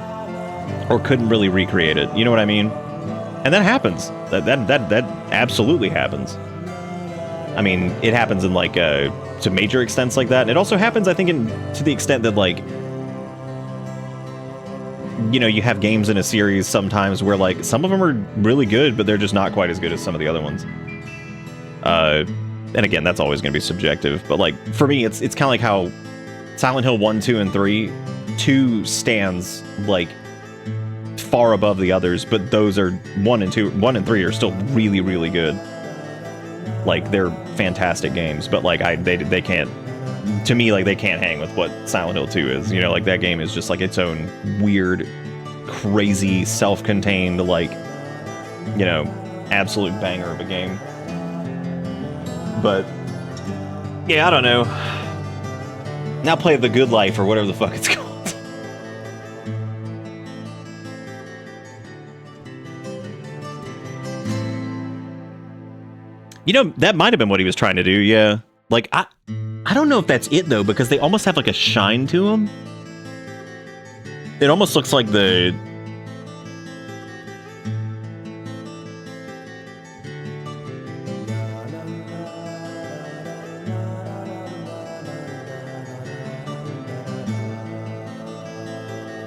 or couldn't really recreate it. You know what I mean? And that happens. That absolutely happens. I mean, it happens in like to major extents like that. And it also happens, I think, to the extent that like, you know, you have games in a series sometimes where like some of them are really good, but they're just not quite as good as some of the other ones. And again, that's always going to be subjective. But like for me, it's kind of like how Silent Hill 1, 2, and 3, 2 stands like far above the others, but those are 1 and 3 are still really, really good. Like they're fantastic games, but like they can't, to me, like they can't hang with what Silent Hill 2 is. You know, like that game is just like its own weird, crazy, self-contained, like, you know, absolute banger of a game. But yeah, I don't know. Now play The Good Life or whatever the fuck it's called. You know, that might have been what he was trying to do, yeah. Like, I don't know if that's it, though, because they almost have, like, a shine to them. It almost looks like the...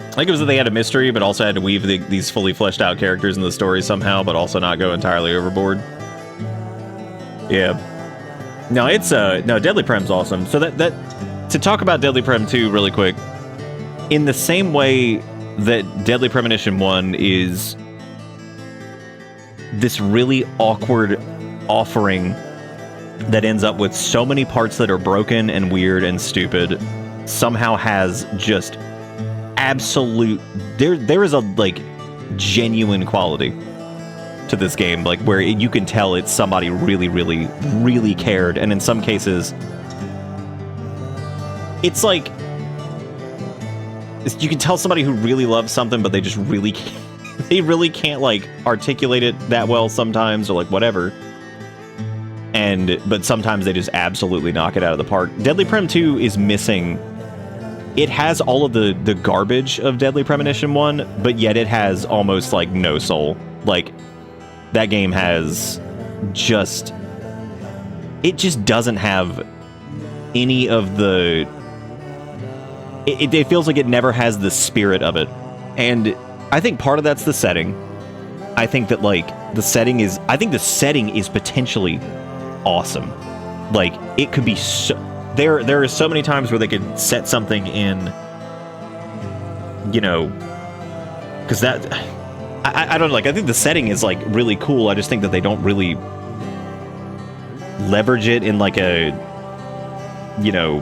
I think it was that they had a mystery, but also had to weave these fully fleshed out characters in the story somehow, but also not go entirely overboard. Yeah. No, it's no, Deadly Prem's awesome. So that to talk about Deadly Prem 2 really quick, in the same way that Deadly Premonition 1 is this really awkward offering that ends up with so many parts that are broken and weird and stupid, somehow has just absolute, there is a like genuine quality to this game, like where you can tell it's somebody really, really, really cared, and in some cases it's like you can tell somebody who really loves something, but they just really can't, they really can't like articulate it that well sometimes, or like whatever, but sometimes they just absolutely knock it out of the park. Deadly Prem 2 is missing. It has all of the garbage of Deadly Premonition 1, but yet it has almost like no soul. Like, that game has just... It just doesn't have any of the... It feels like it never has the spirit of it. And I think part of that's the setting. I think that, like, the setting is... I think the setting is potentially awesome. Like, it could be so... There are so many times where they could set something in, you know, because that, I don't know, like, I think the setting is, like, really cool. I just think that they don't really leverage it in, like, a, you know,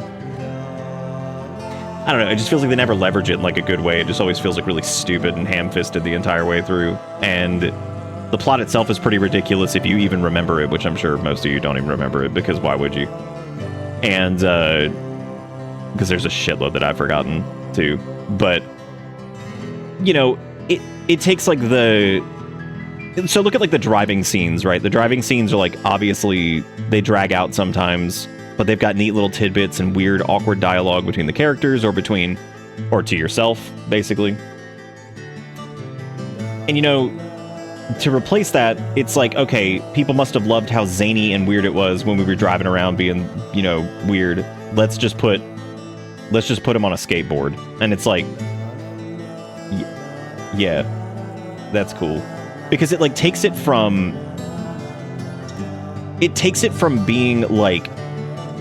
I don't know, it just feels like they never leverage it in, like, a good way. It just always feels, like, really stupid and ham-fisted the entire way through. And, The plot itself is pretty ridiculous if you even remember it, which I'm sure most of you don't even remember it, because why would you? And, because there's a shitload that I've forgotten, too. But, you know, it takes, like, so look at, like, the driving scenes, right? The driving scenes are, like, obviously, they drag out sometimes, but they've got neat little tidbits and weird, awkward dialogue between the characters or to yourself, basically. And, you know, to replace that, it's like, okay, people must have loved how zany and weird it was when we were driving around being, you know, weird. Let's just put him on a skateboard. And it's like, yeah, that's cool. Because it, like, takes it from being, like,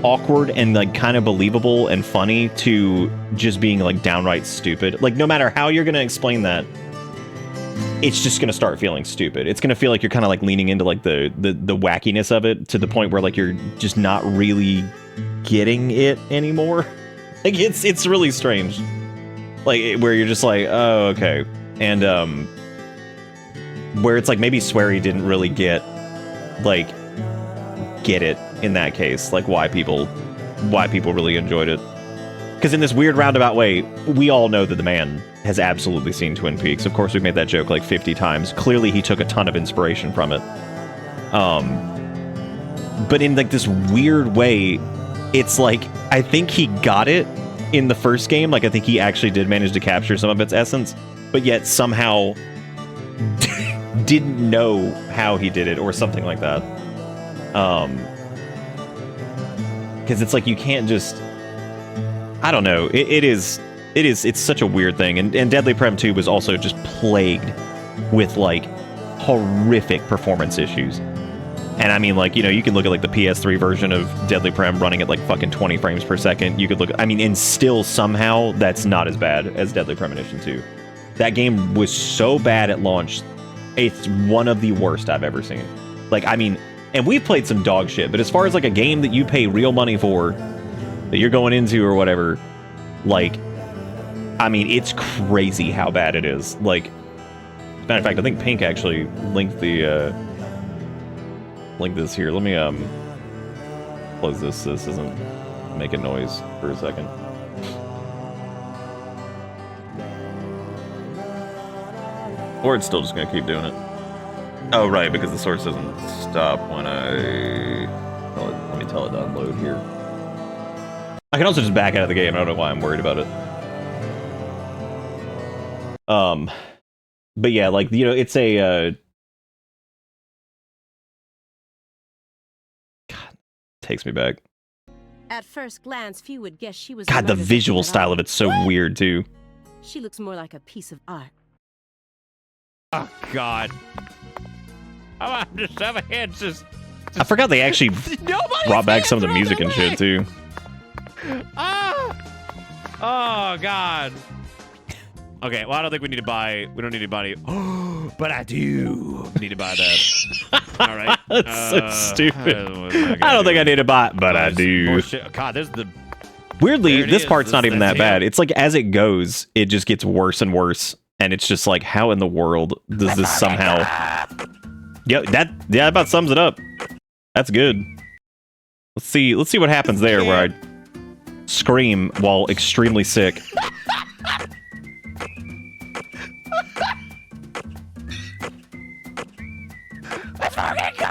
awkward and, like, kind of believable and funny to just being, like, downright stupid. Like, no matter how you're going to explain that, it's just going to start feeling stupid. It's going to feel like you're kind of, like, leaning into, like, the wackiness of it to the point where, like, you're just not really getting it anymore. Like, it's really strange. Like, where you're just like, oh, okay. And, where it's like maybe Swery didn't really get it in that case, like why people really enjoyed it. Because in this weird roundabout way, we all know that the man has absolutely seen Twin Peaks. Of course, we've made that joke like 50 times. Clearly, he took a ton of inspiration from it. But in like this weird way, it's like, I think he got it in the first game. Like, I think he actually did manage to capture some of its essence, but yet somehow didn't know how he did it or something like that. Because it's like, you can't just, I don't know. It's such a weird thing. And Deadly Prem 2 was also just plagued with like horrific performance issues. And I mean, like, you know, you can look at like the PS3 version of Deadly Prem running at like fucking 20 frames per second. You could look, I mean, and still somehow that's not as bad as Deadly Premonition 2. That game was so bad at launch. It's one of the worst I've ever seen. Like, I mean, and we played some dog shit, but as far as like a game that you pay real money for, that you're going into or whatever, like, I mean, it's crazy how bad it is. Like, as a matter of fact, I think Pink actually linked the, link this here. Let me, close this. This isn't making noise for a second. Or it's still just gonna keep doing it. Oh, right, because the source doesn't stop when let me tell it to unload here. I can also just back out of the game. I don't know why I'm worried about it. But yeah, like, you know, it's a, God, takes me back. At first glance, few would guess she was. God, the visual style of it's so weird, too. She looks more like a piece of art. Oh, God. I'm just over here just I forgot they actually brought back some of the music and shit, too. Ah! Oh, God. Okay, well, I don't think we need to buy... We don't need to buy... Oh, but I do need to buy that. All right. That's so stupid. I don't think I need to buy it, but I do. God, there's the... Weirdly, this part's not even that bad. It's like, as it goes, it just gets worse and worse. And it's just like, how in the world does this somehow... Yeah, that about sums it up. That's good. Let's see what happens there where I scream while extremely sick. Let's fucking go!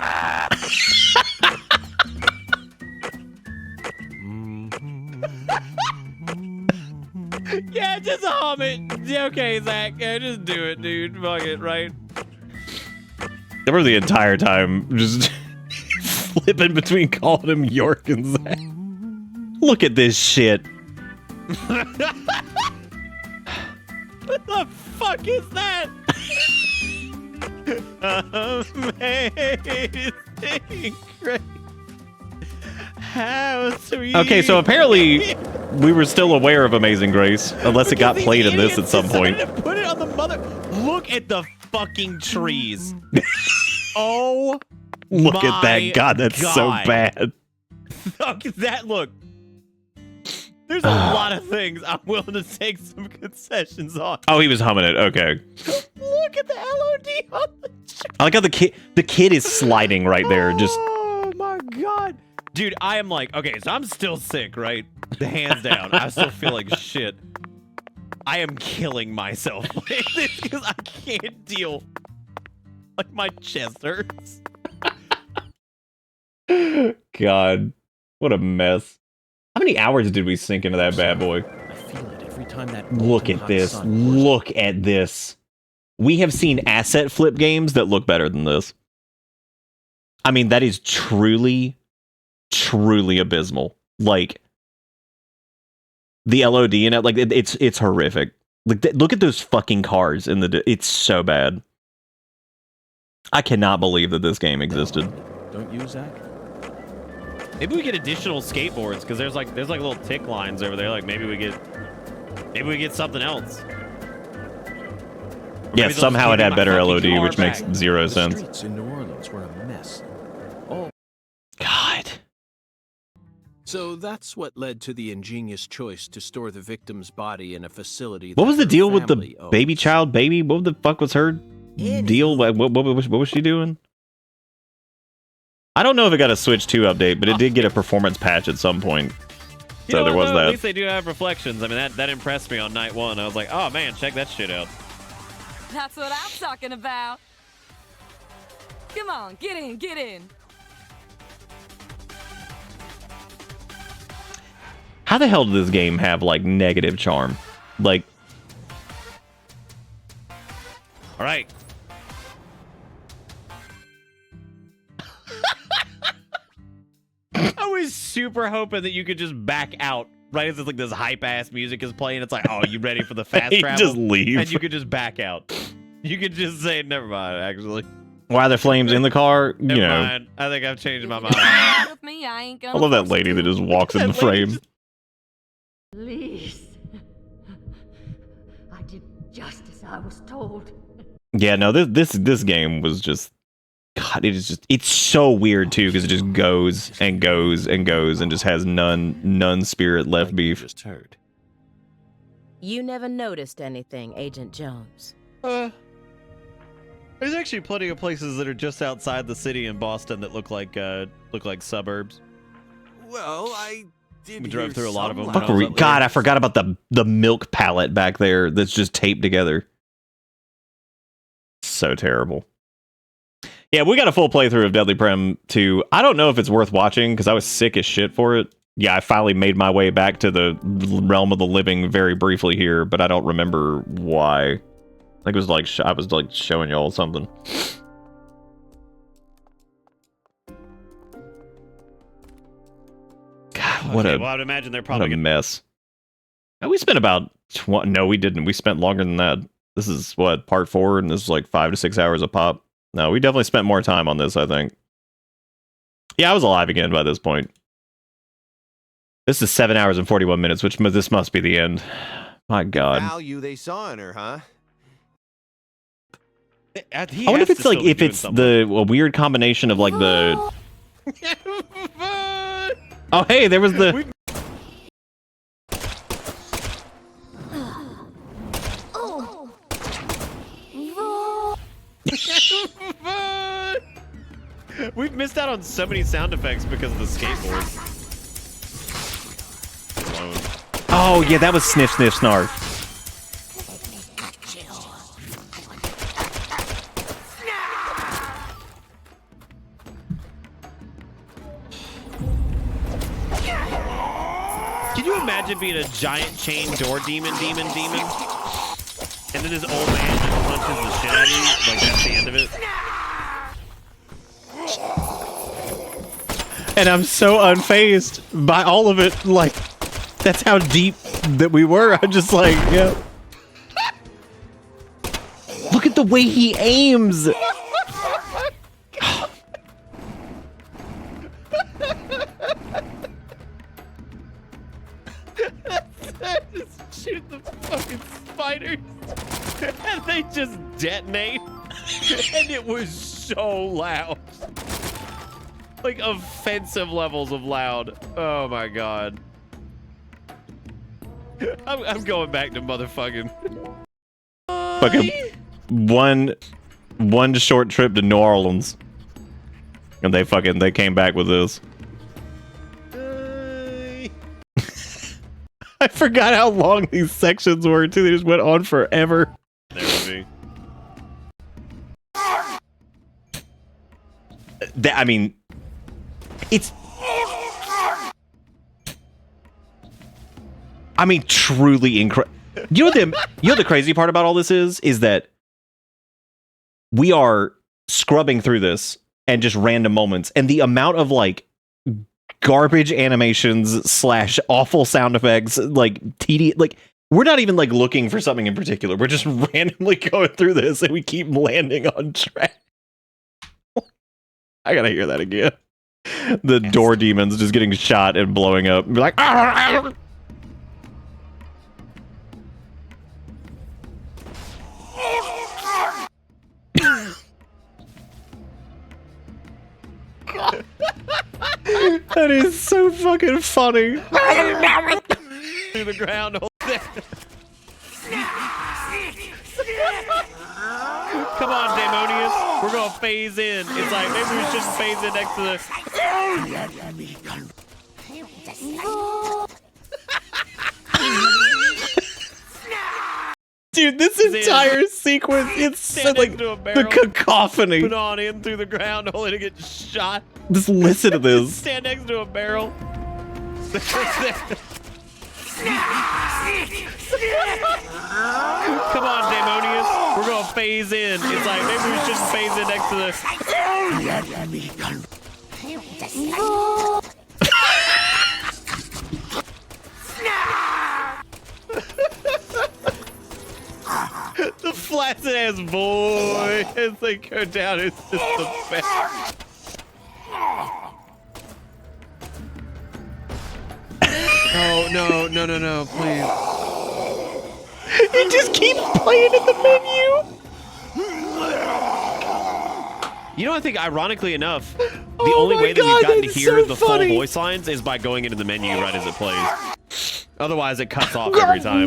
Yeah, just hum it. Yeah, okay, Zach. Yeah, just do it, dude. Fuck it, right? I remember the entire time just flipping between calling him York and Zach. Look at this shit. What the fuck is that? Amazing grace. How sweet. Okay, so apparently we were still aware of Amazing Grace, unless it got played in this at some point. Put it on the mother. Look at the fucking trees. Oh, look at that. God, that's so bad. Look at that. Look. There's a lot of things I'm willing to take some concessions on. Oh, he was humming it. Okay. Look at the LOD on the chart. I like how the kid is sliding right there. Just Oh my god. Dude, I am like, okay, so I'm still sick, right? Hands down. I still feel like shit. I am killing myself playing this because I can't deal. Like, my chest hurts. God, what a mess. How many hours did we sink into that bad boy? I feel it every time that Look at this. Look at this. We have seen asset flip games that look better than this. I mean, that is truly, truly abysmal. Like, the LOD in it, like, it's horrific. Like, look at those fucking cars in the... It's so bad. I cannot believe that this game existed. Don't you, Zach? Maybe we get additional skateboards because there's like little tick lines over there. Like maybe we get something else. Yeah, somehow it had better LOD, which makes zero sense. Streets in New Orleans were a mess. Oh, God. So that's what led to the ingenious choice to store the victim's body in a facility. What was the her deal with the family owns. baby child baby? What the fuck was her deal? What was she doing? I don't know if it got a Switch 2 update, but it did get a performance patch at some point. So there was At that. least they do have reflections. I mean, that impressed me on night one. I was like, oh man, check that shit out. That's what I'm talking about. Come on, get in, get in. How the hell did this game have, like, negative charm? Like... All right. I was super hoping that you could just back out right as it's like this hype ass music is playing. It's like, oh, you ready for the fast travel? Just leave. And you could just back out. You could just say, never mind, actually. Why are there flames in the car? You Never know. mind. I think I've changed my mind. With me, I ain't I gonna love that lady that just walks in the frame. Please. I did just as I was told. Yeah, no, this game was just... God, it's so weird, too, because it just goes and goes and goes and just has none spirit left beef. Just heard. You never noticed anything, Agent Jones. There's actually plenty of places that are just outside the city in Boston that look like suburbs. Well, I did. We drove through a lot of them. Fuck, God, I forgot about the milk pallet back there that's just taped together. So terrible. Yeah, we got a full playthrough of Deadly Prem 2. I don't know if it's worth watching because I was sick as shit for it. Yeah, I finally made my way back to the realm of the living very briefly here, but I don't remember why. I think it was like I was like showing y'all something. God, what well, I would imagine they're probably what a mess. And we spent about no, we didn't. We spent longer than that. This is what, part 4, and this is like 5 to 6 hours a pop. No, we definitely spent more time on this, I think. Yeah, I was alive again by this point. This is 7 hours and 41 minutes, which this must be the end. My God. Value they saw in her, huh? I wonder if it's like a weird combination of like the. Oh, hey, there was the. We've missed out on so many sound effects because of the skateboard. Oh, yeah, that was Sniff, Sniff, Snarf. Can you imagine being a giant chain door demon? And then this old man just punches the shit out of you? Like, that's the end of it? And I'm so unfazed by all of it. Like, that's how deep that we were. I'm just like, yeah. Look at the way he aims. Just shoot the fucking spiders. And they just detonate. And it was so loud. Like offensive levels of loud. Oh my God. I'm going back to motherfucking. one short trip to New Orleans, and they came back with this. I forgot how long these sections were too. They just went on forever. There would be. I mean, it's. I mean, truly incredible. You know the crazy part about all this is that we are scrubbing through this and just random moments, and the amount of like garbage animations / awful sound effects, like tedious, like we're not even like looking for something in particular. We're just randomly going through this, and we keep landing on track. I gotta hear that again. The door demons just getting shot and blowing up. Be like, "Arr, that is so fucking funny. Through the ground. Come on, Daemonius. We're gonna phase in. It's like maybe we should phase in next to the. Dude, this entire sequence, it's so, like the cacophony. Put on in through the ground only to get shot. Just listen to this. Stand next to a barrel. Come on, Daemonius. We're gonna phase in. It's like maybe we should phase in next to the. The flaccid ass boy as they go down is just the best. Oh no, please. He just keeps playing at the menu. You know, I think ironically enough, the only way that we've gotten to hear the full voice lines is by going into the menu right as it plays. Otherwise, it cuts off every time.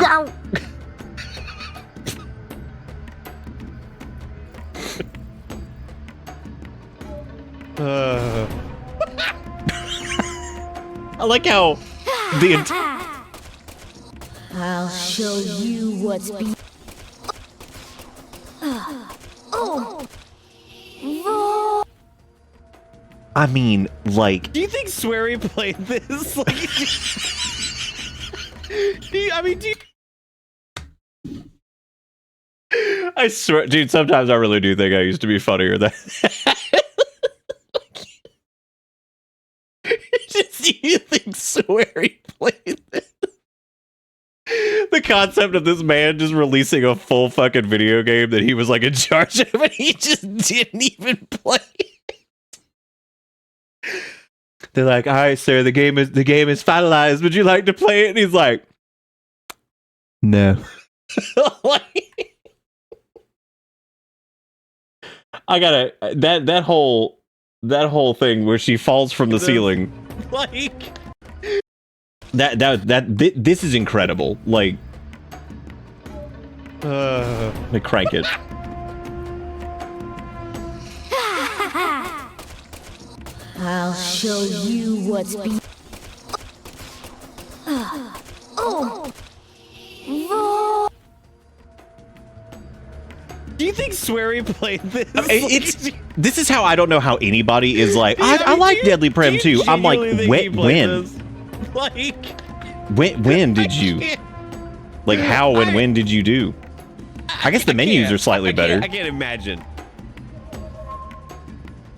I like how the I'll show you what's be. I mean, like. Do you think Swery played this? Like, do you... I swear, dude, sometimes I really do think I used to be funnier than you think Swery played this? The concept of this man just releasing a full fucking video game that he was like in charge of, and he just didn't even play it. They're like, all right, sir, the game is finalized. Would you like to play it? And he's like, no. I gotta that whole thing where she falls from the ceiling. Like this is incredible. Like crank it. I'll show you what's be. Do you think Swery played this? This is how I don't know how anybody is like, I like Deadly Prem too. I'm like, when? Like, when did you? Like, how and when did you do? I guess the menus are slightly better. I can't imagine.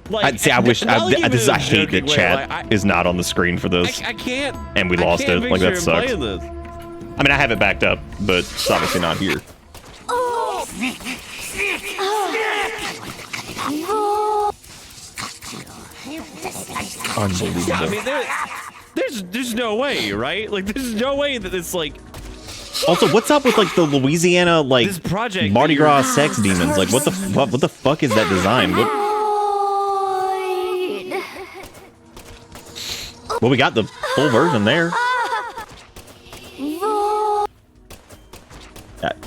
Like, I wish. I hate that chat is not on the screen for this. I can't. And we lost it. Like, that sucks. I mean, I have it backed up, but it's obviously not here. Unbelievable. I mean, there's no way, right? Like, there's no way that it's like. Also, what's up with like the Louisiana like this project Mardi Gras sex demons? Like, what the fuck is that design? Well, we got the full version there.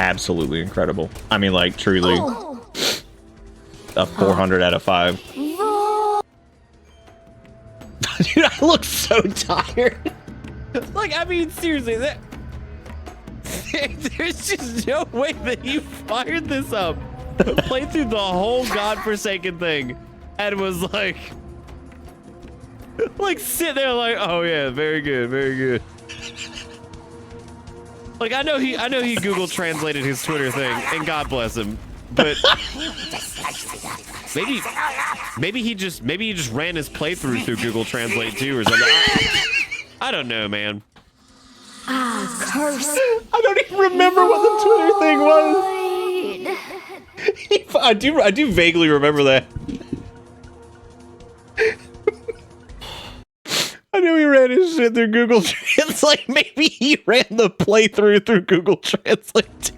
absolutely incredible. I mean, like, truly a 400 out of 5. Dude, I look so tired. Like, I mean, seriously, there's just no way that you fired this up, played through the whole godforsaken thing, and was like sit there like, oh yeah, very good, very good. Like, I know he Google translated his Twitter thing, and God bless him, but maybe he just ran his playthrough through Google Translate too or something. I don't know, man. Curse. I don't even remember what the Twitter thing was. I do vaguely remember that. I knew he ran his shit through Google Translate. Maybe he ran the playthrough through Google Translate.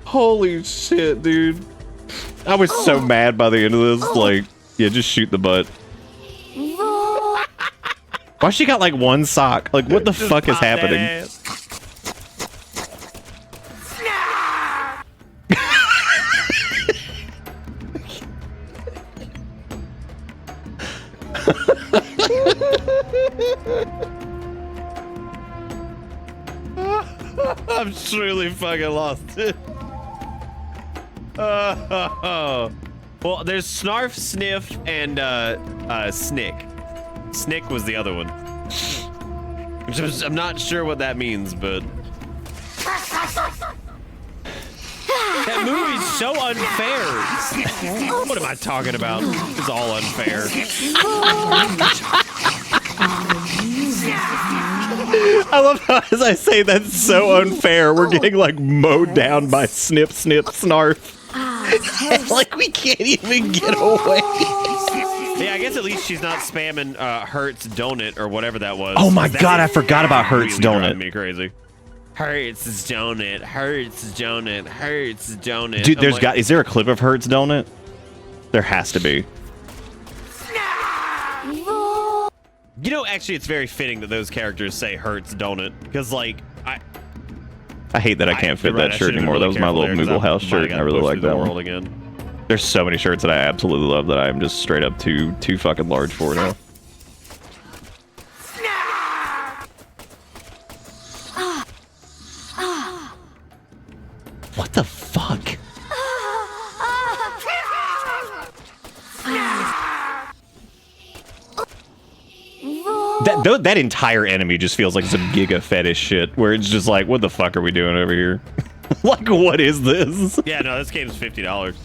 Holy shit, dude. I was so mad by the end of this. Like, yeah, just shoot the butt. Why she got like one sock? Like, what the fuck is happening? I'm truly fucking lost. Well, there's Snarf, Sniff, and Snick. Snick was the other one. I'm not sure what that means, but that movie's so unfair. What am I talking about? It's all unfair. I love how, as I say, that's so unfair. We're getting like mowed down by Snip, Snip, Snarf. Like, we can't even get away. Yeah, I guess at least she's not spamming Hertz Donut or whatever that was. Oh my god, I forgot about Hertz Donut. Me crazy. Hertz Donut, Hertz Donut, Hertz Donut. Dude, is there a clip of Hertz Donut? There has to be. You know, actually, it's very fitting that those characters say Hertz Donut, because like I hate that I can't fit that shirt anymore. That was my little Moogle House shirt, and I really like that one. Again. There's so many shirts that I absolutely love that I am just straight up too fucking large for now. What the fuck? That entire enemy just feels like some Giga fetish shit, where it's just like, what the fuck are we doing over here? Like, what is this? Yeah, no, this game's $50.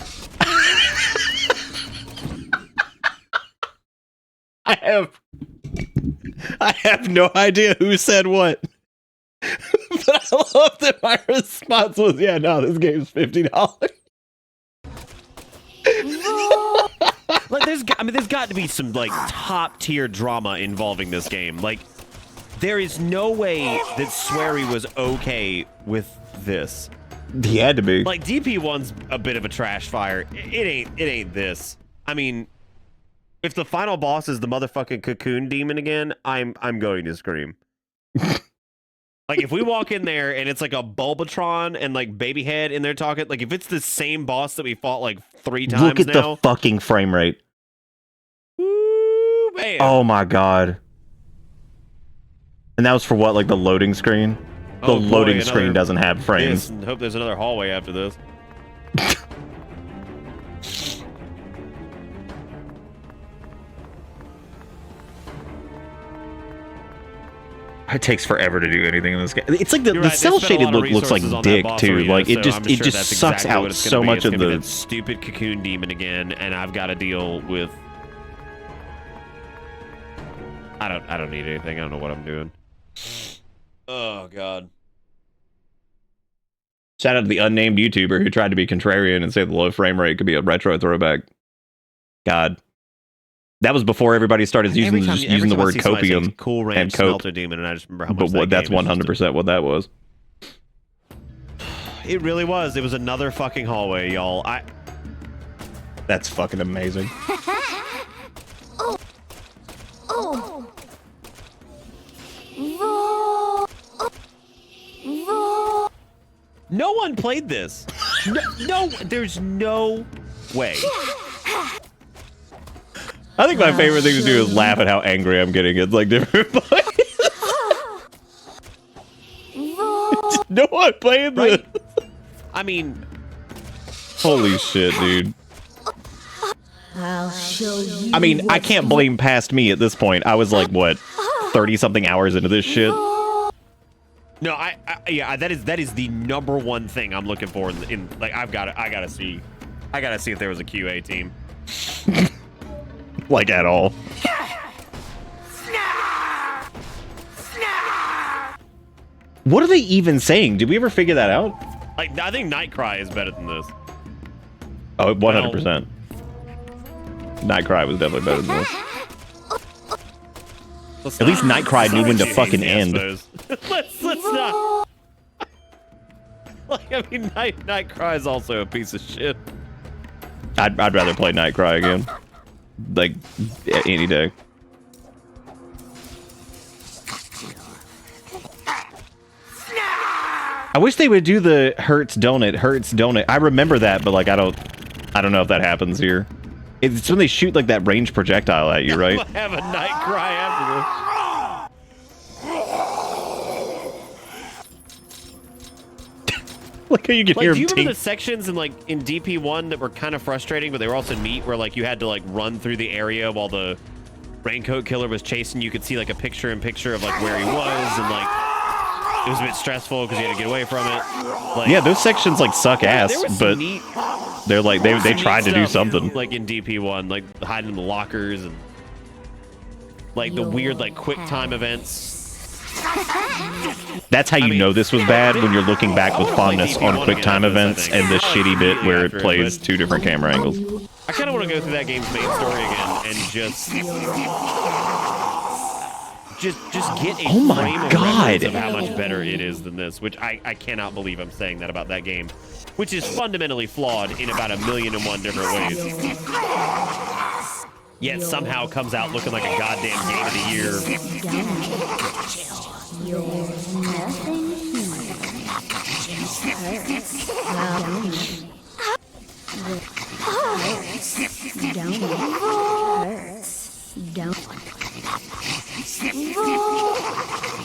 I have no idea who said what. But I love that my response was, yeah, no, this game's $50. Like, there's got to be some like top tier drama involving this game. Like, there is no way that Swery was okay with this. He had to be. Like, DP1's a bit of a trash fire. It ain't this. I mean, if the final boss is the motherfucking cocoon demon again, I'm going to scream. Like, if we walk in there and it's like a Bulbatron and like Babyhead in there talking, like if it's the same boss that we fought like 3 times now. Look at the fucking frame rate. Woo, man. Oh my god. And that was for what, like the loading screen? The loading screen doesn't have frames. Yes, hope there's another hallway after this. It takes forever to do anything in this game. It's like the cell shaded look looks like dick too. Like it just sucks out so much of the stupid cocoon demon again, and I've got to deal with. I don't need anything. I don't know what I'm doing. Oh god. Shout out to the unnamed YouTuber who tried to be contrarian and say the low frame rate could be a retro throwback. God. That was before everybody started using the word copium cool and coke. Demon, and I just remember how much but that's 100% what that was. It really was. It was another fucking hallway, y'all. That's fucking amazing. Oh. Oh. No one played this. No, there's no way. I think my favorite thing to do is laugh at how angry I'm getting at like different points. No one playing this. I mean, holy shit, dude. I'll show you. I mean, I can't blame past me at this point. I was like, what, 30-something hours into this shit? no, yeah, that is the number one thing I'm looking for in like I gotta see if there was a QA team. Like at all. What are they even saying? Did we ever figure that out? Like, I think Nightcry is better than this. Oh, 100%. Nightcry was definitely better than this. At least Nightcry knew when to fucking end. let's not. Like, I mean, Nightcry is also a piece of shit. I'd rather play Nightcry again. Like, any day. I wish they would do the hurts donut. I remember that, but like I don't know if that happens here. It's when they shoot like that range projectile at you, right? We'll have a Nightcry after this. Like how you can like, hear do you him remember the sections in like in DP1 that were kind of frustrating, but they were also neat, where like you had to like run through the area while the raincoat killer was chasing. You could see like a picture-in-picture of like where he was, and like it was a bit stressful because you had to get away from it. Like, yeah, those sections like suck ass, but they're like they tried to do something. Like in DP1, like hiding in the lockers and like the weird like quick time events. That's how you know this was bad, when you're looking back with fondness on quick time events and the shitty bit where it plays two different camera angles. I kind of want to go through that game's main story again and just get a frame of reference of how much better it is than this, which I cannot believe I'm saying that about that game, which is fundamentally flawed in about 1,000,001 different ways. Yet somehow comes out looking like a goddamn game of the year.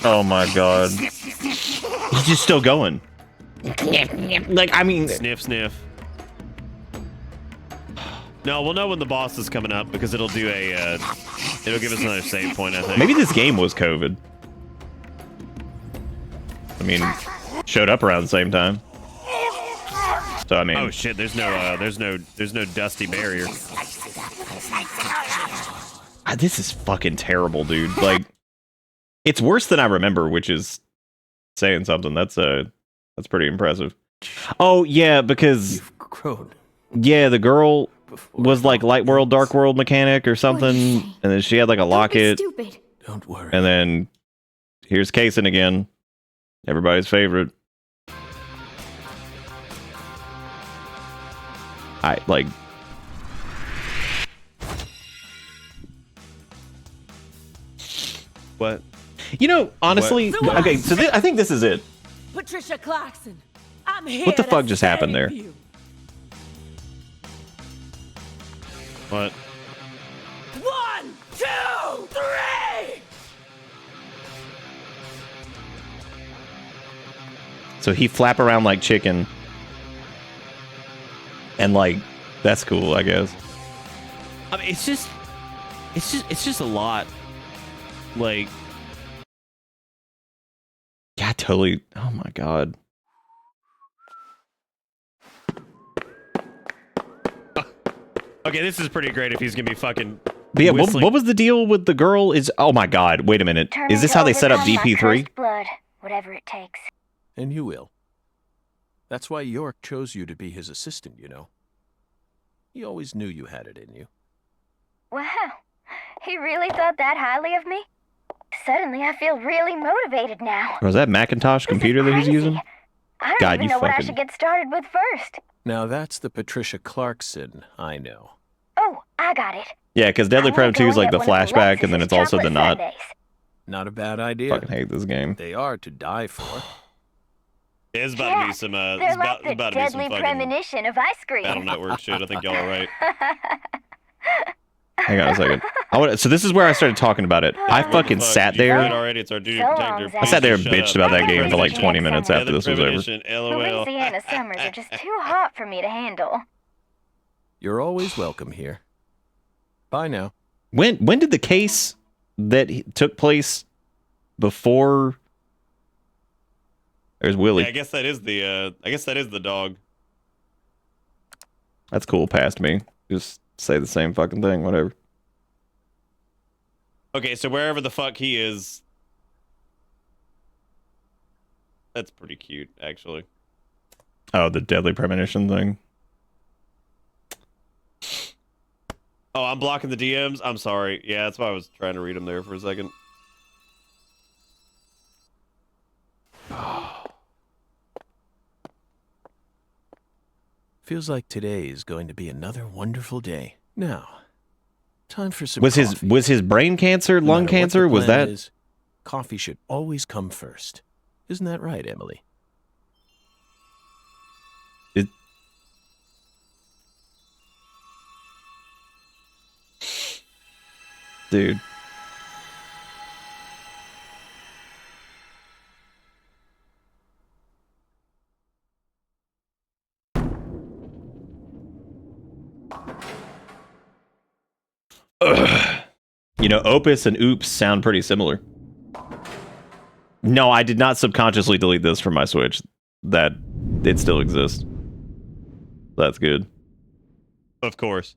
Oh my god. He's just still going. Like, I mean... Sniff, sniff. No, we'll know when the boss is coming up, because it'll do a... it'll give us another save point, I think. Maybe this game was COVID. I mean, showed up around the same time. So, I mean... Oh shit, there's no dusty barrier. This is fucking terrible, dude. Like, it's worse than I remember, which is saying something. That's pretty impressive. Oh yeah, because yeah, the girl was like light world, dark world mechanic or something, and then she had like a locket. Don't worry. And then here's Kaysen again, everybody's favorite. What? You know, honestly, okay, so I think this is it. Patricia Clarkson, I'm here. What the fuck just happened there? What? 1, 2, 3. So he flap around like chicken. And like, that's cool, I guess. I mean, it's just a lot. Like, yeah, totally. Oh my god. Okay, this is pretty great if he's gonna be fucking. But yeah, what was the deal with the girl? Oh my god, wait a minute. Is this how they set up DP3? Blood, whatever it takes. And you will. That's why York chose you to be his assistant, you know. He always knew you had it in you. Wow, he really thought that highly of me? Suddenly I feel really motivated now. Was that Macintosh computer that he's using? I don't even know what I should get started with first. Now that's the Patricia Clarkson I know. Oh, I got it. Yeah, because Deadly Prem 2 is like the flashback, and then it's also the not. Not a bad idea. Fucking hate this game. They are to die for. It's about to be some, They're it's like the about to be some deadly fucking premonition of ice cream. Battle Network shit. I think y'all are right. Hang on a second. So this is where I started talking about it. I fucking sat You there. forget already. It's our duty to protect her. I sat there and Please bitched shut up. about that game for like 20 minutes after this was over. Premonition, LOL. Louisiana summers are just too hot for me to handle. You're always welcome here. Bye now. When did the case that took place before? There's Willie. Yeah, I guess that is the dog. That's cool past me. Just say the same fucking thing, whatever. Okay, so wherever the fuck he is, that's pretty cute, actually. Oh, the deadly premonition thing. Oh, I'm blocking the DMs. I'm sorry. Yeah, that's why I was trying to read them there for a second. Feels like today is going to be another wonderful day. Now, time for some Was coffee. his brain cancer, No lung matter what cancer? the Was plan that? is, coffee should always come first. Isn't that right, Emily? Dude. Ugh. You know, Opus and Oops sound pretty similar. No, I did not subconsciously delete this from my Switch. That it still exists. That's good. Of course.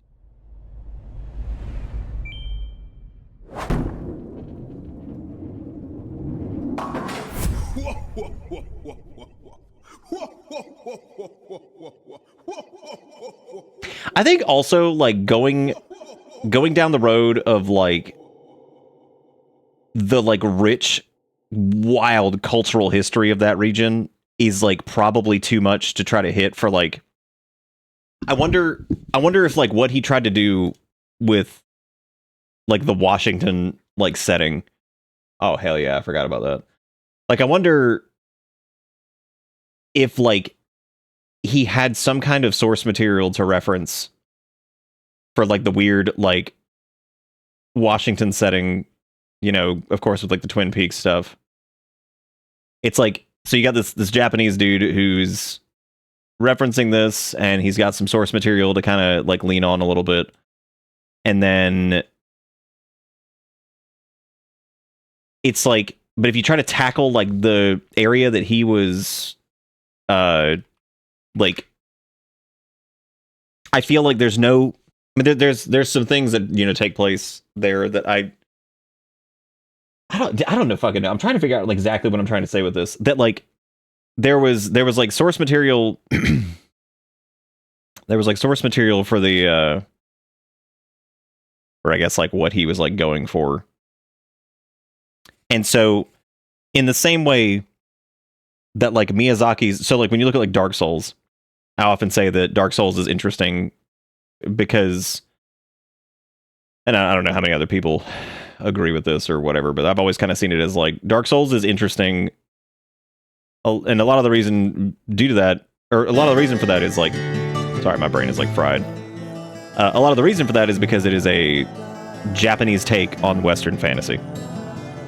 I think also like going down the road of like the like rich, wild cultural history of that region is like probably too much to try to hit for like. I wonder if like what he tried to do with like the Washington like setting. Oh hell yeah, I forgot about that. Like I wonder if like he had some kind of source material to reference for like the weird like Washington setting, you know, of course with like the Twin Peaks stuff. It's like, so you got this Japanese dude who's referencing this and he's got some source material to kind of like lean on a little bit. And then it's like, but if you try to tackle like the area that he was like, I feel like there's no, I mean, there's some things that, you know, take place there that I don't know fucking know. I'm trying to figure out like exactly what I'm trying to say with this. That like there was like source material there was like source material for the or I guess like what he was like going for. And so in the same way that like Miyazaki's, so like when you look at like Dark Souls, I often say that Dark Souls is interesting because, and I don't know how many other people agree with this or whatever, but I've always kind of seen it as like Dark Souls is interesting. And a lot of the reason due to that, or a lot of the reason for that is like, sorry, my brain is like fried. A lot of the reason for that is because it is a Japanese take on Western fantasy.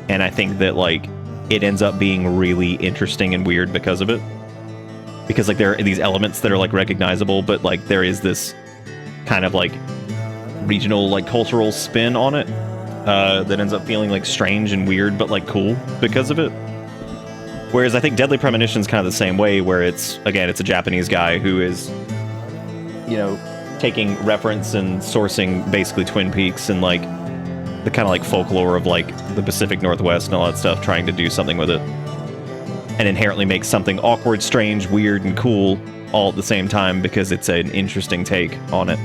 And I think that like it ends up being really interesting and weird because of it. Because like there are these elements that are like recognizable, but like there is this kind of like regional like cultural spin on it that ends up feeling like strange and weird, but like cool because of it. Whereas I think Deadly Premonition is kind of the same way, where it's, again, it's a Japanese guy who is, you know, taking reference and sourcing basically Twin Peaks and like the kind of like folklore of like the Pacific Northwest and all that stuff, trying to do something with it. And inherently make something awkward, strange, weird, and cool all at the same time because it's an interesting take on it.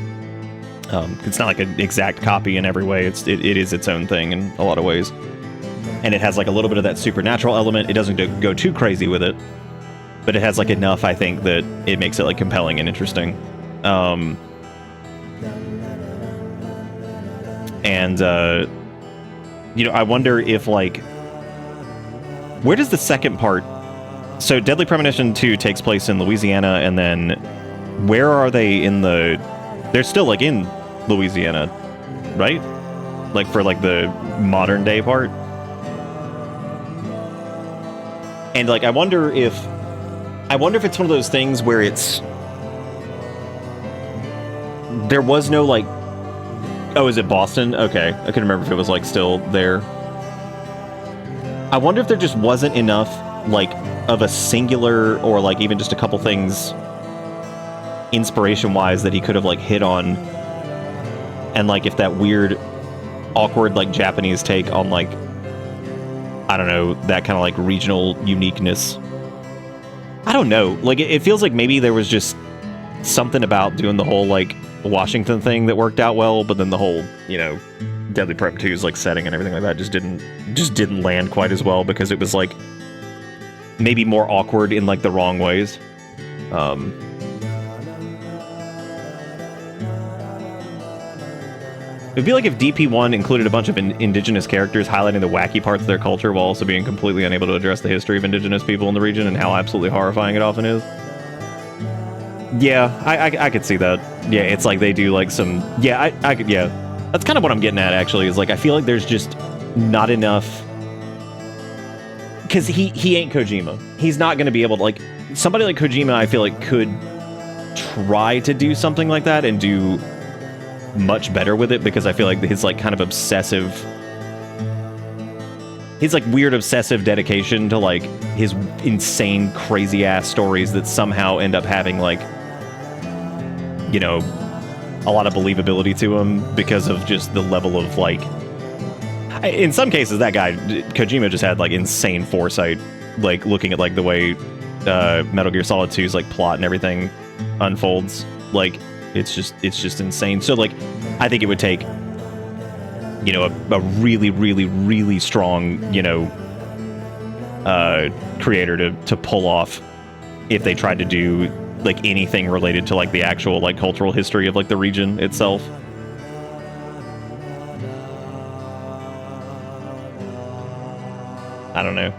It's not like an exact copy in every way. It is its own thing in a lot of ways. And it has like a little bit of that supernatural element. It doesn't go too crazy with it, but it has like enough, I think, that it makes it like compelling and interesting. You know, I wonder if like, where does the second part So Deadly Premonition 2 takes place in Louisiana, and then where are they in the... They're still, like, in Louisiana, right? Like, for, like, the modern day part? And, like, I wonder if it's one of those things where it's... There was no, like... Oh, is it Boston? Okay. I couldn't remember if it was, like, still there. I wonder if there just wasn't enough, like, of a singular or, like, even just a couple things inspiration-wise that he could have, like, hit on. And, like, if that weird, awkward, like, Japanese take on, like, I don't know, that kind of, like, regional uniqueness. I don't know. Like, it feels like maybe there was just something about doing the whole, like, Washington thing that worked out well, but then the whole, you know, Deadly Prep 2's, like, setting and everything like that just didn't land quite as well, because it was, like, maybe more awkward in, like, the wrong ways. It'd be like if DP1 included a bunch of indigenous characters highlighting the wacky parts of their culture while also being completely unable to address the history of indigenous people in the region and how absolutely horrifying it often is. Yeah, I could see that. Yeah, it's like they do like some... Yeah, I could... Yeah. That's kind of what I'm getting at, actually, is like I feel like there's just not enough... Because he ain't Kojima. He's not going to be able to, like... Somebody like Kojima, I feel like, could try to do something like that and do much better with it, because I feel like his, like, kind of obsessive... His, like, weird obsessive dedication to, like, his insane, crazy-ass stories that somehow end up having, like, you know, a lot of believability to him because of just the level of, like... In some cases, that guy, Kojima, just had, like, insane foresight, like, looking at, like, the way Metal Gear Solid 2's, like, plot and everything unfolds. Like, it's just insane. So, like, I think it would take, you know, a really, really, really strong, you know, creator to pull off if they tried to do, like, anything related to, like, the actual, like, cultural history of, like, the region itself. I don't know.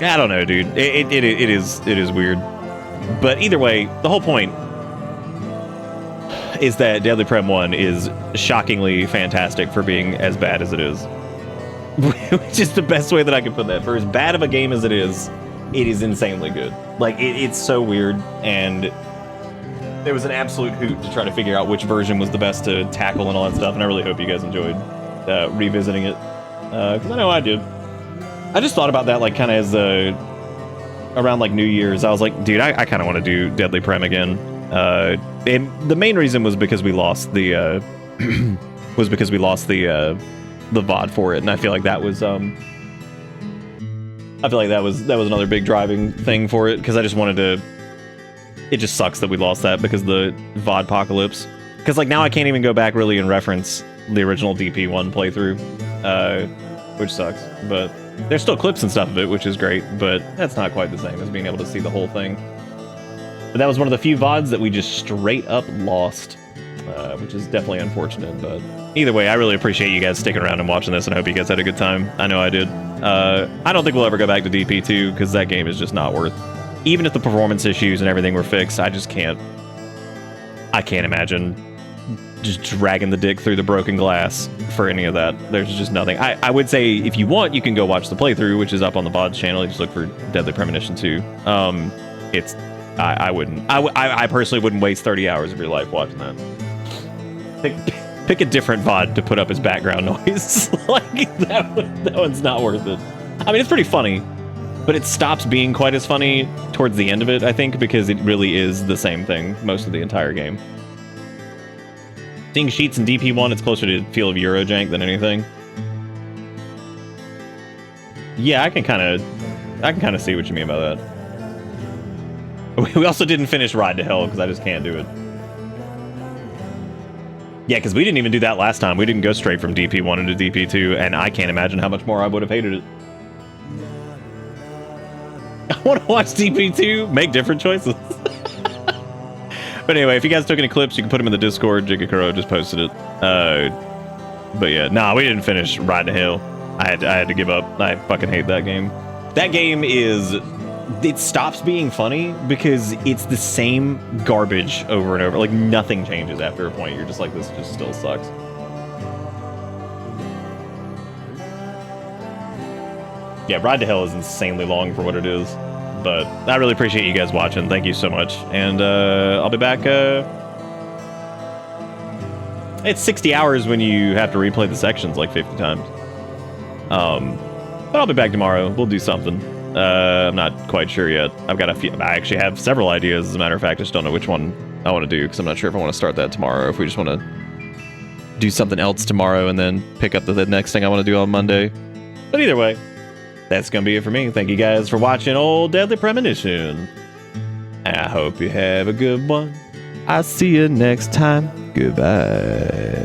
I don't know, dude. It is weird. But either way, the whole point is that Deadly Prem 1 is shockingly fantastic for being as bad as it is. Which is the best way that I can put that. For as bad of a game as it is insanely good. Like, it's so weird, and it was an absolute hoot to try to figure out which version was the best to tackle and all that stuff, and I really hope you guys enjoyed revisiting it. Because I know I did. I just thought about that, like, kind of as around, like, New Year's. I was like, dude, I kind of want to do Deadly Prem again. And the main reason was because we lost the the VOD for it, and I feel like that was another big driving thing for it, because I just wanted to... It just sucks that we lost that because of the VOD apocalypse. Because, like, now I can't even go back really and reference the original DP1 playthrough, which sucks. But there's still clips and stuff of it, which is great, but that's not quite the same as being able to see the whole thing. But that was one of the few VODs that we just straight up lost, which is definitely unfortunate. But either way, I really appreciate you guys sticking around and watching this, and I hope you guys had a good time. I know I did. I don't think we'll ever go back to DP2, because that game is just not worth... Even if the performance issues and everything were fixed, I just can't... I can't imagine just dragging the dick through the broken glass for any of that. There's just nothing. I would say, if you want, you can go watch the playthrough, which is up on the VOD's channel. You just look for Deadly Premonition 2. It's... I wouldn't. I personally wouldn't waste 30 hours of your life watching that. Pick a different VOD to put up as background noise. Like, that one's not worth it. I mean, it's pretty funny, but it stops being quite as funny towards the end of it, I think, because it really is the same thing most of the entire game. Seeing sheets in DP1, it's closer to the feel of Eurojank than anything. Yeah, I can kind of see what you mean by that. We also didn't finish Ride to Hell, because I just can't do it. Yeah, because we didn't even do that last time. We didn't go straight from DP1 into DP2, and I can't imagine how much more I would have hated it. I want to watch DP2, make different choices. But anyway, if you guys took any clips, you can put them in the Discord. Jigakuro just posted it. But yeah, nah, we didn't finish Ride to Hell. I had to give up. I fucking hate that game. That game it stops being funny because it's the same garbage over and over. Like, nothing changes after a point. You're just like, this just still sucks. Yeah, Ride to Hell is insanely long for what it is. But I really appreciate you guys watching. Thank you so much. And I'll be back. It's 60 hours when you have to replay the sections like 50 times. But I'll be back tomorrow. We'll do something. I'm not quite sure yet. I've got a few. I actually have several ideas, as a matter of fact. I just don't know which one I want to do, because I'm not sure if I want to start that tomorrow, or if we just want to do something else tomorrow and then pick up the next thing I want to do on Monday. But either way, that's going to be it for me. Thank you guys for watching Old Deadly Premonition. And I hope you have a good one. I'll see you next time. Goodbye.